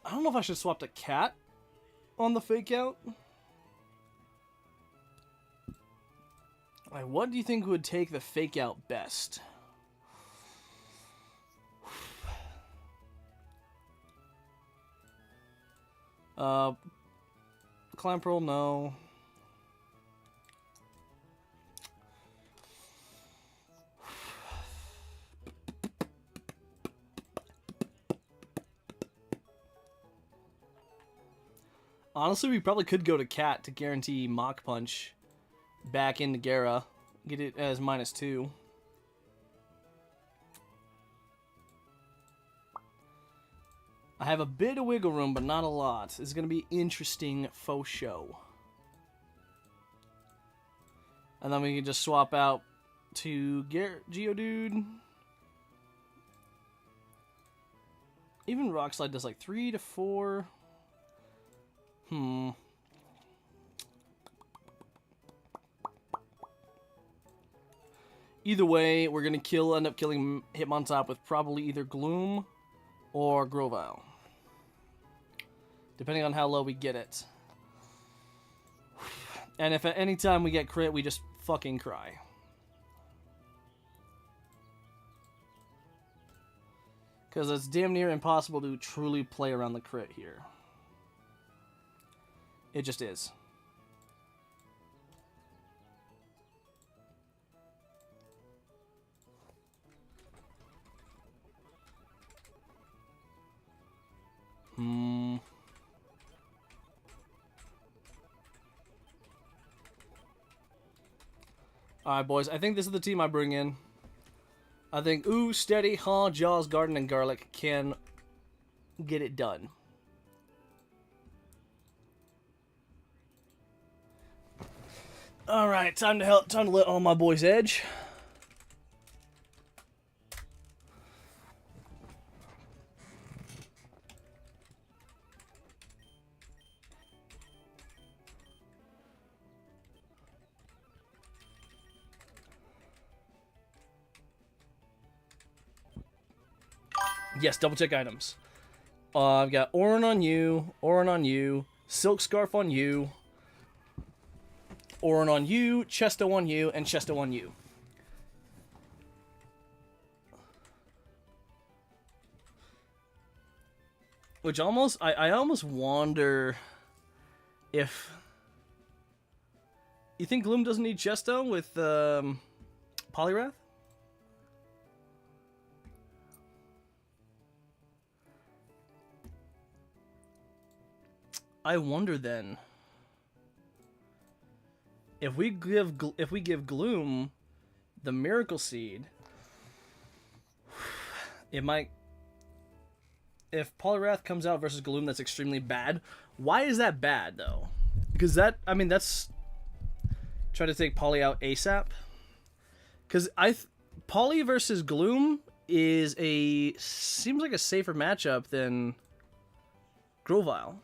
I don't know if I should swap to Cat on the Fake Out. Like, what do you think would take the Fake Out best? Clamperl, no. Honestly, we probably could go to Cat to guarantee Mach Punch back into Gara. Get it as -2. I have a bit of wiggle room, but not a lot. It's going to be interesting faux show. And then we can just swap out to Geodude. Even Rock Slide does like 3 to 4. Either way, we're going to end up killing Hitmontop with probably either Gloom or Grovyle, depending on how low we get it. And if at any time we get crit, we just fucking cry. Because it's damn near impossible to truly play around the crit here. It just is. Alright, boys. I think this is the team I bring in. I think Ooh, Steady, Huh, Jaws, Garden, and Garlic can get it done. Alright, time to let all my boys edge. Yes, double check items. I've got Oran on you, Silk Scarf on you, Oran on you, Chesto on you, and Chesto on you. Which almost, I almost wonder if... You think Gloom doesn't need Chesto with Poliwrath? I wonder then if we give Gloom the Miracle Seed, it might. If Poliwrath comes out versus Gloom, that's extremely bad. Why is that bad though? Because that's try to take Poly out ASAP. Because Poly versus Gloom seems like a safer matchup than Grovyle.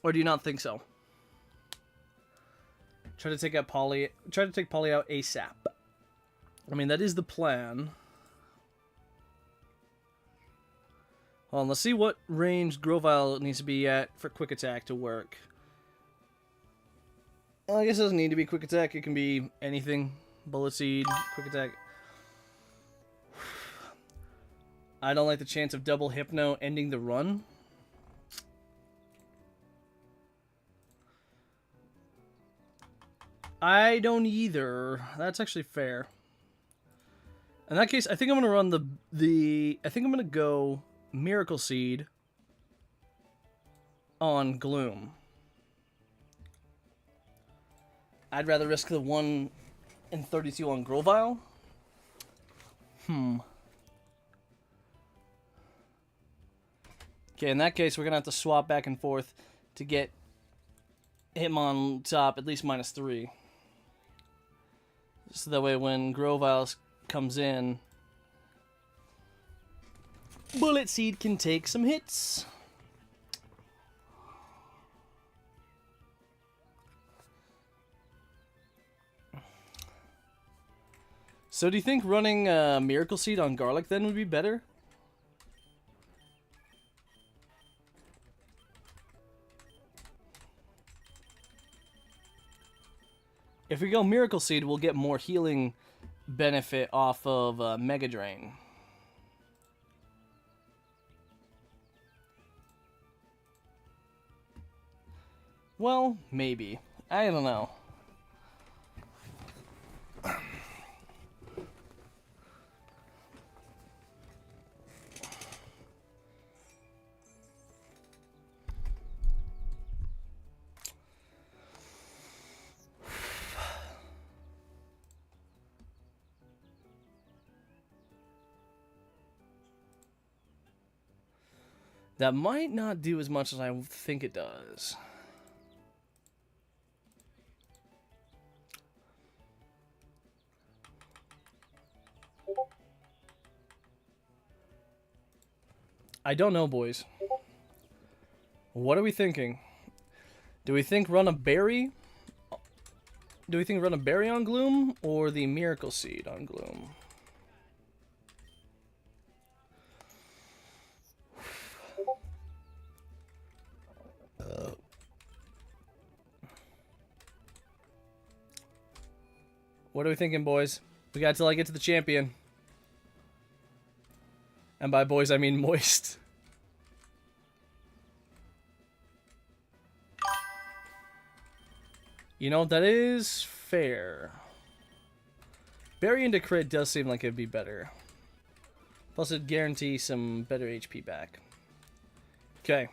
Or do you not think so? Try to take Poly out ASAP. I mean, that is the plan. Hold on, let's see what range Grovyle needs to be at for Quick Attack to work. Well, I guess it doesn't need to be quick attack. It can be anything. Bullet seed, quick attack. I don't like the chance of double hypno ending the run. I don't either. That's actually fair. In that case, I think I'm gonna run I think I'm gonna go Miracle Seed on Gloom. I'd rather risk the 1 in 32 on Grovile. Okay, in that case, we're gonna have to swap back and forth to get him on top at least -3. So that way when Grovile comes in, Bullet Seed can take some hits. So do you think running Miracle Seed on Garlic then would be better? If we go Miracle Seed, we'll get more healing benefit off of Mega Drain. Well, maybe. I don't know. That might not do as much as I think it does. I don't know, boys. What are we thinking? Do we think run a berry? Do we think run a berry on Gloom or the Miracle Seed on Gloom? What are we thinking, boys? We got till I get to the champion. And by boys, I mean moist. You know, that is fair. Berry into crit does seem like it'd be better. Plus, it'd guarantee some better HP back. Okay.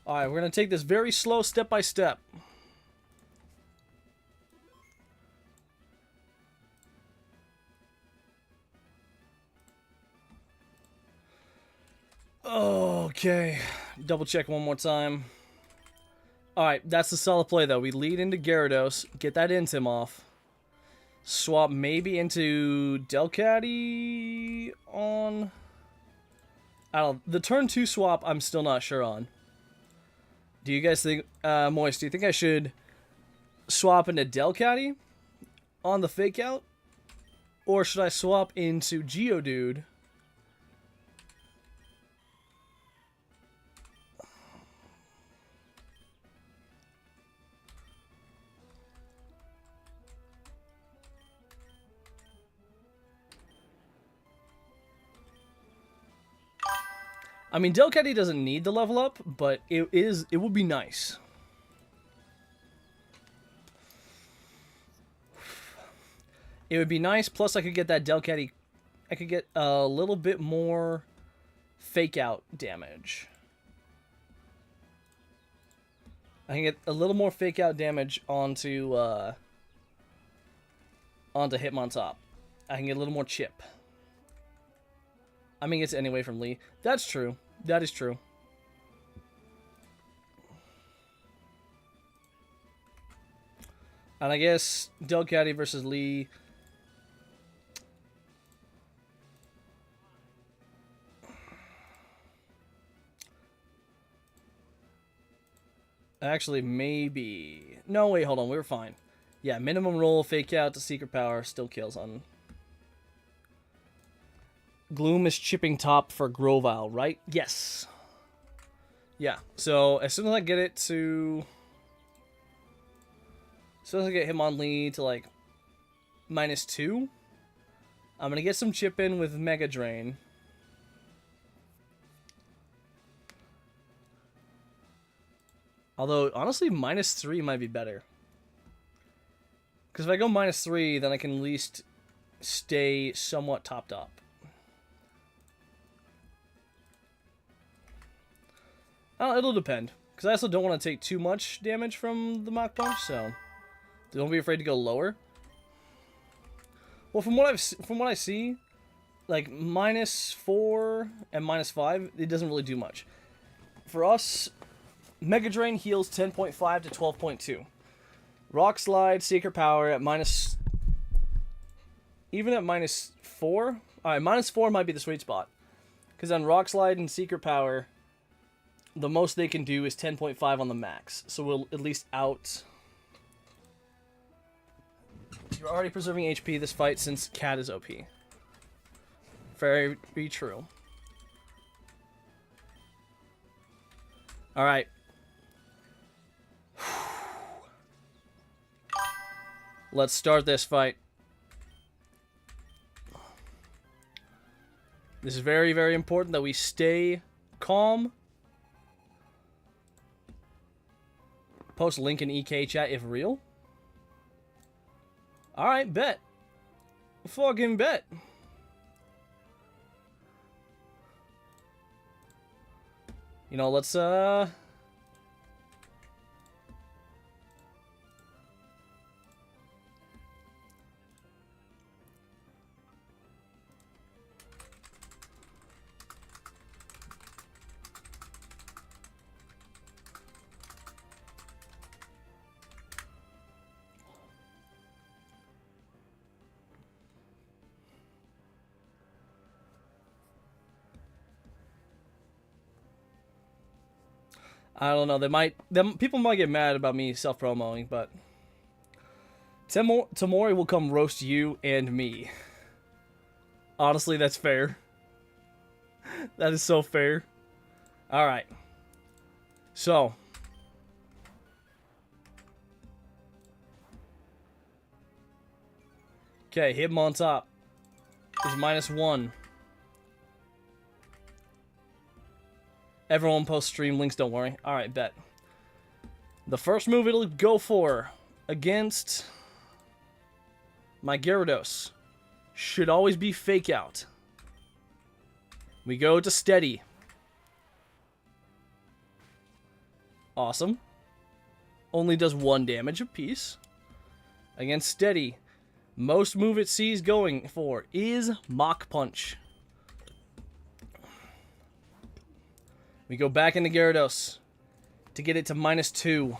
Alright, we're going to take this very slow step by step. Okay. Double check one more time. Alright, that's the solid play, though. We lead into Gyarados, get that Intim off. Swap maybe into Delcatty on... I don't know. The turn 2 swap, I'm still not sure on. Do you guys think... Moist, do you think I should swap into Delcatty on the fake out? Or should I swap into Geodude? I mean, Delcatty doesn't need the level up, but it would be nice. It would be nice, plus I could get that Delcatty... I could get a little bit more fake out damage. I can get a little more fake out damage onto Hitmontop. I can get a little more chip. I mean, it's anyway from Lee. That's true. That is true. And I guess Delcatty versus Lee. Actually, maybe. No, wait, hold on. We were fine. Yeah, minimum roll, fake out to secret power, still kills on. Gloom is chipping top for Grovile, right? Yes. Yeah, so as soon as I get it to... So let's get Hitmonlee to like -2. I'm gonna get some chip in with Mega Drain. Although, honestly, -3 might be better. Because if I go -3, then I can at least stay somewhat topped up. Oh, it'll depend. Because I also don't want to take too much damage from the Mach Punch, so don't be afraid to go lower. Well, from what I see, like -4 and -5, it doesn't really do much. For us, Mega Drain heals 10.5 to 12.2. Rock Slide, Secret Power at even at -4. Alright, -4 might be the sweet spot. Because on Rock Slide and Secret Power, the most they can do is 10.5 on the max. So we'll at least out. You're already preserving HP this fight since Cat is OP. Very true. Alright. Let's start this fight. This is very, very important that we stay calm. Post link in EK chat if real. Alright, bet. Fucking bet. You know, let's I don't know. People might get mad about me self-promoting, but Tamori will come roast you and me. Honestly, that's fair. That is so fair. All right. So, okay, hit him on top. Is -1. Everyone post stream links, don't worry. Alright, bet. The first move it'll go for against my Gyarados should always be Fake Out. We go to Steady. Awesome. Only does 1 damage apiece. Against Steady, most move it sees going for is Mach Punch. We go back into Gyarados to get it to -2.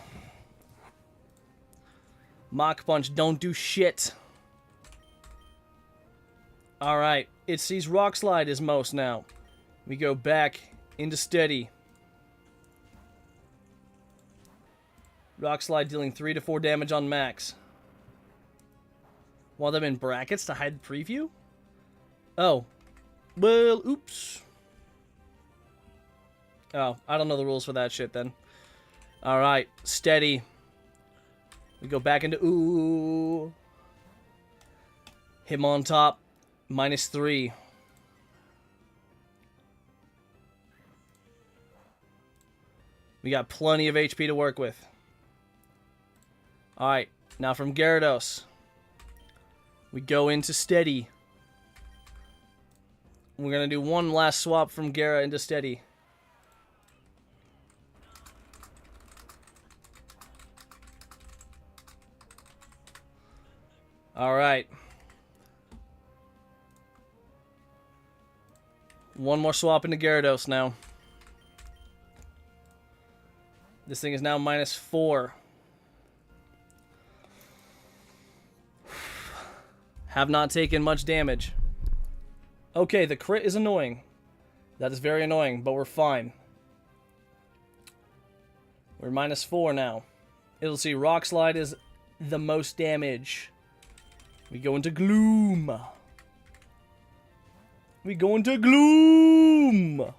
Mach Punch, don't do shit. Alright, it sees Rock Slide as most now. We go back into Steady. Rock Slide dealing 3 to 4 damage on max. While them in brackets to hide the preview? Oh. Well, oops. Oh, I don't know the rules for that shit then. Alright, Steady. We go back into ooh. Him on top. -3. We got plenty of HP to work with. Alright, now from Gyarados, we go into Steady. We're going to do one last swap from Gyara into Steady. Alright. One more swap into Gyarados now. This thing is now -4. Have not taken much damage. Okay, the crit is annoying. That is very annoying, but we're fine. We're -4 now. It'll see Rock Slide is the most damage. We go into Gloom. We go into Gloom.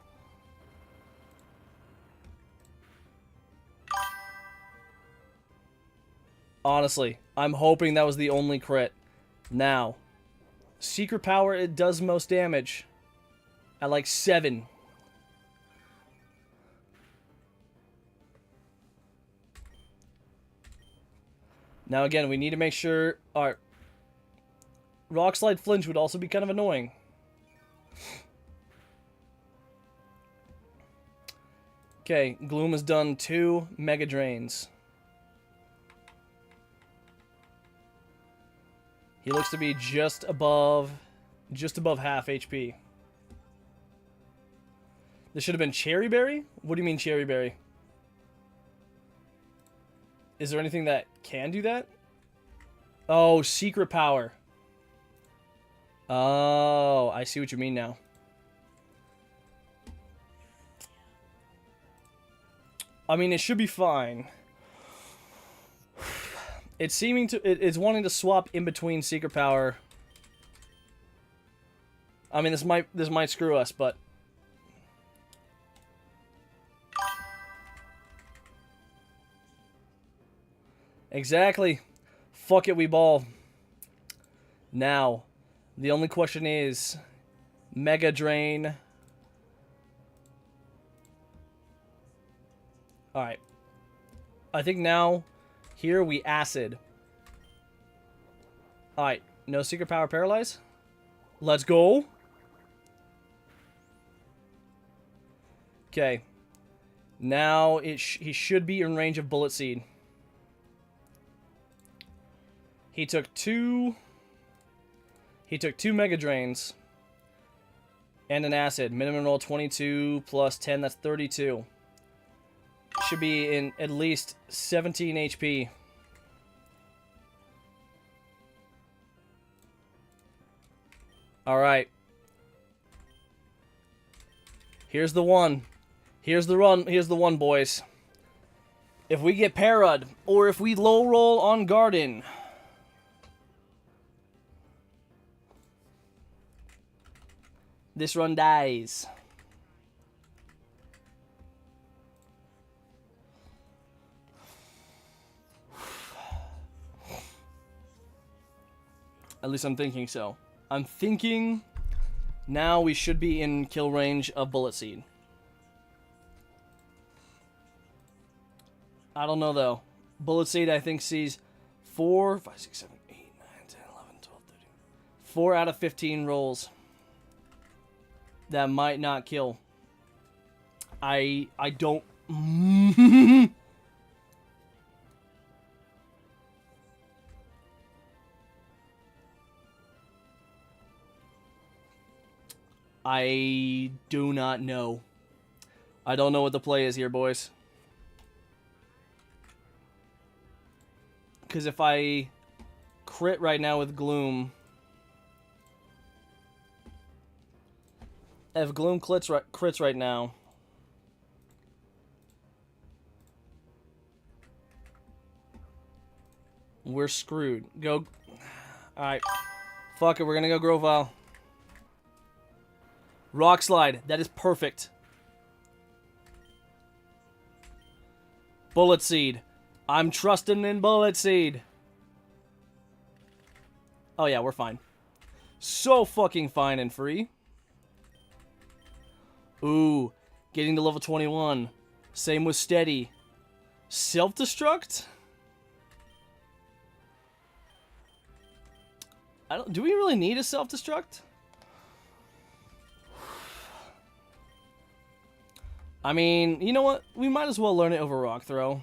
Honestly, I'm hoping that was the only crit. Now, secret power, it does most damage. At like 7. Now again, we need to make sure our Rock Slide Flinch would also be kind of annoying. Okay, Gloom has done 2 Mega Drains. He looks to be just above half HP. This should have been Cherry Berry? What do you mean Cherry Berry? Is there anything that can do that? Oh, secret power. Oh, I see what you mean now. I mean, it should be fine. It's seeming to... It's wanting to swap in between secret power. I mean, this might screw us, but... Exactly. Fuck it, we ball. Now, the only question is... Mega Drain. Alright. I think now... Here we Acid. Alright. No secret power Paralyze. Let's go. Okay. Now he should be in range of Bullet Seed. He took two Mega Drains. And an Acid. Minimum roll 22 plus 10, that's 32. Should be in at least 17 HP. Alright. Here's the one. Here's the run. Here's the one, boys. If we get para'd, or if we low roll on Garden... This run dies. At least I'm thinking so. I'm thinking now we should be in kill range of Bullet Seed. I don't know though. Bullet Seed I think sees 4, 5, 6, 7, 8, 9, 10, 11, 12, 13. 4 out of 15 rolls. That might not kill. I don't... I do not know. I don't know what the play is here, boys. Because if I crit right now with Gloom... If Gloom crits right now... We're screwed. Go... Alright. Fuck it, we're gonna go Grovyle. Rock Slide. That is perfect. Bullet Seed. I'm trusting in Bullet Seed. Oh yeah, we're fine. So fucking fine and free. Ooh. Getting to level 21. Same with Steady. Self-destruct? Do we really need a self-destruct? I mean, you know what? We might as well learn it over Rock Throw.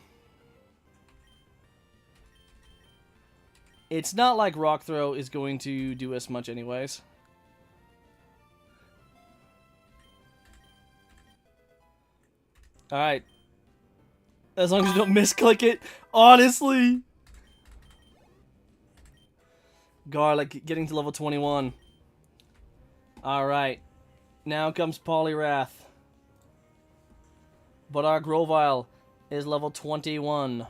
It's not like Rock Throw is going to do us much anyways. Alright. As long as you don't misclick it. Honestly. Garlic getting to level 21. Alright. Now comes Poliwrath. But our Grovyle is level 21.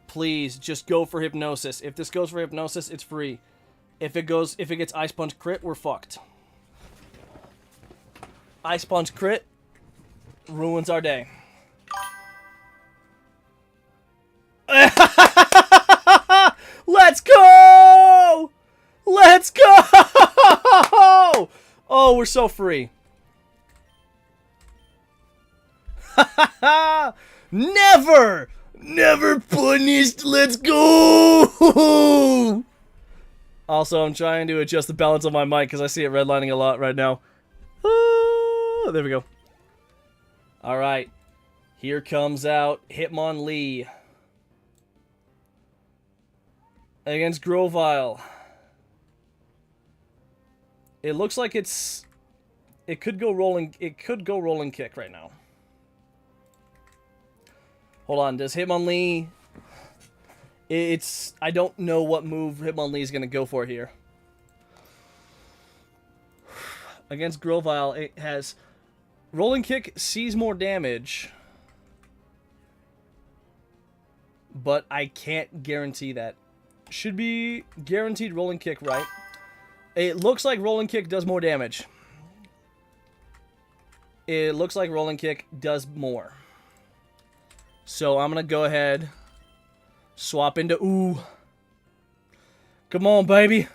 Please, just go for Hypnosis. If this goes for Hypnosis, it's free. If it gets Ice Punch crit, we're fucked. Ice Punch crit ruins our day. Oh, we're so free. Never! Never punished. Let's go! Also, I'm trying to adjust the balance on my mic because I see it redlining a lot right now. Ah, there we go. Alright. Here comes out Hitmonlee. Against Grovyle. It looks like it could go rolling kick right now. Hold on, does Hitmonlee... I don't know what move Hitmonlee is going to go for here. Against Grovyle, it has... Rolling Kick sees more damage. But I can't guarantee that. Should be guaranteed Rolling Kick, right? It looks like Rolling Kick does more damage. It looks like Rolling Kick does more. So I'm going to go ahead... Swap into... Ooh. Come on, baby.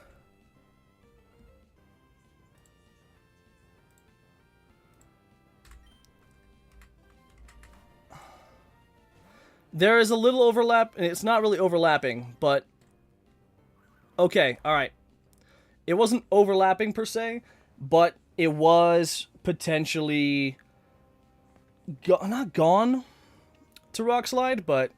There is a little overlap. It's not really overlapping, but... Okay, alright. It wasn't overlapping per se, but it was potentially... not gone to Rock Slide, but...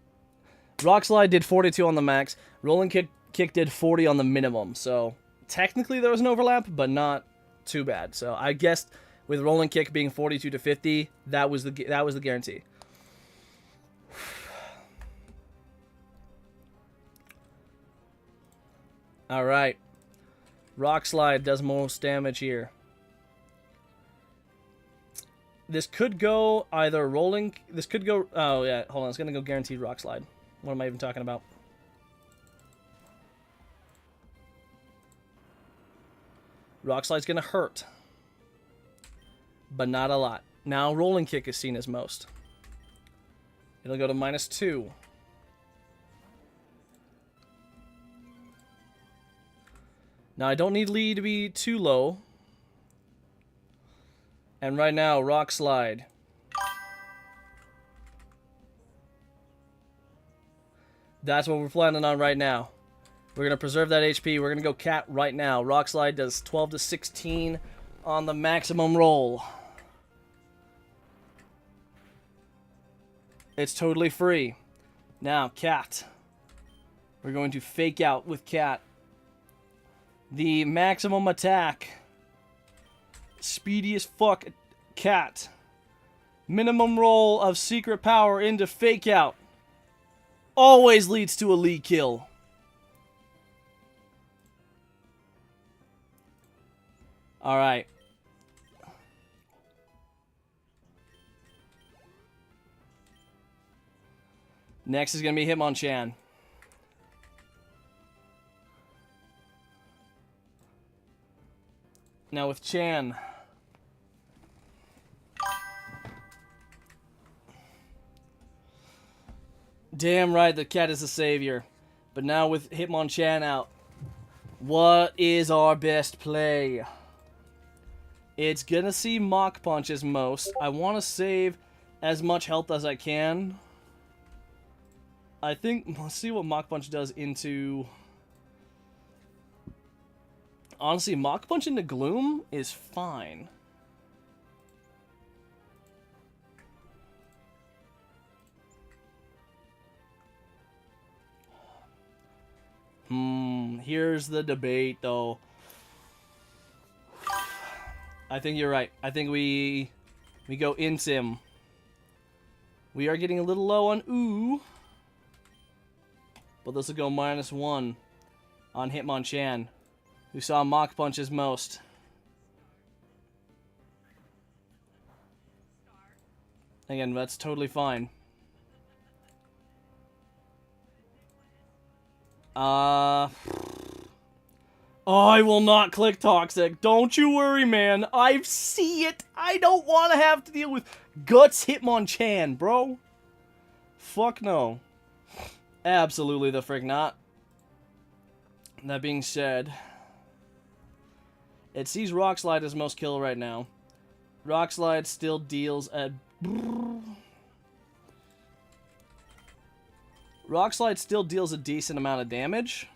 Rock Slide did 42 on the max. Rolling Kick did 40 on the minimum. So, technically there was an overlap, but not too bad. So, I guessed with Rolling Kick being 42 to 50, that was the guarantee. Alright. Rock Slide does most damage here. This could go either rolling... This could go... Oh, yeah. Hold on. It's going to go guaranteed Rock Slide. What am I even talking about? Rock Slide's going to hurt. But not a lot. Now Rolling Kick is seen as most. It'll go to -2. Now I don't need Lee to be too low. And right now, Rock Slide. That's what we're planning on right now. We're going to preserve that HP. We're going to go Cat right now. Rock Slide does 12 to 16 on the maximum roll. It's totally free. Now, Cat. We're going to fake out with Cat. The maximum attack. Speedy as fuck Cat. Minimum roll of secret power into fake out. Always leads to a Lee kill. Alright. Next is going to be Hitmonchan. Now with Chan. Damn right, the cat is the savior. But now with Hitmonchan out, what is our best play? It's gonna see Mach Punch as most. I want to save as much health as I can. I think, let's see what Mach Punch does into... Honestly, Mach Punch into Gloom is fine. Here's the debate, though. I think you're right. I think we go Insim. We are getting a little low on Ooh. But this will go -1 on Hitmonchan, who saw Mach Punch as most. Again, that's totally fine. I will not click Toxic. Don't you worry, man. I see it. I don't want to have to deal with Guts Hitmonchan, bro. Fuck no. Absolutely the frick not. That being said, It sees Rock Slide as most kill right now. Rock Slide still deals at... Rock Slide still deals a decent amount of damage.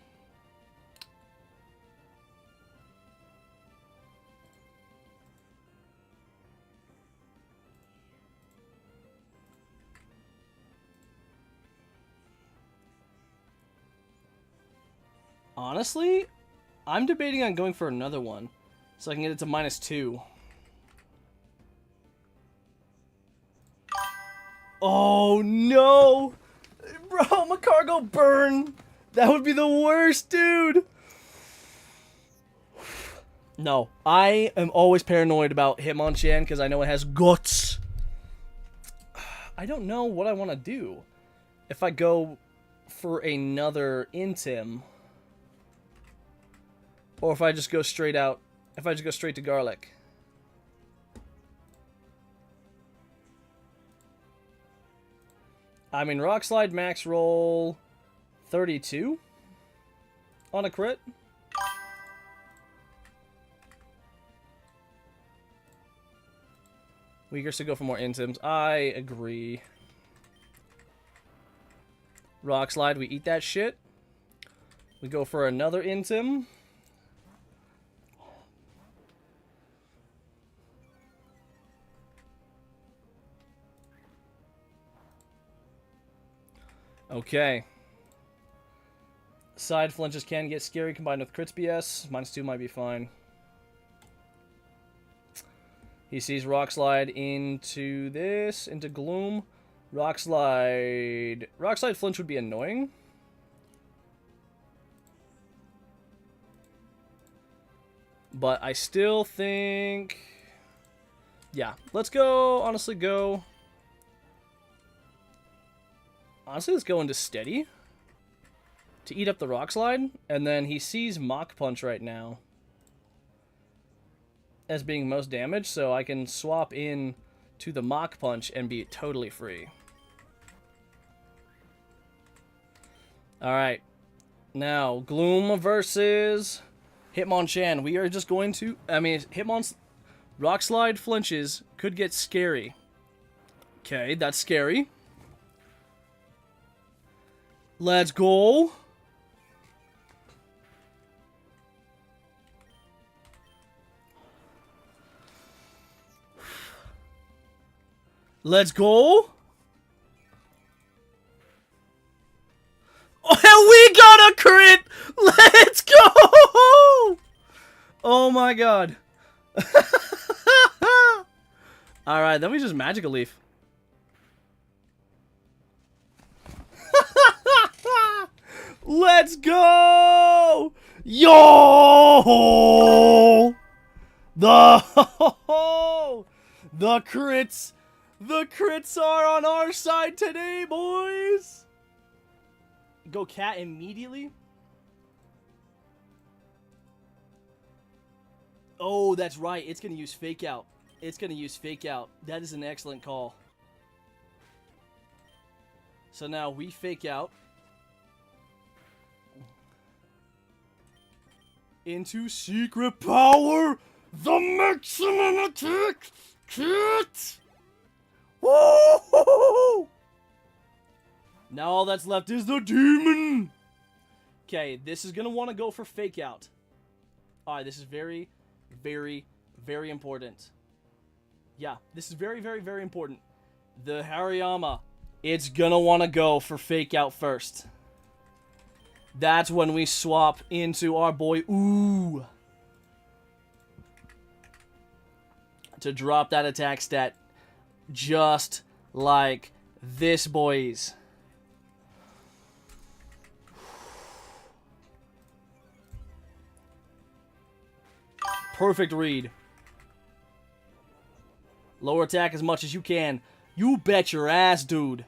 Honestly, I'm debating on going for another one, so I can get it to -2. Oh no! Bro, my cargo burn! That would be the worst, dude! No, I am always paranoid about Hitmonchan because I know it has guts. I don't know what I want to do. If I go for another Intim, or if I just go straight out, if I just go straight to Garlic. I mean, Rock Slide max roll 32 on a crit. Weaker, so go for more Intims. I agree. Rock Slide, we eat that shit. We go for another Intim. Okay. Side flinches can get scary combined with crits BS. -2 might be fine. He sees Rock Slide into this, into Gloom. Rock Slide flinch would be annoying. But I still think... Yeah, let's go, honestly go... Honestly, let's go into Steady to eat up the Rock Slide, and then he sees Mach Punch right now as being most damage, so I can swap in to the Mach Punch and be totally free. Alright, now Gloom versus Hitmonchan. We are just going to, I mean, Hitmon's Rock Slide flinches could get scary. Okay, that's scary. Let's go. Let's go. Oh, we got a crit. Let's go. Oh my god. All right, then we just Magical Leaf. Let's go! Yo! The crits are on our side today, boys. Go Cat immediately. Oh, that's right. It's gonna use Fake Out. It's gonna use Fake Out. That is an excellent call. So now we Fake Out. Into Secret Power, the maximum attack kit. Woo! Now all that's left is the demon. Okay, this is gonna want to go for Fake Out. All right, this is very, very, very important. Yeah, this is very, very, very important. The Hariyama, it's gonna want to go for Fake Out first. That's when we swap into our boy Ooh to drop that attack stat just like this, boys. Perfect read. Lower attack as much as you can. You bet your ass, dude.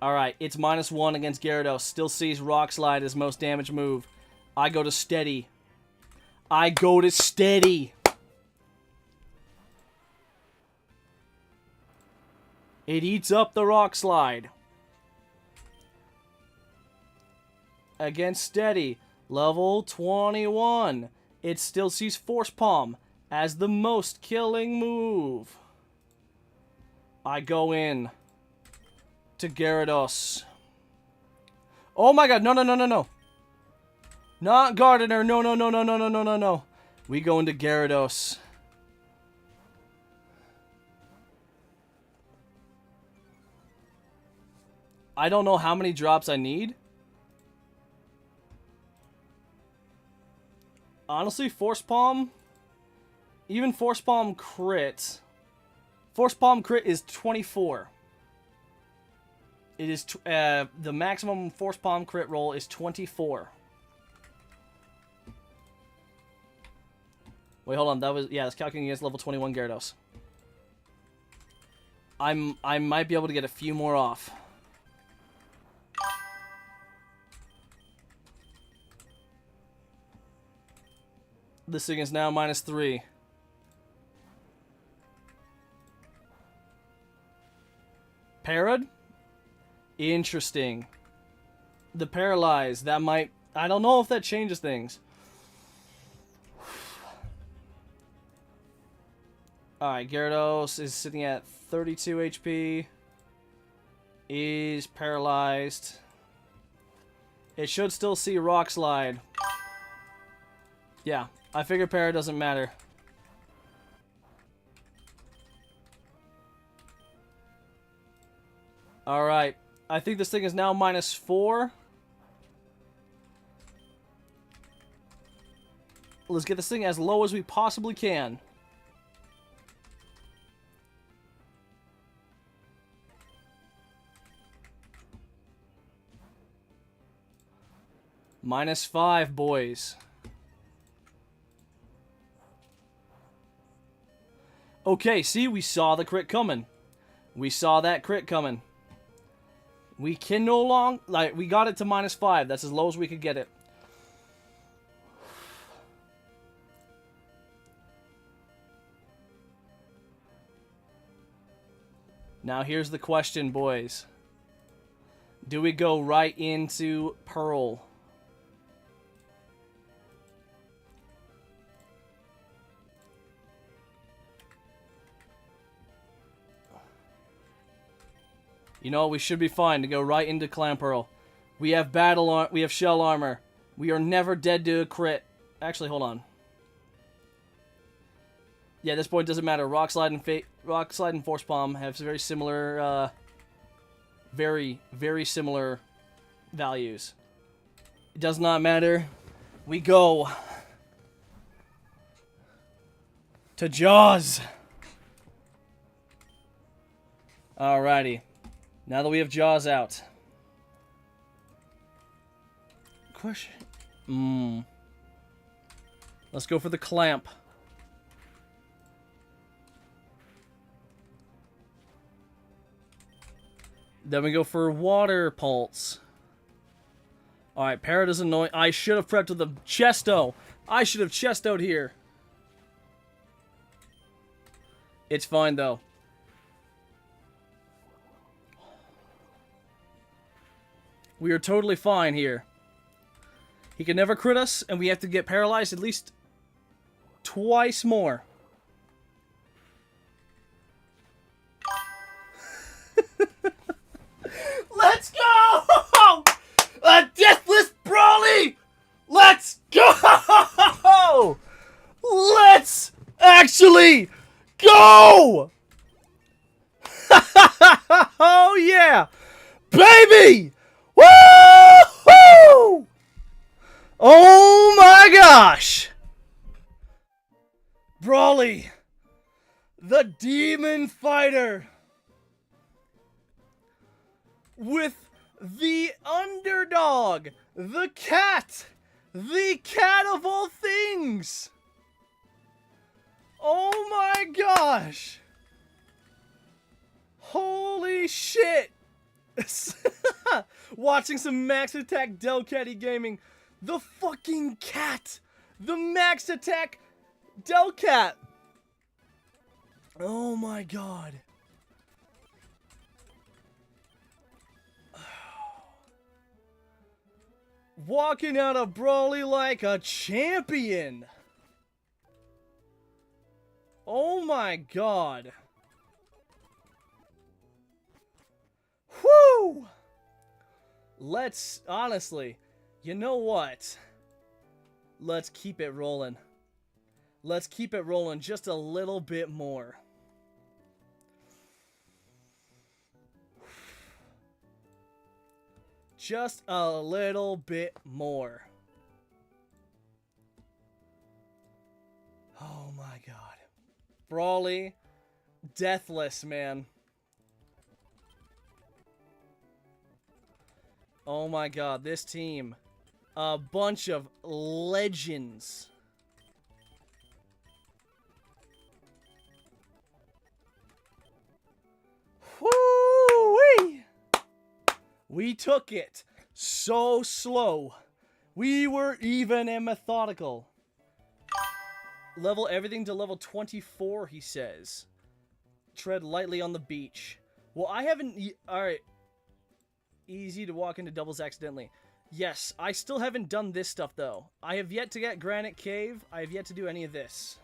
Alright, it's -1 against Gyarados. Still sees Rock Slide as most damage move. I go to Steady. I go to Steady. It eats up the Rock Slide. Against Steady. Level 21. it still sees Force Palm as the most killing move. I go in to Gyarados. Oh my god, no, no, no, no, no. Not Gardener, no, no, no, no, no, no, no, no, no. We go into Gyarados. I don't know how many drops I need. Honestly, Force Palm, even Force Palm crit. Force Palm crit is 24. It is, the maximum Force Palm crit roll is 24. Wait, hold on. That was, yeah, it's calculating against level 21 Gyarados. I might be able to get a few more off. This thing is now -3. Parad? Interesting. The Paralyze, that might... I don't know if that changes things. Alright, Gyarados is sitting at 32 HP. Is paralyzed. It should still see Rock Slide. Yeah, I figure Para doesn't matter. Alright, I think this thing is now -4. Let's get this thing as low as we possibly can. -5, boys. Okay, see, we saw the crit coming. We saw that crit coming. We can no longer... Like, we got it to -5. That's as low as we could get it. Now, here's the question, boys. Do we go right into Pearl? You know, we should be fine to go right into Clamperl. We have we have shell armor. We are never dead to a crit. Actually, hold on. Yeah, at this point doesn't matter. Rock Slide and Force Palm have very similar, very similar values. It does not matter. We go to Jaws. Alrighty. Now that we have Jaws out. Question. Let's go for the Clamp. Then we go for Water Pulse. Alright, Parrot is annoying. I should have prepped with the Chesto. I should have Chestoed here. It's fine, though. We are totally fine here. He can never crit us, and we have to get paralyzed at least twice more. Let's go! A Deathless Brawly! Let's go! Let's actually go! Oh yeah! Baby! Woo-hoo! Oh my gosh! Brawly, the demon fighter, with the underdog, the cat of all things. Oh my gosh! Holy shit! Watching some Max Attack Delcatty gaming. The fucking cat! The Max Attack Delcat! Oh my god. Walking out of Brawly like a champion. Oh my god. Whoo! Let's, honestly, you know what? Let's keep it rolling. Let's keep it rolling just a little bit more. Just a little bit more. Oh my god. Brawly, deathless, man. Oh my god, this team. A bunch of legends. Woo-wee! We took it so slow. We were even and methodical. Level everything to level 24, he says. Tread lightly on the beach. Well, I haven't... Alright. Easy to walk into doubles accidentally. Yes, I still haven't done this stuff, though. I have yet to get Granite Cave. I have yet to do any of this.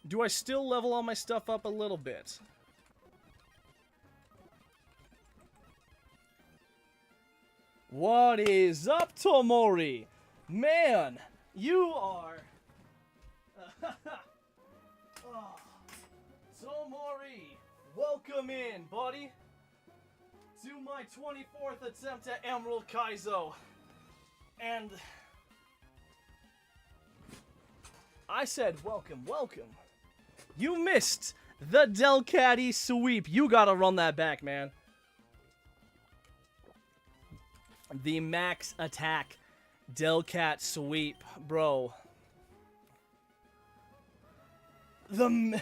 Do I still level all my stuff up a little bit? What is up, Tomori? Man, you are... Oh. Tomori, welcome in, buddy, to my 24th attempt at Emerald Kaizo. And I said, welcome, welcome. You missed the Delcatty sweep. You gotta run that back, man. The max attack Delcat sweep, bro. The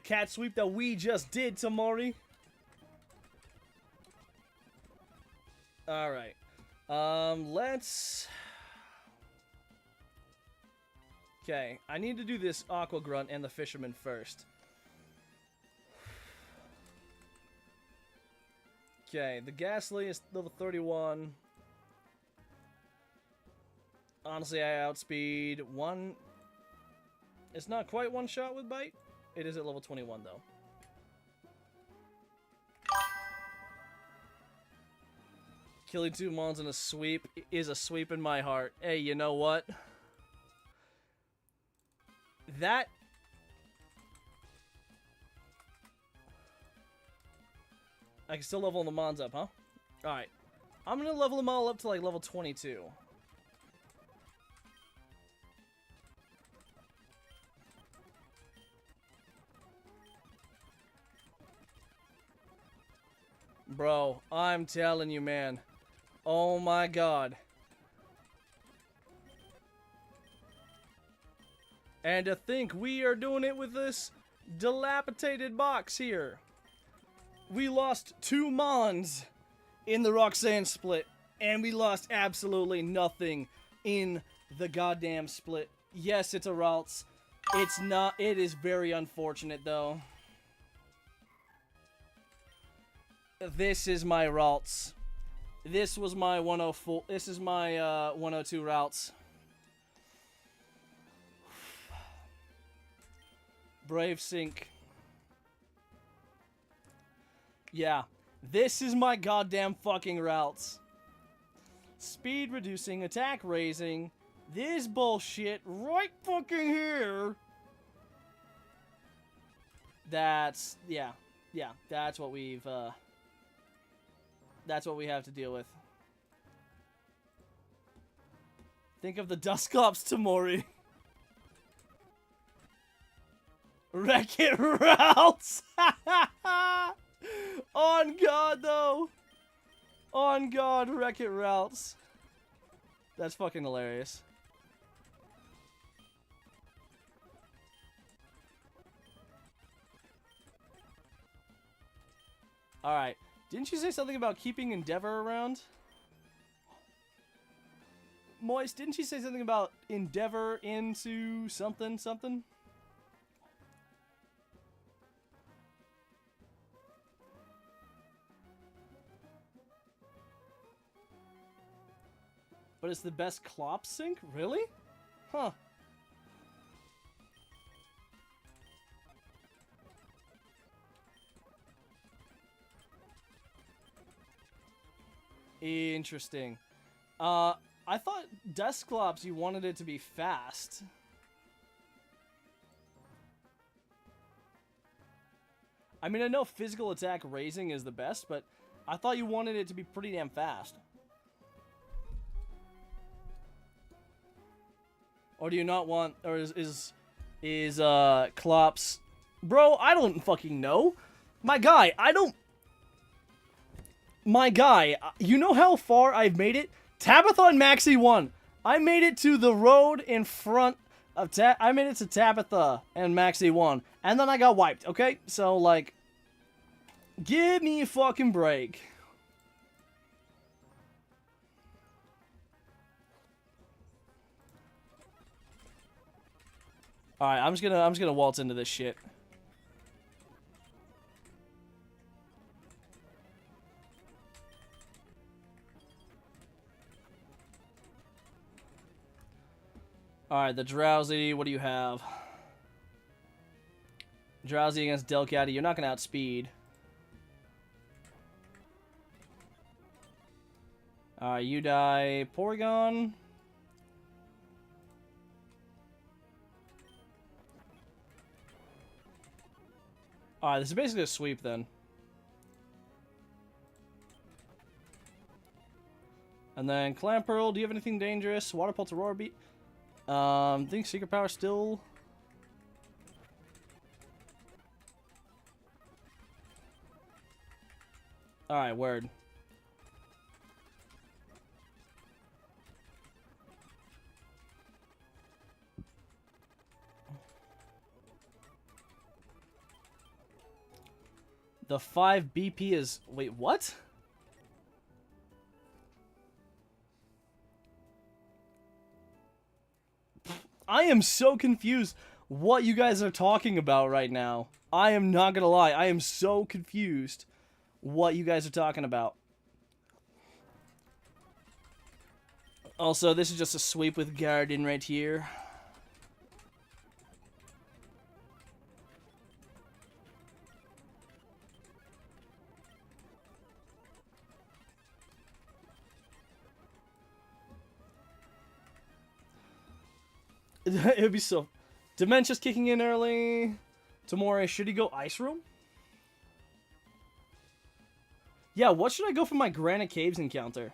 cat sweep that we just did, Tamori. All right. Let's. Okay, I need to do this Aqua Grunt and the Fisherman first. Okay, the Ghastly is level 31. Honestly, I outspeed one. It's not quite one shot with bite. It is at level 21, though. Killing 2 mons in a sweep is a sweep in my heart. Hey, you know what? That... I can still level the mons up, huh? Alright. I'm gonna level them all up to, like, level 22. Bro, I'm telling you, man. Oh my god. And to think we are doing it with this dilapidated box here. We lost 2 mons in the Roxanne split, and we lost absolutely nothing in the goddamn split. Yes, it's a Ralts. It's not. It is very unfortunate, though. This is my Ralts. This was my 104. This is my 102 Ralts. Brave Sync. Yeah, this is my goddamn fucking routes. Speed reducing, attack raising. This bullshit right fucking here. That's, yeah, that's what we've, that's what we have to deal with. Think of the Dusclops, Tamori. Wreck-It routes! On God, though. On God, Wreck-It routes. That's fucking hilarious. Alright. Didn't you say something about keeping Endeavor around? Moist, didn't you say something about Endeavor into something, something? But it's the best Clop sync? Really? Huh. Interesting. I thought Deskclops, you wanted it to be fast. I mean, I know physical attack raising is the best, but I thought you wanted it to be pretty damn fast. Or do you not want, or is Clops... Bro, I don't fucking know. My guy, you know how far I've made it? Tabitha and Maxie won. I made it to the road in front of I made it to Tabitha and Maxie won. And then I got wiped, okay? So, like, give me a fucking break. Alright, I'm just gonna waltz into this shit. Alright, the Drowsy, what do you have? Drowsy against Delcatty, you're not gonna outspeed. Alright, you die Porygon. Alright, this is basically a sweep then. And then Clamperl, do you have anything dangerous? Water Pulse Aurora Beat? Think Secret Power still... Alright, word. The 5 BP is... Wait, what? I am so confused what you guys are talking about right now. I am not gonna lie. I am so confused what you guys are talking about. Also, this is just a sweep with Garden right here. It would be so... Dementia's kicking in early. Tomorrow, should he go Ice Room? Yeah, what should I go for my Granite Caves encounter?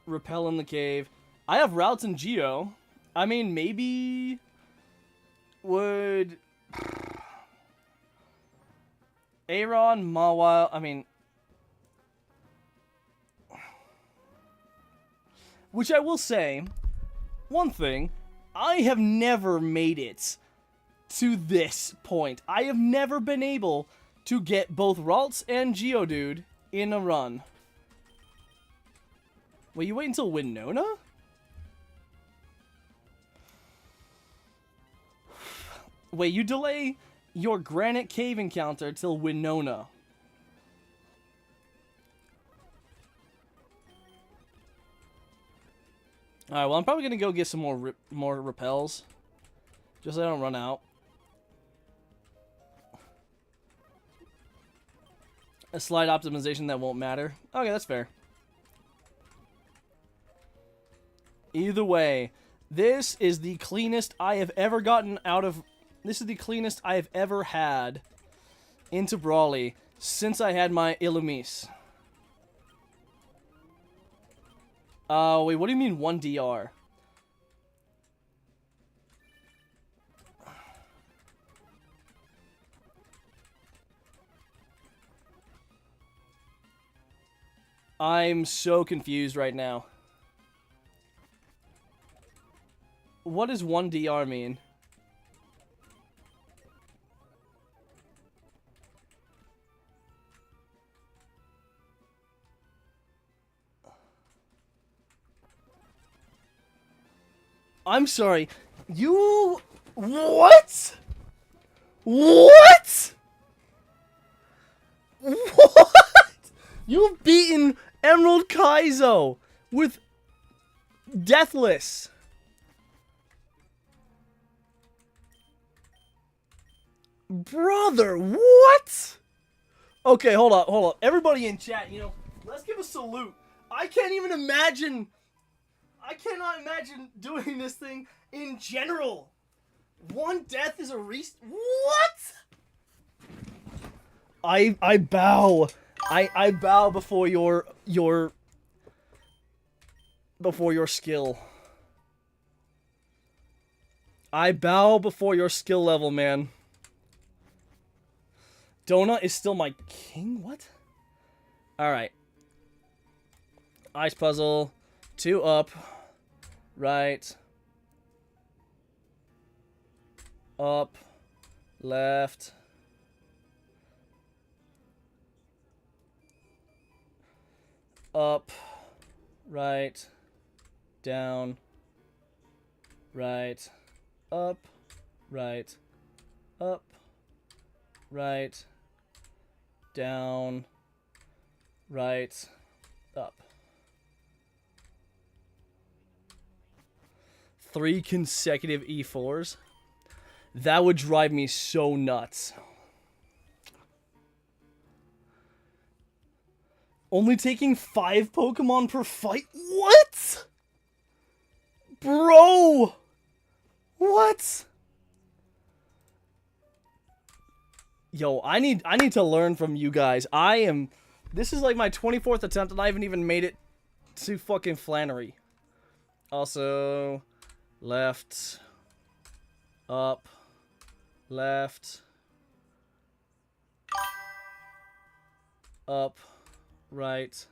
Repel in the cave. I have routes in Geo. I mean, maybe... Would... Aeron, Mawile... I mean... Which I will say, one thing, I have never made it to this point. I have never been able to get both Ralts and Geodude in a run. Wait, you wait until Winona? Wait, you delay your Granite Cave encounter till Winona. Alright, well, I'm probably going to go get some more repels. Just so I don't run out. A slight optimization that won't matter. Okay, that's fair. Either way, this is the cleanest I have ever gotten out of... This is the cleanest I have ever had into Brawly since I had my Illumise. Wait, what do you mean 1 DR? I'm so confused right now. What does 1 DR mean? I'm sorry. You... What? What? What? You've beaten Emerald Kaizo with Deathless. Brother, what? Okay, hold on. Everybody in chat, let's give a salute. I cannot imagine doing this thing in general. One death is a What? I bow. I bow before your skill. I bow before your skill level, man. Donut is still my king? What? Alright. Ice puzzle. 2 up. Right. Up. Left. Up. Right. Down. Right. Up. Right. Up. Right. Down. Right. Up. 3 consecutive E4s? That would drive me so nuts. Only taking 5 Pokemon per fight? What? Bro! What? Yo, I need to learn from you guys. This is like my 24th attempt and I haven't even made it to fucking Flannery. Also, left, up, left, up, right,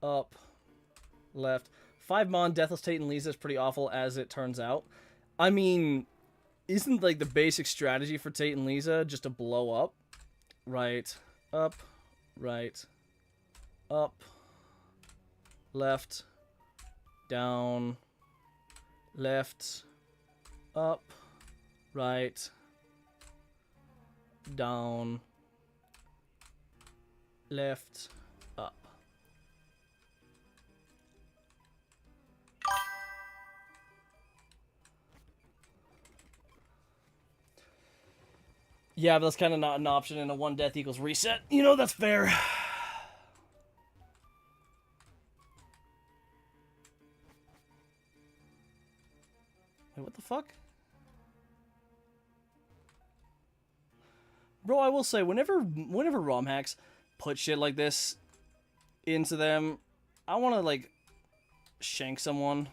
up, left. 5 Mon, Deathless, Tate, and Lisa is pretty awful as it turns out. I mean, isn't like the basic strategy for Tate and Lisa just to blow up? Right, up, right, up, left, down, left, up, right, down, left, up. Yeah, but that's kind of not an option in a 1 death equals reset. That's fair. Wait, what the fuck? Bro, I will say, whenever ROM hacks put shit like this into them, I want to, like, shank someone.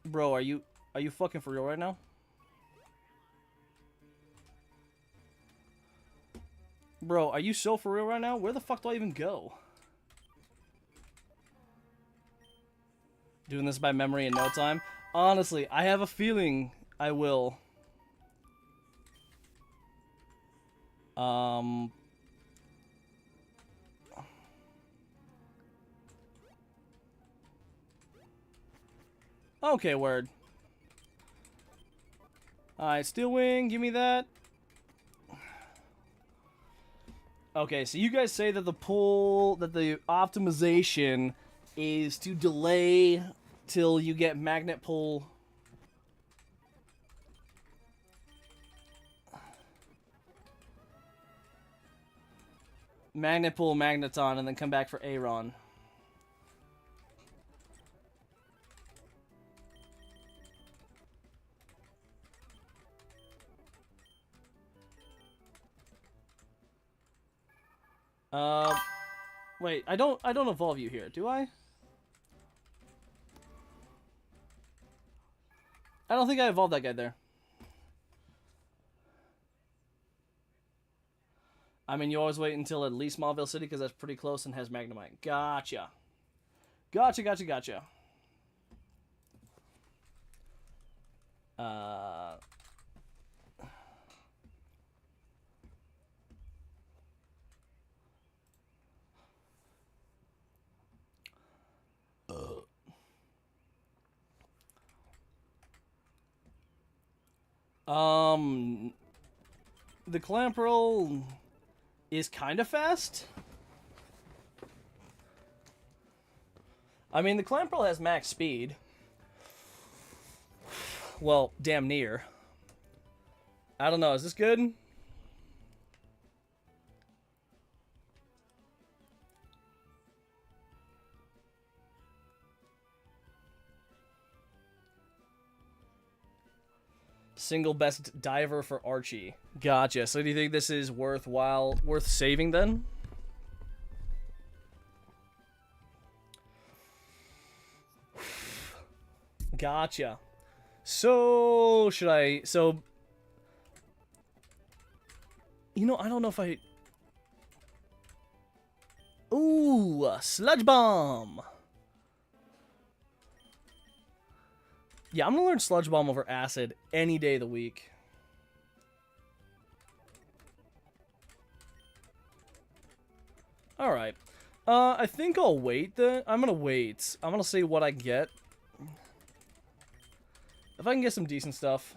Bro, are you fucking for real right now? Bro, are you so for real right now? Where the fuck do I even go? Doing this by memory in no time? Honestly, I have a feeling I will. Okay, word. Alright, Steel Wing, give me that. Okay, so you guys say that the optimization is to delay till you get Magnet Pull. Magnet Pull Magneton and then come back for Aron. Wait, I don't evolve you here, do I? I don't think I evolved that guy there. I mean, you always wait until at least Smallville City because that's pretty close and has Magnemite. Gotcha. Gotcha. The Clamperl is kind of fast. I mean, the Clamperl has max speed. Well, damn near. I don't know, is this good? Single best diver for Archie. Gotcha. So do you think this is worth saving then? Gotcha. So, you know, I don't know if I... Ooh, Sludge Bomb! Yeah, I'm gonna learn Sludge Bomb over Acid any day of the week. Alright. I think I'll wait then. I'm gonna wait. I'm gonna see what I get. If I can get some decent stuff.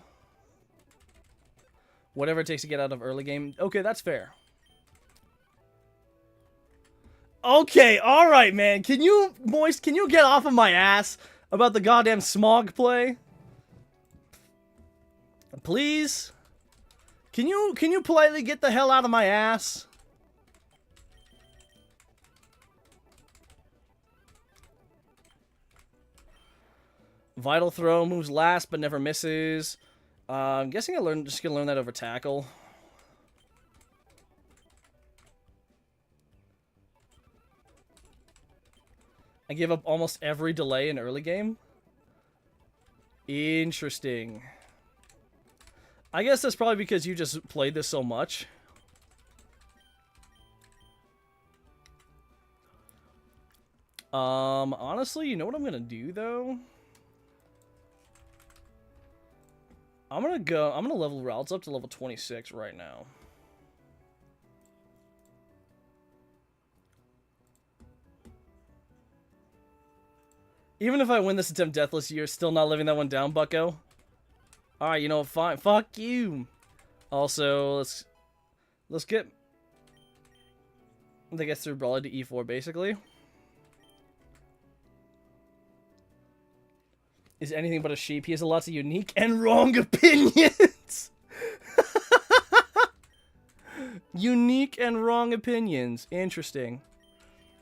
Whatever it takes to get out of early game. Okay, that's fair. Okay, alright, man. Can you get off of my ass about the goddamn smog play? Please? Can you politely get the hell out of my ass? Vital Throw moves last but never misses. I'm guessing just gonna learn that over Tackle. I give up almost every delay in early game. Interesting. I guess that's probably because you just played this so much. Honestly, you know what I'm gonna do though? I'm gonna level routes up to level 26 right now. Even if I win this attempt deathless, you're still not living that one down, bucko. Alright, you know what, fine. Fuck you! Also, let's get... I think it's through Brawler to E4, basically. Is anything but a sheep. He has lots of unique and wrong opinions! Unique and wrong opinions. Interesting.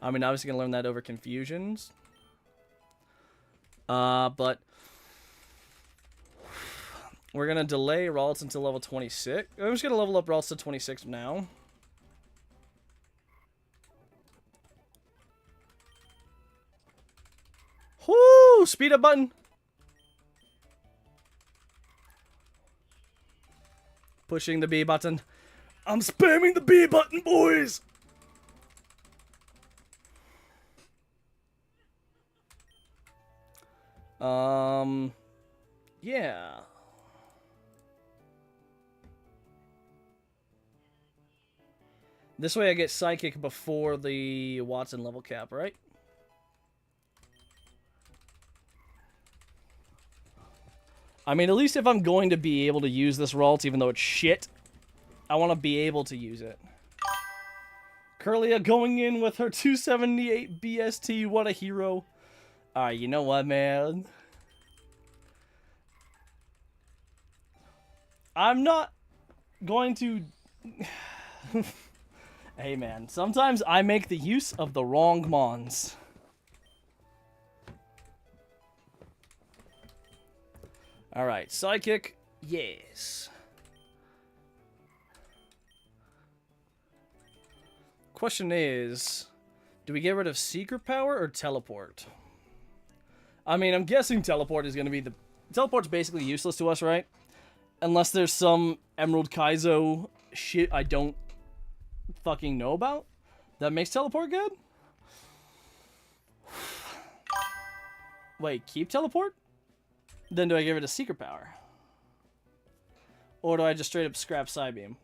I mean, obviously gonna learn that over confusions. But... we're gonna delay Ralts until level 26. I'm just gonna level up Ralts to 26 now. Whoo! Speed up button! Pushing the B button. I'm spamming the B button, boys! Yeah. This way I get Psychic before the Watson level cap, right? I mean, at least if I'm going to be able to use this Ralt, even though it's shit, I want to be able to use it. Curlia going in with her 278 BST. What a hero. Alright, you know what, man? I'm not going to... Hey, man. Sometimes I make the use of the wrong mons. Alright, Psychic. Yes. Question is, do we get rid of Secret Power or Teleport? I mean, I'm guessing Teleport is going to be the... Teleport's basically useless to us, right? Unless there's some Emerald Kaizo shit I don't fucking know about that makes Teleport good? Wait, keep Teleport? Then do I give it a Secret Power? Or do I just straight up scrap Psybeam?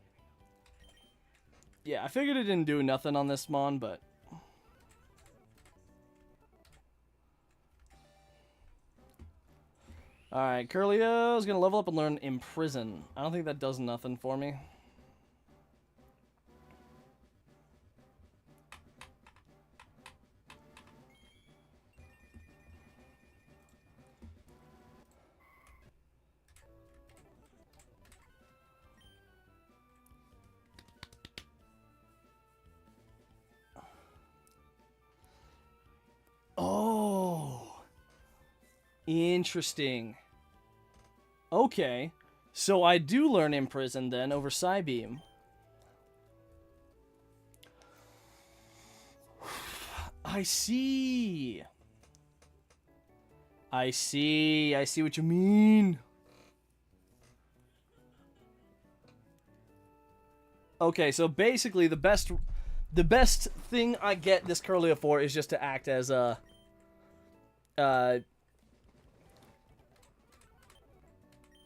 Yeah, I figured it didn't do nothing on this Mon, but... Alright, Curlia is going to level up and learn Imprison. I don't think that does nothing for me. Interesting. Okay. So I do learn Imprison then over Psybeam. I see. I see what you mean. Okay, so basically the best thing I get this Curlia for is just to act as a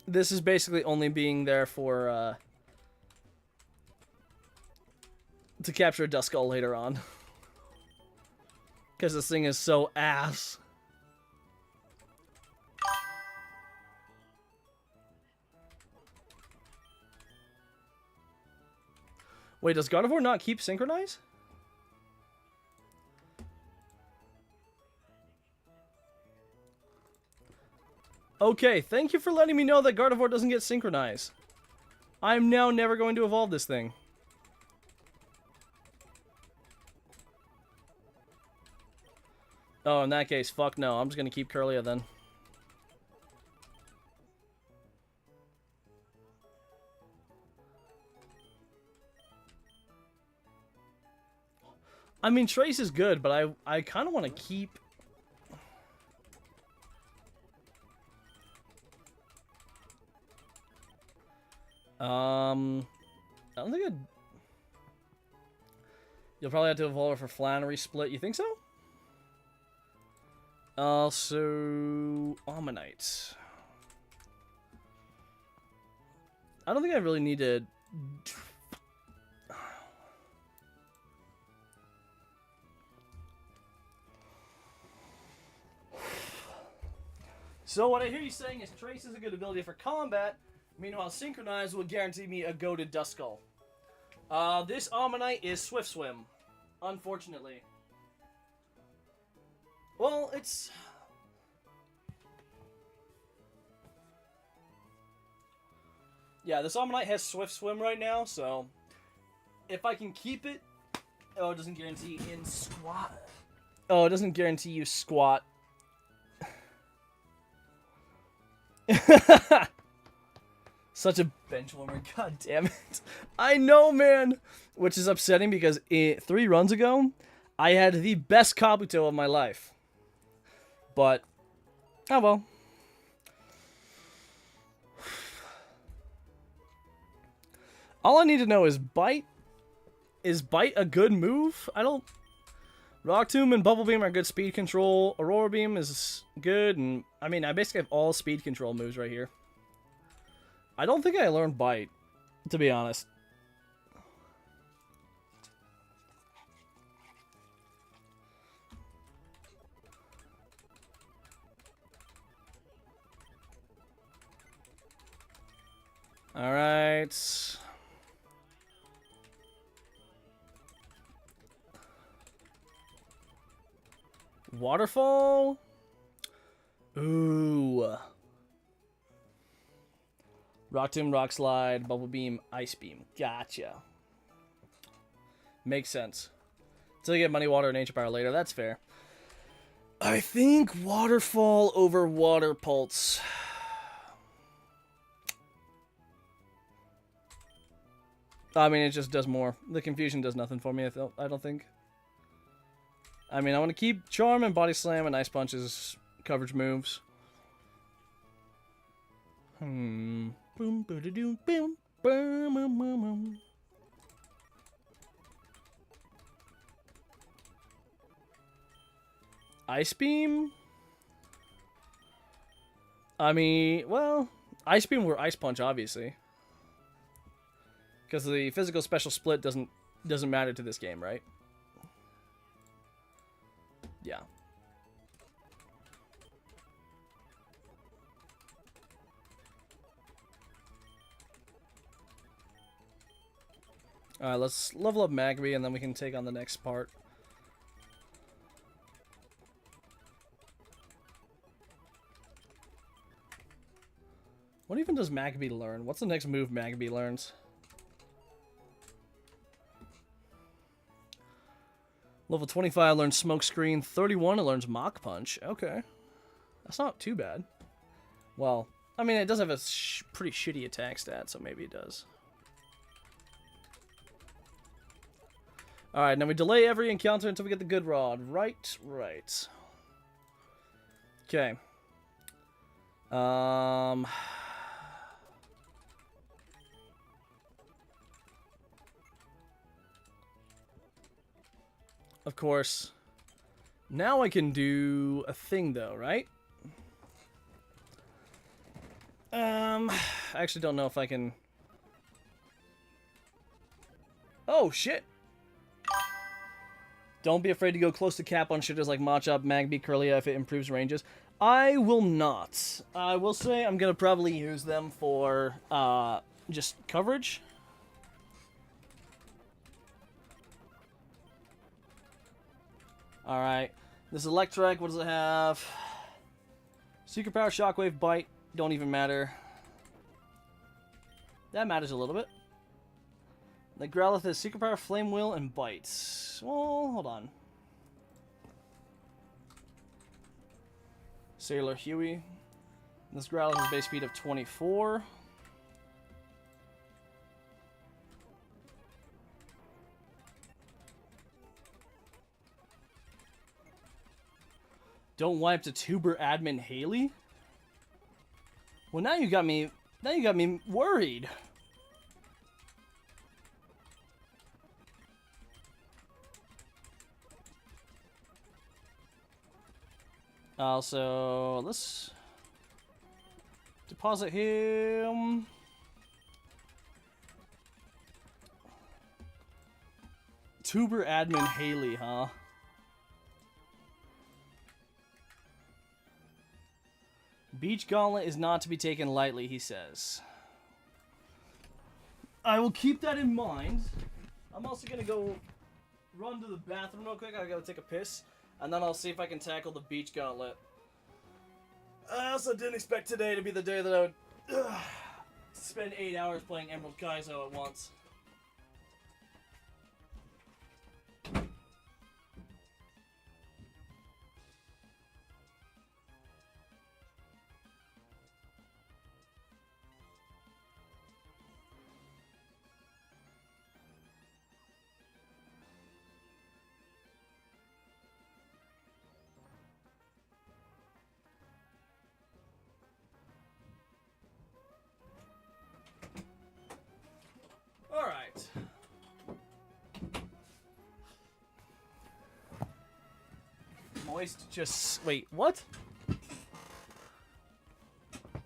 this is basically only being there for to capture a Duskull later on. Because this thing is so ass. Wait, does Gardevoir not keep Synchronize? Okay, thank you for letting me know that Gardevoir doesn't get Synchronize. I'm now never going to evolve this thing. Oh, in that case, fuck no. I'm just going to keep Curlia then. I mean, Trace is good, but I kind of want to keep... I don't think I'd... You'll probably have to evolve for Flannery Split. You think so? Also... Ammonite. I don't think I really need to... So what I hear you saying is Trace is a good ability for combat, meanwhile Synchronize will guarantee me a go to Duskull. This Ammonite is Swift Swim, unfortunately. Well, it's... Yeah, this Ammonite has Swift Swim right now, so... If I can keep it... Oh, it doesn't guarantee in squat. Oh, it doesn't guarantee you squat. Such a bench warmer, god damn it. I know, man. Which is upsetting because 3 runs ago, I had the best Kabuto of my life. But, oh well. All I need to know is Bite. Is Bite a good move? I don't... Rock Tomb and Bubble Beam are good speed control. Aurora Beam is good, and I mean, I basically have all speed control moves right here. I don't think I learned Bite, to be honest. All right. Waterfall? Ooh. Rock Tomb, Rock Slide, Bubble Beam, Ice Beam. Gotcha. Makes sense. Until you get Money Water and Nature Power later, that's fair. I think Waterfall over Water Pulse. I mean, it just does more. The Confusion does nothing for me, I don't think. I mean, I want to keep Charm and Body Slam and Ice Punch as coverage moves. Boom, boom, boom, boom, boom. Ice Beam? I mean, well, Ice Beam or Ice Punch, obviously. Because the physical special split doesn't matter to this game, right? Yeah. Alright, let's level up Magby and then we can take on the next part. What even does Magby learn? What's the next move Magby learns? Level 25 learns Smoke Screen. 31 it learns Mach Punch. Okay. That's not too bad. Well, I mean, it does have a pretty shitty attack stat, so maybe it does. Alright, now we delay every encounter until we get the good rod. Right. Okay. Of course. Now I can do a thing, though, right? I actually don't know if I can... Oh, shit! Don't be afraid to go close to cap on shitters like Machop, Magby, Curlia if it improves ranges. I will not. I will say I'm going to probably use them for just coverage. Alright. This Electric, what does it have? Secret Power, Shockwave, Bite. Don't even matter. That matters a little bit. The Growlithe has Secret Power, Flame Wheel, and Bite. Well, hold on. Sailor Huey. This Growlithe has base speed of 24. Don't wipe to Tuber Admin Haley? Well, now you got me worried. Also, let's deposit him. Tuber Admin Haley, huh? Beach Gauntlet is not to be taken lightly, he says. I will keep that in mind. I'm also gonna go run to the bathroom real quick. I gotta take a piss. And then I'll see if I can tackle the Beach Gauntlet. I also didn't expect today to be the day that I would spend 8 hours playing Emerald Kaizo at once. Alright. Moist just... Wait, what?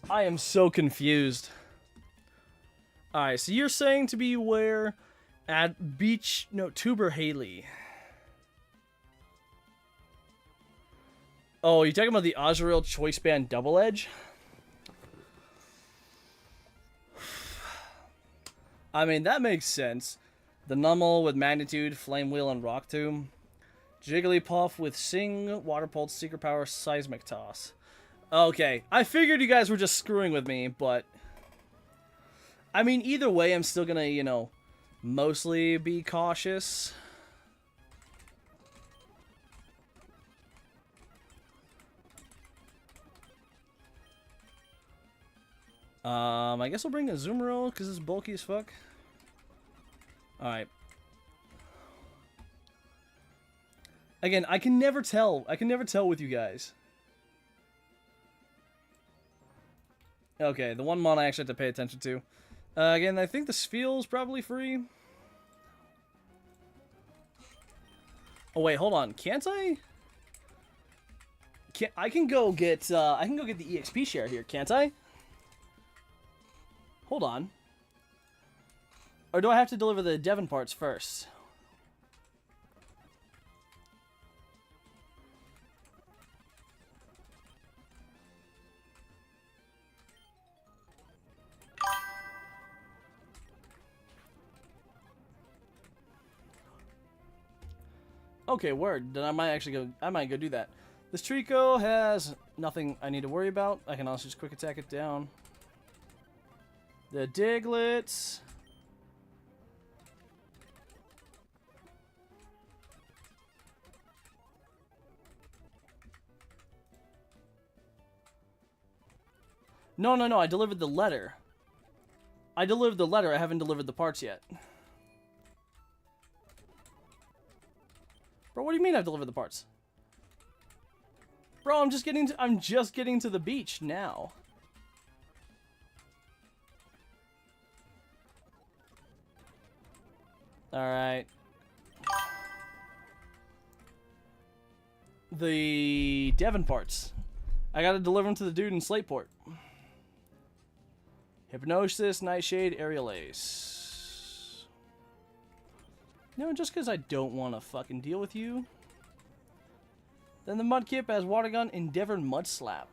I am so confused. Alright, so you're saying to beware at Beach... No, Tuber Haley. Oh, you're talking about the Azrael Choice Band Double Edge? I mean, that makes sense. The Numel with Magnitude, Flame Wheel, and Rock Tomb. Jigglypuff with Sing, Water Pulse, Secret Power, Seismic Toss. Okay, I figured you guys were just screwing with me, but... I mean, either way, I'm still gonna, you know, mostly be cautious. I guess I'll bring a Azumarill, because it's bulky as fuck. Alright. Again, I can never tell. I can never tell with you guys. Okay, the one mon I actually have to pay attention to. Again, I think the Spheal's probably free. Oh wait, hold on. Can't I? I can go get the EXP share here, can't I? Hold on. Or do I have to deliver the Devon parts first? Okay, word. Then I might go do that. This Trico has nothing I need to worry about. I can also just quick attack it down. The Diglett. No, no, no. I delivered the letter. I delivered the letter. I haven't delivered the parts yet. Bro, what do you mean I've delivered the parts? Bro, I'm just getting to the beach now. All right. The Devon parts. I gotta deliver them to the dude in Slateport. Hypnosis, Nightshade, Aerial Ace. No, just because I don't want to fucking deal with you. Then the Mudkip has Water Gun, Endeavor, Mud Slap.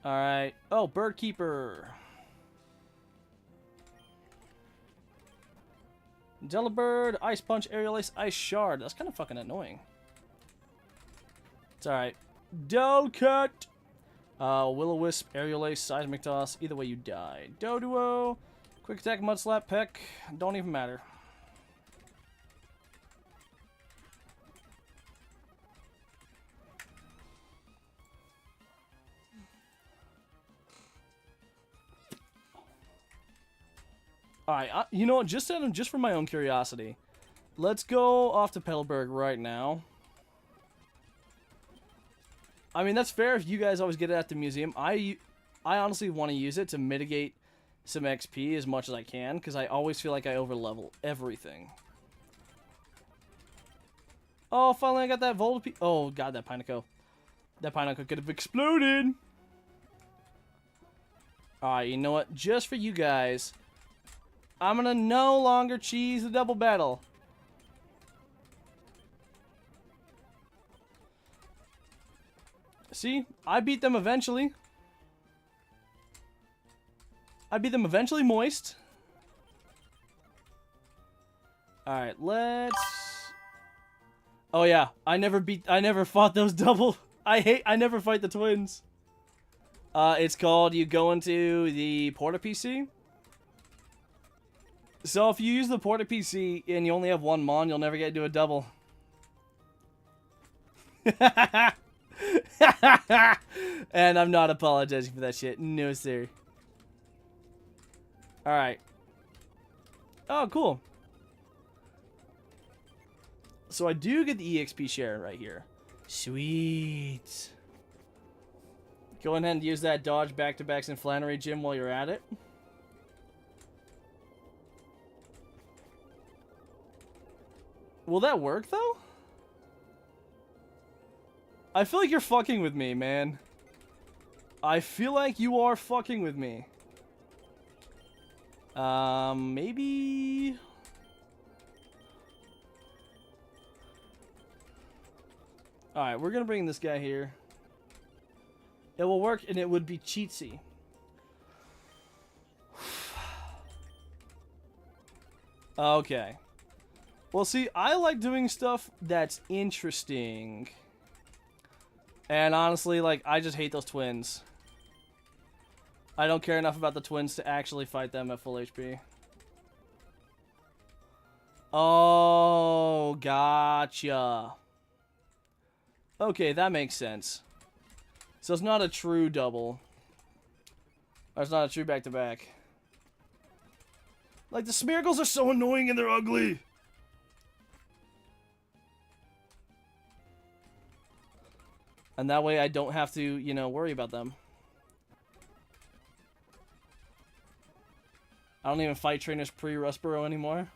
Alright. Oh, Bird Keeper. Delibird, Ice Punch, Aerial Ace, Ice Shard. That's kind of fucking annoying. It's alright. Dullcut. Will-O-Wisp, Aerial Ace, Seismic Toss. Either way, you die. Doduo. Quick Attack, Mud Slap, Peck. Don't even matter. Alright, you know what? Just for my own curiosity, let's go off to Petalburg right now. I mean, that's fair if you guys always get it at the museum. I honestly want to use it to mitigate some XP as much as I can, because I always feel like I overlevel everything. Oh, finally I got that Volpe. Oh, God, that Pineco. That Pineco could have exploded. Alright, you know what? Just for you guys, I'm gonna no longer cheese the double battle. See? I beat them eventually. I beat them eventually, Moist. Alright, let's... Oh yeah, I never fought those double... I never fight the twins. It's called, you go into the Porta PC. So if you use the Porta PC and you only have one Mon, you'll never get to do a double. And I'm not apologizing for that shit. No, sir. Alright. Oh, cool. So I do get the EXP share right here. Sweet. Go ahead and use that dodge back-to-backs in Flannery Gym while you're at it. Will that work, though? I feel like you're fucking with me, man. I feel like you are fucking with me. Maybe... Alright, we're gonna bring this guy here. It will work, and it would be cheatsy. Okay. Well, see, I like doing stuff that's interesting. And honestly, like, I just hate those twins. I don't care enough about the twins to actually fight them at full HP. Oh, gotcha. Okay, that makes sense. So it's not a true double. Or it's not a true back-to-back. Like, the Smeargles are so annoying and they're ugly. And that way I don't have to, you know, worry about them. I don't even fight trainers pre-Rustboro anymore.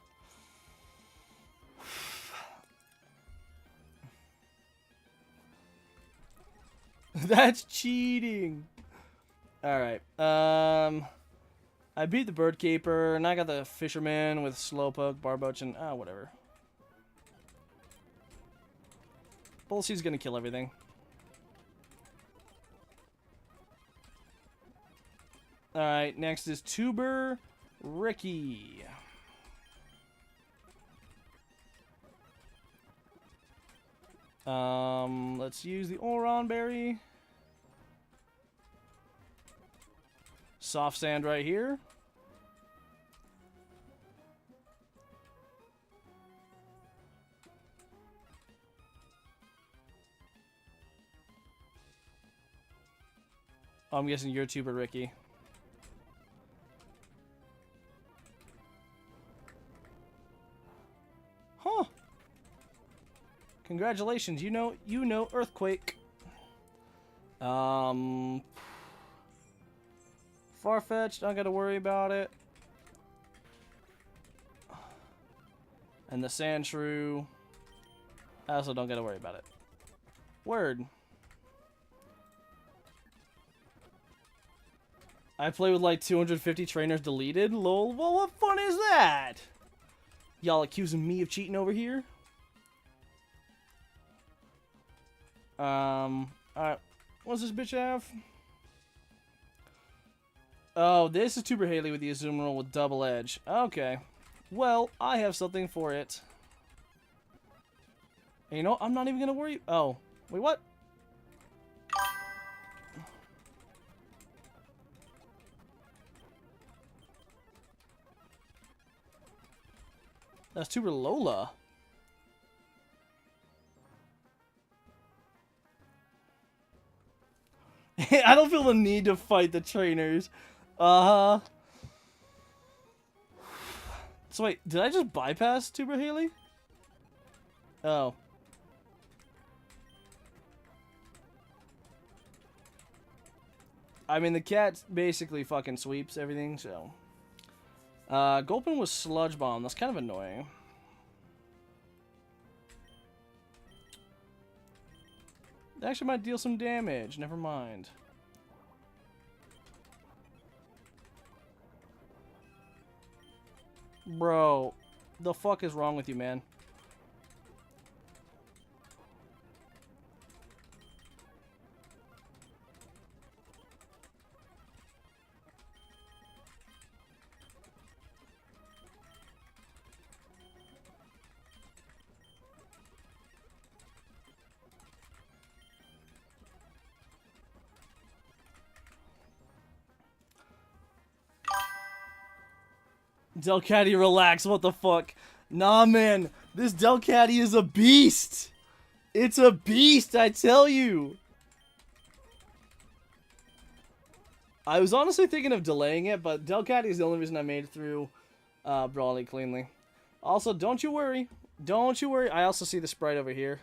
That's cheating. Alright. I beat the Bird Keeper, and I got the Fisherman with Slowpoke, Barboach, and whatever. Bullseed's gonna kill everything. Alright, next is Tuber Ricky. Let's use the Oron Berry. Soft Sand right here. Oh, I'm guessing you're Tuber Ricky. Huh. Congratulations, you know Earthquake. Farfetch'd, not gotta worry about it. And the Sandshrew, I also don't gotta worry about it. Word. I play with like 250 trainers deleted? Lol, well, what fun is that? Y'all accusing me of cheating over here? Alright. What's this bitch have? Oh, this is Tuber Haley with the Azumarill with double edge. Okay. Well, I have something for it. And you know, I'm not even gonna worry. Oh. Wait, what? That's Tuber Lola. I don't feel the need to fight the trainers. So wait, did I just bypass Tuber Haley? Oh. I mean, the cat basically fucking sweeps everything, so. Gulpin was Sludge Bomb. That's kind of annoying. That actually might deal some damage. Never mind. Bro, the fuck is wrong with you, man? Delcatty, relax. What the fuck? Nah, man. This Delcatty is a beast. It's a beast, I tell you. I was honestly thinking of delaying it, but Delcatty is the only reason I made it through Brawly cleanly. Also, don't you worry. Don't you worry. I also see the sprite over here.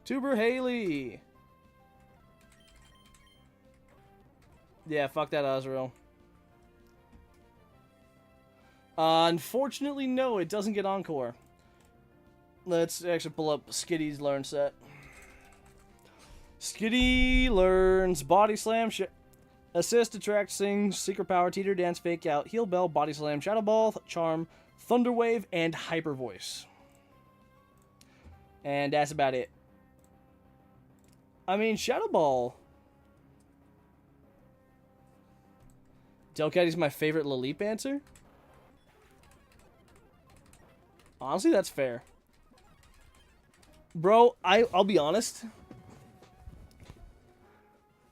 Tuber Haley. Yeah, fuck that Azrael. Unfortunately, no, it doesn't get Encore. Let's actually pull up Skitty's learn set. Skitty learns Body Slam, Assist, Attract, Sing, Secret Power, Teeter, Dance, Fake Out, Heal Bell, Body Slam, Shadow Ball, Charm, Thunder Wave, and Hyper Voice. And that's about it. I mean, Shadow Ball. Delcatty's my favorite Laleep answer. Honestly, that's fair. Bro, I'll be honest.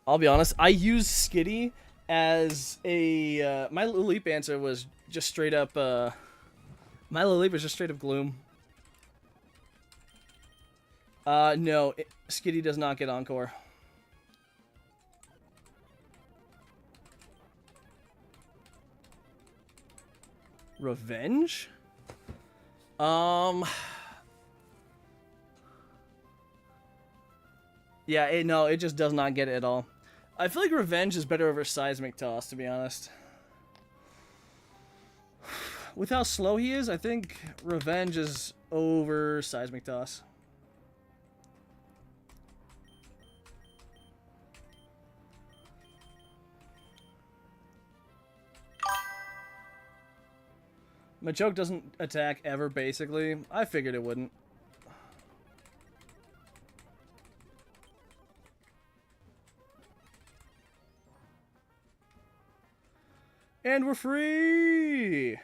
I used Skitty as a... my Laleep answer was just straight up... my Laleep was just straight up Gloom. No, Skitty does not get Encore. Revenge? Yeah, no, it just does not get it at all. I feel like Revenge is better over Seismic Toss, to be honest. With how slow he is, I think Revenge is over Seismic Toss. Machoke doesn't attack ever, basically. I figured it wouldn't. And we're free!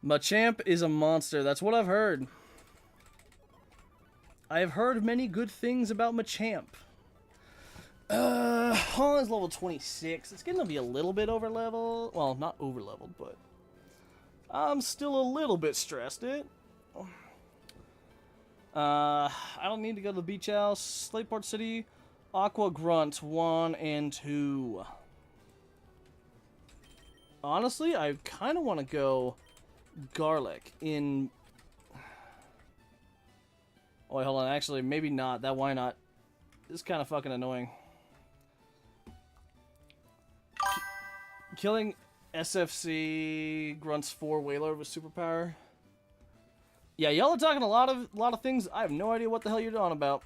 Machamp is a monster. That's what I've heard. I have heard many good things about Machamp. Han's level 26. It's getting to be a little bit over level. Well, not over leveled, but I'm still a little bit stressed. I don't need to go to the beach house. Slateport City. Aqua Grunt 1 and 2. Honestly, I kind of want to go Garlic in... Oh, wait, hold on. Actually, maybe not. That why not? This is kind of fucking annoying. Killing SFC Grunts 4 Whaler with superpower. Yeah, y'all are talking a lot of things. I have no idea what the hell you're on about.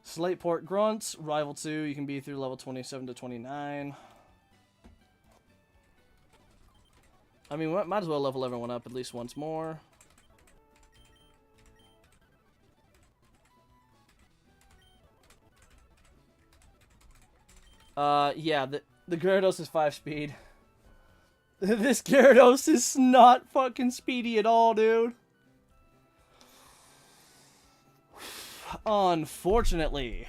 Slateport Grunts, Rival 2, you can be through level 27 to 29. I mean, might as well level everyone up at least once more. Yeah, the Gyarados is 5 speed. This Gyarados is not fucking speedy at all, dude. Unfortunately.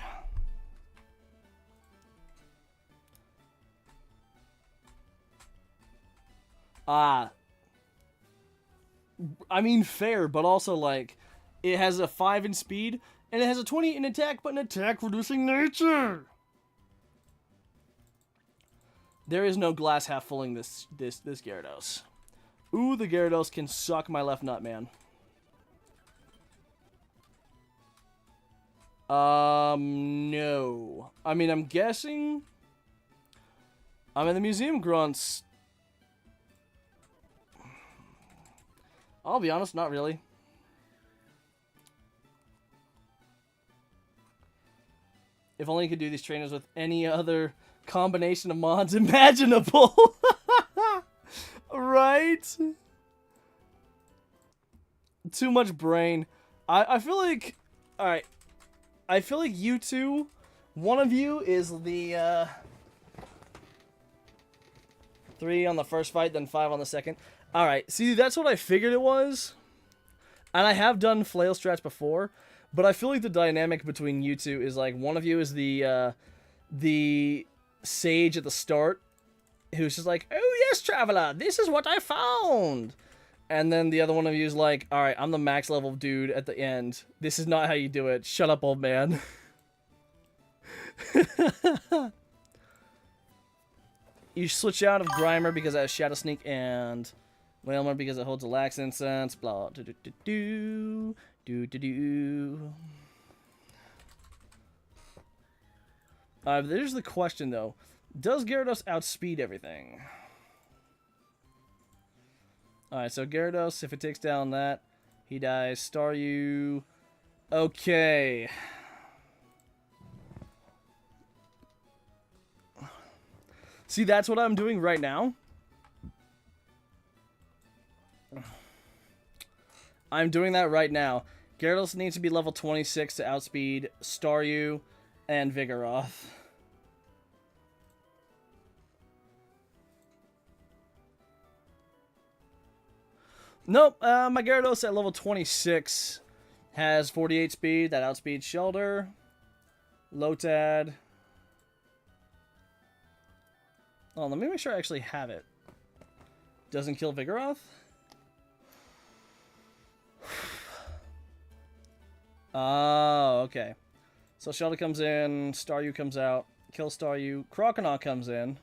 I mean, fair, but also, like, it has a 5 in speed, and it has a 20 in attack, but an attack-reducing nature! There is no glass half fulling this Gyarados. Ooh, the Gyarados can suck my left nut, man. No. I mean, I'm guessing... I mean, the Museum Grunts... I'll be honest, not really. If only you could do these trainers with any other combination of mods imaginable. Right? Too much brain. I feel like... Alright. I feel like you two, one of you is the 3 on the first fight, then 5 on the second. Alright, see, that's what I figured it was. And I have done flail strats before, but I feel like the dynamic between you two is like one of you is the sage at the start, who's just like, oh yes, traveler, this is what I found. And then the other one of you is like, alright, I'm the max level dude at the end. This is not how you do it. Shut up, old man. You switch out of Grimer because it has Shadow Sneak and Whalmer because it holds a Lax Incense. Blah. Do-do-do-do. Do-do-do. There's the question, though. Does Gyarados outspeed everything? Alright, so Gyarados, if it takes down that, he dies. Staryu. Okay. See, that's what I'm doing right now. I'm doing that right now. Gyarados needs to be level 26 to outspeed Staryu and Vigoroth. Nope, my Gyarados at level 26 has 48 speed. That outspeeds Shellder, Lotad. Oh, let me make sure I actually have it. Doesn't kill Vigoroth? Oh, okay. So Shellder comes in, Staryu comes out, kill Staryu, Croconaw comes in.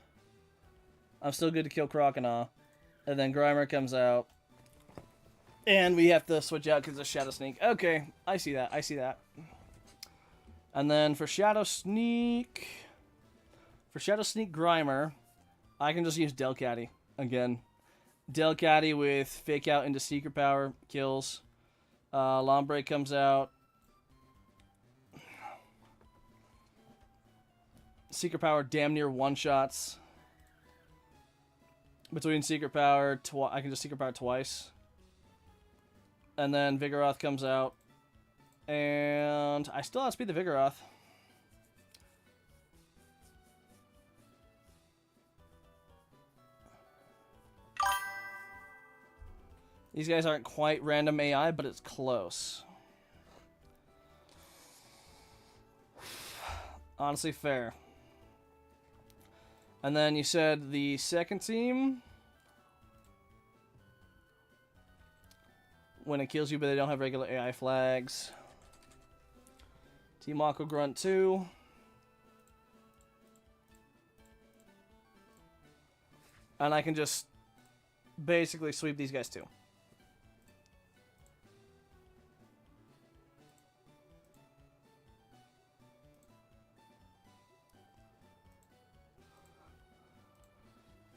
I'm still good to kill Croconaw. And then Grimer comes out. And we have to switch out because of Shadow Sneak. Okay, I see that. I see that. And then for Shadow Sneak... For Shadow Sneak Grimer, I can just use Delcatty again. Delcatty with Fake Out into Secret Power kills. Lombre comes out. Secret Power damn near one-shots. Between Secret Power, I can just Secret Power twice. And then Vigoroth comes out. And I still outspeed the Vigoroth. These guys aren't quite random AI, but it's close. Honestly, fair. And then you said the second team... When it kills you, but they don't have regular AI flags. Team Aqua Grunt 2. And I can just basically sweep these guys too.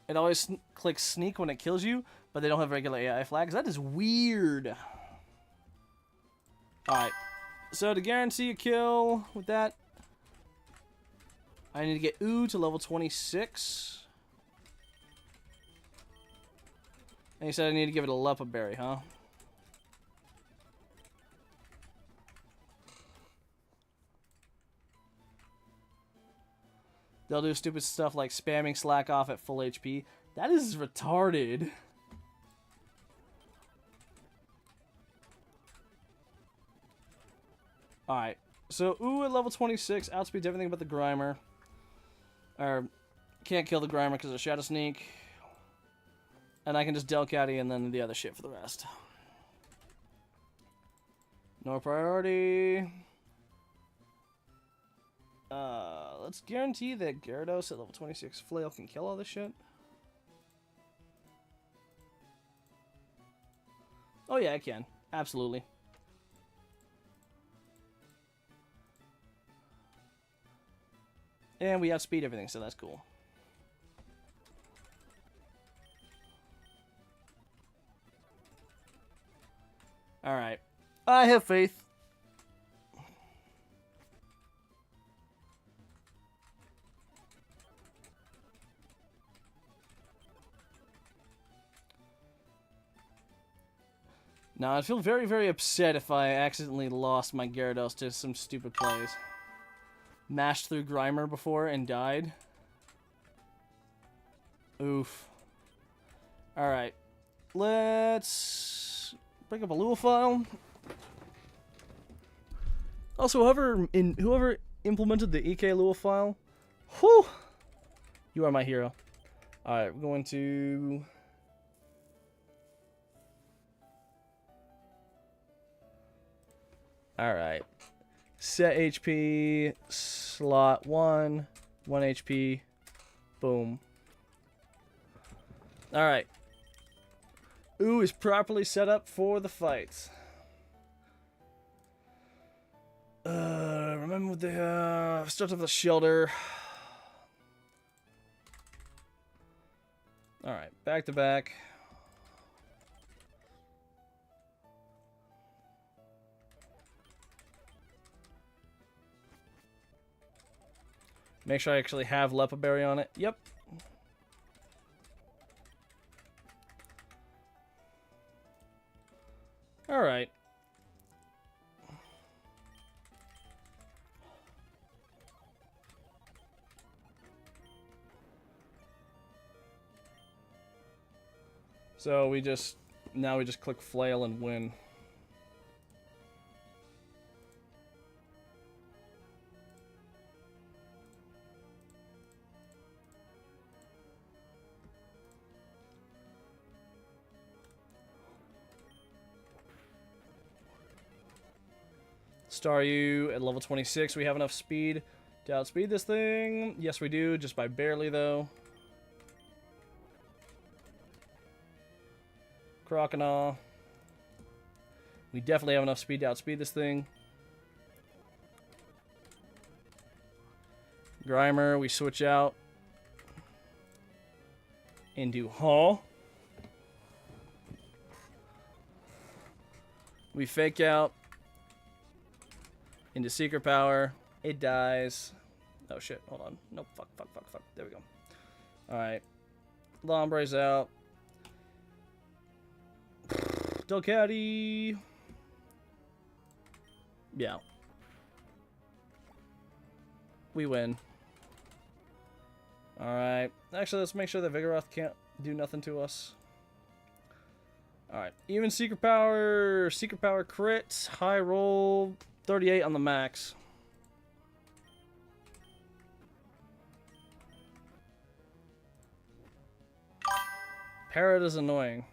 It always clicks sneak when it kills you, but they don't have regular AI flags. That is weird. Alright. So to guarantee a kill with that, I need to get Ooh to level 26. And you said I need to give it a Lepa Berry, huh? They'll do stupid stuff like spamming Slack off at full HP. That is retarded. Alright. So, Ooh at level 26 outspeeds everything but the Grimer. Or, can't kill the Grimer because of Shadow Sneak. And I can just Delcatty and then the other shit for the rest. No priority. Let's guarantee that Gyarados at level 26 Flail can kill all this shit. Oh yeah, I can. Absolutely. And we outspeed everything, so that's cool. Alright. I have faith. Now, I'd feel very, very upset if I accidentally lost my Gyarados to some stupid plays. Mashed through Grimer before and died. Oof. Alright. Let's bring up a Lua file. Also, whoever implemented the EK Lua file, whew, you are my hero. Alright, we're going to... Alright. Set HP, slot 1 HP, boom. Alright. Ooh is properly set up for the fight. Remember the, start with the shelter. Alright, back to back. Make sure I actually have Lepa Berry on it. Yep. Alright. So we just, now we just click Flail and win. Staryu at level 26. We have enough speed to outspeed this thing. Yes, we do, just by barely, though. Croconaw. We definitely have enough speed to outspeed this thing. Grimer, we switch out into Huh. We fake out into Secret Power. It dies. Oh shit, hold on. Nope, fuck. There we go. Alright. Lombre's out. Delcatty. Yeah. We win. Alright. Actually, let's make sure that Vigoroth can't do nothing to us. Alright. Even Secret Power. Secret Power crit. High roll. 38 on the max. Parrot is annoying.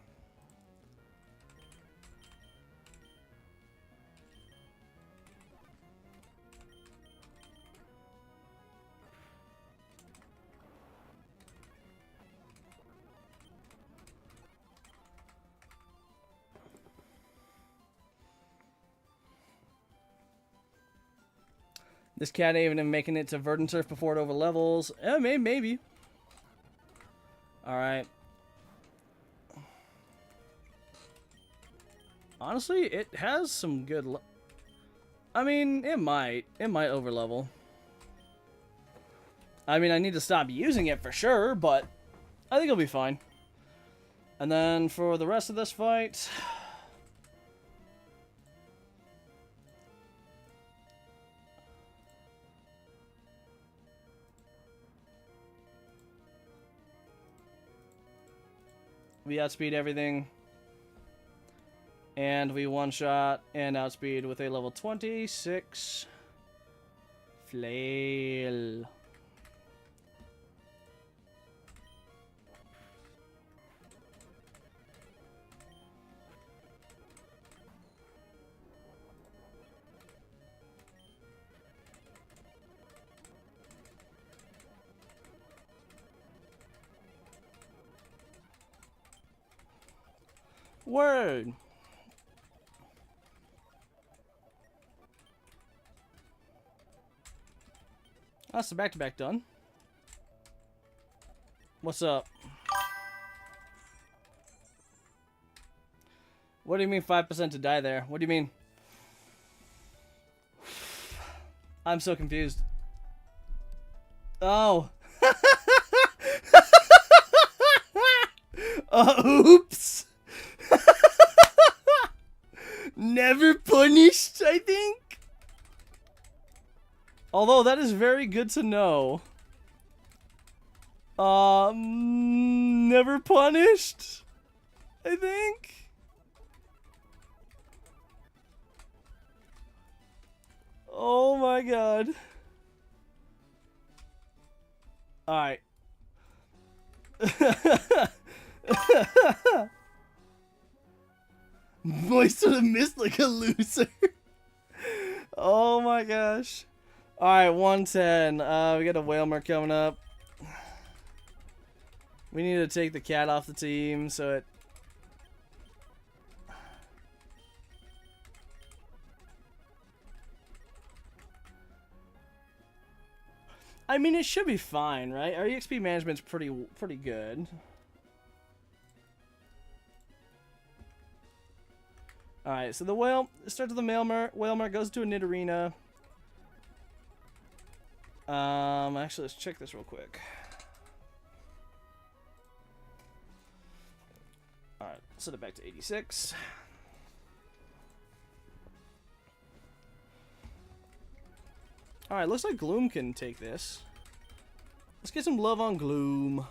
This cat ain't even making it to Verdant Surf before it over levels. Maybe. Alright. Honestly, it has some good... I mean, it might. It might over level. I mean, I need to stop using it for sure, but I think it'll be fine. And then for the rest of this fight... we outspeed everything. And we one-shot and outspeed with a level 26 flail. Word. That's the back-to-back done. What's up? What do you mean 5% to die there? What do you mean? I'm so confused. Oh. Oops. Never punished, I think. Although that is very good to know. Never punished, I think. Oh my god. Alright. Voice of the mist like a loser. Oh my gosh. Alright, 110. We got a Whalmer coming up. We need to take the cat off the team so it... I mean, it should be fine, right? Our EXP management's pretty good. Alright, so the whale starts with the Whalmer goes to a Nidorina. Actually, let's check this real quick. Alright, set it back to 86. Alright, looks like Gloom can take this. Let's get some love on Gloom.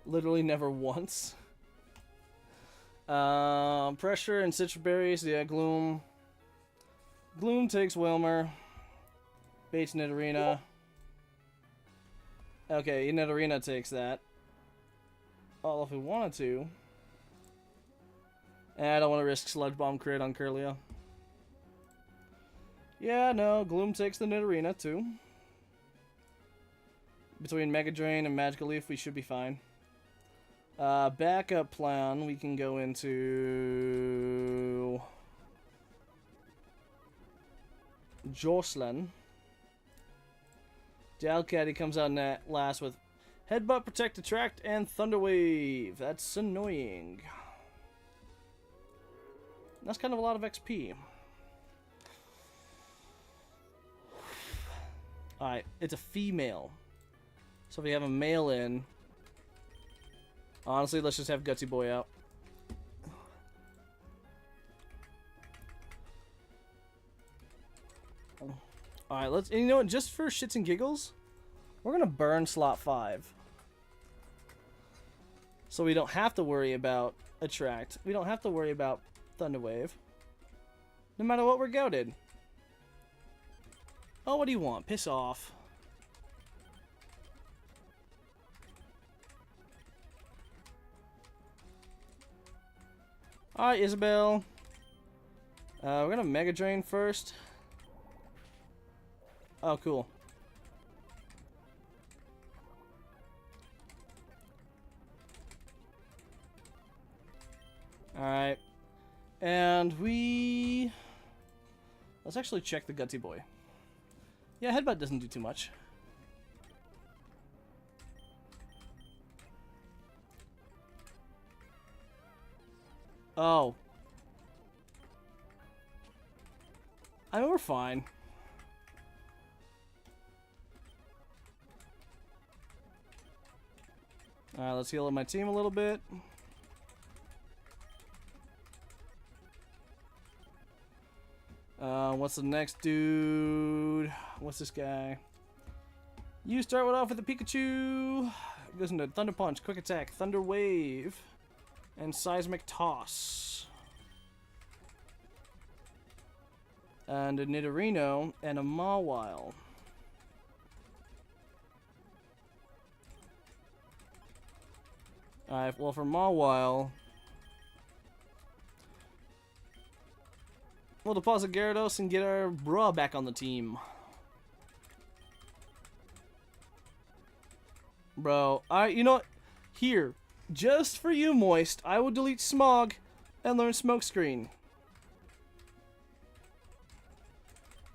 Literally never once. Pressure and Citrus Berries. Yeah, Gloom. Gloom takes Whalmer. Baits Nidorina. Okay, Nidorina takes that. Oh, if we wanted to. And I don't want to risk Sludge Bomb crit on Curlia. Yeah, no, Gloom takes the Nidorina too. Between Mega Drain and Magical Leaf, we should be fine. Backup plan, we can go into Jocelyn. Dalcatty comes out last with Headbutt, Protect, Attract, and Thunder Wave. That's annoying. That's kind of a lot of XP. Alright, it's a female. So if we have a male in... Honestly, let's just have Gutsy Boy out. Alright, let's... And you know what? Just for shits and giggles, we're going to burn slot 5. So we don't have to worry about Attract. We don't have to worry about Thunder Wave. No matter what, we're goated. Oh, what do you want? Piss off. Alright, Isabel. We're gonna Mega Drain first. Oh, cool. Alright. And we... Let's actually check the Gutsy Boy. Yeah, Headbutt doesn't do too much. Oh. I mean, we're fine. Alright, let's heal up my team a little bit. What's the next dude? What's this guy? You start off with a Pikachu. It goes into Thunder Punch, Quick Attack, Thunder Wave, and Seismic Toss. And a Nidorino and a Mawile. Alright, well for Mawile, we'll deposit Gyarados and get our bruh back on the team. Bro, you know what? Here, just for you, Moist, I will delete Smog and learn Smokescreen.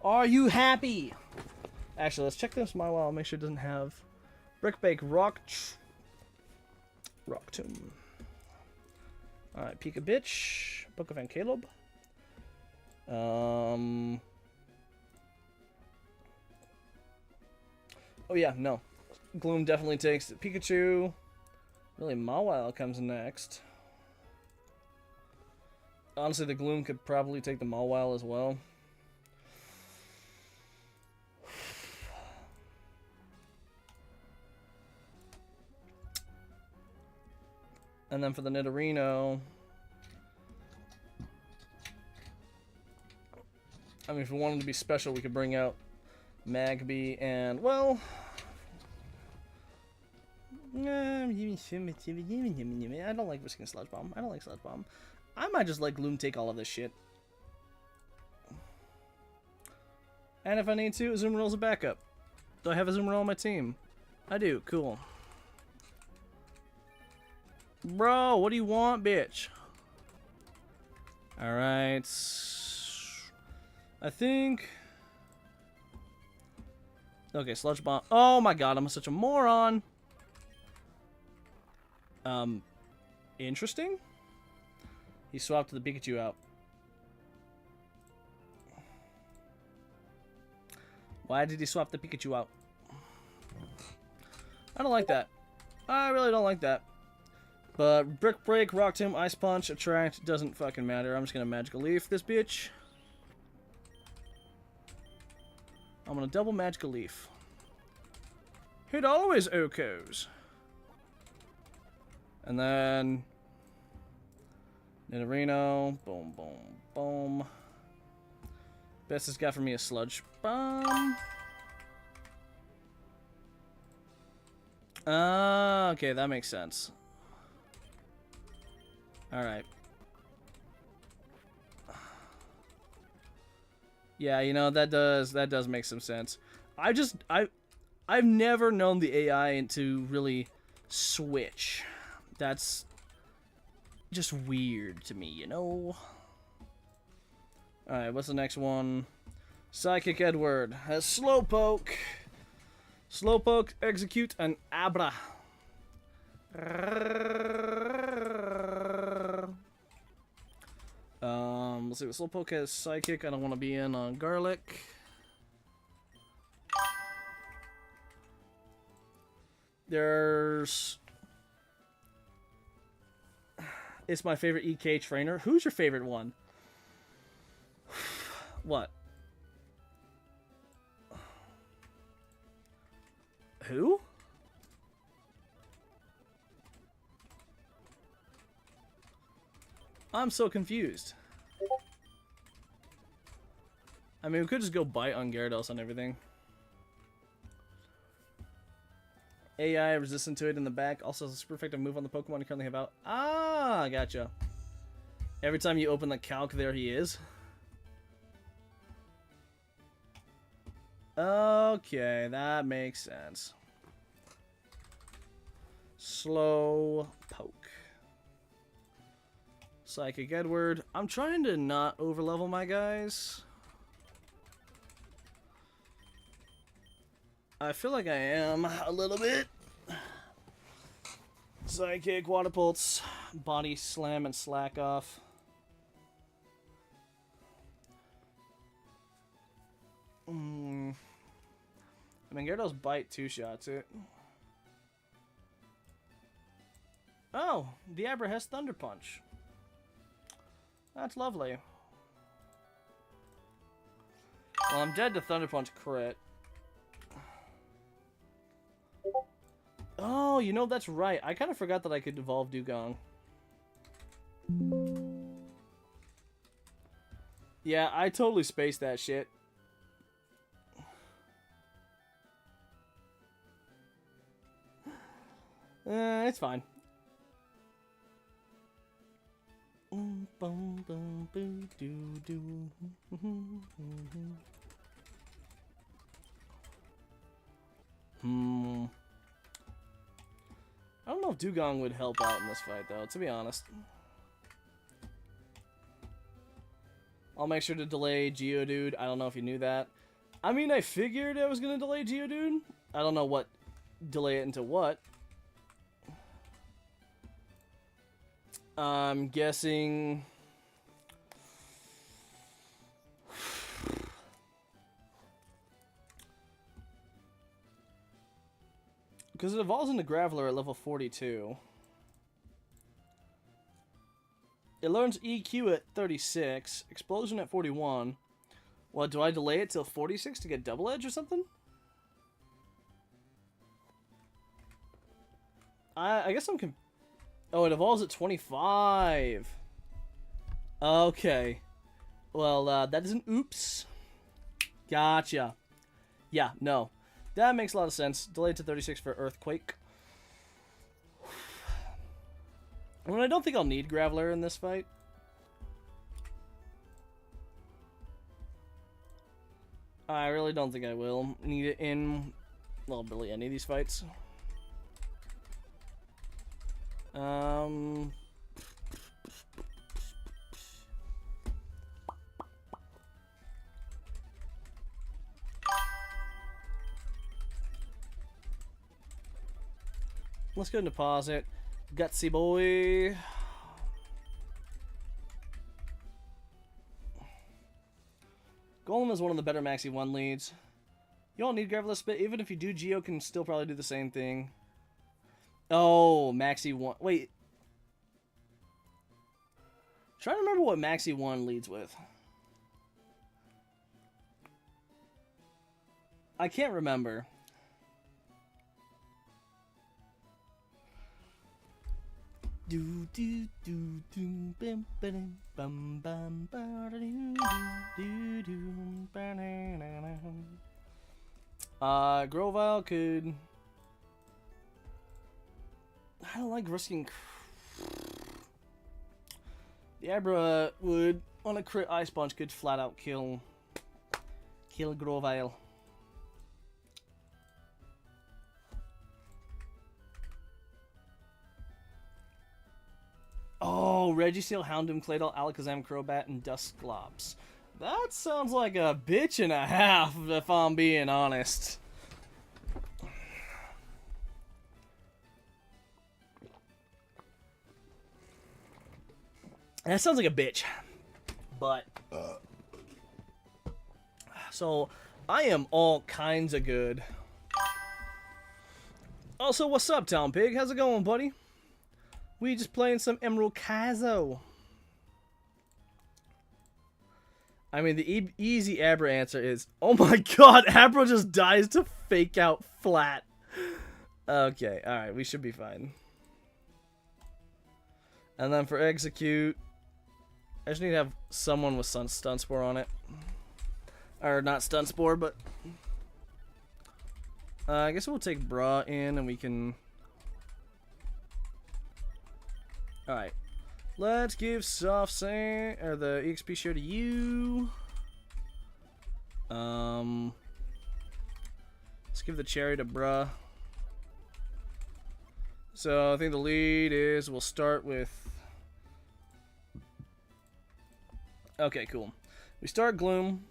Are you happy? Actually, let's check this Mawile, make sure it doesn't have Brick Bake, Rock Tomb. Alright, Pika Bitch, Book of Caleb. Oh yeah, no. Gloom definitely takes it. Pikachu. Really, Mawile comes next. Honestly, the Gloom could probably take the Mawile as well. And then for the Nidorino, I mean, if we wanted to be special, we could bring out Magby and, well, I don't like risking Sludge Bomb. I don't like Sludge Bomb. I might just let Gloom take all of this shit. And if I need to, Azumarill's a backup. Do I have Azumarill on my team? I do. Cool. Bro, what do you want, bitch? Alright. I think... Okay, Sludge Bomb. Oh my god, I'm such a moron. Interesting. He swapped the Pikachu out. Why did he swap the Pikachu out? I don't like that. I really don't like that. But Brick Break, Rock Tomb, Ice Punch, Attract, doesn't fucking matter. I'm just gonna Magical Leaf this bitch. I'm gonna double Magical Leaf. It always OHKOs. And then Nidorino, boom, boom, boom. Best it's got for me is Sludge Bomb. Okay, that makes sense. Alright. Yeah, you know, that does make some sense. I've never known the AI to really switch. That's just weird to me, you know? Alright, what's the next one? Psychic Edward has Slowpoke. Slowpoke, execute an Abra. Let's see what Slowpoke has. Psychic. I don't want to be in on Garlic. There's... It's my favorite EK trainer. Who's your favorite one? What? Who? I'm so confused. I mean, we could just go bite on Gyarados and everything. AI resistant to it in the back. Also has a super effective move on the Pokemon you currently have out. Ah, gotcha. Every time you open the calc, there he is. Okay, that makes sense. Slowpoke. Psychic Edward. I'm trying to not overlevel my guys. I feel like I am a little bit. Psychic, Water Pulse, Body Slam, and Slack Off. I mean, Gyarados Bite two-shots it. Oh, the Abra has Thunder Punch. That's lovely. Well, I'm dead to Thunder Punch crit. Oh, you know, that's right. I kind of forgot that I could evolve Dugong. Yeah, I totally spaced that shit. It's fine. I don't know if Dugong would help out in this fight, though, to be honest. I'll make sure to delay Geodude. I don't know if you knew that. I mean, I figured I was going to delay Geodude. I don't know what delay it into what. I'm guessing... Because it evolves into Graveler at level 42. It learns EQ at 36. Explosion at 41. What, do I delay it till 46 to get Double Edge or something? I guess I'm... Oh, it evolves at 25. Okay. Well, that is an oops. Gotcha. Yeah, no. That makes a lot of sense. Delayed to 36 for Earthquake. I mean, I don't think I'll need Graveler in this fight. I really don't think I will need it in, well, really any of these fights. Let's go and deposit. Gutsy boy. Golem is one of the better Maxi 1 leads. You don't need Gravelous, but even if you do, Geo can still probably do the same thing. Oh, Maxi 1. Wait. Trying to remember what Maxi 1 leads with. I can't remember. Grovyle could... I don't like risking... The Abra would, on a crit Ice Punch, could flat out kill Grovyle. Oh, Registeel, Houndoom, Claydol, Alakazam, Crobat, and Dusclops. That sounds like a bitch and a half, if I'm being honest. That sounds like a bitch. But... So, I am all kinds of good. Also, what's up, Town Pig? How's it going, buddy? We just playing some Emerald Kaizo. I mean, the easy Abra answer is, oh my god, Abra just dies to fake out flat. Okay, alright, we should be fine. And then for execute, I just need to have someone with Stun Spore on it. Or not Stun Spore, but... I guess we'll take Bra in and we can... Alright. Let's give Soft Sand, or the EXP share to you. Let's give the Cherry to Bruh. So I think the lead is, we'll start with Okay, cool. We start Gloom.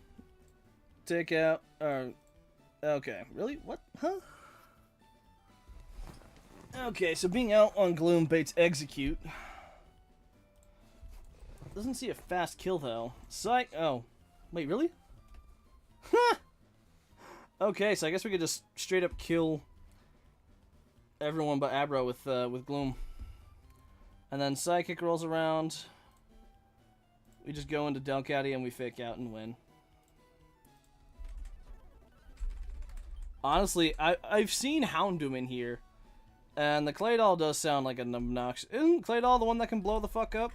Take out... okay, really? What? Huh? Okay, so being out on Gloom baits Execute. Doesn't see a fast kill, though. Psych... Oh. Wait, really? Huh! Okay, so I guess we could just straight up kill everyone but Abra with Gloom. And then Psychic rolls around. We just go into Delcatty and we fake out and win. Honestly, I've seen Houndoom in here. And the Claydol does sound like an obnoxious... Isn't Claydol the one that can blow the fuck up?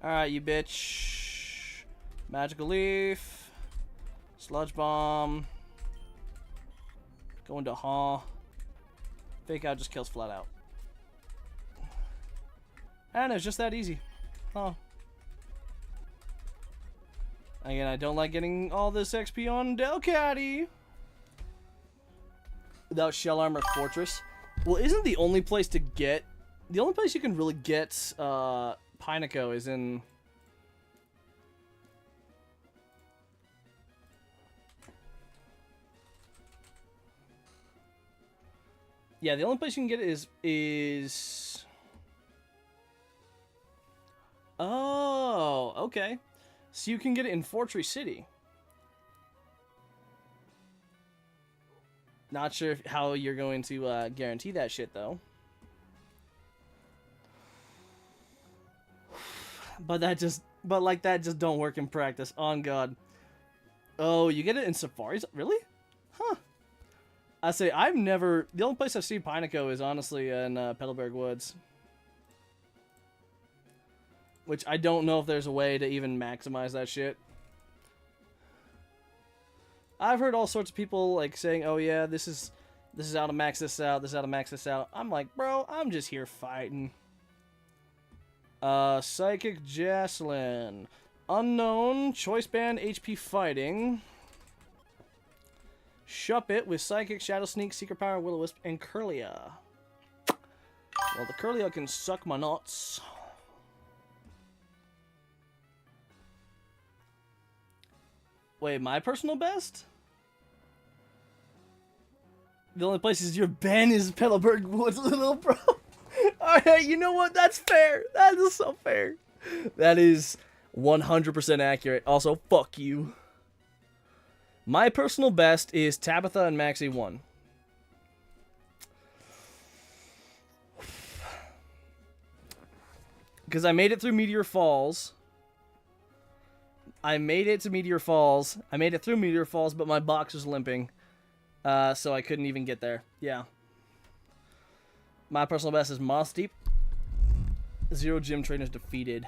Alright, you bitch. Magical Leaf. Sludge Bomb. Go into Haw. Fake out just kills flat out. And it's just that easy. Huh. Again, I don't like getting all this XP on Delcatty. Without Shell Armor Fortress. Well, isn't the only place to get... The only place you can really get Pineco is in... Yeah, the only place you can get it is... Oh, okay. So you can get it in Fortress City. Not sure how you're going to guarantee that shit, though. But that just don't work in practice. On God. Oh, you get it in Safaris? Really? Huh. I say I've never... The only place I've seen Pineco is honestly in Petalburg Woods. Which I don't know if there's a way to even maximize that shit. I've heard all sorts of people like saying, "Oh yeah, this is how to max this out. This is how to max this out." I'm like, bro, I'm just here fighting. Psychic Jaslyn, unknown choice band HP fighting. Shuppet with Psychic, Shadow Sneak, Secret Power, Will-O-Wisp, and Curlia. Well, the Curlia can suck my nuts. Wait, my personal best? The only places you're banned is Petalburg Woods, little bro. Alright, you know what? That's fair. That is so fair. That is 100% accurate. Also, fuck you. My personal best is Tabitha and Maxi 1. Because I made it through Meteor Falls. I made it to Meteor Falls. I made it through Meteor Falls, but my box was limping. So I couldn't even get there. Yeah. My personal best is Moss Deep. 0 gym trainers defeated.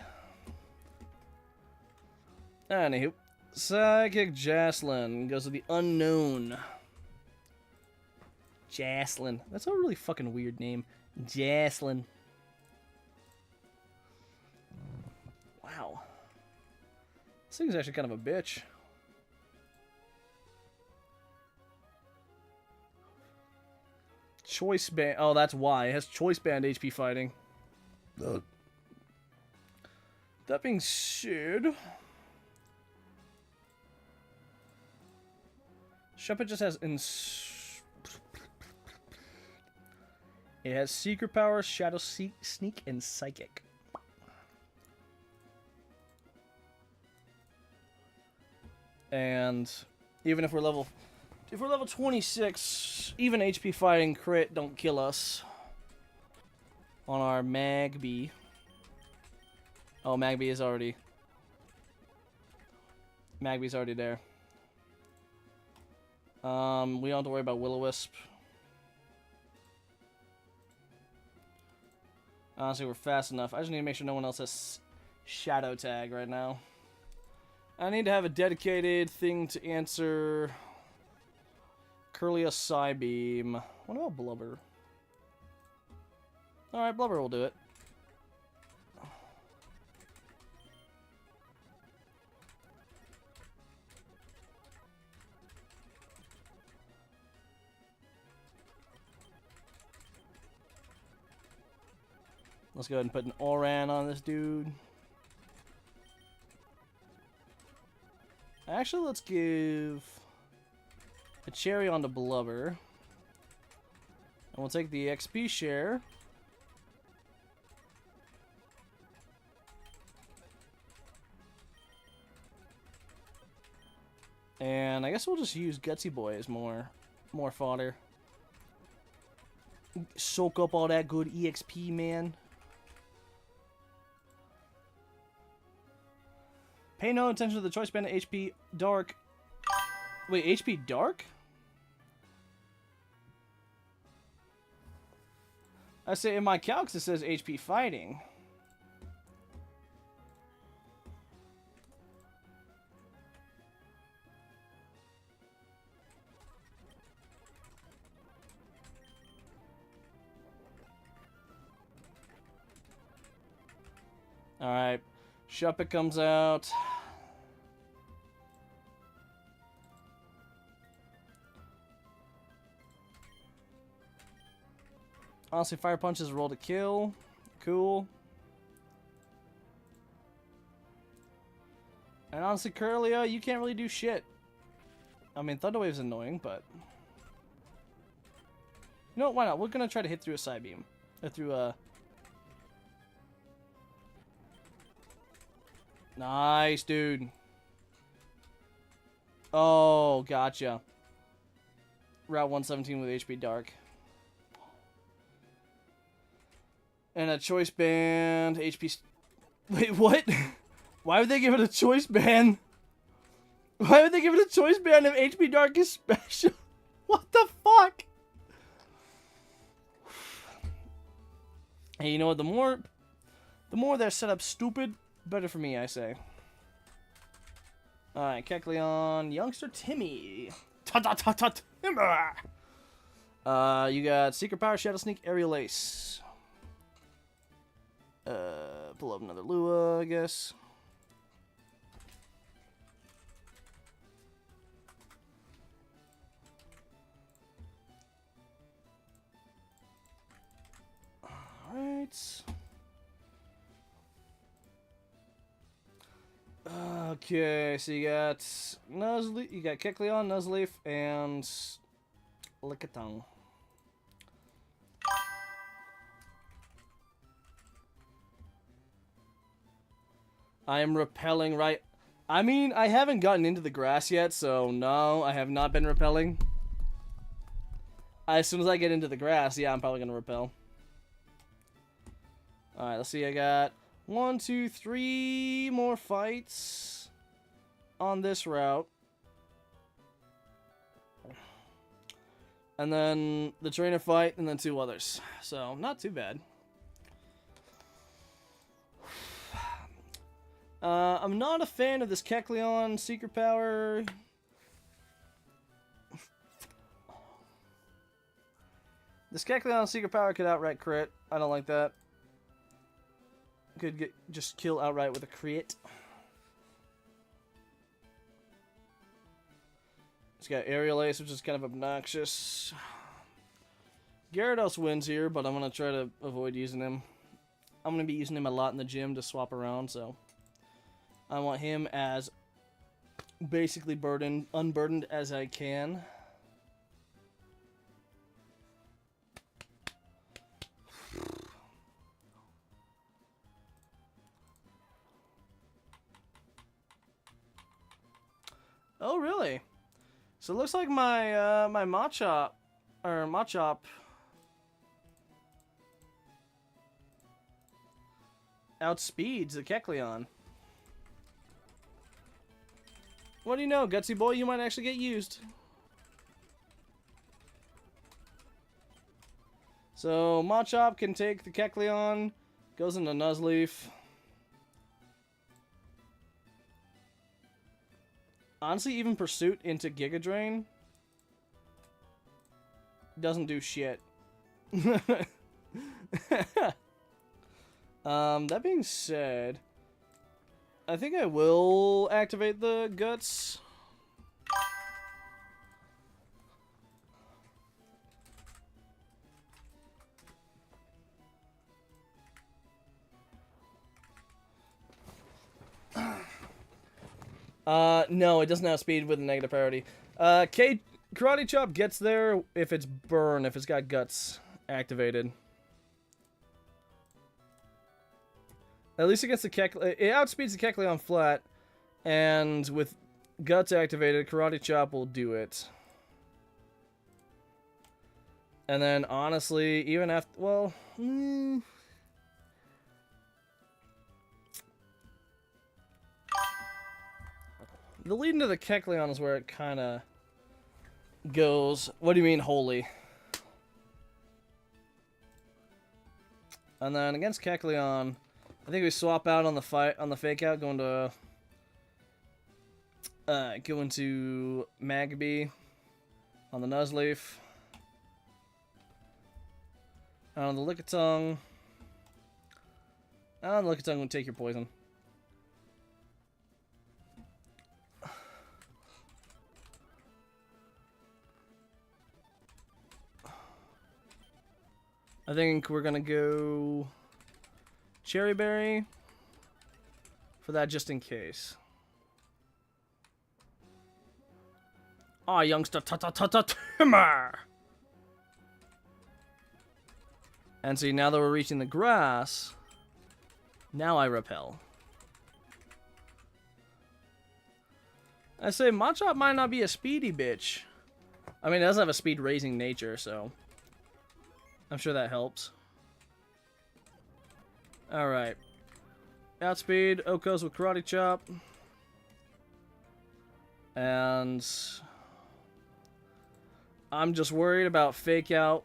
Anywho. Psychic Jaslyn goes to the unknown. Jaslyn. That's a really fucking weird name. Jaslyn. Wow. This thing's actually kind of a bitch. Choice band. Oh, that's why. It has choice band HP fighting. That being said, Shuppet just has it has Secret Power, Shadow Sneak, and Psychic. And even if we're level 26, even HP fighting crit don't kill us on our Magby. Oh, Magby's already there. We don't have to worry about Will-O-Wisp. Honestly, we're fast enough. I just need to make sure no one else has Shadow Tag right now. I need to have a dedicated thing to answer Curlia Psybeam. What about Blubber? Alright, Blubber will do it. Let's go ahead and put an Oran on this dude. Actually, let's give a cherry on the Blubber. And we'll take the XP share. And I guess we'll just use Gutsy Boy as more fodder. Soak up all that good EXP, man. Pay no attention to the choice band of HP Dark. Wait, HP Dark? I say in my calcs it says HP Fighting. Alright. Shuppet comes out. Honestly, Fire Punch is a roll to kill. Cool. And honestly, Curlia, you can't really do shit. I mean, Thunder Wave's annoying, but... You know what, why not? We're gonna try to hit through a side beam. Or through a... Nice, dude. Oh, gotcha. Route 117 with HP Dark. And a choice band, HP... Wait, what? Why would they give it a choice band? Why would they give it a choice band if HP Dark is special? What the fuck? Hey, you know what? The more they're set up stupid, better for me, I say. Alright, Kecleon, Youngster Timmy. Timmy! You got Secret Power, Shadow Sneak, Aerial Ace. Pull up another Lua, I guess. Alright. Okay, so you got Nuzleaf, you got Kecleon, Nuzleaf, and Lickitung. I am repelling right... I mean, I haven't gotten into the grass yet, so no, I have not been repelling. As soon as I get into the grass, yeah, I'm probably going to repel. Alright, let's see, I got 1, 2, 3 more fights on this route. And then the trainer fight, and then 2 others. So, not too bad. I'm not a fan of this Kecleon Secret Power. This Kecleon Secret Power could outright crit. I don't like that. Could just kill outright with a crit. It's got Aerial Ace, which is kind of obnoxious. Gyarados wins here, but I'm going to try to avoid using him. I'm going to be using him a lot in the gym to swap around, so... I want him as basically unburdened as I can. Oh, really? So it looks like my my Machop outspeeds the Kecleon. What do you know, Gutsy Boy? You might actually get used. So, Machop can take the Kecleon. Goes into Nuzleaf. Honestly, even Pursuit into Giga Drain doesn't do shit. That being said... I think I will activate the Guts. No, it doesn't outspeed with a negative priority. Karate Chop gets there if it's burn, if it's got guts activated. At least against the Kecleon, it outspeeds the Kecleon flat, and with guts activated, Karate Chop will do it. And then, honestly, even after, well, the lead into the Kecleon is where it kind of goes. What do you mean, holy? And then against Kecleon, I think we swap out on the fake out, going to Magby on the Nuzleaf. On the Lickitung. On the Lickitung will take your poison. I think we're gonna go Cherry Berry for that just in case. Ah, youngster, timber. And see, now that we're reaching the grass, now I repel. I say Machop might not be a speedy bitch. I mean, it doesn't have a speed raising nature, so I'm sure that helps. Alright. Outspeed, Okos with Karate Chop. And I'm just worried about Fake Out.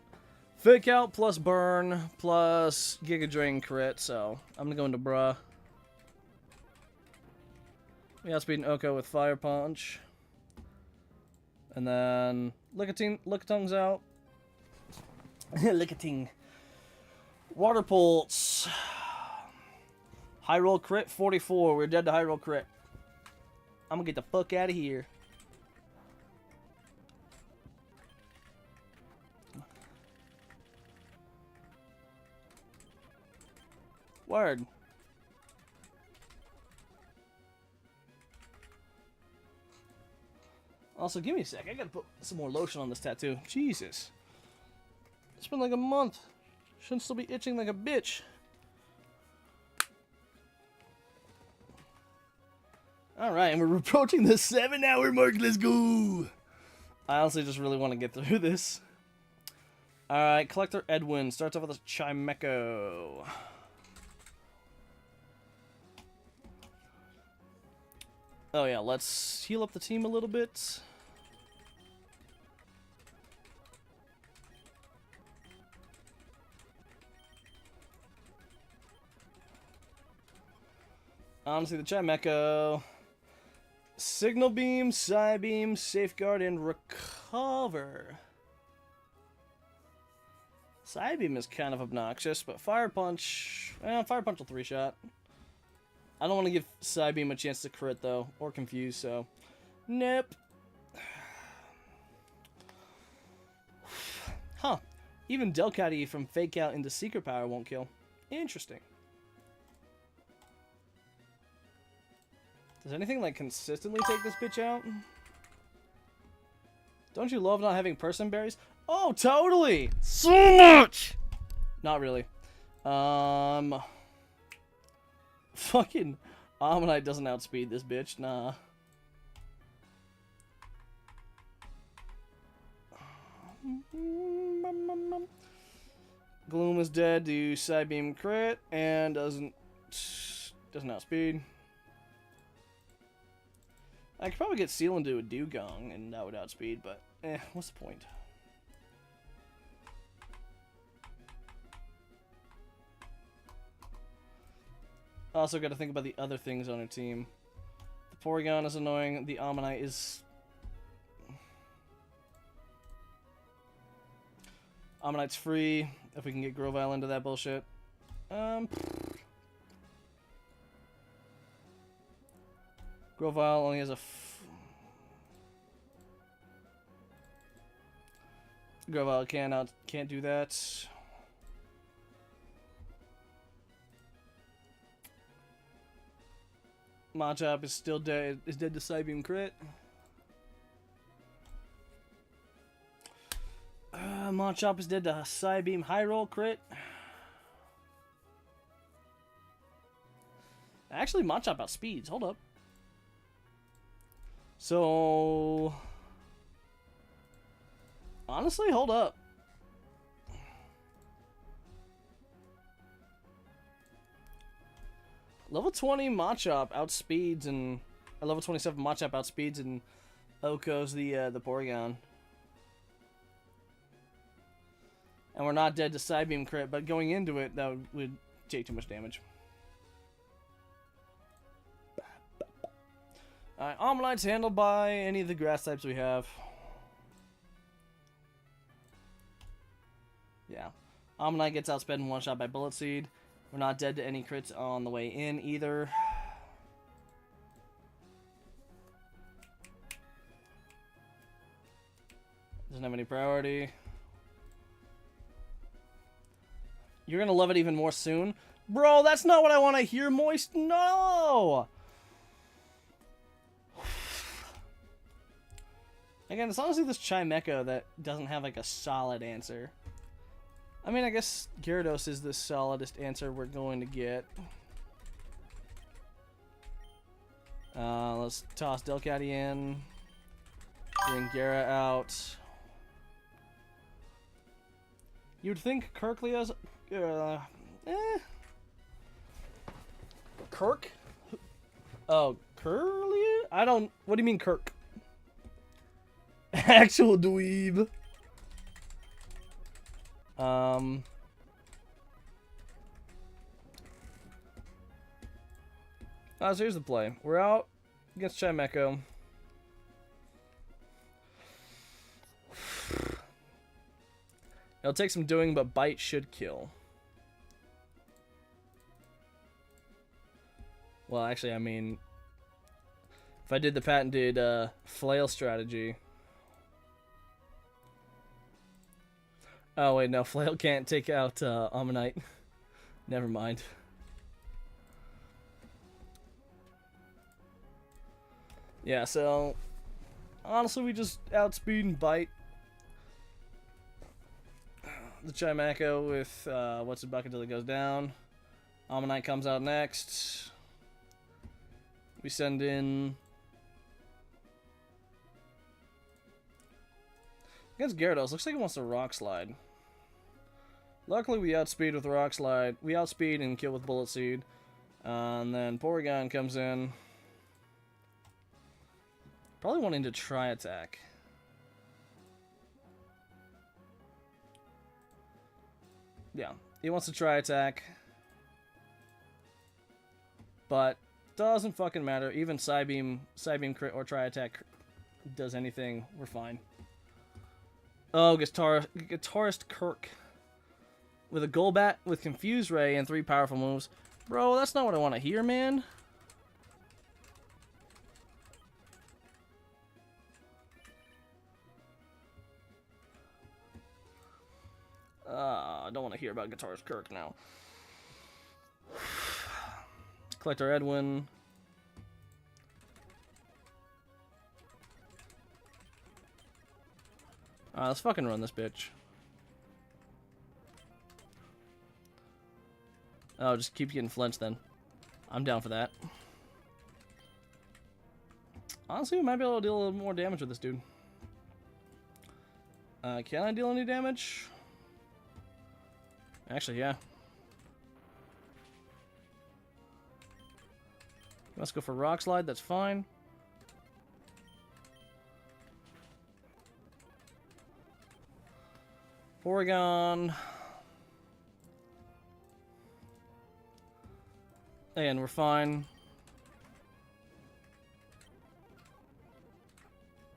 Fake Out plus Burn plus Giga Drain crit, so I'm gonna go into Bruh. We outspeed Oko with Fire Punch. And then Lickiting's out. Lickiting. Water Pulse. High roll crit 44. We're dead to high roll crit. I'm gonna get the fuck out of here. Word. Also, give me a sec. I gotta put some more lotion on this tattoo. Jesus. It's been like a month. Shouldn't still be itching like a bitch. Alright, and we're approaching the 7-hour mark. Let's go! I honestly just really want to get through this. Alright, Collector Edwin starts off with a Chimecho. Oh yeah, let's heal up the team a little bit. Honestly, the Chimecho. Signal Beam, Psy Beam, Safeguard, and Recover. Psy Beam is kind of obnoxious, but Fire Punch... Fire Punch will 3-shot. I don't want to give Psy Beam a chance to crit, though, or confuse, so... Nope. Huh. Even Delcatty from Fake Out into Secret Power won't kill. Interesting. Does anything, like, consistently take this bitch out? Don't you love not having person berries? Oh, totally! So much! Not really. Fucking Ammonite doesn't outspeed this bitch, nah. Gloom is dead, do Psybeam crit, and doesn't outspeed. I could probably get Seal into a Dugong, and that would outspeed, but what's the point? Also got to think about the other things on her team. The Porygon is annoying, the Ammonite is... Ammonite's free, if we can get Grovyle into that bullshit. Grovyle only has a... Grovyle can't do that. Machop is still dead. Is dead to Psybeam crit. Machop is dead to Psybeam high roll crit. Actually, Machop outspeeds. Hold up. So, honestly, hold up. Level 20 Machop outspeeds and level 27 Machop outspeeds and Oko's the Porygon. And we're not dead to Psybeam crit, but going into it, that would take too much damage. Alright, Omanyte's handled by any of the grass types we have. Yeah. Omanyte gets outsped in one shot by Bullet Seed. We're not dead to any crits on the way in either. Doesn't have any priority. You're gonna love it even more soon. Bro, that's not what I want to hear, Moist. No! Again, it's honestly this Chimecho that doesn't have like a solid answer. I mean, I guess Gyarados is the solidest answer we're going to get. Let's toss Delcatty in. Bring Gyara out. You'd think Kirklia's... Kirk? Oh, Kirlia? I don't... What do you mean, Kirk? Actual dweeb. So here's the play. We're out against Chimecho. It'll take some doing, but Bite should kill. Well, actually, I mean, if I did the patented flail strategy... Oh, wait, no. Flail can't take out Omanyte. Never mind. Yeah, so... Honestly, we just outspeed and bite the Chimecho with what's a bucket until it goes down. Omanyte comes out next. We send in... Against Gyarados, looks like it wants to Rock Slide. Luckily, we outspeed with Rock Slide. We outspeed and kill with Bullet Seed. And then Porygon comes in. Probably wanting to try attack. Yeah, he wants to try attack. But doesn't fucking matter. Even Psybeam crit or try attack does anything. We're fine. Oh, Guitarist Kirk. With a Golbat with Confuse Ray and 3 powerful moves. Bro, that's not what I want to hear, man. I don't want to hear about Guitarist Kirk now. Collector Edwin. Let's fucking run this bitch. Oh, just keep getting flinched then. I'm down for that. Honestly, we might be able to deal a little more damage with this dude. Can I deal any damage? Actually, yeah. Let's go for Rock Slide, that's fine. Porygon. And we're fine.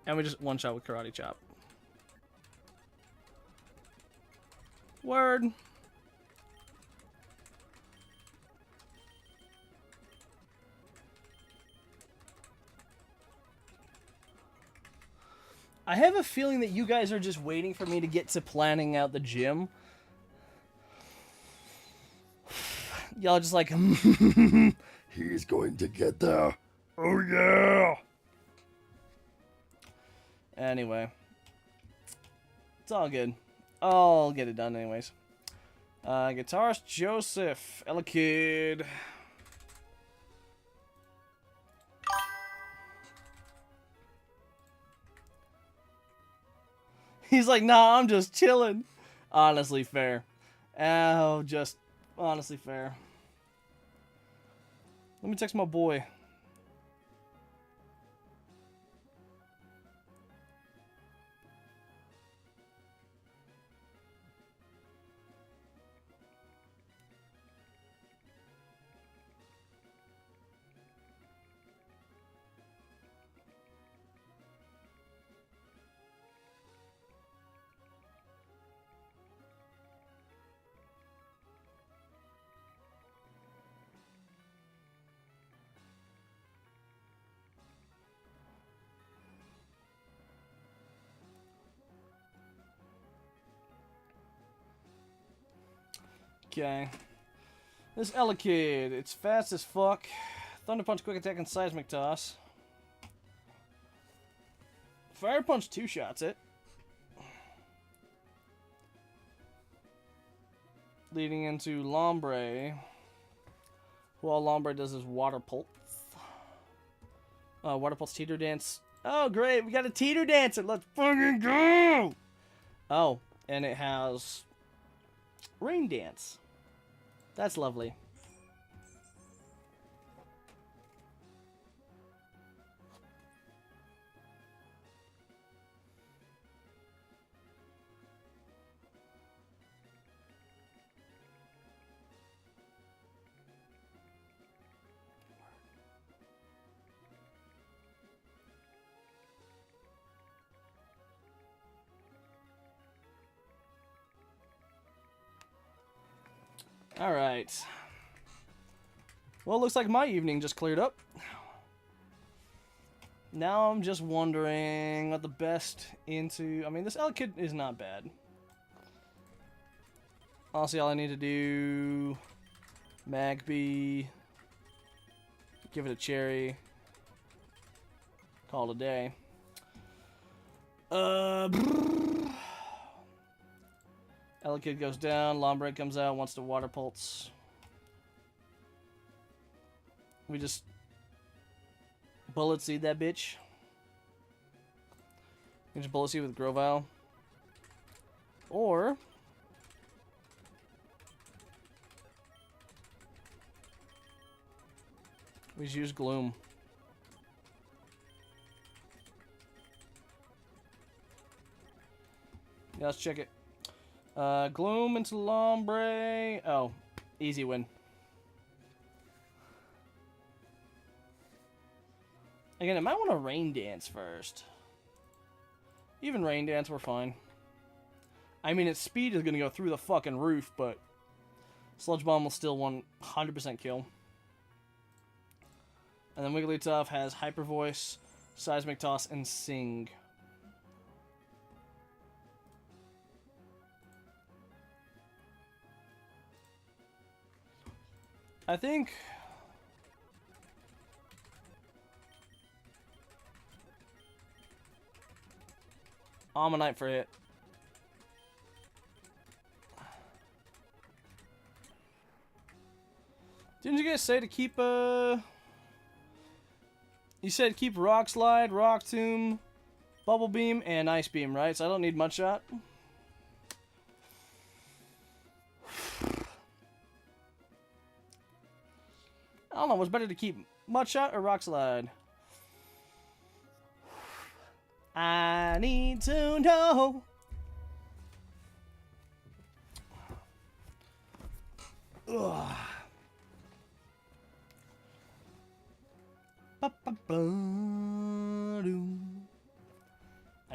And we just one-shot with Karate Chop. Word. I have a feeling that you guys are just waiting for me to get to planning out the gym. Y'all just like, he's going to get there. Oh yeah! Anyway. It's all good. I'll get it done anyways. Guitarist Joseph. Ella Kid. He's like, nah, I'm just chilling. Honestly fair. Oh, just honestly fair. Let me text my boy. Okay. This Ella Kid, it's fast as fuck. Thunder Punch, Quick Attack, and Seismic Toss. Fire Punch 2-shots it. Leading into Lombre. Who all Lombre does is Water Pulse. Water Pulse Teeter Dance. Oh, great. We got a Teeter Dancer. Let's fucking go. Oh, and it has Rain Dance. That's lovely. Alright. Well, it looks like my evening just cleared up. Now I'm just wondering what the best into... I mean, this Ella Kid is not bad. Honestly, all I need to do... Magby... Give it a cherry. Call it a day. Ella Kid goes down, Lombre comes out, wants to Water Pulse. We just Bullet Seed that bitch. We just Bullet Seed with Grovyle. Or we just use Gloom. Yeah, let's check it. Gloom into Lombre. Oh, easy win. Again, I might want to Rain Dance first. Even Rain Dance, we're fine. I mean, its speed is going to go through the fucking roof, but Sludge Bomb will still 100% kill. And then Wigglytuff has Hyper Voice, Seismic Toss, and Sing. I think Ammonite for hit. Didn't you guys say to keep You said keep Rock Slide, Rock Tomb, Bubble Beam, and Ice Beam, right? So I don't need Mud Shot. I don't know, what's better to keep? Mud Shot or Rock Slide? I need to know. Ugh. I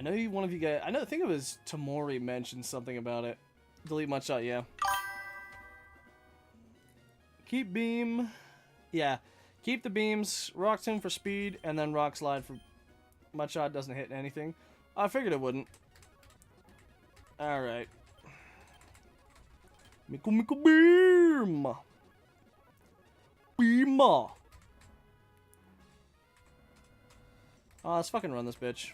know one of you guys... I think it was Tamori mentioned something about it. Delete Mud Shot, yeah. Keep Beam... Yeah, keep the beams, Rock Tomb for speed, and then Rock Slide for... Mud Shot doesn't hit anything. I figured it wouldn't. Alright. Mickle Beam! Beam! Oh, let's fucking run this bitch.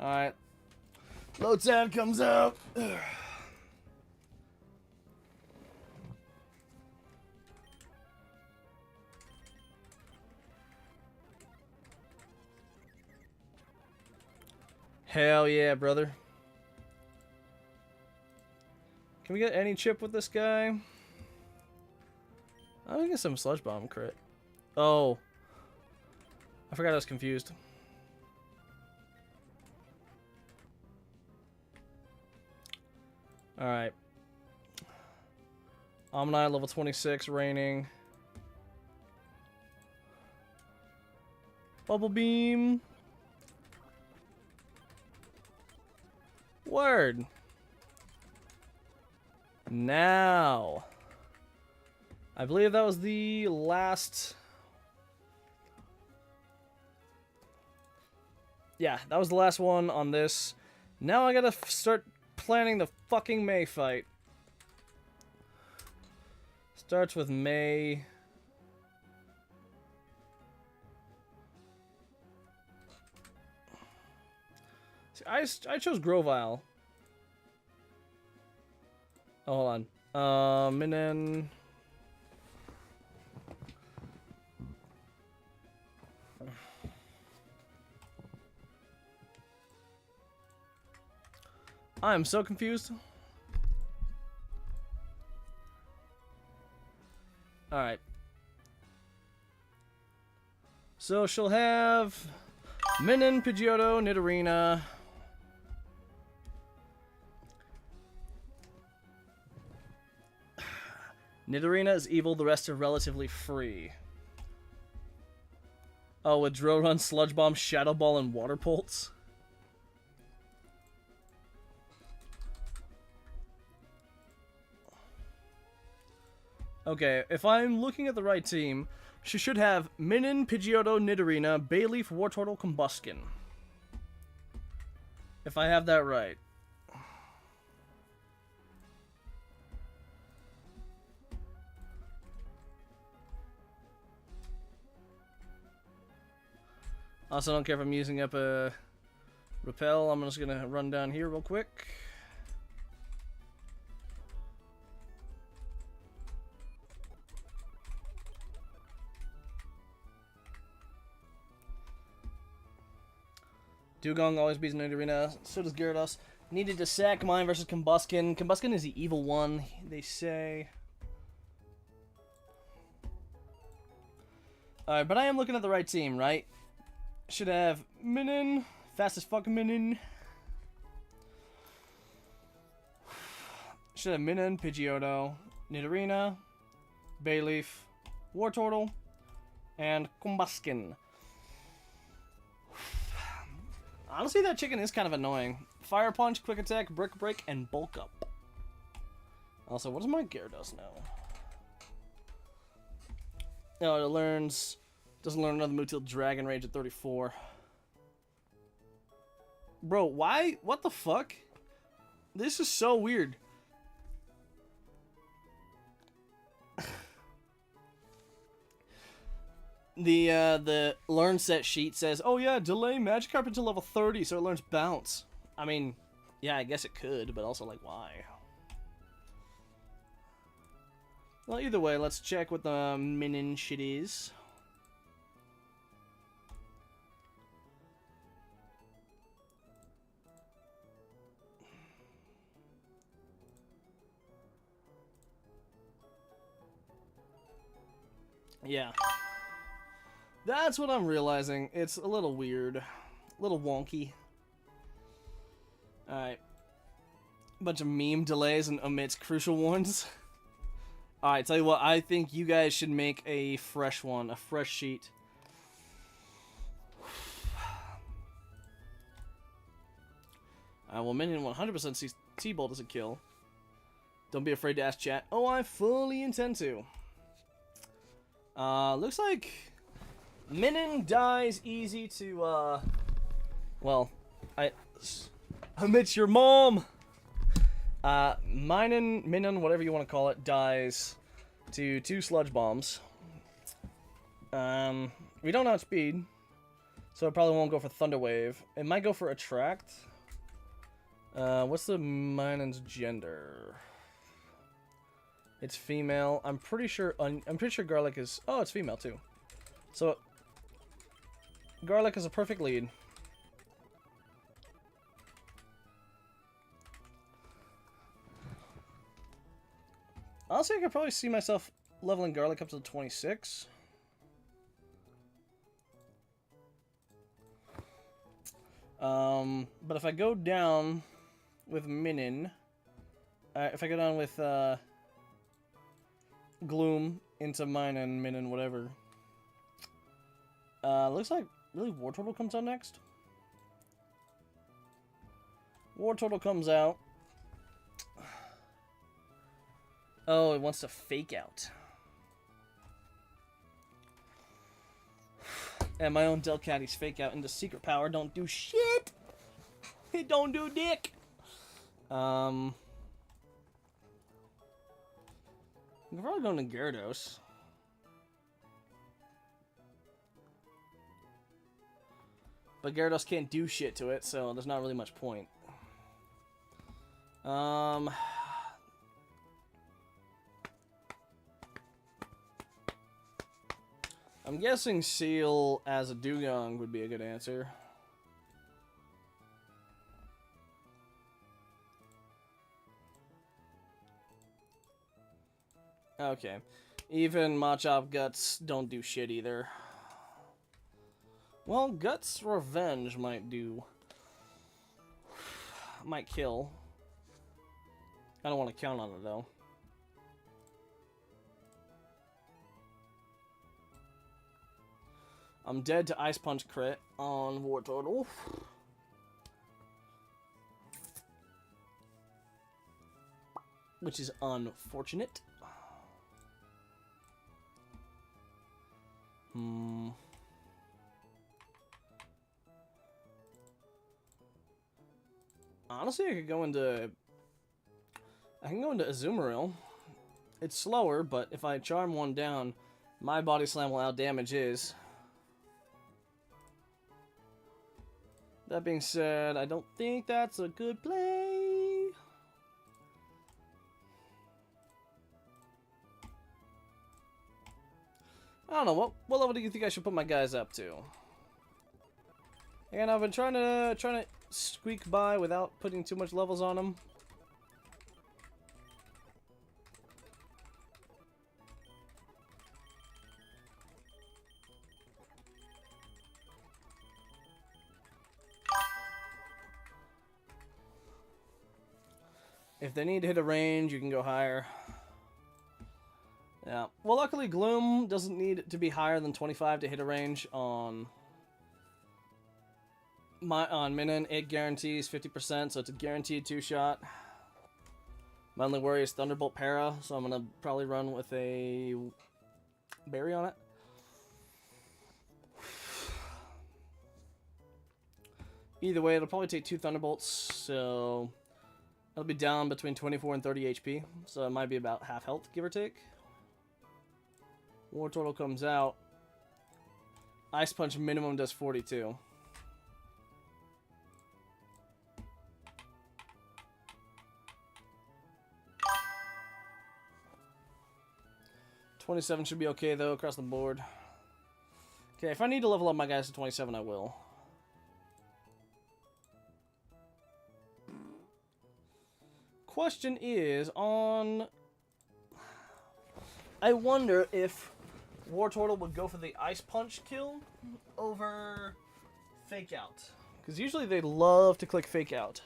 Alright. Lotan comes out. Hell yeah, brother. Can we get any chip with this guy? I think get some sludge bomb crit. Oh. I forgot I was confused. Alright. Omni level 26 raining. Bubble beam. Word. Now. I believe that was the last. Yeah, that was the last one on this. Now I gotta start planning the fucking May fight. Starts with May. See, I chose Grovile. Oh, hold on. Minen. I'm so confused. Alright. So she'll have Minen, Pidgeotto, Nidorina. Nidorina is evil, the rest are relatively free. Oh, with Drill Run, Sludge Bomb, Shadow Ball, and Water Pulse. Okay, if I'm looking at the right team, she should have Minin, Pidgeotto, Nidorina, Bayleaf, Wartortle, Combuskin. If I have that right. Also, don't care if I'm using up a Repel. I'm just gonna run down here real quick. Dugong always beats Nidorina. So does Gyarados. Needed to sack mine versus Combuskin. Combuskin is the evil one, they say. Alright, but I am looking at the right team, right? Should have Minin. Fast as fuck Minin. Should have Minin, Pidgeotto, Nidorina, Bayleaf, Wartortle, and Combuskin. Honestly, that chicken is kind of annoying. Fire Punch, Quick Attack, Brick Break, and Bulk Up. Also, what does my Gyarados know? No, it learns... Doesn't learn another move till Dragon Rage at 34. Bro, why? What the fuck? This is so weird. The learn set sheet says, oh yeah, delay Magikarp until level 30 so it learns Bounce. I mean, yeah, I guess it could, but also, like, why? Well, either way, let's check what the Minin shit is. Yeah. That's what I'm realizing. It's a little weird. A little wonky. Alright. Bunch of meme delays and omits crucial ones. Alright, tell you what, I think you guys should make a fresh one. A fresh sheet. Well, Minion 100% T-Bolt is a kill. Don't be afraid to ask chat. Oh, I fully intend to. Looks like Minin dies easy to, well, omit your mom! Minin, whatever you want to call it, dies to 2 sludge bombs. We don't outspeed, so it probably won't go for Thunder Wave. It might go for Attract. What's the Minon's gender? It's female. I'm pretty sure Garlic is... Oh, it's female too. So Garlic is a perfect lead. Honestly, I could probably see myself leveling Garlic up to 26. But if I go down with Minon, if I go down with Gloom into Minon, whatever. Looks like really War Turtle comes out next. War Turtle comes out. Oh, it wants to fake out. And my own Delcatty's fake out into secret power don't do shit. It don't do dick. I'm probably going to Gyarados. But Gyarados can't do shit to it, so there's not really much point. I'm guessing Seal as a Dugong would be a good answer. Okay. Even Machop Guts don't do shit either. Well, Guts Revenge might do... might kill. I don't want to count on it, though. I'm dead to Ice Punch crit on War Turtle. Which is unfortunate. Honestly, I can go into Azumarill. It's slower, but if I charm one down, my Body Slam will outdamage his. That being said, I don't think that's a good play. I don't know, what level do you think I should put my guys up to? And I've been trying to squeak by without putting too much levels on them. If they need to hit a range, you can go higher. Yeah. Well, luckily, Gloom doesn't need to be higher than 25 to hit a range on Minun. It guarantees 50%, so it's a guaranteed 2-shot. My only worry is Thunderbolt Para, so I'm going to probably run with a Berry on it. Either way, it'll probably take 2 Thunderbolts, so... It'll be down between 24 and 30 HP, so it might be about half health, give or take. War Turtle comes out. Ice Punch minimum does 42. $27 should be okay, though, across the board. Okay, if I need to level up my guys to 27, I will. Question is on... I wonder if War Turtle would go for the Ice Punch kill over Fake Out. Because usually they love to click Fake Out.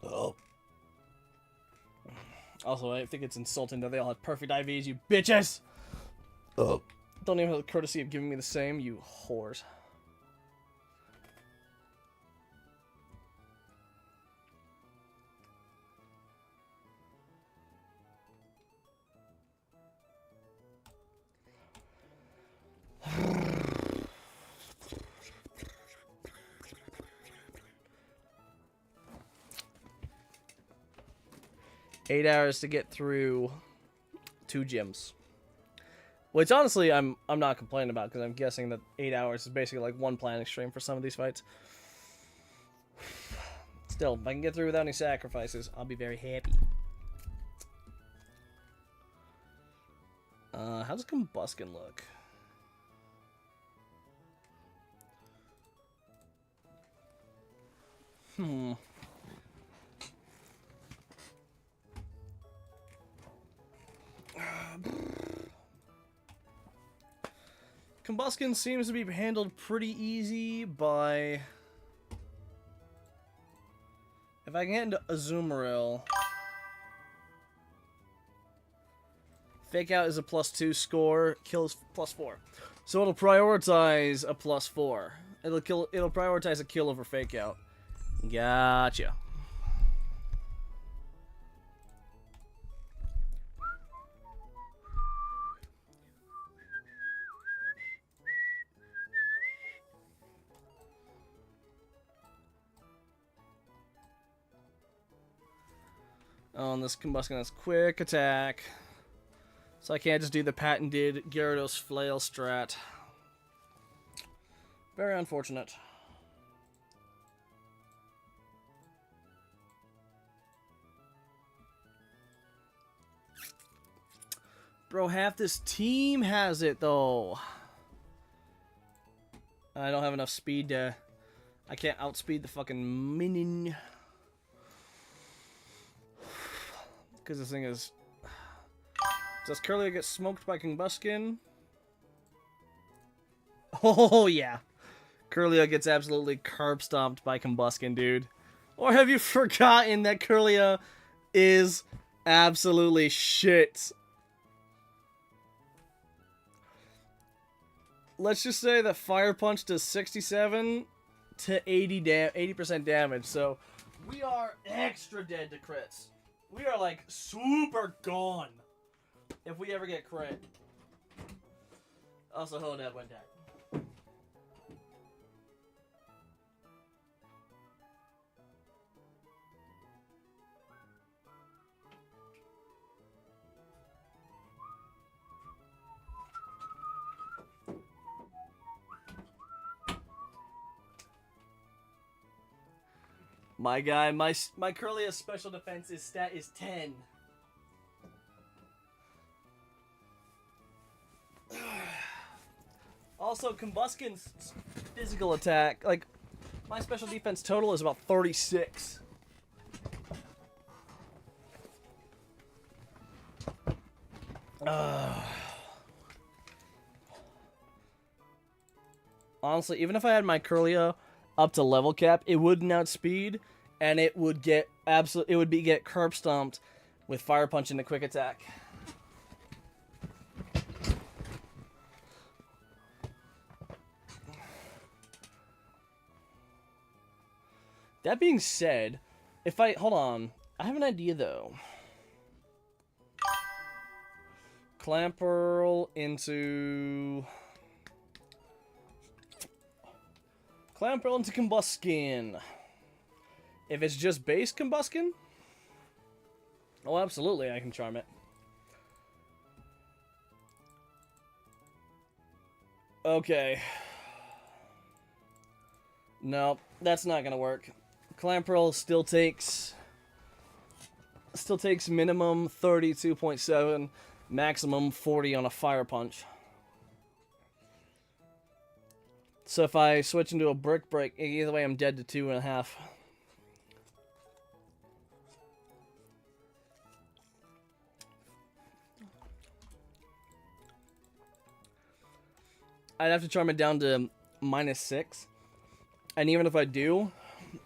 Oh. Also, I think it's insulting that they all have perfect IVs, you bitches! Oh. Don't even have the courtesy of giving me the same, you whores. Eight hours to get through 2 gyms. Which honestly, I'm not complaining about because I'm guessing that 8 hours is basically like 1 planning stream for some of these fights. Still, if I can get through without any sacrifices, I'll be very happy. How does Combuskin look? Combuskin seems to be handled pretty easy by... If I can get into Azumarill... Fake Out is a +2 score, kills +4. So it'll prioritize a +4. It'll prioritize a kill over Fake Out. Gotcha. Oh, and this Combuskin has quick attack. So I can't just do the patented Gyarados flail strat. Very unfortunate. Bro, half this team has it, though. I don't have enough speed to... I can't outspeed the fucking minion. Because this thing is... Does Curlia get smoked by Combuskin? Oh, yeah. Curlia gets absolutely curb stomped by Combuskin, dude. Or have you forgotten that Curlia is absolutely shit? Let's just say that Fire Punch does 67 to 80% damage, so we are extra dead to crits. We are like super gone if we ever get crit. Also, hold that one time. My guy, my Curlia's special defense stat is 10. Also, Combuskin's physical attack, like, my special defense total is about 36. Honestly, even if I had my Curlia up to level cap, it wouldn't outspeed, and it would get get curb stomped with Fire Punch and the quick attack. That being said, if I hold on, I have an idea though. Clamperl into Combuskin. If it's just base Combuskin, oh, absolutely, I can charm it. Okay. No, that's not gonna work. Clamperl still takes minimum 32.7, maximum 40 on a Fire Punch. So if I switch into a Brick Break, either way I'm dead to 2.5. I'd have to charm it down to -6. And even if I do,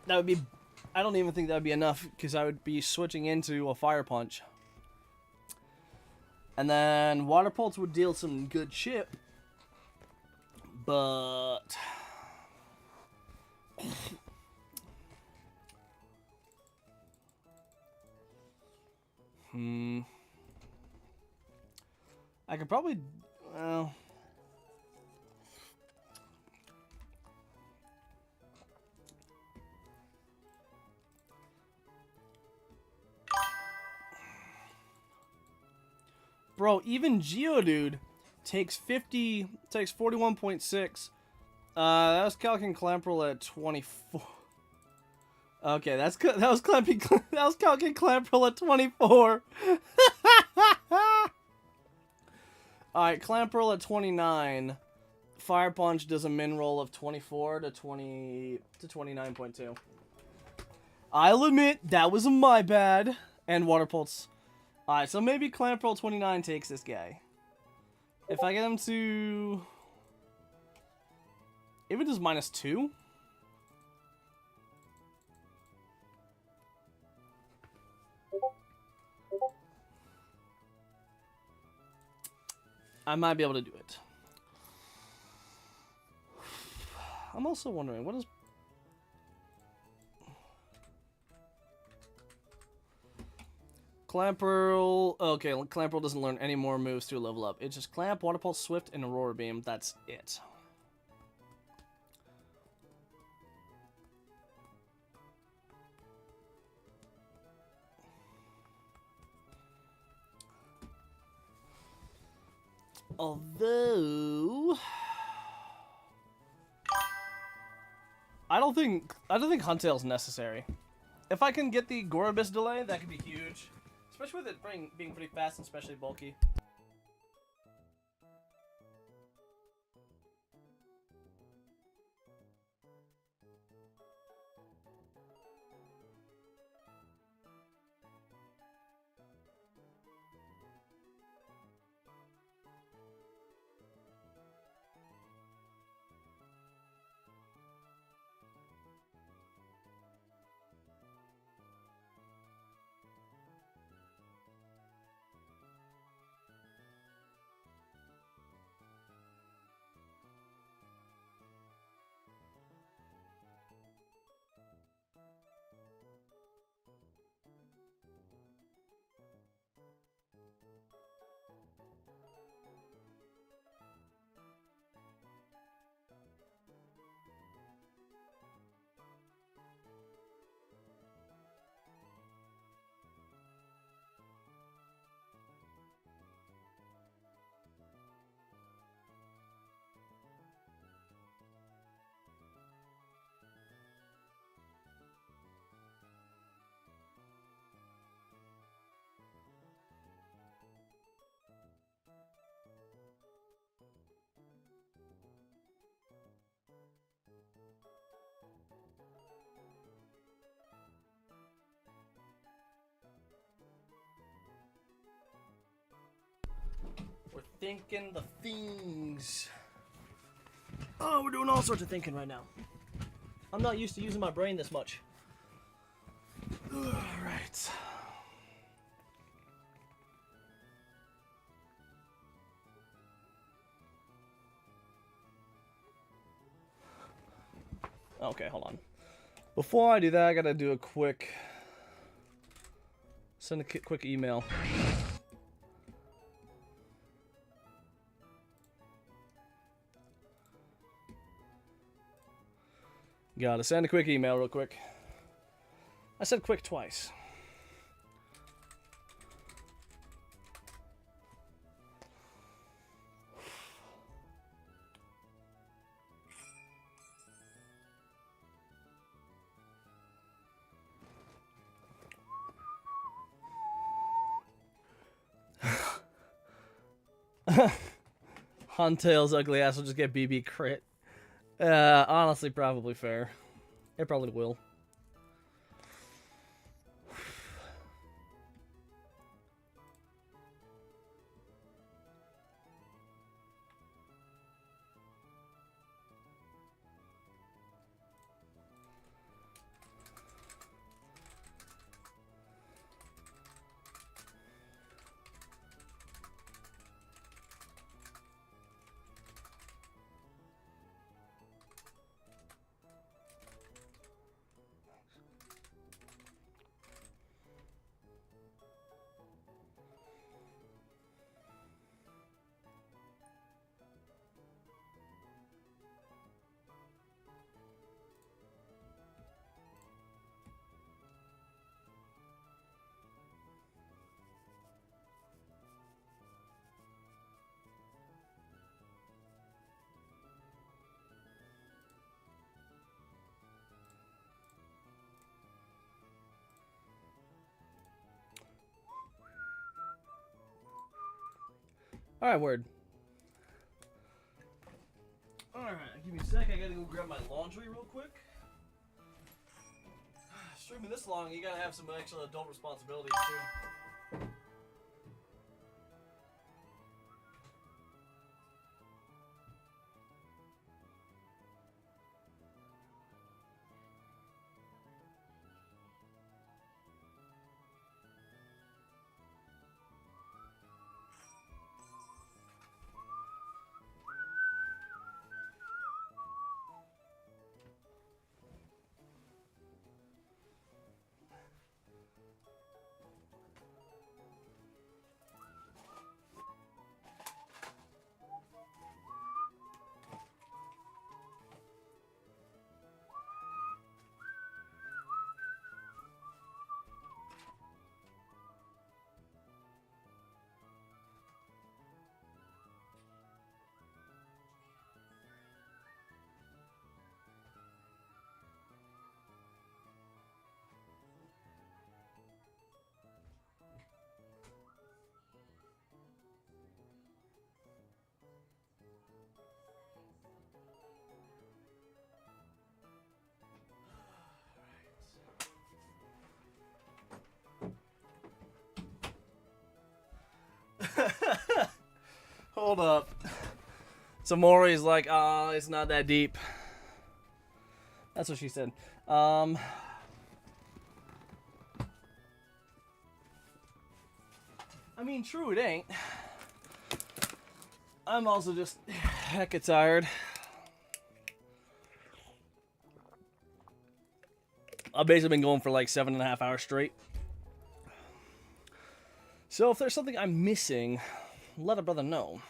that would be... I don't even think that would be enough, because I would be switching into a Fire Punch. And then Water Pulse would deal some good shit. But... I could probably... Well... Bro, even Geodude takes 41.6. That was Calcin Clamperl at 24. Okay, that was Calcin Clamperl at 24. Alright, Clamperl at 29. Fire Punch does a min roll of 24 to 29.2. I'll admit, that was my bad. And Water Pulse. Alright, so maybe Clamperl 29 takes this guy. If I get him to... If it does -2? I might be able to do it. I'm also wondering, what is... Clamperl... Okay, Clamperl doesn't learn any more moves to level up. It's just Clamp, Water Pulse, Swift, and Aurora Beam. That's it. Although... I don't think Huntail's necessary. If I can get the Gorobus delay, that could be huge. Especially with it being pretty fast and especially bulky. We're thinking the things. Oh, we're doing all sorts of thinking right now. I'm not used to using my brain this much. Alright. Okay, hold on. Before I do that, I gotta do a quick... Send a quick email. Gotta send a quick email real quick. I said quick twice. Huntail's ugly ass will just get BB crit. Honestly, probably fair. It probably will. Alright, word. Alright, give me a sec. I gotta go grab my laundry real quick. Streaming this long, you gotta have some extra adult responsibilities too. Hold up. So Maury's like, it's not that deep. That's what she said. I mean, true, it ain't. I'm also just hecka tired. I've basically been going for like 7.5 hours straight. So if there's something I'm missing, let a brother know.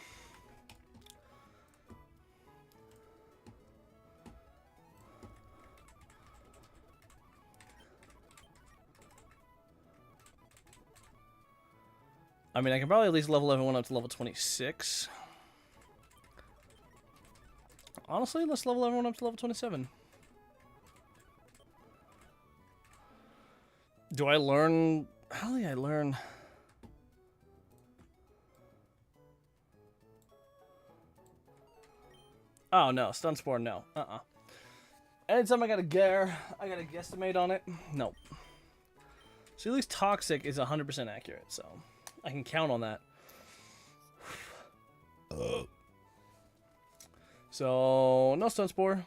I mean, I can probably at least level everyone up to level 26. Honestly, let's level everyone up to level 27. Do I learn... How do I learn... Oh, no. Stun Spore, no. Anytime I got a guesstimate on it, nope. So at least Toxic is 100% accurate, so I can count on that. So, no Stun Spore.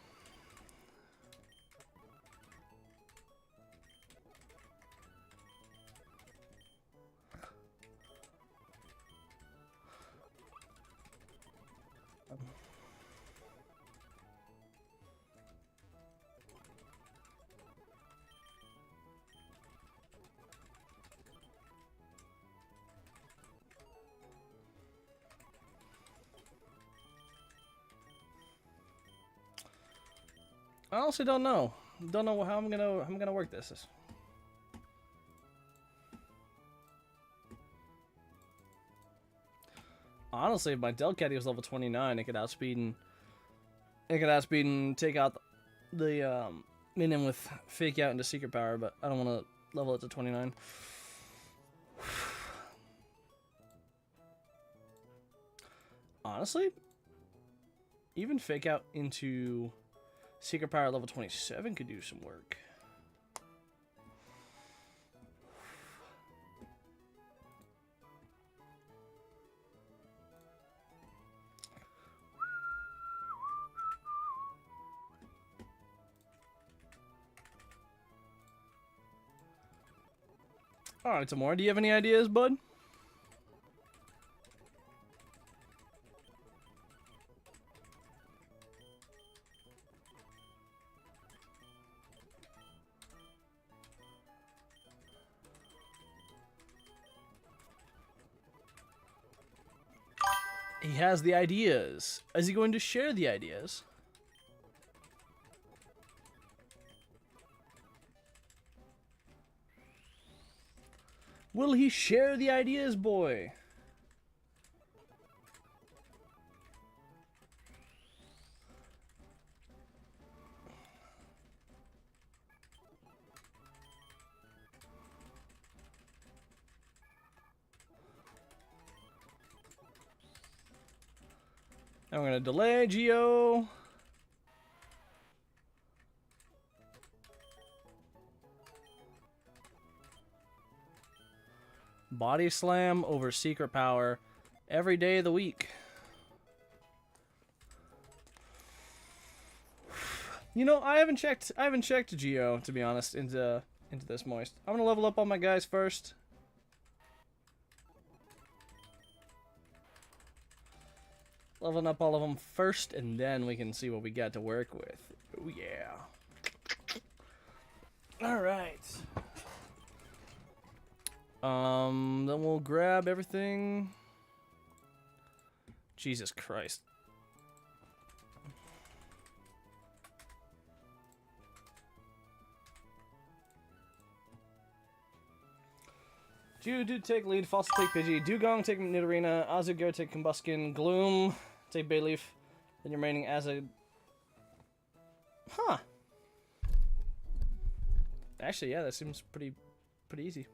I honestly don't know. Don't know how I'm gonna work this. Honestly, if my Delcatty was level 29, it could outspeed and take out the minion with fake out into secret power, but I don't want to level it to 29. Honestly, even fake out into secret power level 27 could do some work. Alright, Tamora, do you have any ideas, bud? He has the ideas. Is he going to share the ideas? Will he share the ideas, boy? And we're gonna delay Geo. Body slam over secret power every day of the week. You know, I haven't checked Geo, to be honest, into this moist. I'm gonna level up all my guys first. Leveling up all of them first, and then we can see what we got to work with. Oh yeah. Alright. Then we'll grab everything. Jesus Christ. Ju do take lead, Fossil take Pidgey, Dugong take Nidorina, Azugo take Combuskin, Gloom take Bayleaf, then your remaining Azad. Huh. Actually, yeah, that seems pretty easy.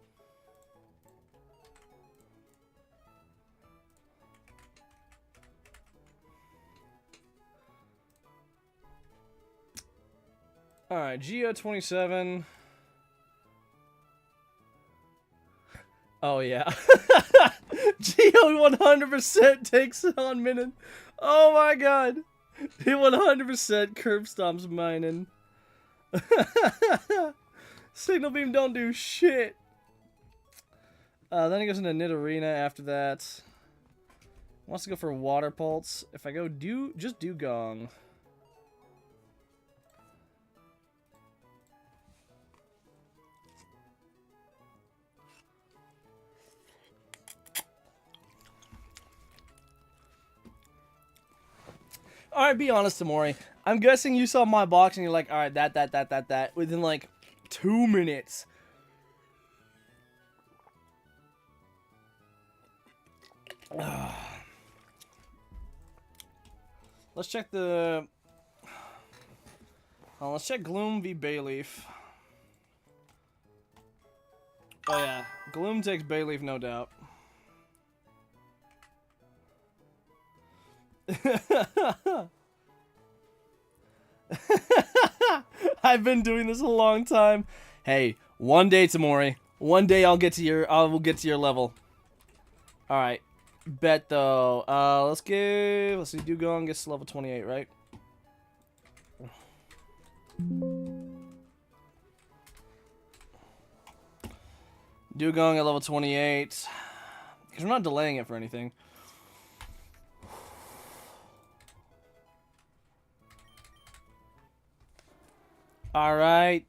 Alright, Geo 27. Oh, yeah. Geo 100% takes it on Minun. Oh my god. He 100% curb stomps Minun. Signal Beam don't do shit. Then he goes into Nidorina after that. Wants to go for Water Pulse. If I go just Dugong. Alright, be honest, Tamori. I'm guessing you saw my box and you're like, alright, that. Within like 2 minutes. Let's check the... let's check Gloom v Bayleaf. Oh yeah, Gloom takes Bayleaf, no doubt. I've been doing this a long time. Hey, one day, Tamori. One day I will get to your level. Alright. Bet though. Let's see, Dugong gets to level 28, right? Dugong at level 28. Because we're not delaying it for anything. Alright.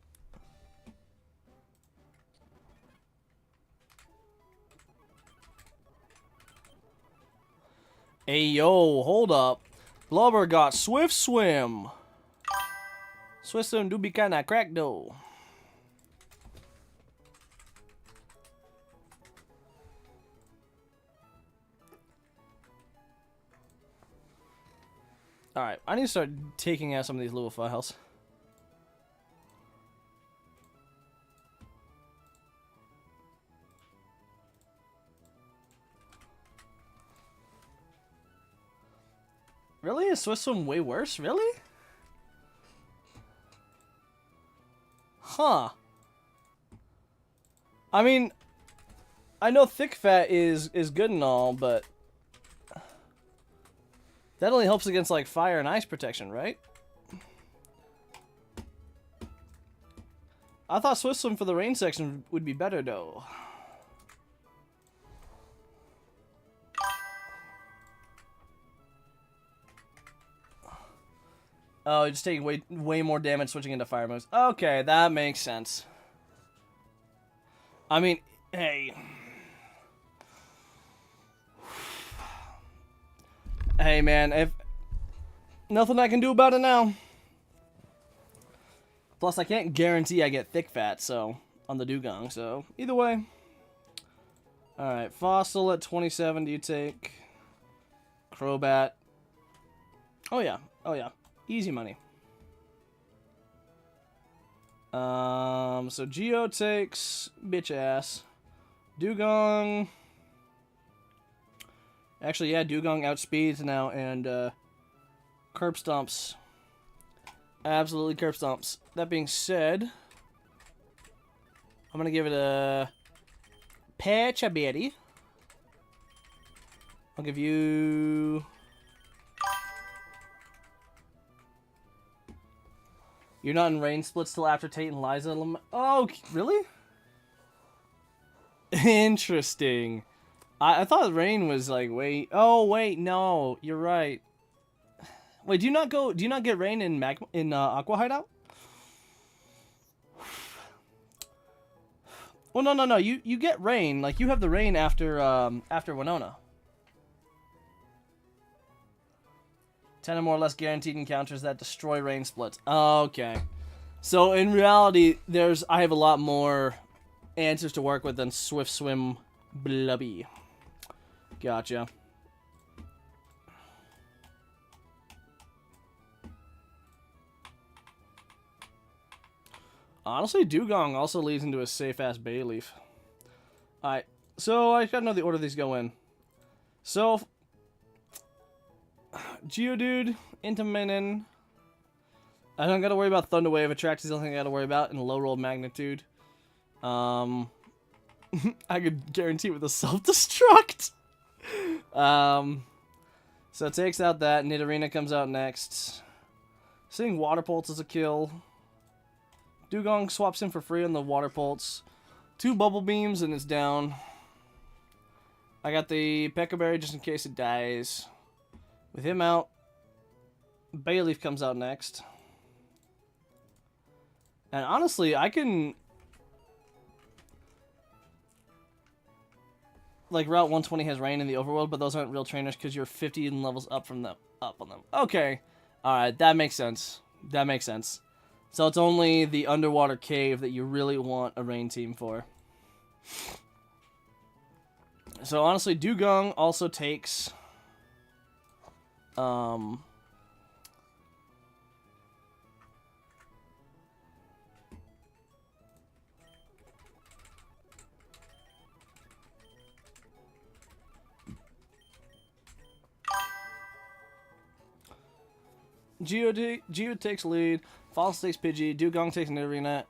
Hey, yo, hold up. Blubber got Swift Swim. Swift Swim do be kinda cracked, though. Alright, I need to start taking out some of these little files. Really? Is Swift Swim way worse? Really? Huh. I mean, I know Thick Fat is good and all, but that only helps against like fire and ice protection, right? I thought Swift Swim for the rain section would be better though. Oh, just taking way more damage switching into fire moves. Okay, that makes sense. I mean, hey. Hey, man, if nothing I can do about it now. Plus, I can't guarantee I get Thick Fat, so on the Dugong, so either way. Alright, Fossil at 27, do you take? Crobat. Oh, yeah. Oh, yeah. Easy money. So Geo takes bitch ass. Dugong. Actually, yeah, Dugong outspeeds now, and Curb stomps. Absolutely curb stomps. That being said, I'm going to give it a Pechabetty. I'll give you... You're not in rain splits till after Tate and Liza. Oh, really? Interesting. I thought rain was like, wait. Oh, wait, no. You're right. Wait, do you not get rain in Aqua Hideout? Well, no. You get rain. Like, you have the rain after Winona. 10 or more or less guaranteed encounters that destroy rain splits. Okay. So, in reality, I have a lot more answers to work with than Swift Swim Blubby. Gotcha. Honestly, Dugong also leads into a safe-ass Bayleaf. Alright, so I gotta know the order these go in. So, Geodude into Minun. I don't gotta worry about Thunder Wave. Attract is the only thing I gotta worry about in low roll magnitude. I could guarantee with a self-destruct. So it takes out that. Nidorina comes out next. Seeing Water Pulse is a kill. Dugong swaps in for free on the Water Pulse. 2 Bubble Beams and it's down. I got the Pekka Berry just in case it dies. With him out, Bayleaf comes out next. And honestly, I can... Like, Route 120 has rain in the overworld, but those aren't real trainers because you're 50 in levels up from them. Up on them. Okay. Alright, that makes sense. That makes sense. So it's only the underwater cave that you really want a rain team for. So honestly, Dugong also takes... Geo takes lead, False takes Pidgey, Dugong takes Nidorina,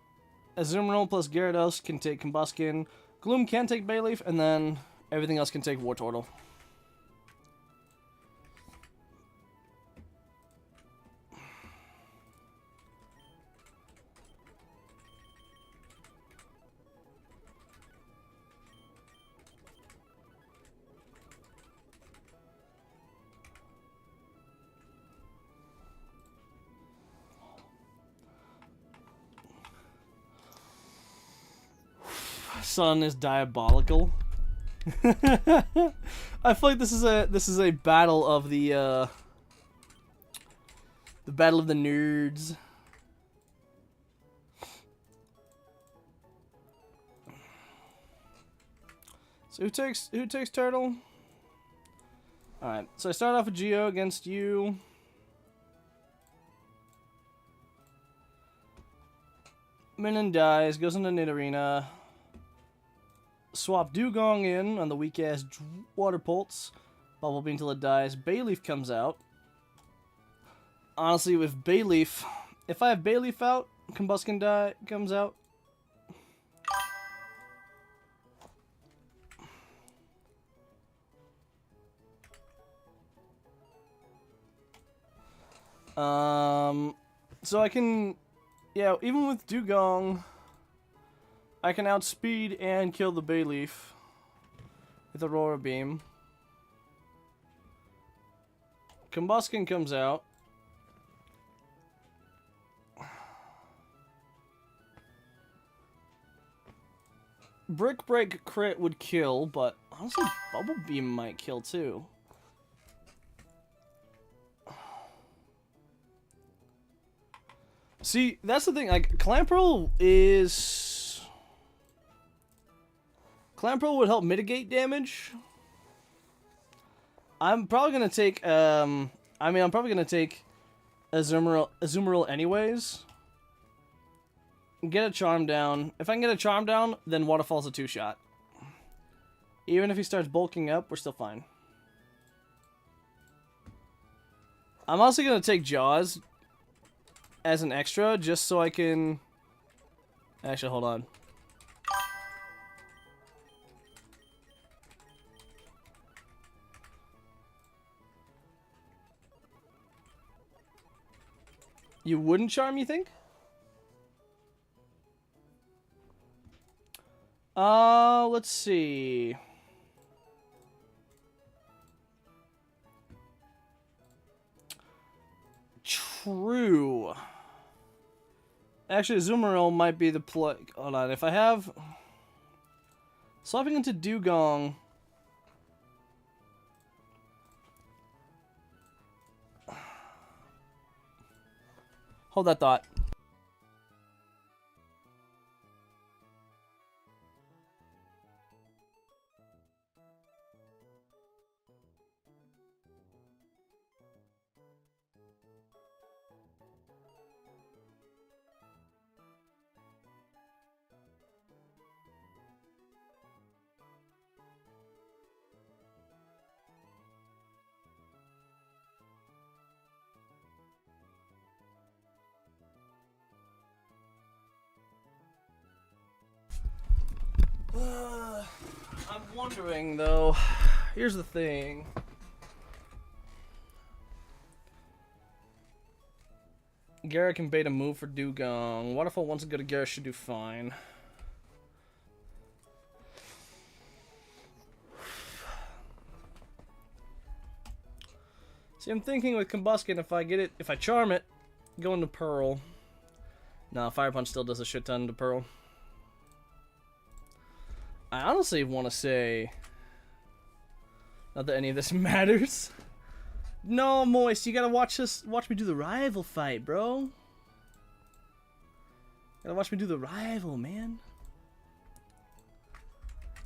Azumarill plus Gyarados can take Combuskin, Gloom can take Bayleaf, and then everything else can take Wartortle. Sun is diabolical. I feel like this is a battle of the battle of the nerds. So who takes Turtle? All right. So I start off with Geo against you. Minun dies, goes into Nidorina. Swap Dugong in on the weak-ass Water Pulse. Bubble Beam till it dies. Bayleaf comes out. Honestly, with Bayleaf... If I have Bayleaf out, Combuskin comes out. So I can... Yeah, even with Dugong... I can outspeed and kill the Bayleaf with Aurora Beam. Combuskin comes out. Brick Break crit would kill, but honestly Bubble Beam might kill too. See, that's the thing, like, Clamperl would help mitigate damage. I'm probably gonna take, I'm probably gonna take Azumarill anyways. Get a Charm down. If I can get a Charm down, then Waterfall's a 2-shot. Even if he starts bulking up, we're still fine. I'm also gonna take Jaws as an extra, just so I can... Actually, hold on. You wouldn't charm, you think? Let's see. True. Actually, Azumarill might be the play. Hold on, if I have... Swapping into Dugong... Hold that thought. I'm wondering, though. Here's the thing. Garrett can bait a move for Dugong. Waterfall once it go to Garrett should do fine. See, I'm thinking with Combuskin, if I charm it, go into Pearl. No, Fire Punch still does a shit ton to Pearl. I honestly want to say, not that any of this matters. No, Moist, you gotta watch me do the rival fight, bro. Gotta watch me do the rival, man.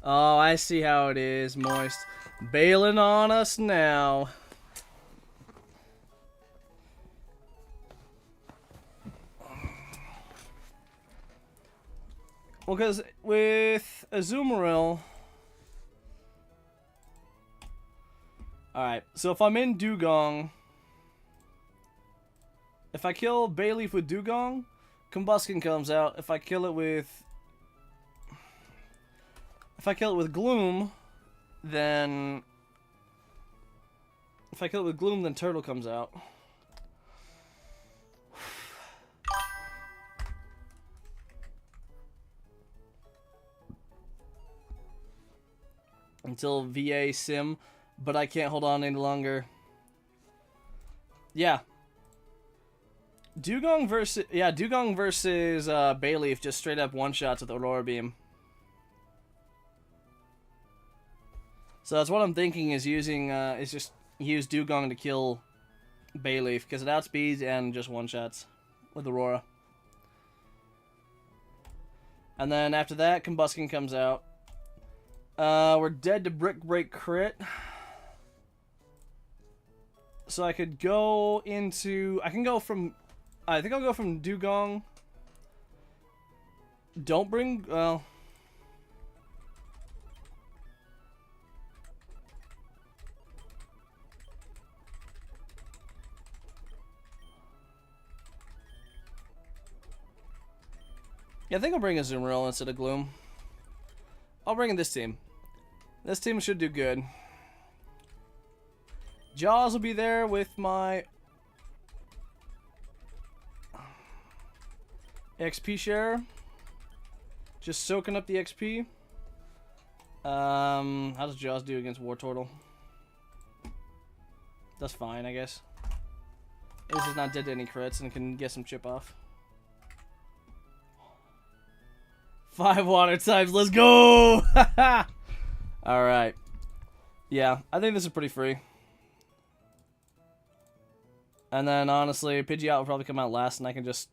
Oh, I see how it is, Moist. Bailing on us now. Well, because with Azumarill... Alright, so if I'm in Dugong... If I kill Bayleaf with Dugong, Combuskin comes out. If I kill it with Gloom, then... If I kill it with Gloom, then Turtle comes out. Until VA Sim, but I can't hold on any longer. Yeah. Dugong versus Bayleaf just straight up one-shots with Aurora Beam. So that's what I'm thinking is using, is just use Dugong to kill Bayleaf, because it outspeeds and just one-shots with Aurora. And then after that, Combuskin comes out. We're dead to Brick Break crit. So I could go into... I think I'll go from Dugong. Don't bring... Well... Yeah, I think I'll bring a Azumarill instead of Gloom. I'll bring in this team. This team should do good. Jaws will be there with my XP share. Just soaking up the XP. How does Jaws do against War Turtle? That's fine, I guess. At least it's not dead to any crits and can get some chip off. 5 water types, let's go! Alright. Yeah, I think this is pretty free. And then, honestly, Pidgeot will probably come out last, and I can just...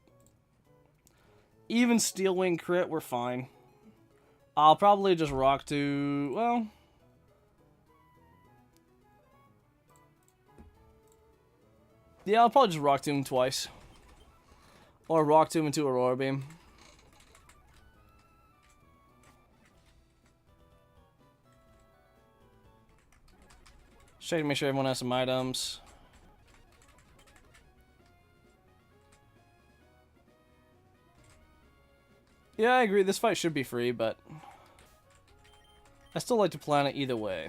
Even Steel Wing crit, we're fine. I'll probably just Rock to... Well... Yeah, I'll probably just Rock Tomb twice. Or Rock Tomb into Aurora Beam. Just checking to make sure everyone has some items. Yeah, I agree. This fight should be free, but I still like to plan it either way.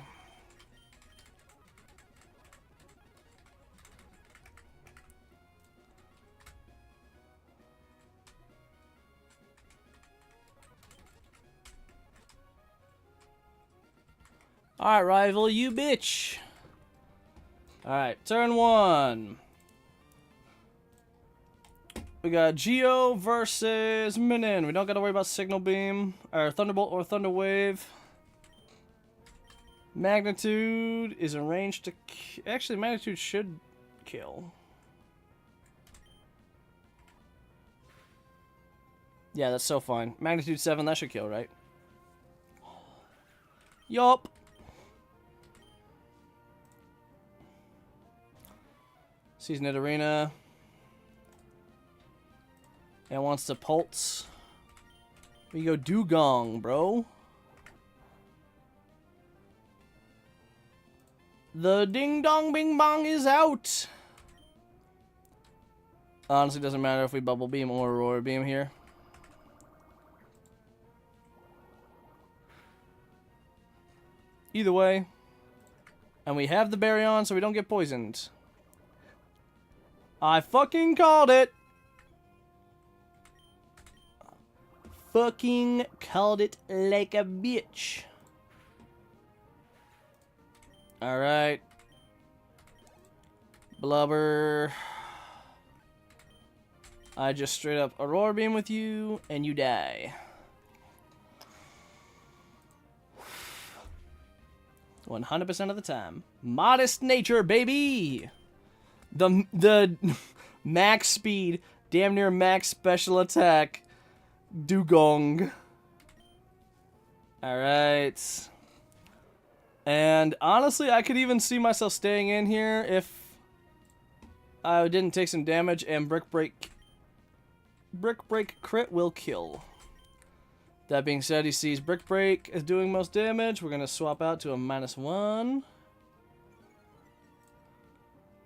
Alright, rival, you bitch. Alright, turn 1. We got Geo versus Minin. We don't gotta worry about Signal Beam, or Thunderbolt or Thunder Wave. Magnitude is arranged to... Actually, Magnitude should kill. Yeah, that's so fine. Magnitude 7, that should kill, right? Yup. Seasoned Arena. And wants to pulse. We go Dugong, bro. The ding dong bing bong is out. Honestly, doesn't matter if we Bubble Beam or Aurora Beam here. Either way. And we have the berry on, so we don't get poisoned. I fucking called it. Fucking called it like a bitch. Alright. Blubber. I just straight up Aurora Beam with you, and you die. 100% of the time. Modest nature, baby! The max speed, damn near max special attack, Dugong. Alright. And honestly, I could even see myself staying in here if I didn't take some damage, and Brick Break crit will kill. That being said, he sees Brick Break is doing most damage. We're going to swap out to a -1.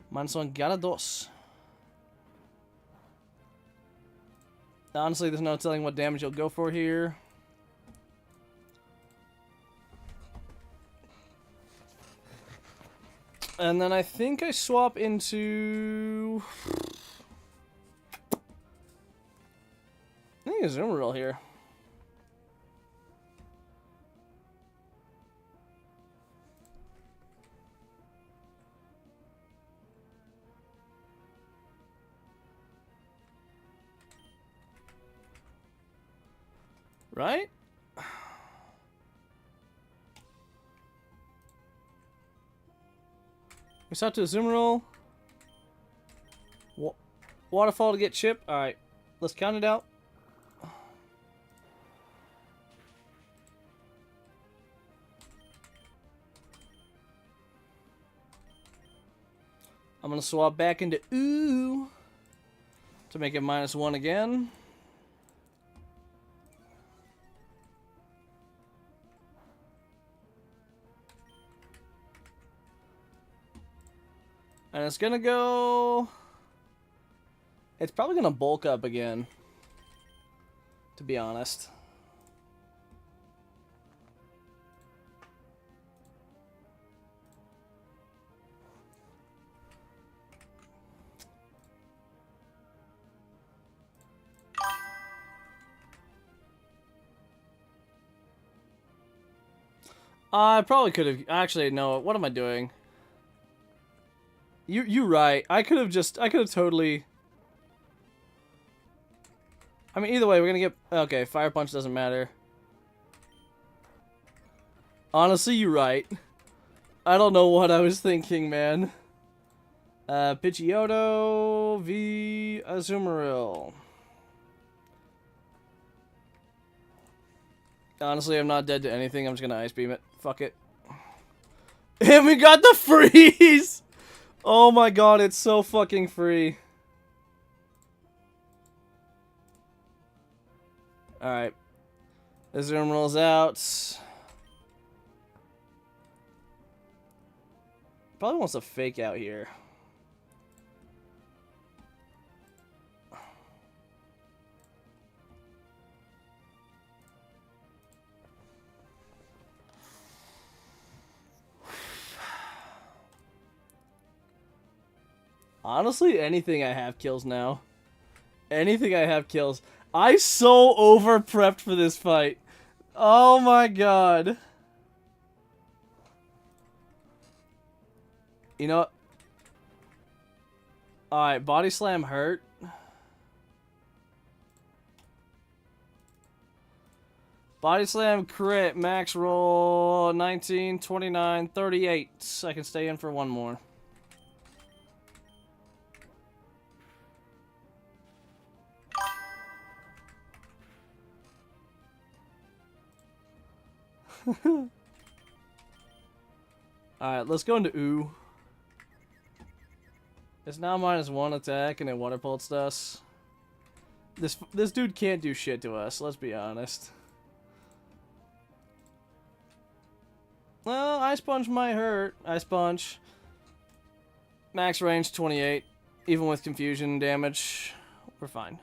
-1 Garados. Honestly, there's no telling what damage you'll go for here. And then I think I swap into... I think it's Zoomeril here. Right? We start to a Zoomeril. Waterfall to get Chip. Alright, let's count it out. I'm going to swap back into Ooh to make it -1 again. And it's gonna go... It's probably gonna bulk up again, to be honest. I probably could have... Actually, no. What am I doing? You're right. I could have totally... I mean, either way, we're gonna get... Okay, Fire Punch doesn't matter. Honestly, you're right. I don't know what I was thinking, man. Pidgeotto v Azumarill. Honestly, I'm not dead to anything. I'm just gonna Ice Beam it. Fuck it. And we got the freeze! Oh my god, it's so fucking free. Alright. The Zoom rolls out. Probably wants a fake out here. Honestly, anything I have kills now. Anything I have kills. I so over-prepped for this fight. Oh my god. You know what? Alright, body slam hurt. Body slam crit, max roll 19, 29, 38. I can stay in for one more. Alright, let's go into ooh. It's now -1 attack and it water pulsed us. This dude can't do shit to us, let's be honest. Well, Ice Punch might hurt. Ice Punch. Max range 28. Even with confusion damage, we're fine.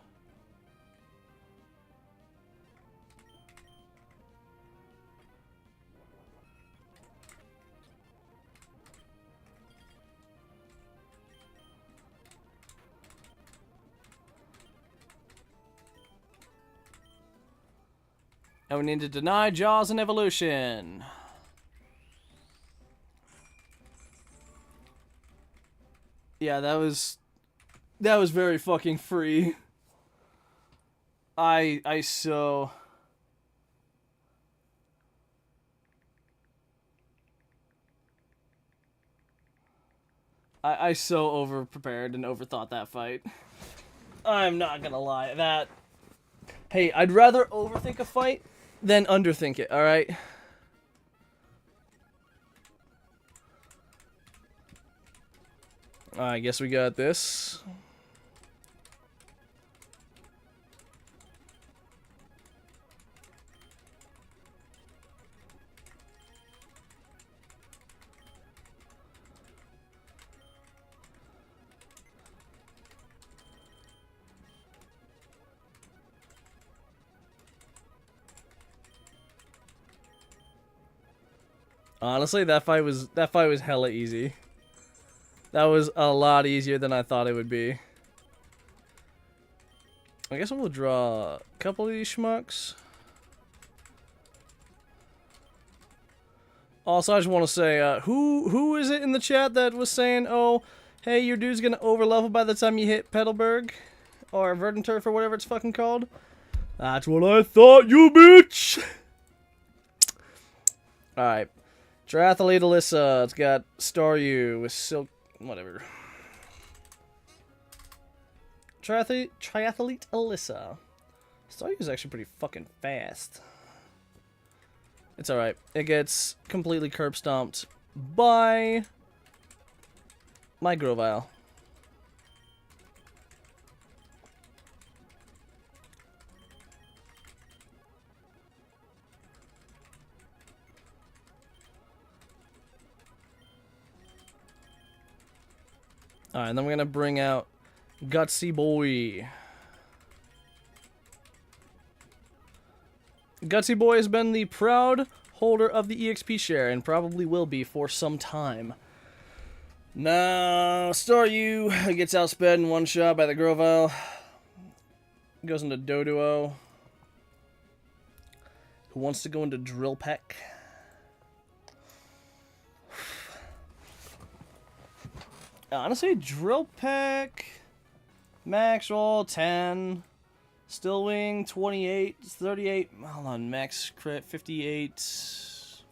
And we need to deny Jaws and Evolution. Yeah, that was very fucking free. I so over prepared and overthought that fight. I'm not gonna lie. Hey, I'd rather overthink a fight than underthink it, alright? I guess we got this. Honestly, that fight was hella easy. That was a lot easier than I thought it would be. I guess we'll draw a couple of these schmucks. Also, I just want to say, who is it in the chat that was saying, oh, hey, your dude's gonna overlevel by the time you hit Petalburg? Or Verdanturf or whatever it's fucking called? That's what I thought, you bitch! Alright. Triathlete Alyssa. It's got Staryu with Silk... whatever. Triathlete Alyssa. Staryu is actually pretty fucking fast. It's alright. It gets completely curb stomped by my Grovyle. Alright, and then we're gonna bring out Gutsy Boy. Gutsy Boy has been the proud holder of the EXP share and probably will be for some time. Now, Staryu gets outsped in one shot by the Grovyle. Goes into Doduo, who wants to go into Drill Peck. Honestly, Drill Peck, max roll 10, Still Wing 28, 38, hold on, max crit 58,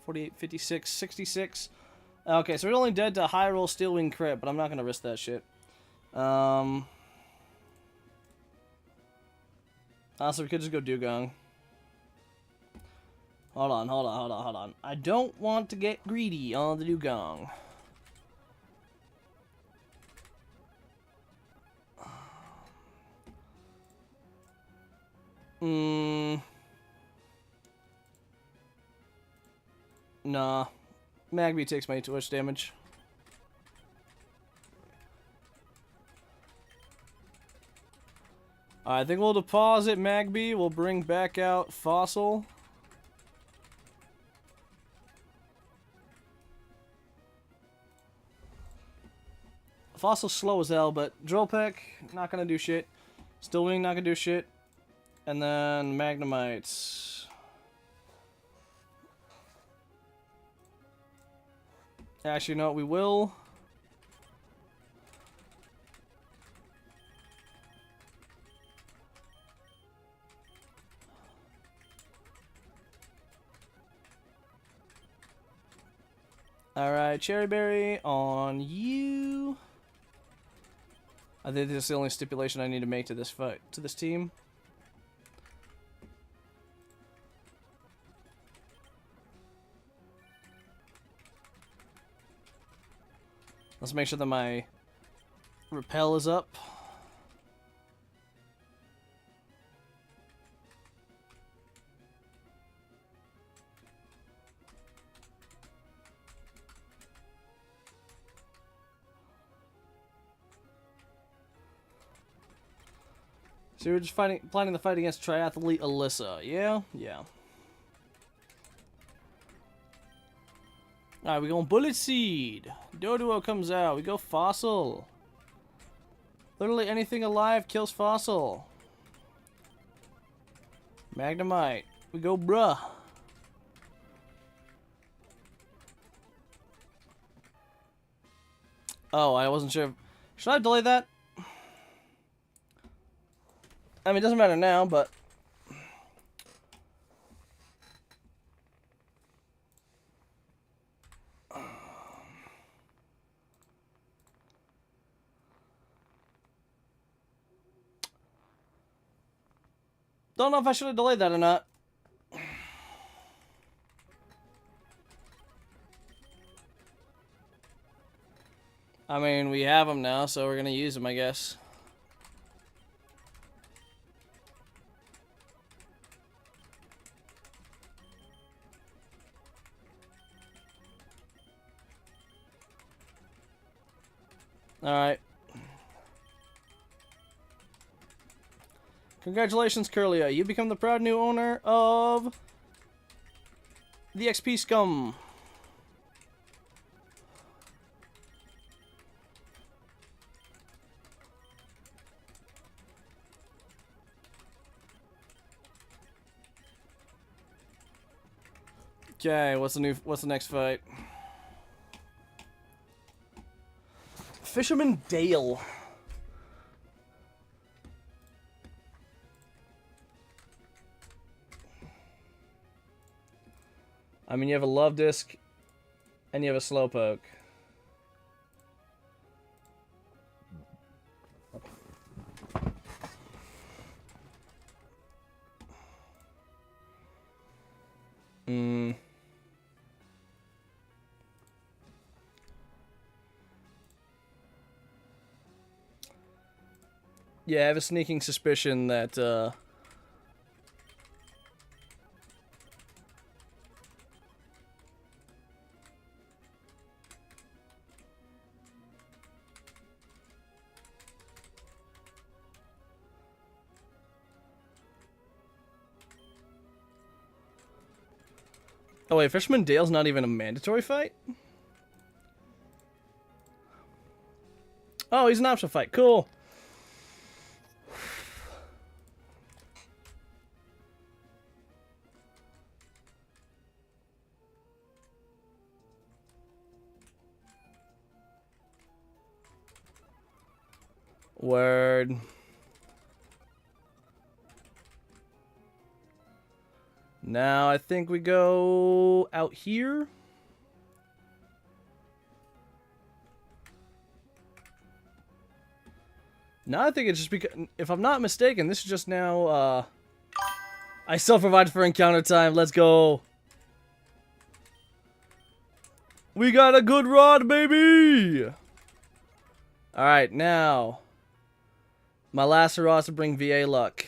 48, 56, 66. Okay, so we're only dead to high roll Steel Wing crit, but I'm not going to risk that shit. Honestly, we could just go Dugong. Hold on. I don't want to get greedy on the Dugong. Nah. Magby takes my too much damage. I think we'll deposit Magby. We'll bring back out Fossil. Fossil's slow as hell, but Drill Peck, not gonna do shit. Still Wing, not gonna do shit. And then Magnemites. Actually, no, we will. Alright, Cherry Berry on you. I think this is the only stipulation I need to make to this fight, to this team. Let's make sure that my repel is up. So you're just planning the fight against triathlete Alyssa, yeah? Yeah. Alright, we going Bullet Seed. Doduo comes out. We go Fossil. Literally anything alive kills Fossil. Magnemite. We go Bruh. Oh, I wasn't sure. Should I delay that? I mean, it doesn't matter now, but... Don't know if I should have delayed that or not. I mean, we have them now, so we're gonna use them, I guess. Alright. Congratulations, Curlia. You become the proud new owner of the XP Scum. Okay, what's the next fight? Fisherman Dale. I mean, you have a Love Disc, and you have a Slowpoke. Yeah, I have a sneaking suspicion that, Oh wait, Fisherman Dale's not even a mandatory fight? Oh, he's an optional fight. Cool. Word. Now I think we go out here. Now I think it's just because, if I'm not mistaken, this is just now, I self-provided for encounter time. Let's go. We got a good rod, baby! Alright, now. My last hurrah is to bring VA luck.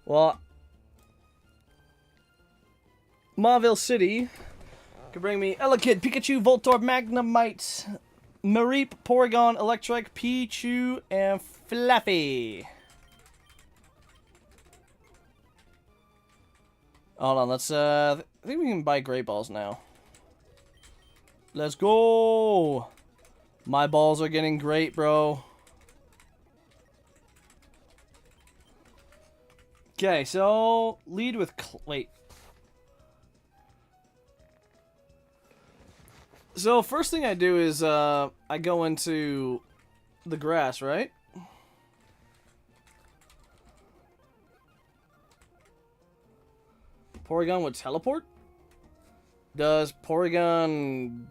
Well, Mauville City can bring me Elekid, Pikachu, Voltorb, Magnemite, Mareep, Porygon, Electrike, Pichu, and Fluffy. Hold on, let's, I think we can buy Great Balls now. Let's go! My balls are getting great, bro. Okay, so lead with wait. So first thing I do is I go into the grass, right? Porygon would teleport? Does Porygon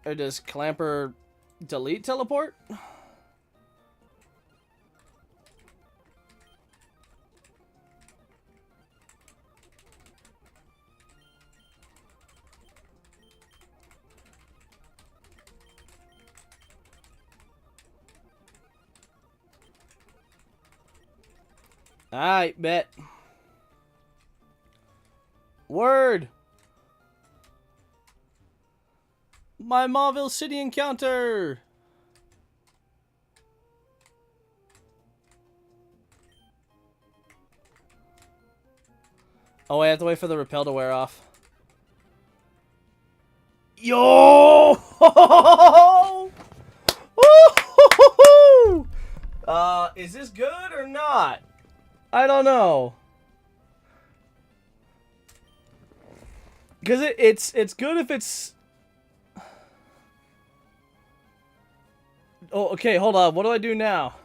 or does Clamper delete teleport? Alright, bet. Word! My Mauville City encounter! Oh, I have to wait for the repel to wear off. Yo! Is this good or not? I don't know. Because it's good if it's... Oh, okay, hold on. What do I do now?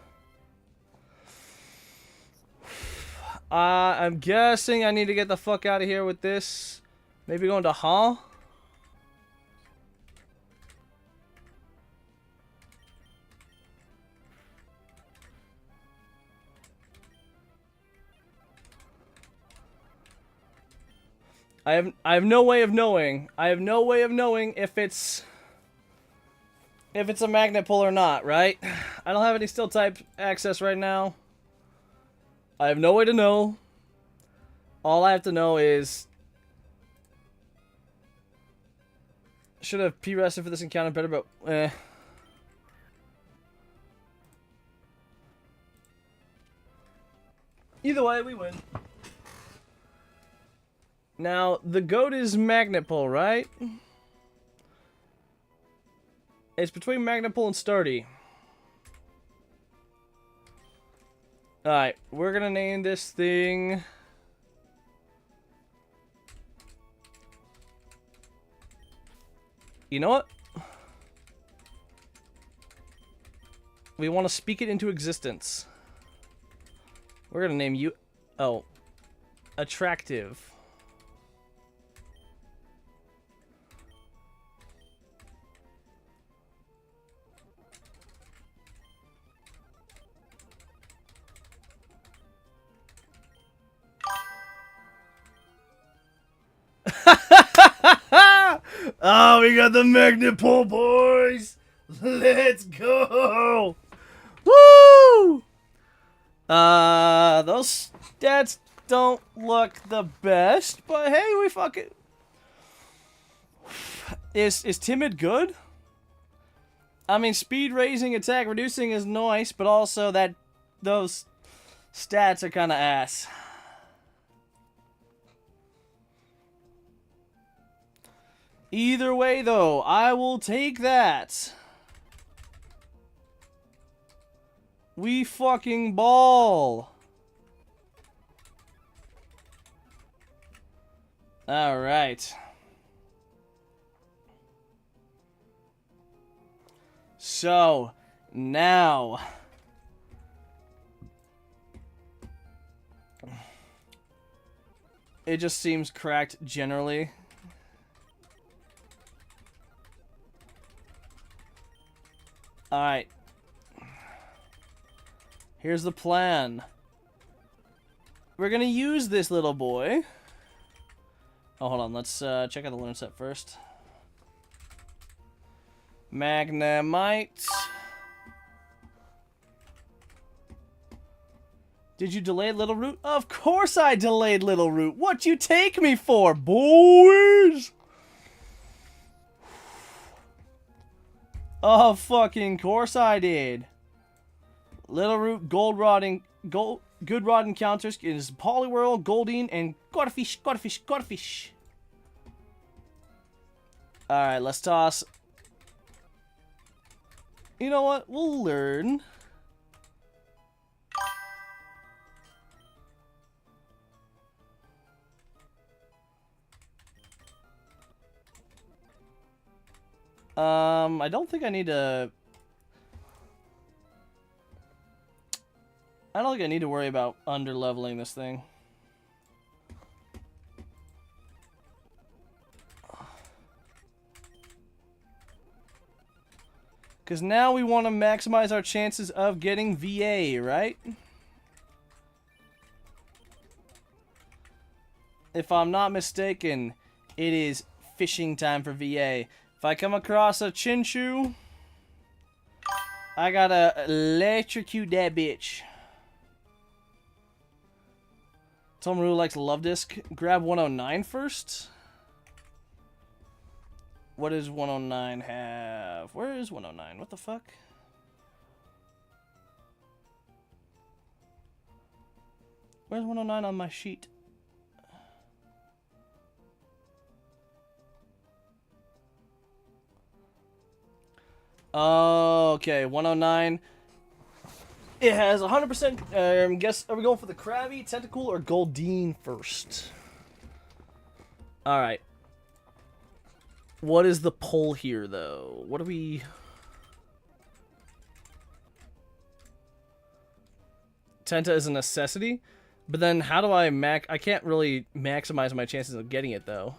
I'm guessing I need to get the fuck out of here with this. Maybe going to Hall? I have no way of knowing. I have no way of knowing if it's a magnet pull or not, right? I don't have any steel type access right now. I have no way to know. All I have to know is should have P-rested for this encounter better, but Either way, we win. Now, the goat is magnet pull, right? It's between magnet pull and sturdy. Alright, we're gonna name this thing... You know what? We want to speak it into existence. We're gonna name you... Oh. Attractive. Oh, we got the magnet pull, boys! Let's go! Woo! Those stats don't look the best, but hey, we fucking... Is timid good? I mean, speed raising, attack reducing is nice, but also those stats are kind of ass. Either way, though, I will take that. We fucking ball. All right. So, now... It just seems cracked generally. Alright. Here's the plan. We're gonna use this little boy. Oh, hold on. Let's check out the learn set first. Magnemite. Did you delay Little Root? Of course I delayed Little Root. What you take me for, boys? Oh, fucking course I did. Little Root, Good Rod encounters is Poliwhirl, Goldeen, and Goldfish. Alright, let's toss. You know what? We'll learn. I don't think I need to... I don't think I need to worry about under-leveling this thing. Because now we want to maximize our chances of getting VA, right? If I'm not mistaken, it is fishing time for VA. If I come across a Chinchu, I gotta electrocute that bitch. Someone who likes Love Disc, grab 109 first. What does 109 have? Where is 109? What the fuck? Where's 109 on my sheet? Okay, 109. It has 100%. Guess, are we going for the Krabby, Tentacool, or Goldeen first? Alright. What is the pull here, though? What do we... Tenta is a necessity, but then how do I I can't really maximize my chances of getting it, though.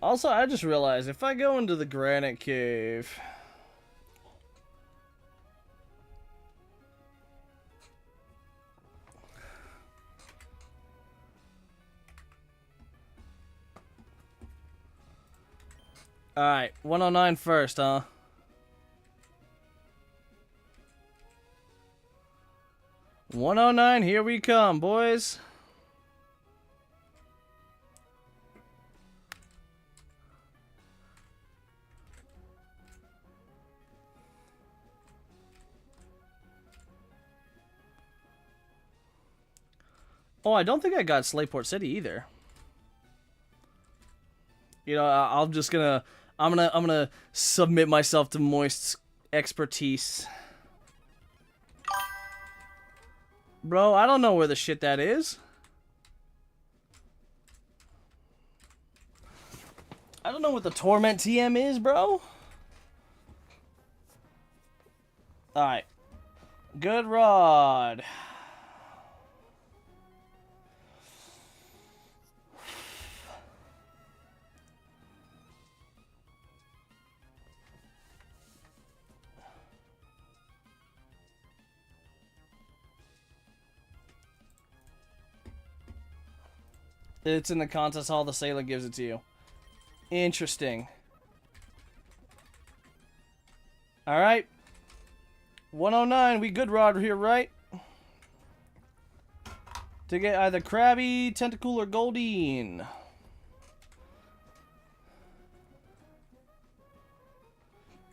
Also, I just realized if I go into the Granite Cave... Alright, 109 first, huh? $109, here we come, boys. Oh, I don't think I got Slayport City either. You know, I'm gonna submit myself to Moist's expertise. Bro, I don't know where the shit that is. I don't know what the Torment TM is, bro. Alright. Good Rod. It's in the contest hall, the sailor gives it to you. Interesting. Alright. 109, we good Rod here, right? To get either Krabby, Tentacool, or Goldeen.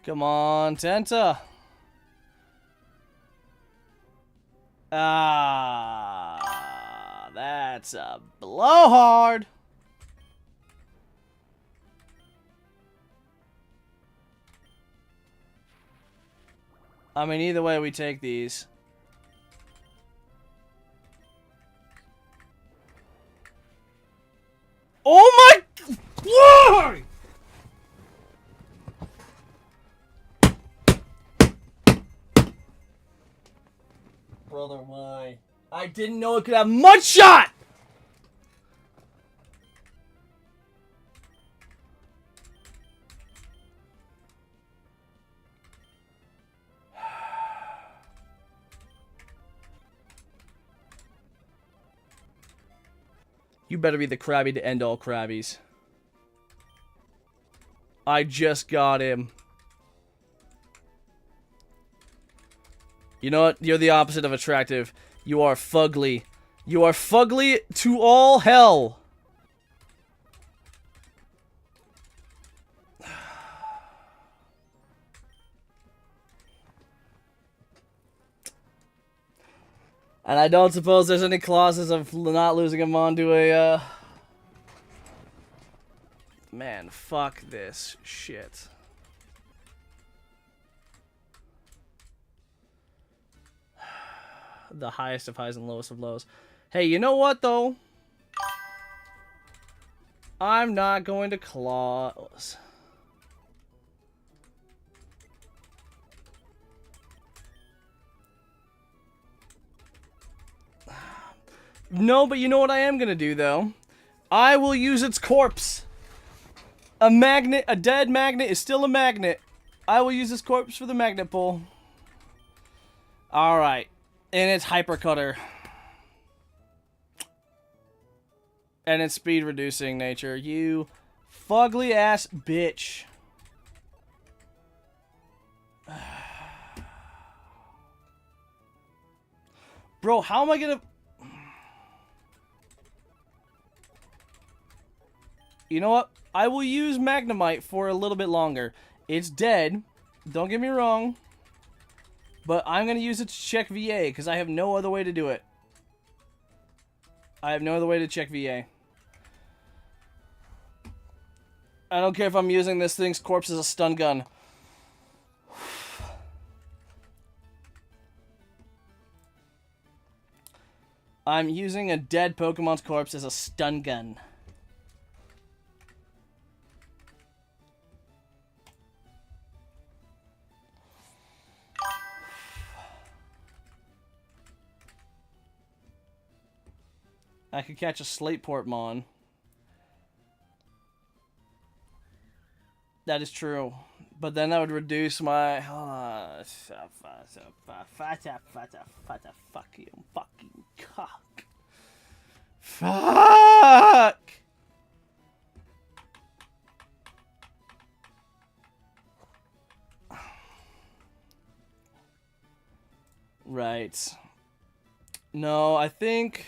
Come on, Tenta. Ah, that's a blowhard. I mean, either way, we take these. Oh my Lord! Brother, why? I didn't know it could have Mudshot! You better be the Krabby to end all Krabbies. I just got him. You know what? You're the opposite of attractive. You are fugly. You are fugly to all hell. And I don't suppose there's any clauses of not losing him onto a, Man, fuck this shit. The highest of highs and lowest of lows. Hey, you know what, though? I'm not going to clause. No, but you know what I am gonna do, though? I will use its corpse. A magnet, a dead magnet is still a magnet. I will use its corpse for the magnet pull. Alright. And its hyper cutter. And its speed reducing nature. You fugly ass bitch. Bro, how am I gonna... You know what? I will use Magnemite for a little bit longer. It's dead. Don't get me wrong. But I'm going to use it to check VA, because I have no other way to do it. I have no other way to check VA. I don't care if I'm using this thing's corpse as a stun gun. I'm using a dead Pokemon's corpse as a stun gun. I could catch a Slateportmon. That is true. But then that would reduce my... fuck you, fucking cock. Fuck! Right. No, I think...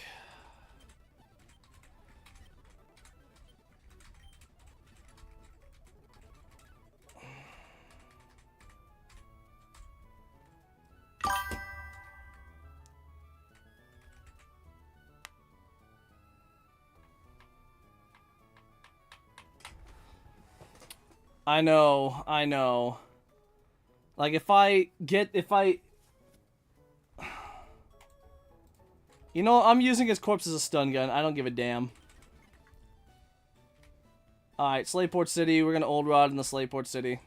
I know. Like, if I... You know, I'm using his corpse as a stun gun. I don't give a damn. Alright, Slateport City. We're gonna Old Rod in the Slateport City.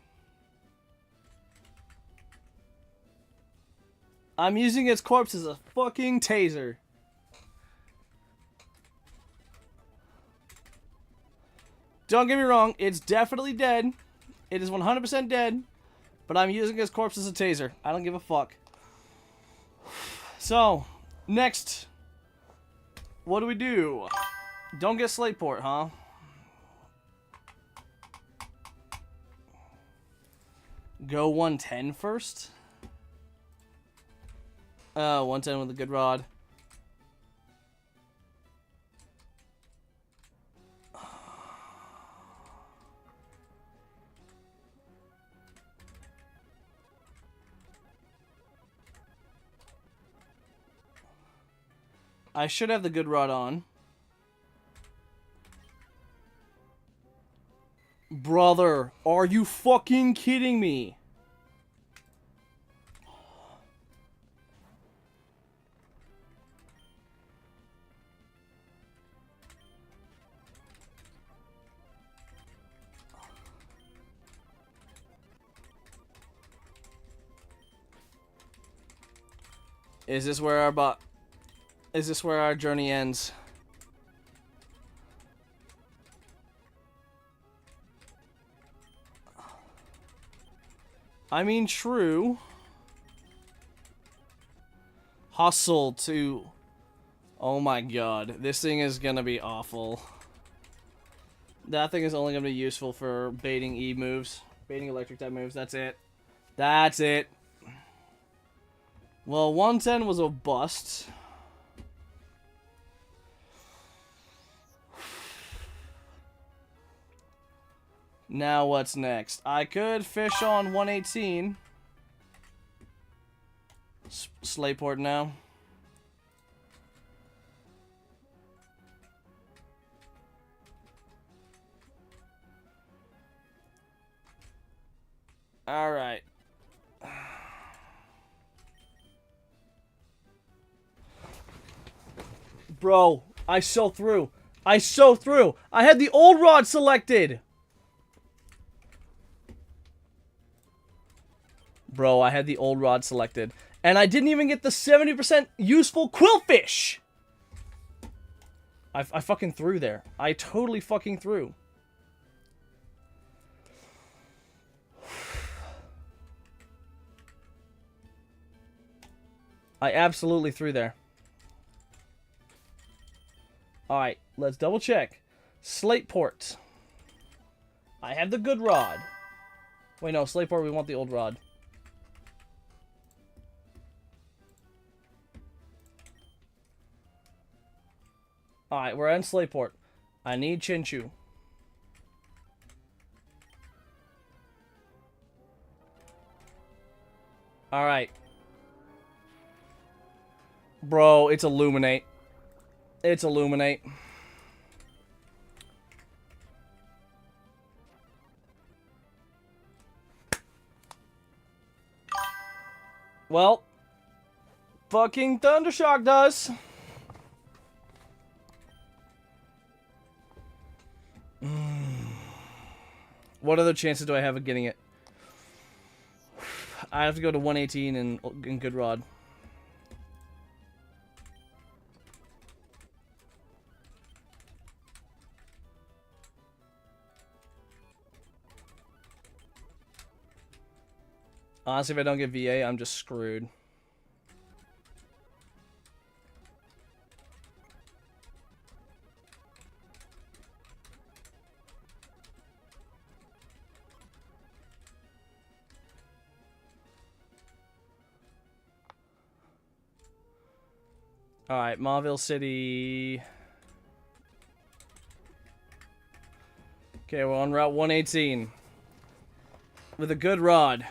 I'm using his corpse as a fucking taser. Don't get me wrong, it's definitely dead. It is 100% dead. But I'm using his corpse as a taser. I don't give a fuck. So, next. What do we do? Don't get Slateport, huh? Go 110 first? 110 with a good rod. I should have the good rod on. Brother, are you fucking kidding me? Is this where our journey ends? I mean, true. Hustle to... Oh my god. This thing is gonna be awful. That thing is only gonna be useful for baiting E moves. Baiting electric type moves. That's it. That's it. Well, 110 was a bust. Now what's next? I could fish on 118. Slateport now. Alright. Bro, I so through. I so through. I had the old rod selected. Bro, I had the old rod selected. And I didn't even get the 70% useful quillfish. I fucking threw there. I totally fucking threw. I absolutely threw there. Alright, let's double check. Slate port. I have the good rod. Wait, no, slate port, we want the old rod. Alright, we're on slate port. I need Chinchu. Alright. Bro, it's Illuminate. It's Illuminate. Well, fucking Thundershock does. What other chances do I have of getting it? I have to go to 118 and good rod. Honestly, if I don't get VA, I'm just screwed. Alright, Mauville City. Okay, we're on Route 118. With a good rod.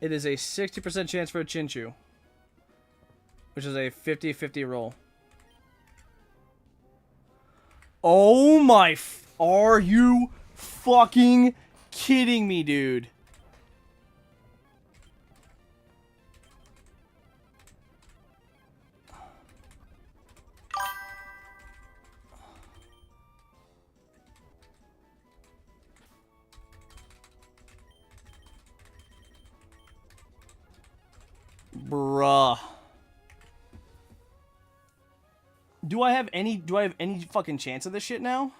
It is a 60% chance for a Chinchu. Which is a 50-50 roll. Oh my... Are you fucking kidding me, dude? Bruh. Do I have any fucking chance of this shit now?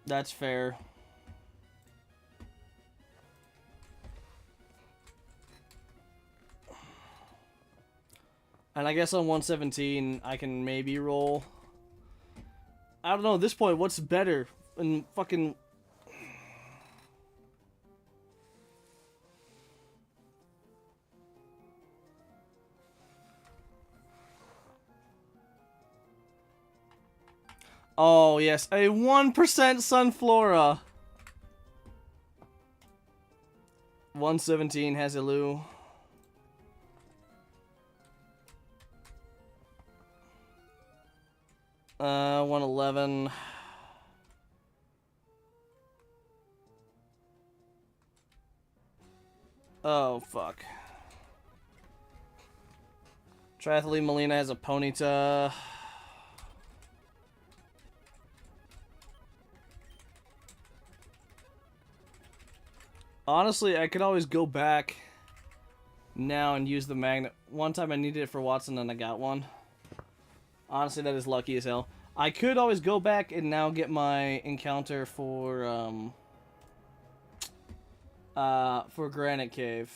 That's fair. And I guess on 117, I can maybe roll. I don't know, at this point, what's better? And fucking... Oh, yes, a 1% Sunflora. 117 has Elu. Uh, 111. Oh, fuck. Triathlete Molina has a Ponyta. Honestly, I could always go back now and use the magnet. One time I needed it for Watson and I got one. Honestly, that is lucky as hell. I could always go back and now get my encounter for Granite Cave.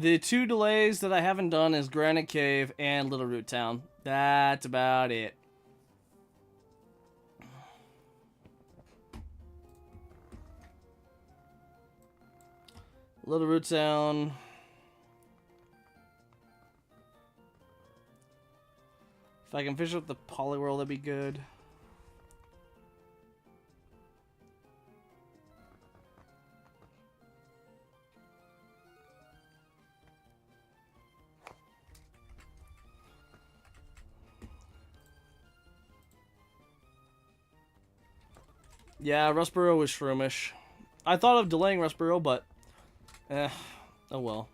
The two delays that I haven't done is Granite Cave and Little Root Town. That's about it. Little Root Town. If I can finish up the Polyworld, that'd be good. Yeah, Rustboro was shroomish. I thought of delaying Rustboro, but oh well.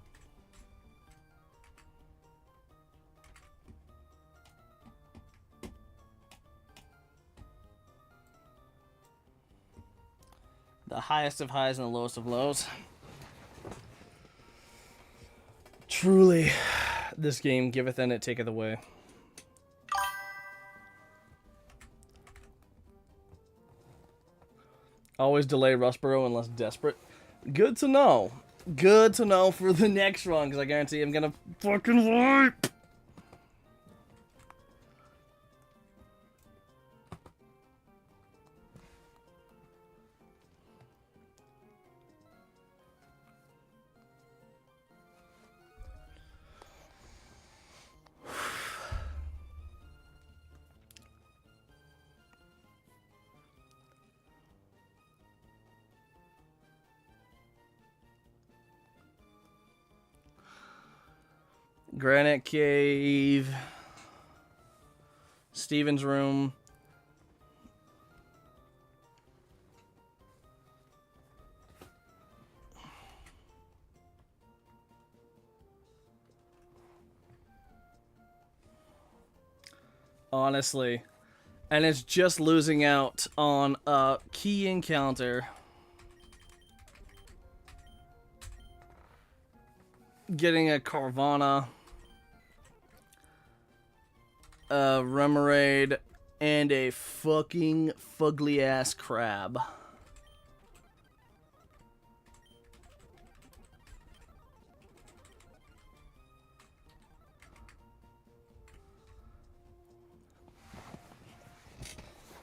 The highest of highs and the lowest of lows. Truly, this game giveth and it taketh away. Always delay Rustboro unless desperate. Good to know. Good to know for the next run, because I guarantee I'm gonna fucking wipe. Granite Cave. Steven's room. Honestly. And it's just losing out on a key encounter. Getting a Carvana. A Remoraid. And a fucking fugly ass crab.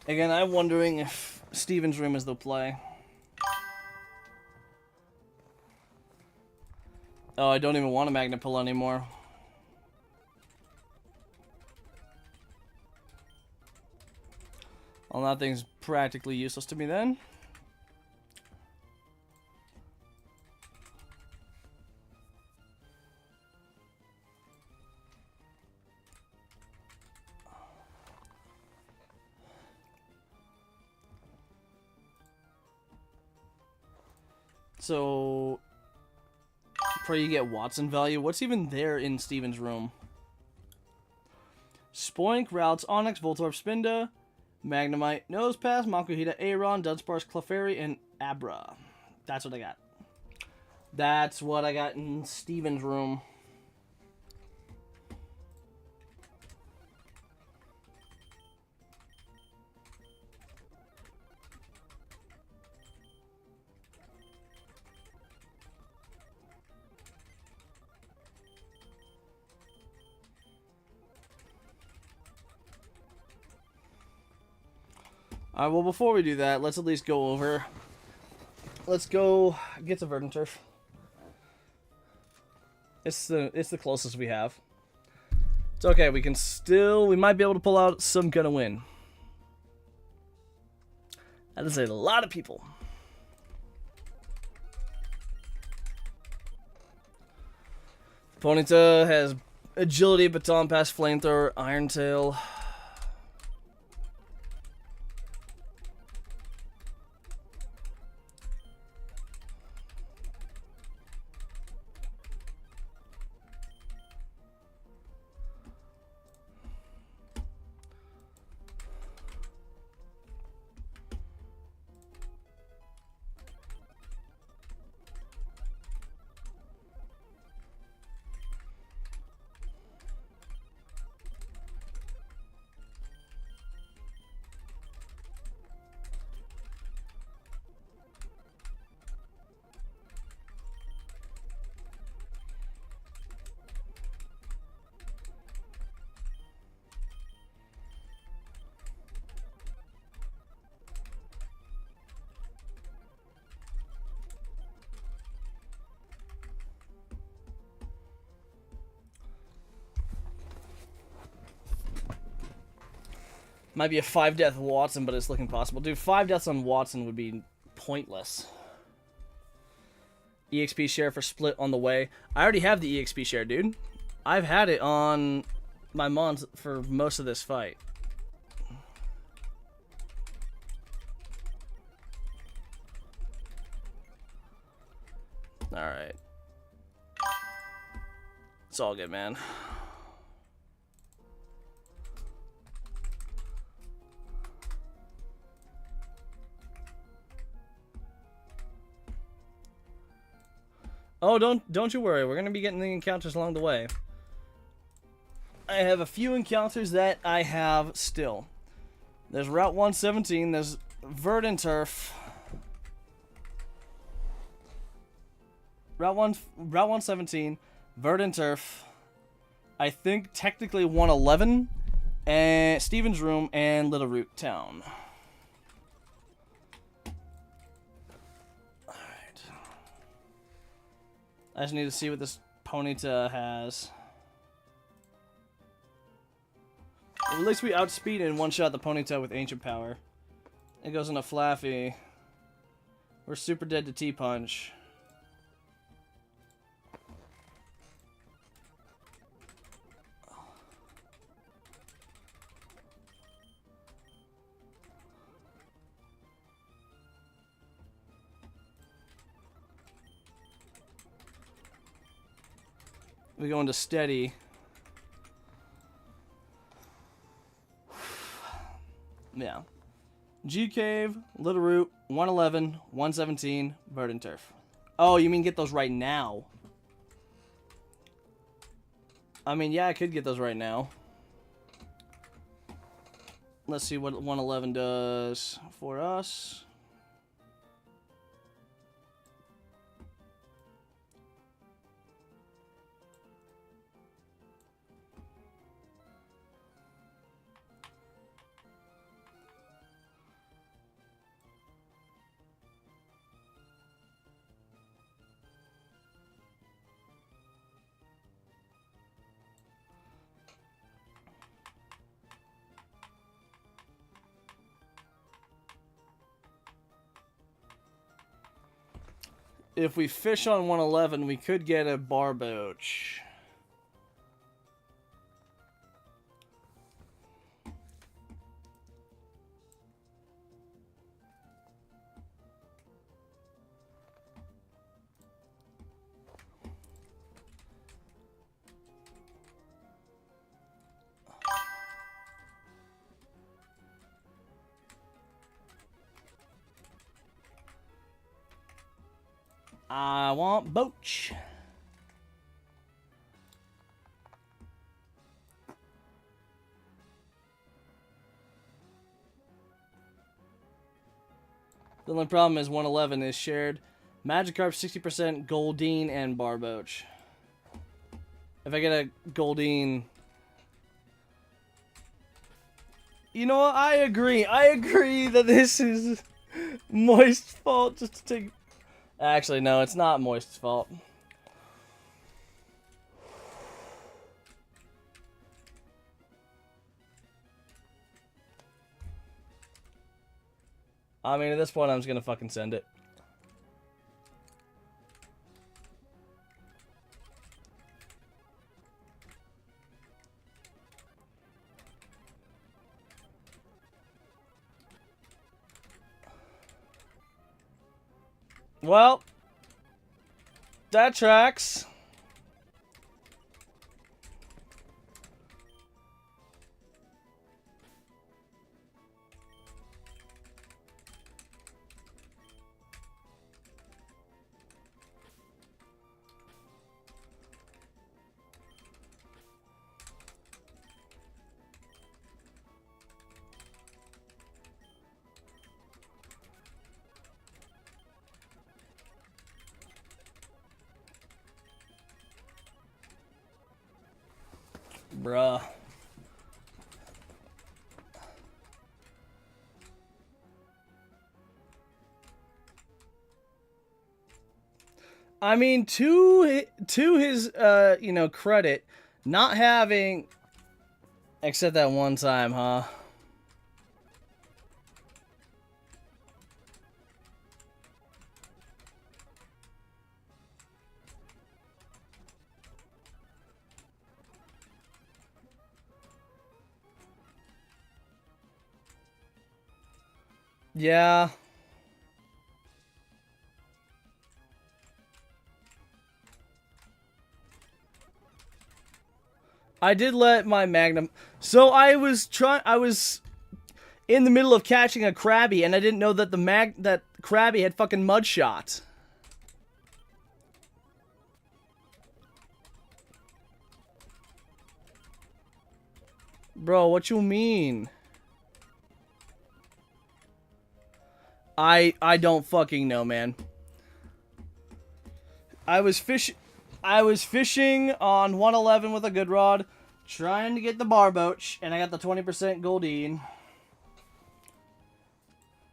Again, I'm wondering if Steven's room is the play. Oh, I don't even want a magnet pull anymore. Well, that thing's practically useless to me then. So, pray you get Watson value. What's even there in Steven's room? Spoink, Routes, Onyx, Voltorb, Spinda, Magnemite, Nosepass, Makuhita, Aeron, Dunsparce, Clefairy, and Abra. That's what I got. That's what I got in Steven's room. Alright, well, before we do that, let's at least go over. Let's go get to Verdant Turf. It's the closest we have. It's okay, we might be able to pull out some gonna win. That is a lot of people. Ponyta has agility, baton pass, flamethrower, Iron Tail. Might be a 5-death Watson, but it's looking possible. Dude, 5 deaths on Watson would be pointless. EXP share for split on the way. I already have the EXP share, dude. I've had it on my mons for most of this fight. Alright. It's all good, man. Oh, don't you worry. We're going to be getting the encounters along the way. I have a few encounters that I have still. There's Route 117. There's Verdant Turf. Route 117, Verdant Turf. I think technically 111, and Stevens Room and Little Root Town. Alright. I just need to see what this Ponyta has. At least we outspeed and one-shot the Ponyta with Ancient Power. It goes into Flaffy. We're super dead to T-Punch. We go into steady. Yeah. G Cave, Little Root, 111, 117, Verdant Turf. Oh, you mean get those right now? I mean, yeah, I could get those right now. Let's see what 111 does for us. If we fish on 111, we could get a Barboach. I want Boach. The only problem is 111 is shared Magikarp 60%, Goldeen, and Barboach. If I get a Goldeen... You know what? I agree. I agree that this is Moist's fault just to take... Actually, no, it's not Moist's fault. I mean, at this point, I'm just gonna fucking send it. Well, that tracks. Bruh. I mean, to his you know, credit, not having, except that one time, huh? Yeah. I did let my Magnum... So I was in the middle of catching a Krabby, and I didn't know that that Krabby had fucking mud shot. Bro, what you mean? I don't fucking know, man. I was fishing on 111 with a good rod, trying to get the barboach, and I got the 20% Goldine.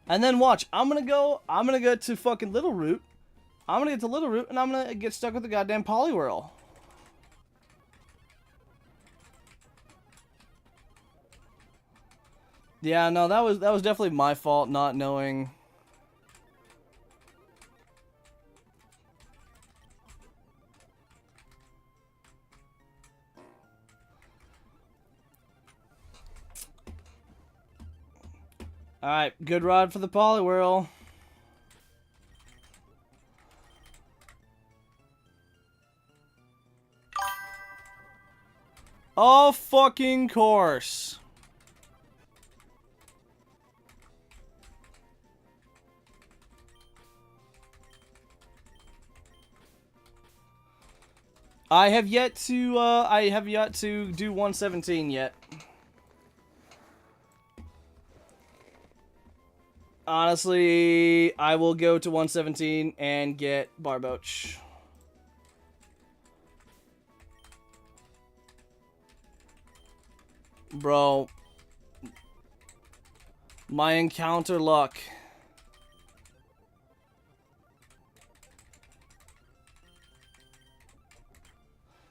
And then watch, I'm gonna go to fucking Little Root. I'm gonna get to Little Root, and I'm gonna get stuck with the goddamn Poliwhirl. Yeah, no, that was definitely my fault not knowing. Alright, good rod for the Poliwhirl. Oh, fucking course. I have yet to do 117 yet. Honestly, I will go to 117 and get Barboach. Bro. My encounter luck.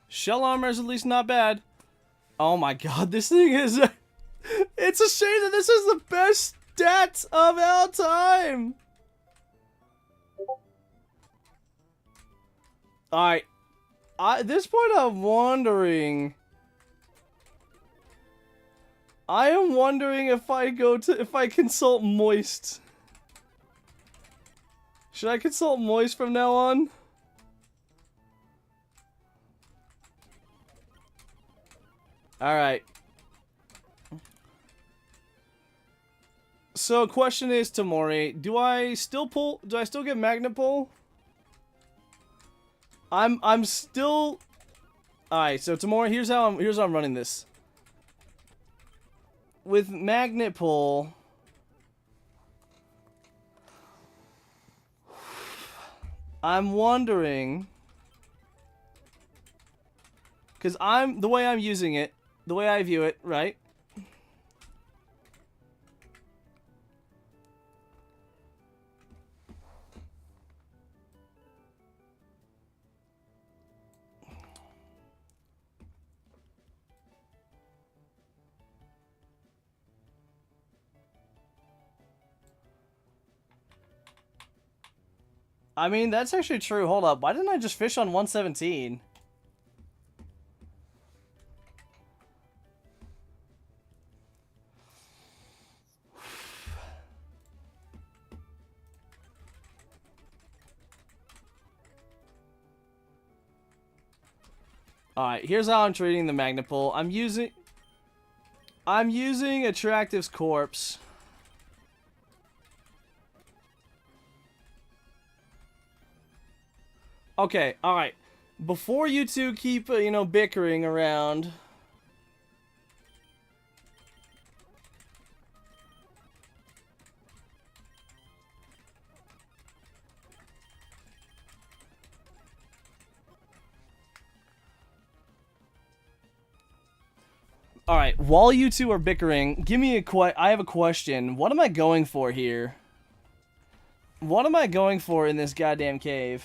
Shell armor is at least not bad. Oh my god, this thing is... It's a shame that this is the best stat of all time. Alright. At this point, I'm wondering... I am wondering if I consult Moist. Should I consult Moist from now on? Alright. So, question is, Tamori, do I still get Magnet Pull? I'm still... Alright, so Tamori, here's how I'm running this. With Magnet Pull... I'm wondering... Because the way I'm using it, the way I view it, right? I mean, that's actually true. Hold up. Why didn't I just fish on 117? Alright, here's how I'm treating the Magnet Pull. I'm using Attractive's Corpse. Okay, alright. Before you two keep, bickering around... Alright, while you two are bickering, give me I have a question. What am I going for here? What am I going for in this goddamn cave?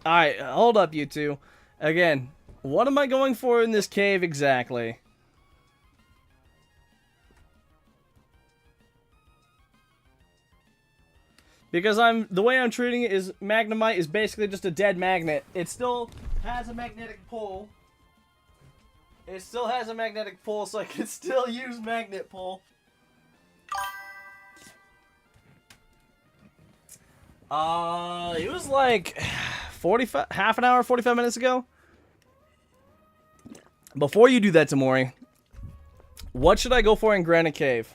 Alright, hold up, you two. Again, what am I going for in this cave exactly? Because the way I'm treating it is Magnemite is basically just a dead magnet. It still has a magnetic pull. It still has a magnetic pull, so I can still use magnet pull. It was like 45, half an hour, 45 minutes ago. Before you do that, Tamori, what should I go for in Granite Cave?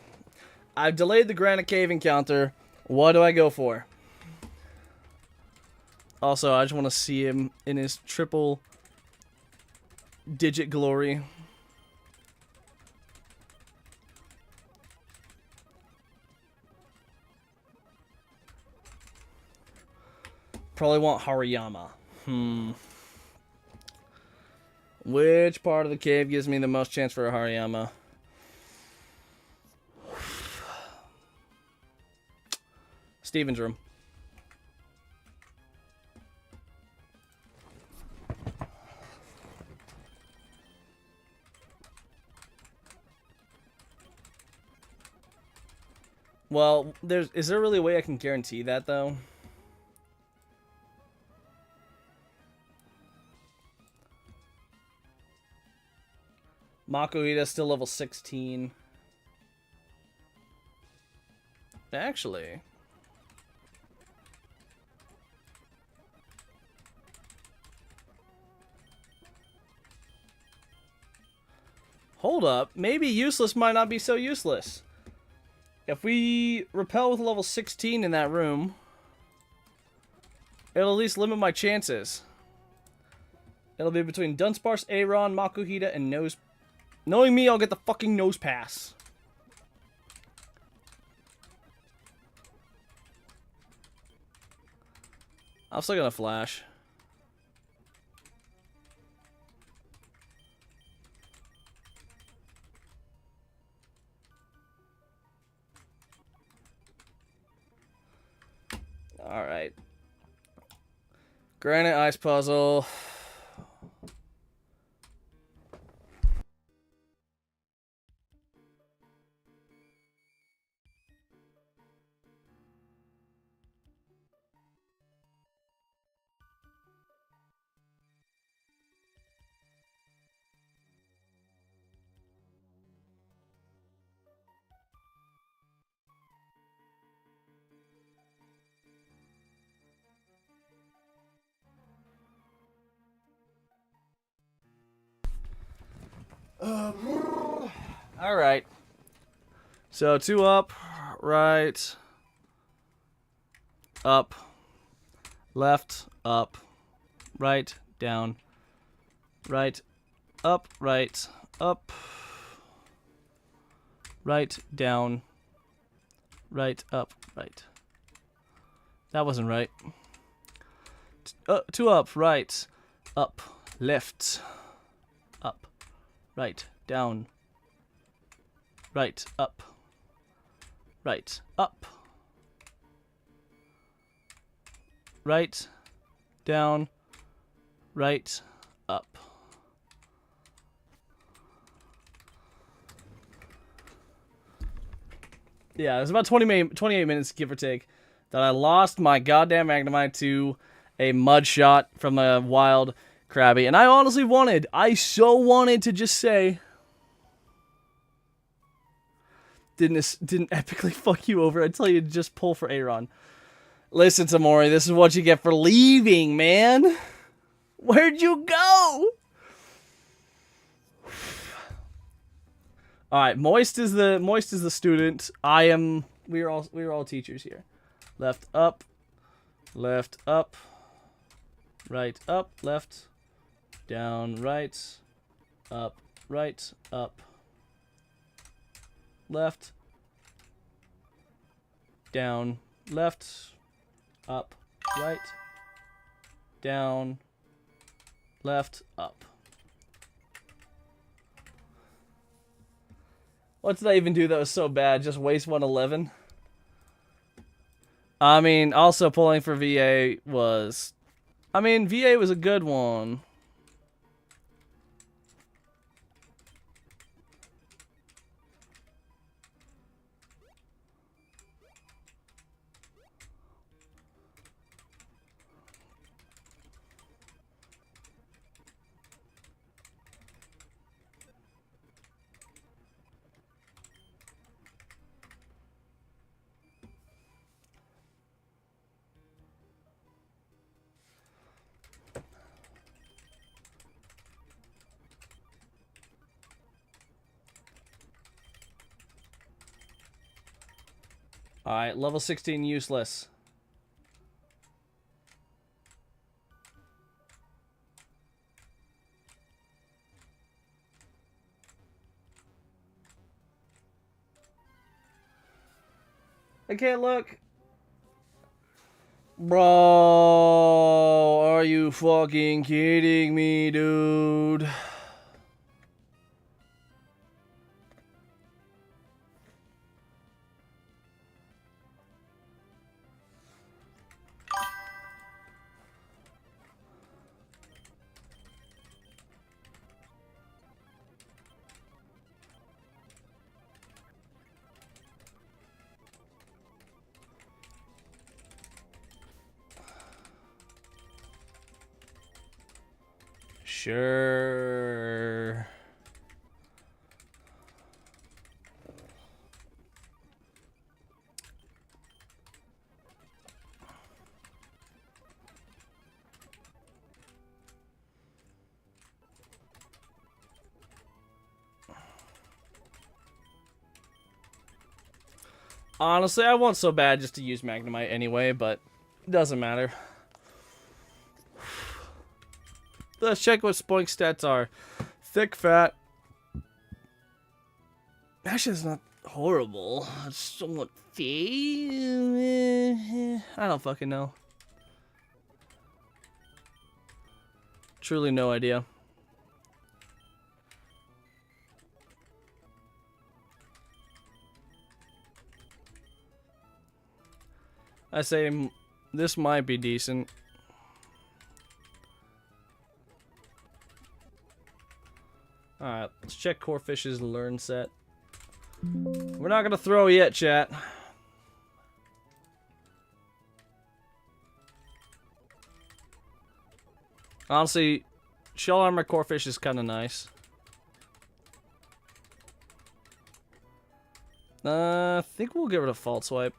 I've delayed the Granite Cave encounter. What do I go for? Also, I just want to see him in his triple digit glory. Probably want Hariyama. Which part of the cave gives me the most chance for a Hariyama? Steven's room. Well, is there really a way I can guarantee that though? Makuhita's still level 16. Actually. Hold up. Maybe useless might not be so useless. If we repel with level 16 in that room, it'll at least limit my chances. It'll be between Dunsparce, Aeron, Makuhita, and Nose. Knowing me, I'll get the fucking Nose Pass. I'm still gonna flash. Alright. Granite Ice Puzzle. Alright. So 2 up, right, up, left, up, right, down, right, up, right, up, right, down, right, up, right. That wasn't right. 2 up, right, up, left, up, right, down, right, up, right, up, right, down, right, up. Yeah, it was about 28 minutes, give or take, that I lost my goddamn Magnemite to a mud shot from a wild Krabby. And I honestly so wanted to just say, didn't epically fuck you over. I tell you to just pull for Aeron. Listen, Tamori, this is what you get for leaving, man. Where'd you go? All right, Moist is the student. We were all teachers here. Left up, right up, left, down, right, up, left, down, left, up, right, down, left, up. What did I even do that was so bad? Just waste 111? I mean, also pulling for VA was... I mean, VA was a good one. Alright, level 16 useless. I can't look. Bro, are you fucking kidding me, dude? Sure. Honestly, I want so bad just to use Magnemite anyway, but it doesn't matter. Let's check what Spoink stats are. Thick, fat. Actually, it's not horrible. It's somewhat I don't fucking know. Truly no idea. I say this might be decent. Alright, let's check Corefish's learn set. We're not gonna throw yet, chat. Honestly, Shell Armor Corefish is kind of nice. I think we'll get rid of Fault Swipe.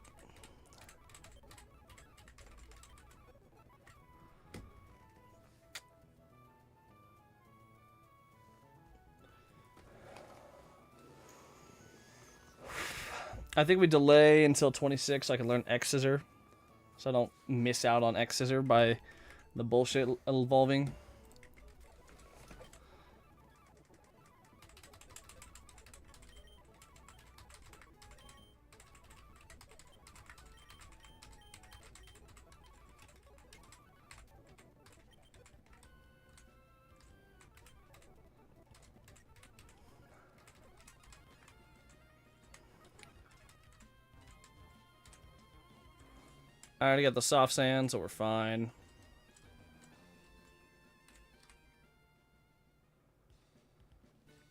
I think we delay until 26 so I can learn X-Scissor. So I don't miss out on X-Scissor by the bullshit evolving. I already got the soft sand, so we're fine.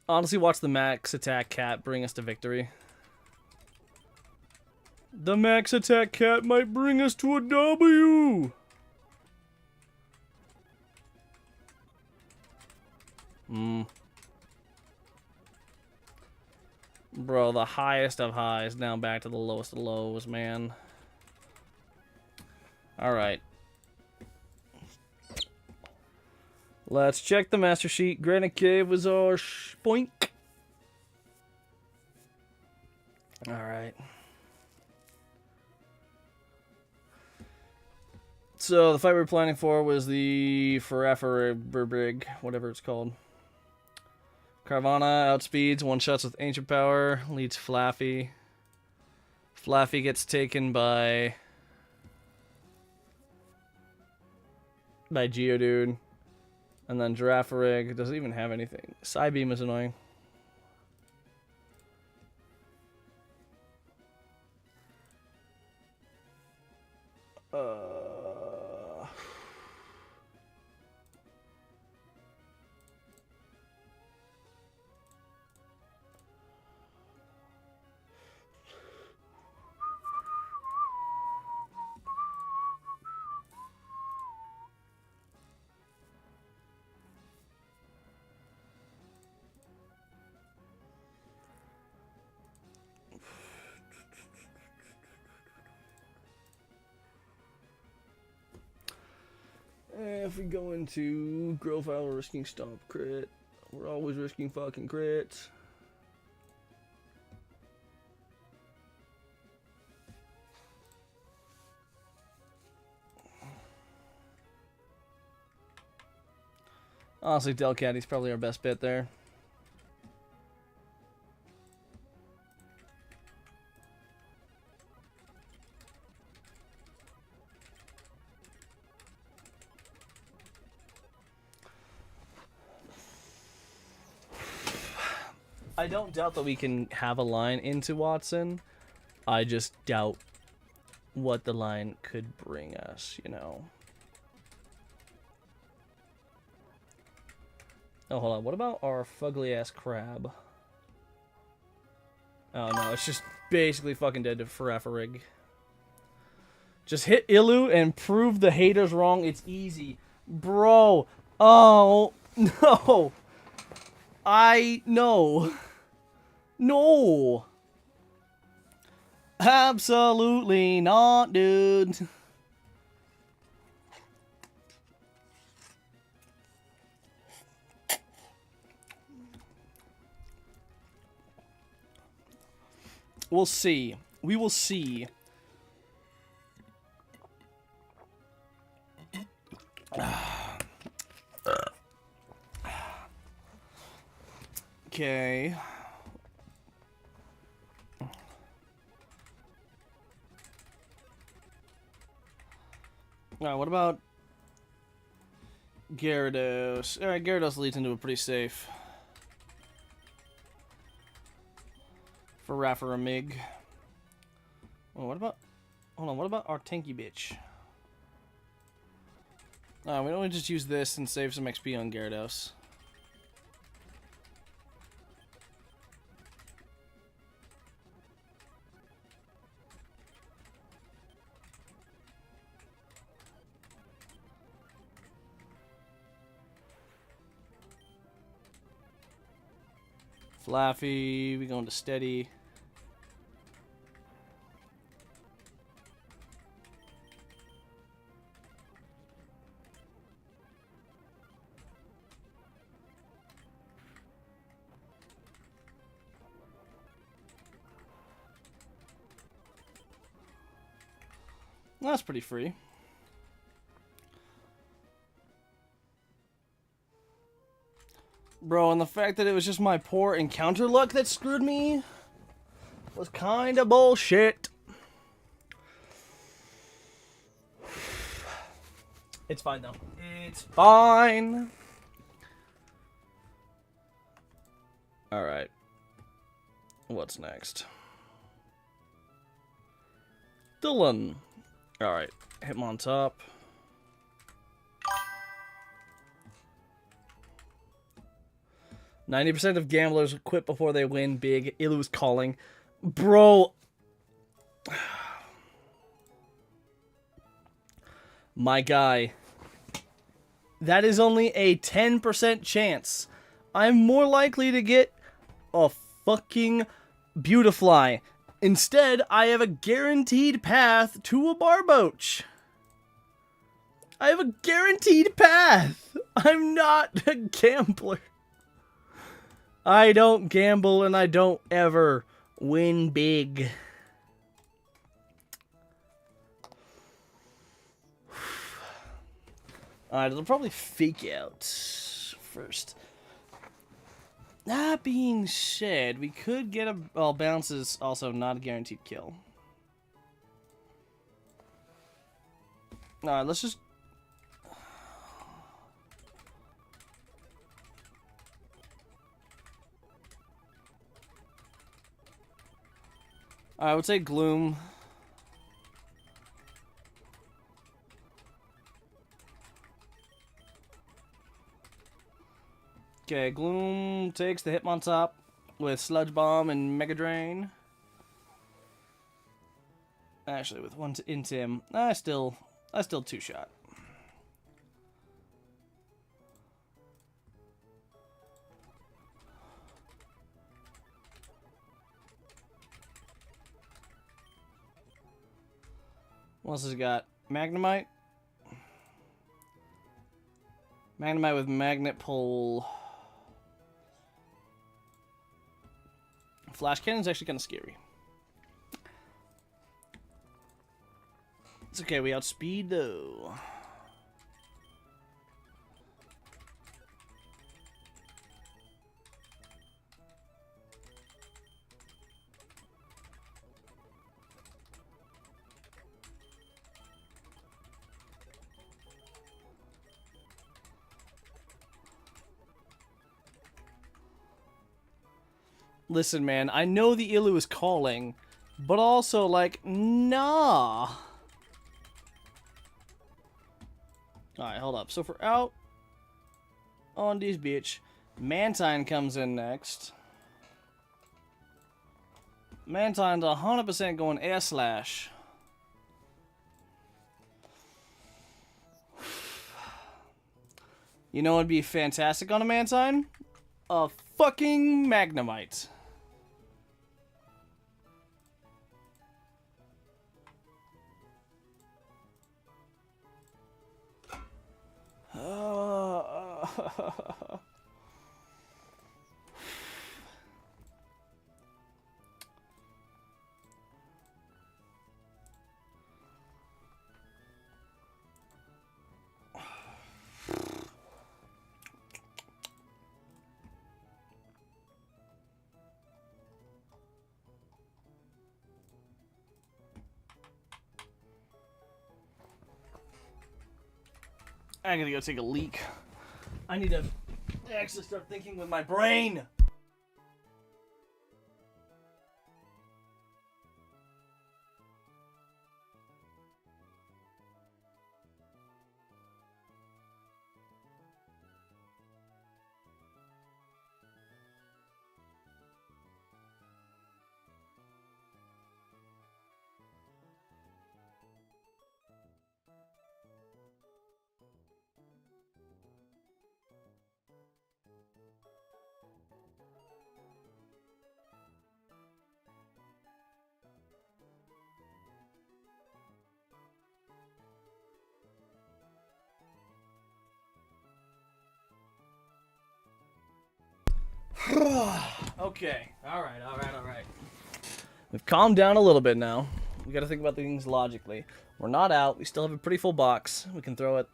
Honestly, watch the max attack cat bring us to victory. The max attack cat might bring us to a W! Bro, the highest of highs now back to the lowest of lows, man. Alright. Let's check the master sheet. Granite Cave was our spoink. Alright. So, the fight we were planning for was the Farafferbrig, whatever it's called. Carvana outspeeds, one-shots with Ancient Power, leads Flaffy. Flaffy gets taken by Geodude. And then Giraffarig doesn't even have anything. Psybeam is annoying. If we go into Growfile, we're risking Stomp crit. We're always risking fucking crits. Honestly, Delcatty's probably our best bet there. I don't doubt that we can have a line into Watson. I just doubt what the line could bring us, you know. Oh, hold on. What about our fugly-ass crab? Oh, no. It's just basically fucking dead to Faraffarig. Just hit Ilu and prove the haters wrong. It's easy. Bro. Oh, no. No. No. Absolutely not, dude. We'll see. We will see. Okay. Alright, what about Gyarados? Alright, Gyarados leads into a pretty safe for Raffaramig. Oh, what about... Hold on, what about our tanky bitch? Why don't we just use this and save some XP on Gyarados? Flaffy, we going to steady. That's pretty free. Bro, and the fact that it was just my poor encounter luck that screwed me was kind of bullshit. It's fine, though. It's fine. Alright. What's next? Dylan. Alright. Hit him on top. "90% of gamblers quit before they win big. Ilu's calling." Bro. My guy. That is only a 10% chance. I'm more likely to get a fucking Beautifly. Instead, I have a guaranteed path to a Barboach. I have a guaranteed path. I'm not a gambler. I don't gamble and I don't ever win big. Alright, it'll probably fake out first. That being said, we could get a... Well, bounce is also not a guaranteed kill. Alright, let's just... I would say Gloom. Okay, Gloom takes the Hitmontop with Sludge Bomb and Mega Drain. Actually, with one into him, I still two-shot. What else has he got? Magnemite. Magnemite with Magnet Pull. Flash Cannon's actually kind of scary. It's okay, we outspeed though. Listen, man, I know the Ilu is calling, but also, like, nah. Alright, hold up. So if we're out on this bitch, Mantine comes in next. Mantine's 100% going air slash. You know what'd be fantastic on a Mantine? A fucking Magnemite. I gotta go take a leak. I need to actually start thinking with my brain. Okay. Alright. We've calmed down a little bit now. We gotta think about things logically. We're not out. We still have a pretty full box. We can throw at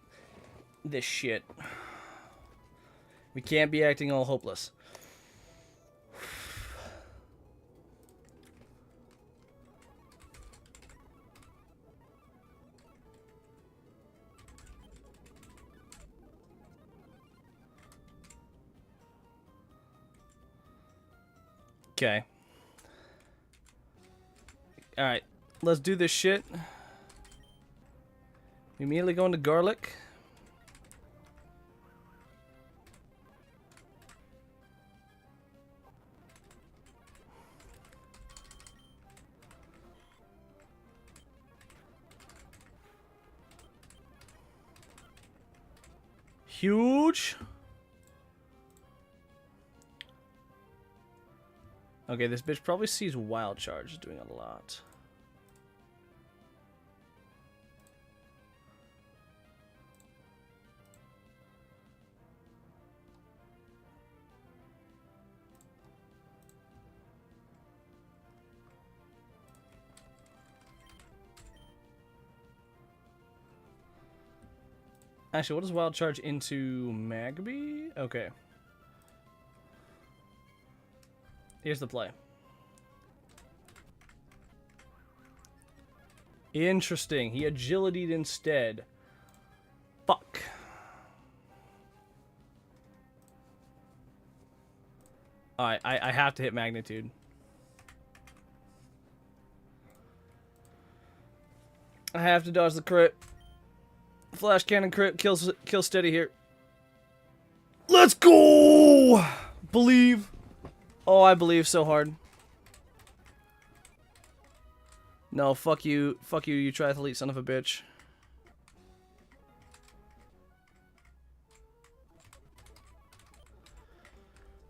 this shit. We can't be acting all hopeless. Okay. Alright. Let's do this shit. We immediately go into garlic. Huge. Okay, this bitch probably sees Wild Charge doing a lot. Actually, what does Wild Charge into Magby? Okay. Here's the play. Interesting. He agility'd instead. Fuck. Alright, I have to hit Magnitude. I have to dodge the crit. Flash cannon crit kills steady here. Let's go! Believe. Oh, I believe so hard. No, fuck you. Fuck you, you triathlete son of a bitch.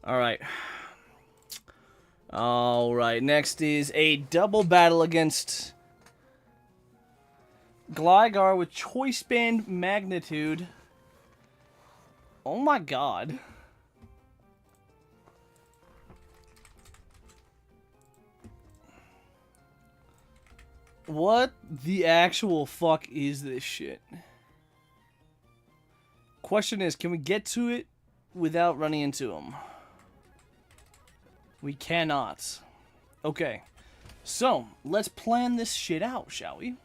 Alright. Alright, next is a double battle against Gligar with Choice Band Magnitude. Oh my god. What the actual fuck is this shit? Question is, can we get to it without running into him? We cannot. Okay. So, let's plan this shit out, shall we?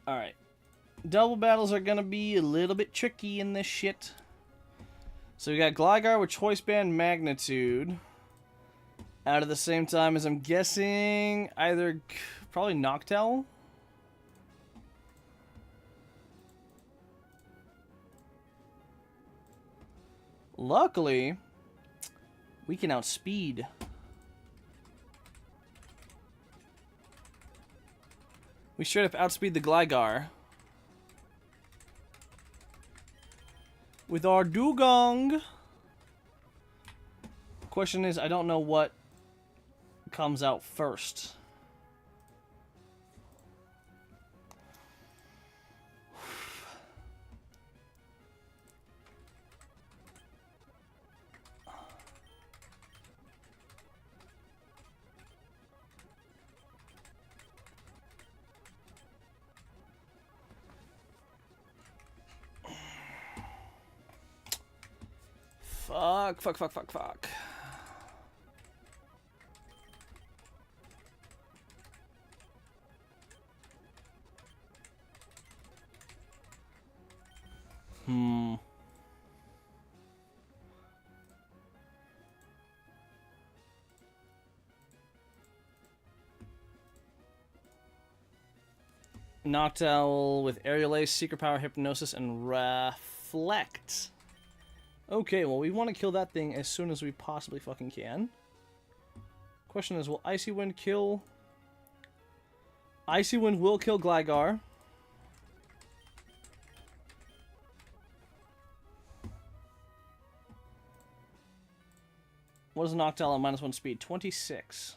Alright. Double battles are gonna be a little bit tricky in this shit. So we got Gligar with Choice Band Magnitude. Out at the same time as I'm guessing either probably Noctowl. Luckily, we can outspeed. We straight up outspeed the Gligar. With our Dugong. Question is, I don't know what comes out first. Fuck. Noctowl with Aerial Ace, Secret Power, Hypnosis, and Reflect. Okay, well, we want to kill that thing as soon as we possibly fucking can. Question is, will Icy Wind kill... Icy Wind will kill Gligar. What is Noctowl at -1 speed? 26.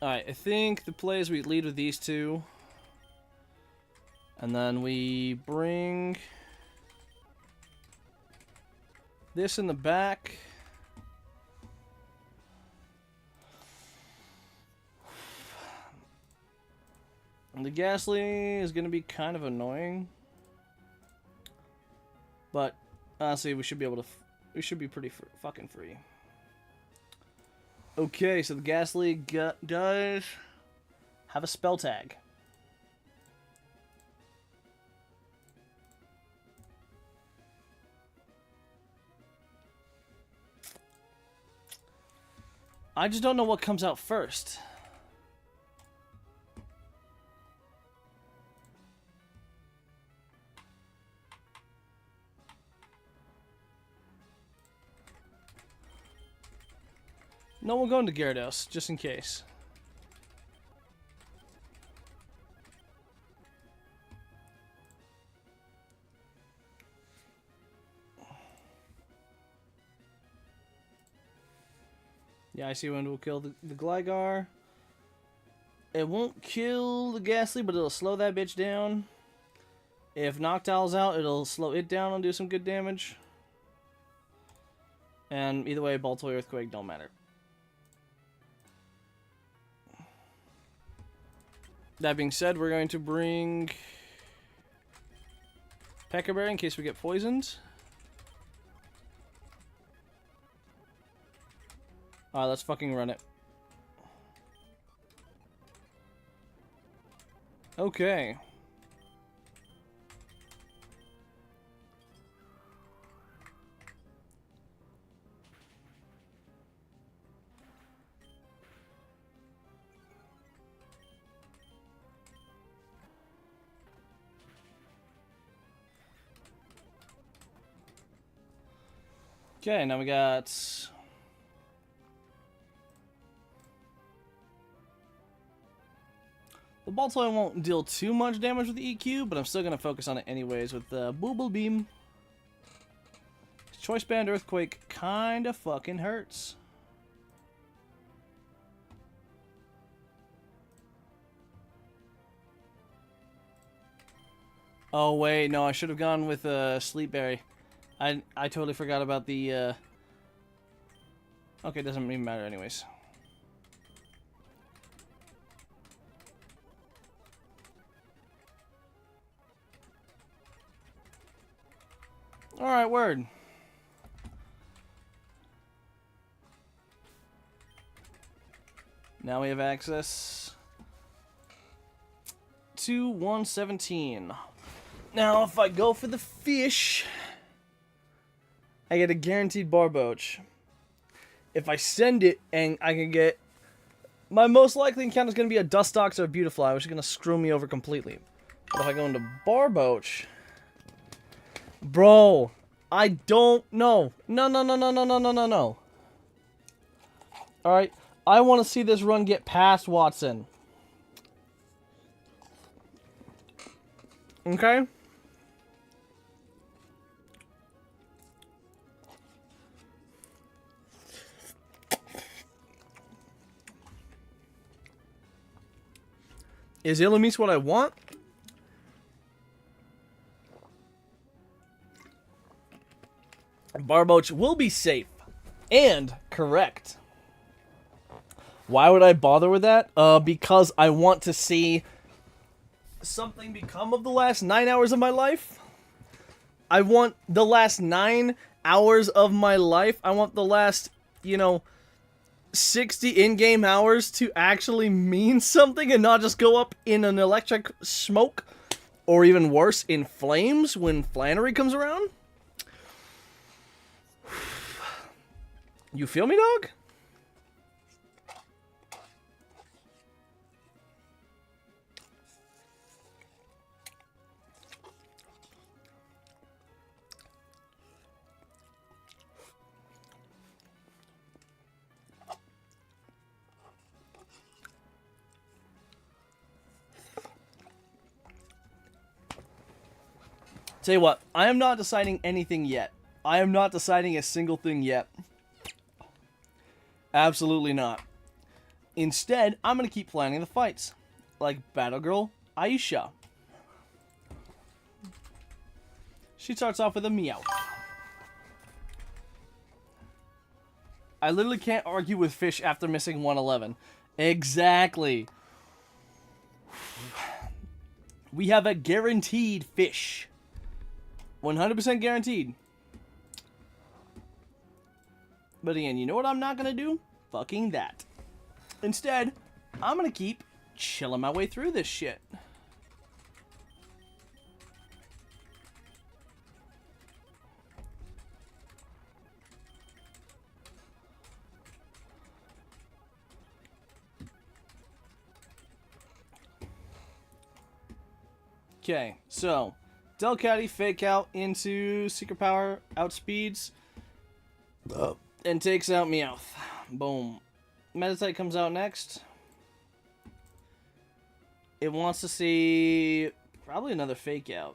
Alright, I think the play is we lead with these two. And then we bring this in the back. And the Ghastly is going to be kind of annoying. But honestly, we should be able to. We should be pretty fucking free. Okay, so the Ghastly does have a spell tag. I just don't know what comes out first. No, we'll go into Gyarados, just in case. Yeah, Icy Wind will kill the Gligar. It won't kill the Ghastly, but it'll slow that bitch down. If Noctowl's out, it'll slow it down and do some good damage. And either way, Baltoy Earthquake don't matter. That being said, we're going to bring Pekka Berry in case we get poisoned. Alright, let's fucking run it. Okay. Okay, now we got the Baltoy won't deal too much damage with the EQ, but I'm still gonna focus on it anyways with the Booble Beam. Choice Band Earthquake kinda fucking hurts. Oh wait, no, I should have gone with Sleep Berry. I totally forgot about the okay, it doesn't even matter anyways. Alright, word. Now we have access to 117. Now, if I go for the fish, I get a guaranteed barboach. If I send it, and I can get... My most likely encounter is going to be a Dustox or a Beautifly, which is going to screw me over completely. But if I go into barboach... Bro, I don't know. No. Alright, I want to see this run get past Watson. Okay? Is Illumise what I want? Barboach will be safe and correct. Why would I bother with that? Because I want to see something become of the last 9 hours of my life. I want the last 9 hours of my life. I want the last, 60 in-game hours to actually mean something and not just go up in an electric smoke or even worse, in flames when Flannery comes around. You feel me, dog? Tell you what, I am not deciding anything yet. I am not deciding a single thing yet. Absolutely not. Instead, I'm going to keep planning the fights. Like Battle Girl Aisha. She starts off with a meow. I literally can't argue with fish after missing 111. Exactly. We have a guaranteed fish. 100% guaranteed. But again, you know what I'm not going to do? Fucking that. Instead, I'm going to keep chilling my way through this shit. Okay, so Delcatty fake out into Secret Power, outspeeds, and takes out Meowth. Boom. Meditite comes out next. It wants to see probably another fake out.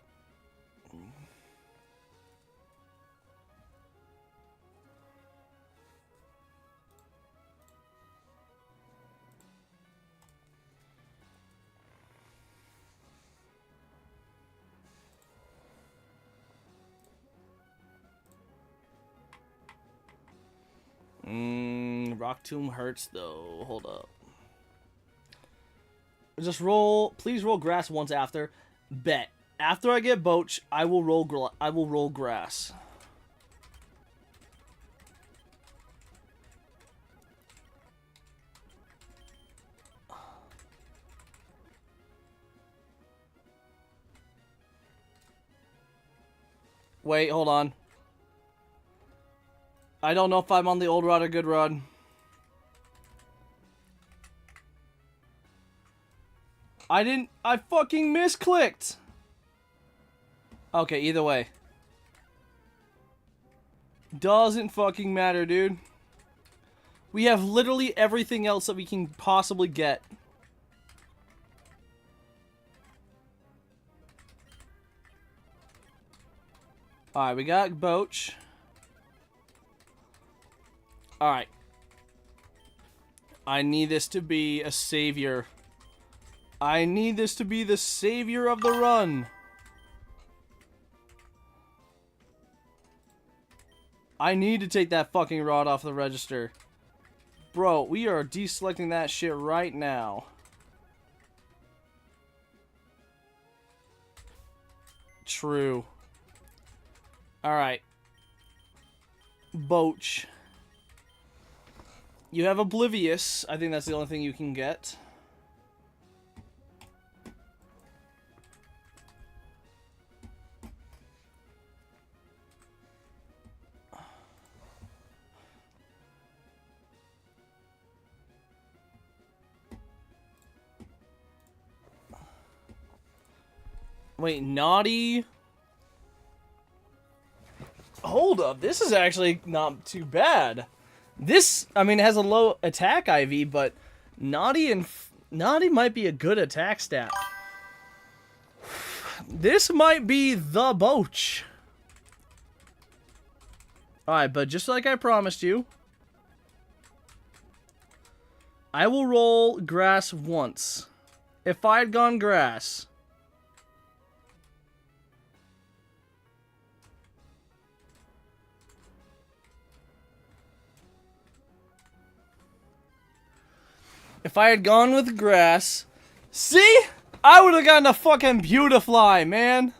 Rock Tomb hurts though. Hold up. Just roll. Please roll grass once after. Bet. After I get Boach, I will roll grass. Wait, hold on. I don't know if I'm on the old rod or good rod. I fucking misclicked. Okay, either way. Doesn't fucking matter, dude. We have literally everything else that we can possibly get. Alright, we got Boach. Alright. I need this to be a savior. I need this to be the savior of the run. I need to take that fucking rod off the register. Bro, we are deselecting that shit right now. True. Alright. Boach. You have Oblivious. I think that's the only thing you can get. Wait, Naughty? Hold up, this is actually not too bad. This, I mean, it has a low attack IV, but Naughty might be a good attack stat. This might be the boach. Alright, but just like I promised you, I will roll grass once. If I had gone grass... If I had gone with grass... See? I would have gotten a fucking Beautifly, man.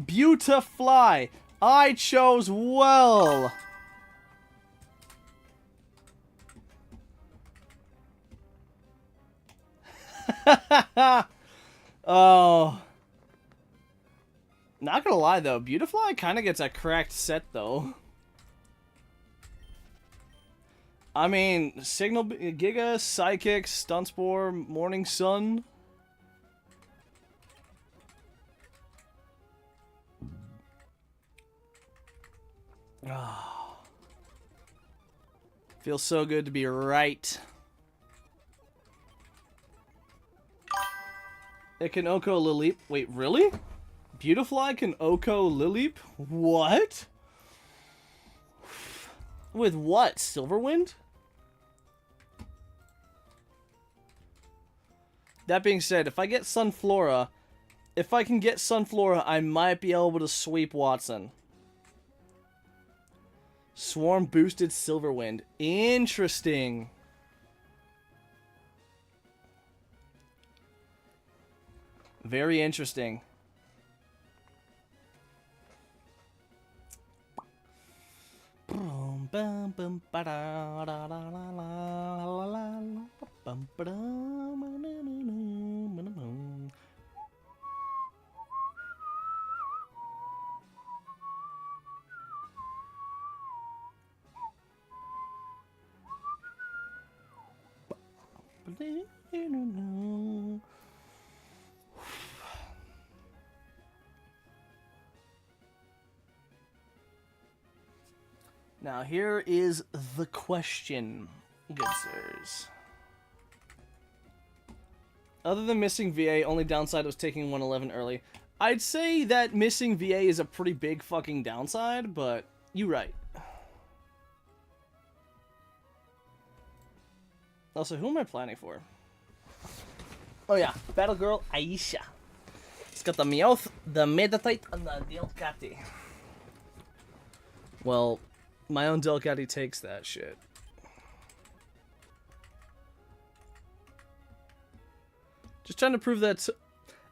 Beautifly. I chose well. Oh. Not gonna lie, though. Beautifly kind of gets a cracked set, though. I mean, Signal, Giga, Psychic, Stunspore, Morning Sun. Oh. Feels so good to be right. It can Oko Lilip. Wait, really? Beautifly can Oko Lilip? What? With what? Silverwind? That being said, if I get Sunflora, if I can get Sunflora, I might be able to sweep Watson. Swarm boosted Silverwind. Interesting. Very interesting. Now here is the question, good sirs. Other than missing VA, only downside was taking 111 early. I'd say that missing VA is a pretty big fucking downside, but you're right. Also, who am I planning for? Oh yeah, Battle Girl Aisha. It's got the Meowth, the Meditite, and the Delcatty. Well, my own Delcatty takes that shit. Just trying to prove that.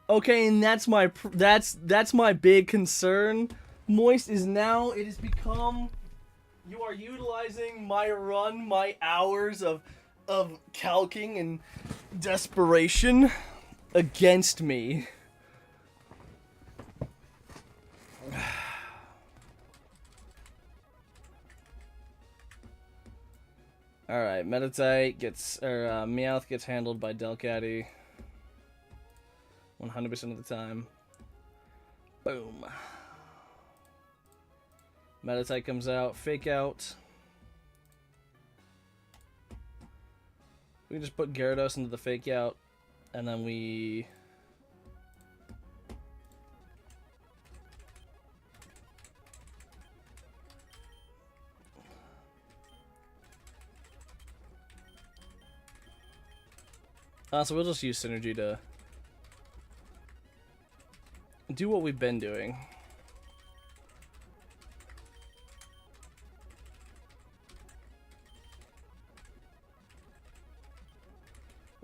Okay, and that's my big concern. Moist is now, it has become, you are utilizing my run, my hours of calking and desperation against me. Alright, Meditite gets, Meowth gets handled by Delcatty 100% of the time. Boom. Meditite comes out, Fake Out. We can just put Gyarados into the Fake Out, and then we... so we'll just use Synergy to do what we've been doing.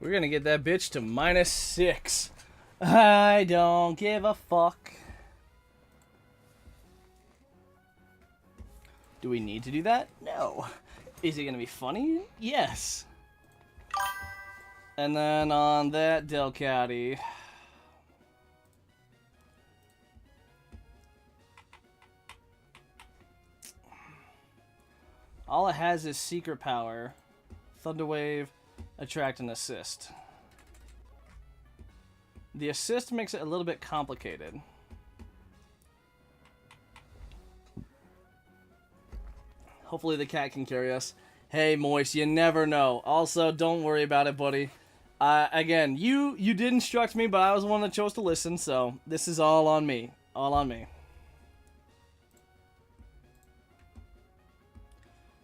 We're gonna get that bitch to -6. I don't give a fuck. Do we need to do that? No. Is it going to be funny? Yes. And then on that Delcatty... all it has is Secret Power, Thunder Wave, Attract, and Assist. The Assist makes it a little bit complicated. Hopefully the cat can carry us. Hey, Moist, you never know. Also, don't worry about it, buddy. Again, you did instruct me, but I was the one that chose to listen, so this is all on me. All on me.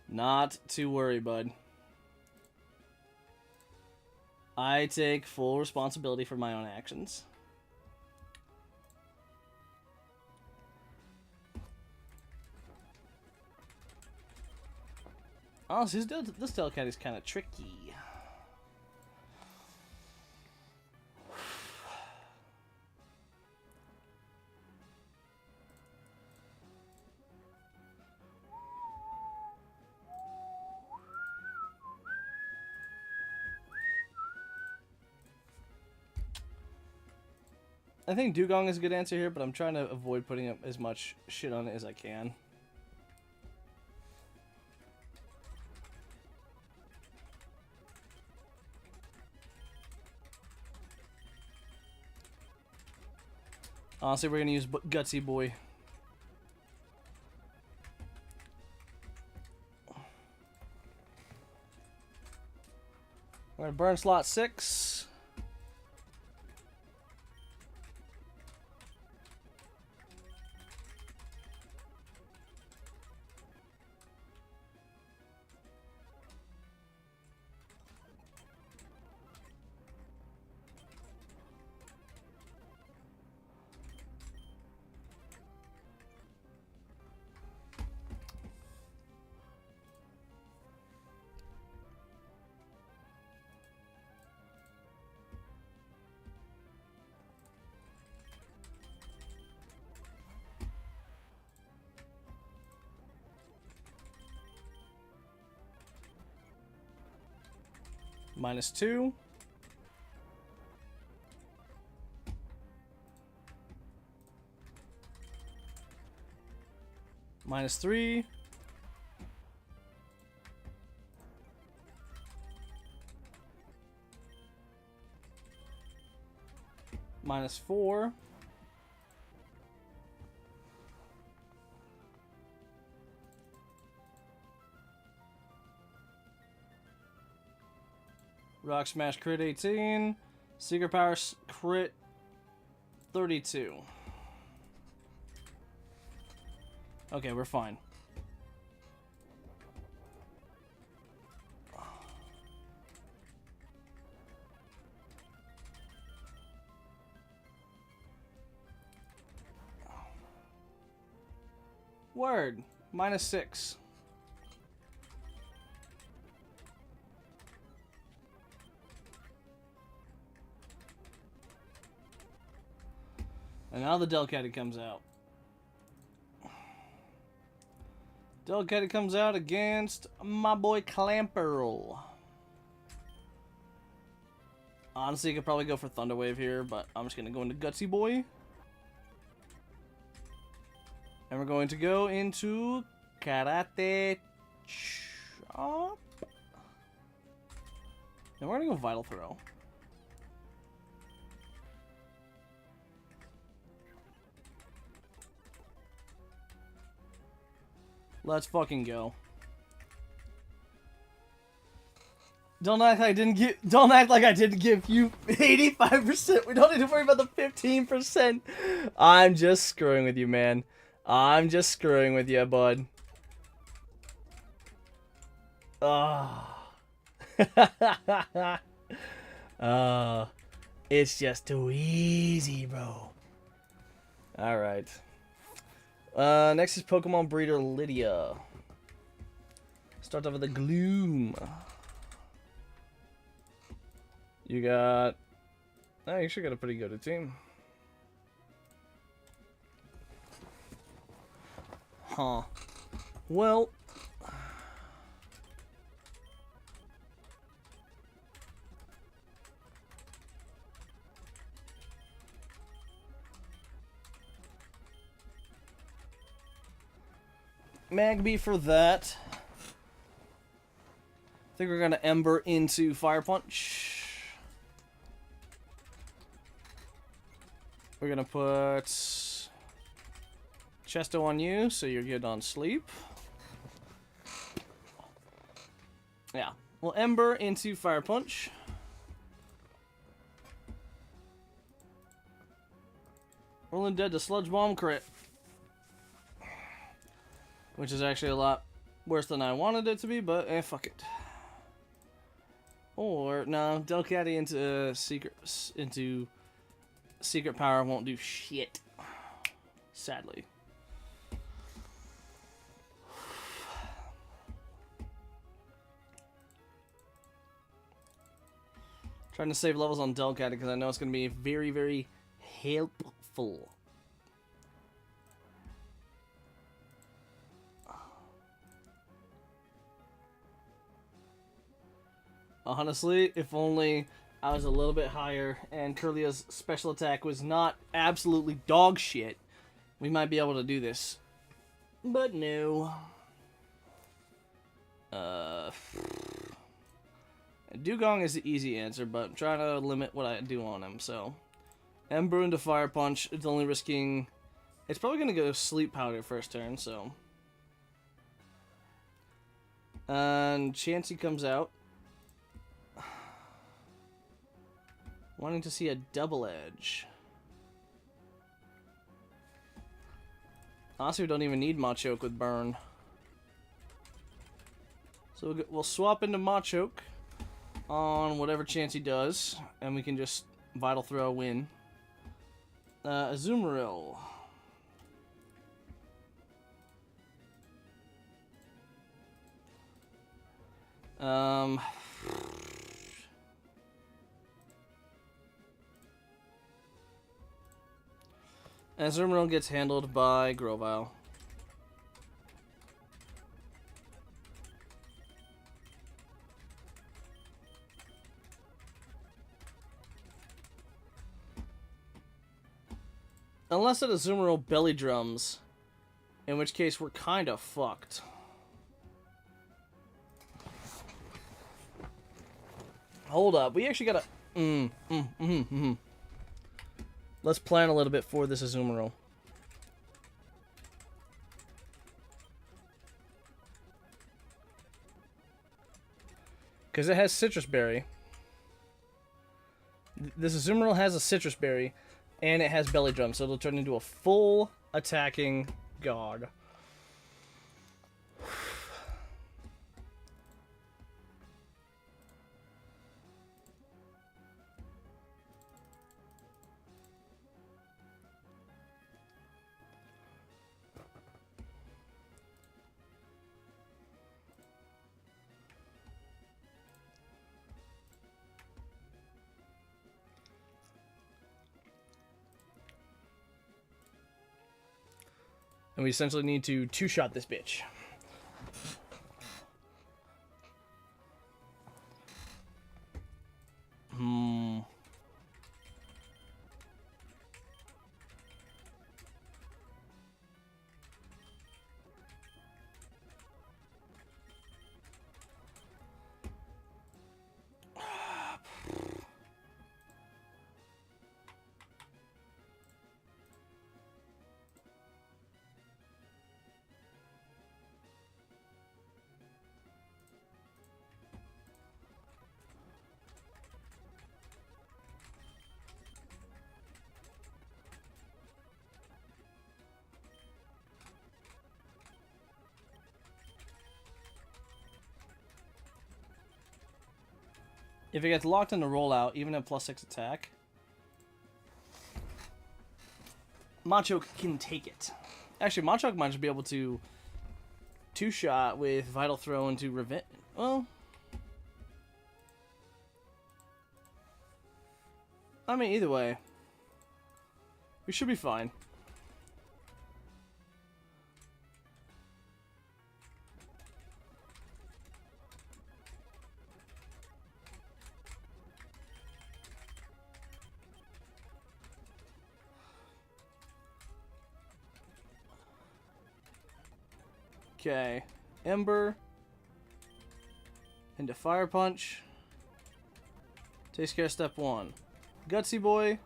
Not to worry, bud. I take full responsibility for my own actions. Oh, so this Delcat is kind of tricky. I think Dugong is a good answer here, but I'm trying to avoid putting up as much shit on it as I can. Honestly, we're going to use Gutsy Boy. We're going to burn slot 6. -2. -3. -4. Rock Smash crit 18. Secret Power crit 32. Okay, we're fine. Word. -6. And now the Delcatty comes out. Delcatty comes out against my boy Clamperl. Honestly, I could probably go for Thunder Wave here, but I'm just going to go into Gutsy Boy. And we're going to go into Karate Chop. And we're going to go Vital Throw. Let's fucking go. Don't act like I didn't give you 85%. We don't need to worry about the 15%. I'm just screwing with you, man. I'm just screwing with you, bud. It's just too easy, bro. Alright. Next is Pokemon Breeder Lydia. Start off with the Gloom. You got... Oh, you should got a pretty good team. Huh. Well, Magby for that. I think we're gonna Ember into Fire Punch. We're gonna put Chesto on you, so you're good on sleep. Yeah, we'll Ember into Fire Punch. Rolling dead to Sludge Bomb crit. Which is actually a lot worse than I wanted it to be, but fuck it. Or, no, Delcatty into Secret Power won't do shit. Sadly. Trying to save levels on Delcatty because I know it's going to be very, very helpful. Honestly, if only I was a little bit higher and Curlia's special attack was not absolutely dog shit, we might be able to do this. But no. Dugong is the easy answer, but I'm trying to limit what I do on him, so. Ember into Fire Punch, it's only risking... It's probably going to go Sleep Powder first turn, so. And Chansey comes out. Wanting to see a double edge. Honestly, we don't even need Machoke with Burn. So we'll swap into Machoke on whatever chance he does, and we can just Vital Throw win. Azumarill. Azumarill gets handled by Grovyle. Unless that Azumarill belly drums, in which case we're kind of fucked. Hold up, we actually gotta... Let's plan a little bit for this Azumarill. Because it has Citrus Berry. This Azumarill has a Citrus Berry, and it has Belly Drum, so it'll turn into a full attacking god. And we essentially need to two-shot this bitch. If it gets locked in the rollout, even at +6 attack, Machoke can take it. Actually, Machoke might just be able to two-shot with Vital Throw into Revenge. Well, I mean, either way, we should be fine. Okay. Ember. Into Fire Punch. Takes care of step 1. Gutsy Boy.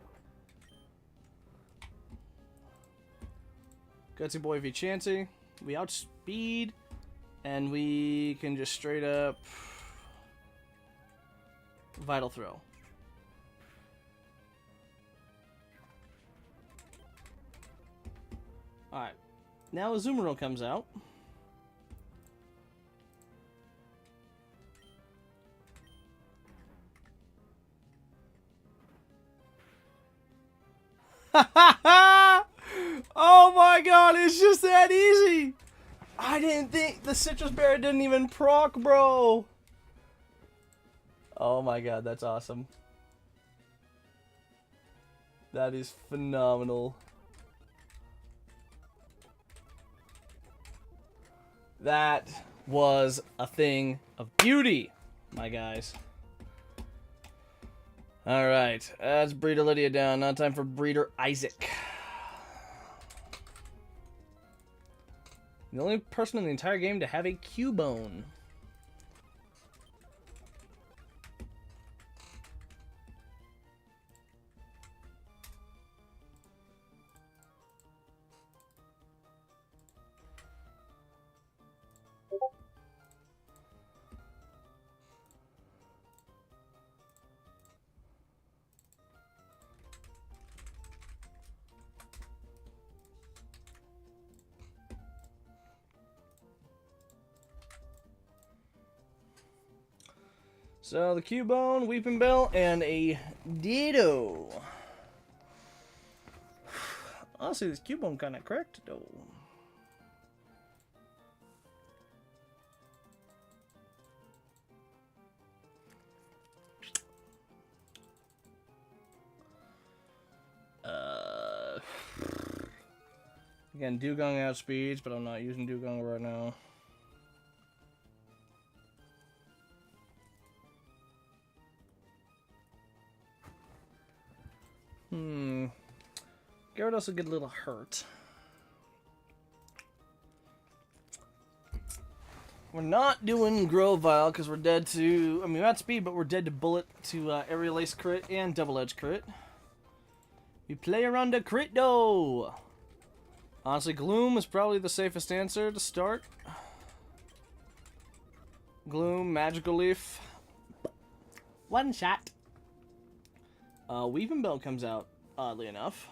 Gutsy Boy v Chansey. We outspeed. And we can just straight up Vital Throw. Alright. Now Azumarill comes out. Oh my god, it's just that easy! I didn't think the Citrus Berry didn't even proc, bro! Oh my god, that's awesome. That is phenomenal. That was a thing of beauty, my guys. Alright, that's Breeder Lydia down. Now time for Breeder Isaac. The only person in the entire game to have a Cubone. So the Cubone, Weeping Bell, and a Ditto. Honestly, this Cubone kind of cracked though. Again, Dugong outspeeds, but I'm not using Dugong right now. Gyarados will get a little hurt. We're not doing Grovyle because we're dead to... I mean, we're at speed, but we're dead to Bullet, to Aerial Ace crit and Double Edge crit. We play around a crit, though! Honestly, Gloom is probably the safest answer to start. Gloom, Magical Leaf. One shot. Weeping Bell comes out, oddly enough.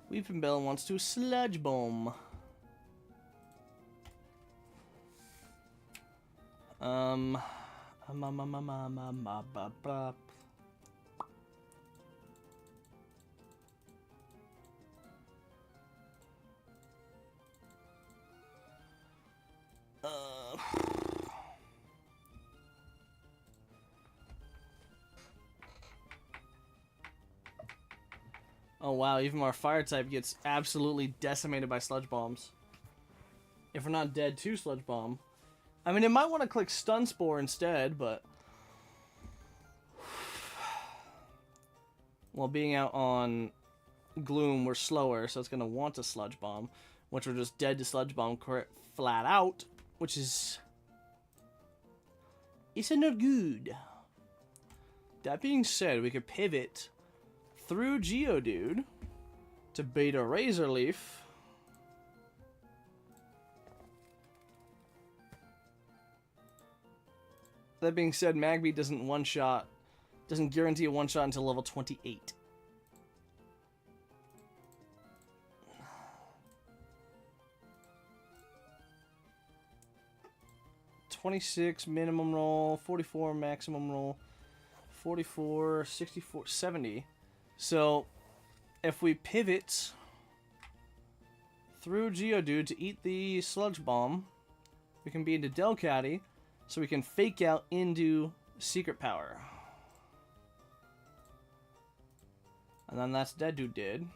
Weeping Bell wants to Sludge Bomb. Oh wow, even our fire type gets absolutely decimated by Sludge Bombs. If we're not dead to Sludge Bomb. I mean, it might want to click Stun Spore instead, but... Well, being out on Gloom, we're slower, so it's going to want a Sludge Bomb. Which we're just dead to Sludge Bomb flat out, which is... It's not good. That being said, we could pivot through Geodude to Beta Razor Leaf. That being said, Magby doesn't guarantee a one-shot until level 28. $26 minimum roll, 44 maximum roll, 44, 64, 70. So, if we pivot through Geodude to eat the Sludge Bomb, we can be into Delcatty, so we can fake out into Secret Power. And then that's Dead Dude did.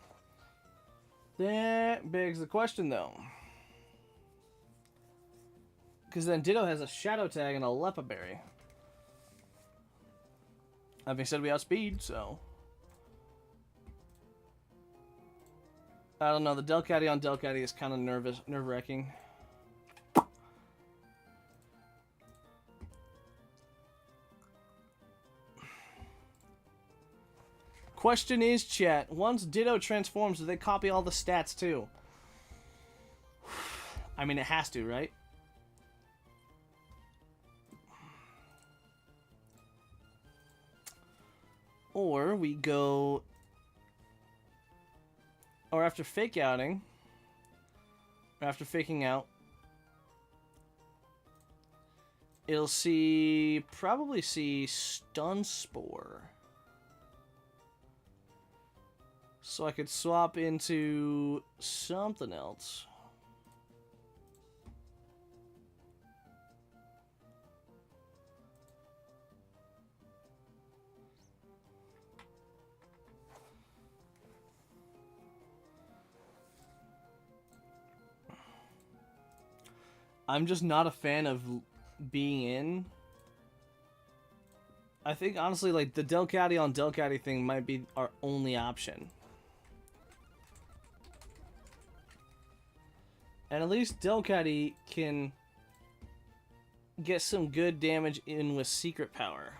That begs the question, though. Because then Ditto has a Shadow Tag and a Lepa Berry. Having said we outspeed, so... I don't know. The Delcatty on Delcatty is kind of nerve-wracking. Question is, chat, once Ditto transforms, do they copy all the stats too? I mean, it has to, right? Or we go... Or after fake outing, or after faking out, it'll probably see Stun Spore. So I could swap into something else. I'm just not a fan of being in. I think, honestly, like, the Delcatty on Delcatty thing might be our only option. And at least Delcatty can get some good damage in with Secret Power.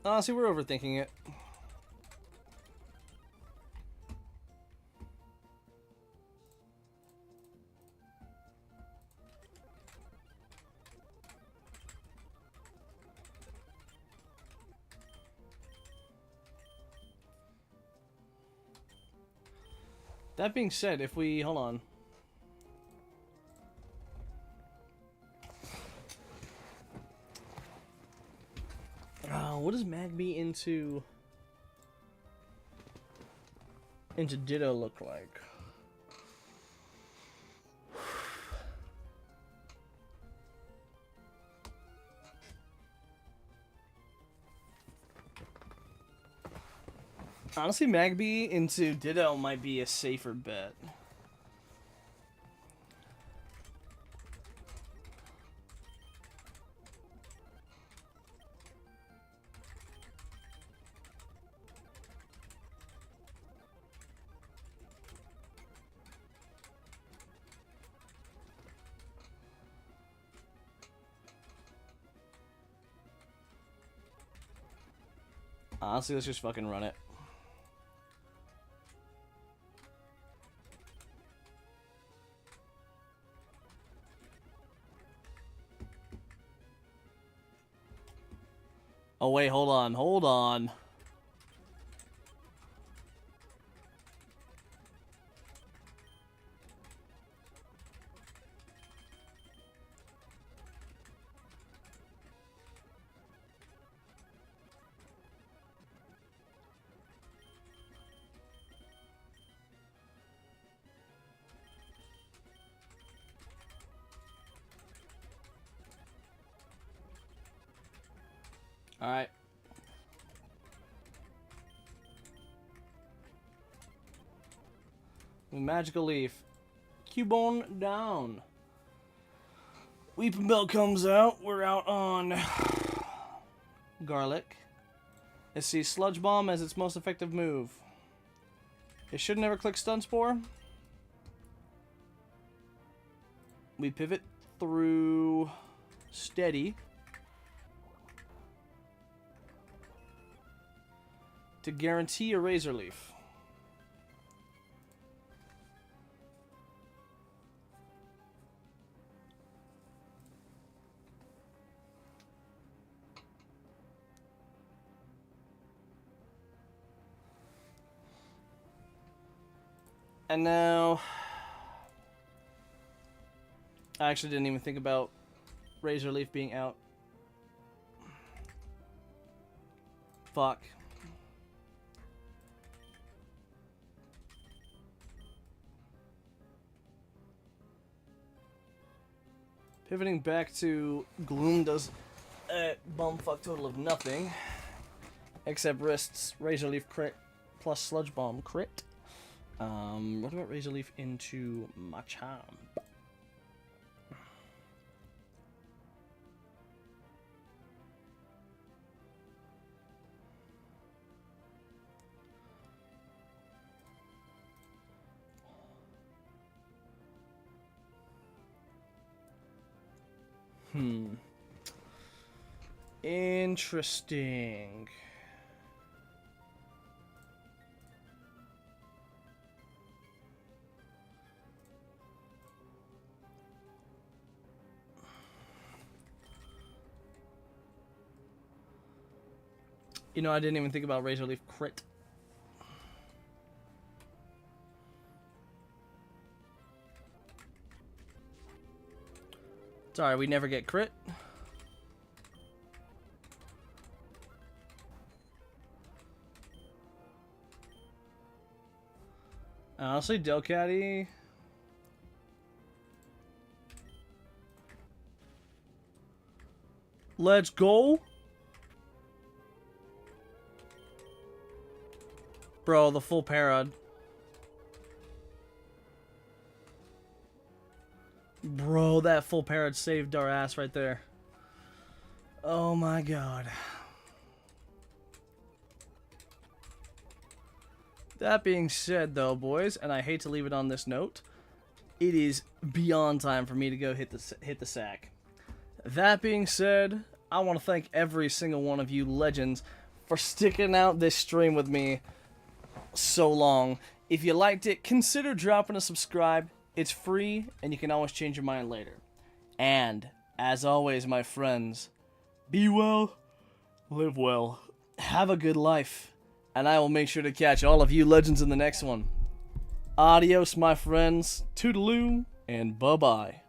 Honestly, we're overthinking it. That being said, if we... Hold on. What does Magby into Ditto look like? Honestly, Magby into Ditto might be a safer bet. Honestly, let's just fucking run it. Oh wait, hold on, hold on. All right. Magical Leaf. Cubone down. Weeping Bell comes out. We're out on Garlic. It sees Sludge Bomb as its most effective move. It should never click Stun Spore. We pivot through Steady to guarantee a Razor Leaf. And now, I actually didn't even think about Razor Leaf being out. Fuck. Pivoting back to Gloom does a bumfuck total of nothing. Except wrists Razor Leaf crit plus Sludge Bomb crit. What about Razor Leaf into Machamp? Interesting. You know, I didn't even think about Razor Leaf crit. Sorry, we never get crit. Honestly, Delcatty. Let's go. Bro, the full parad. Bro, that full parad saved our ass right there. Oh my god. That being said, though, boys, and I hate to leave it on this note, it is beyond time for me to go hit the sack. That being said, I want to thank every single one of you legends for sticking out this stream with me so long. If you liked it, consider dropping a subscribe. It's free, and you can always change your mind later. And, as always, my friends, be well, live well, have a good life, and I will make sure to catch all of you legends in the next one. Adios, my friends, toodaloo, and bye-bye.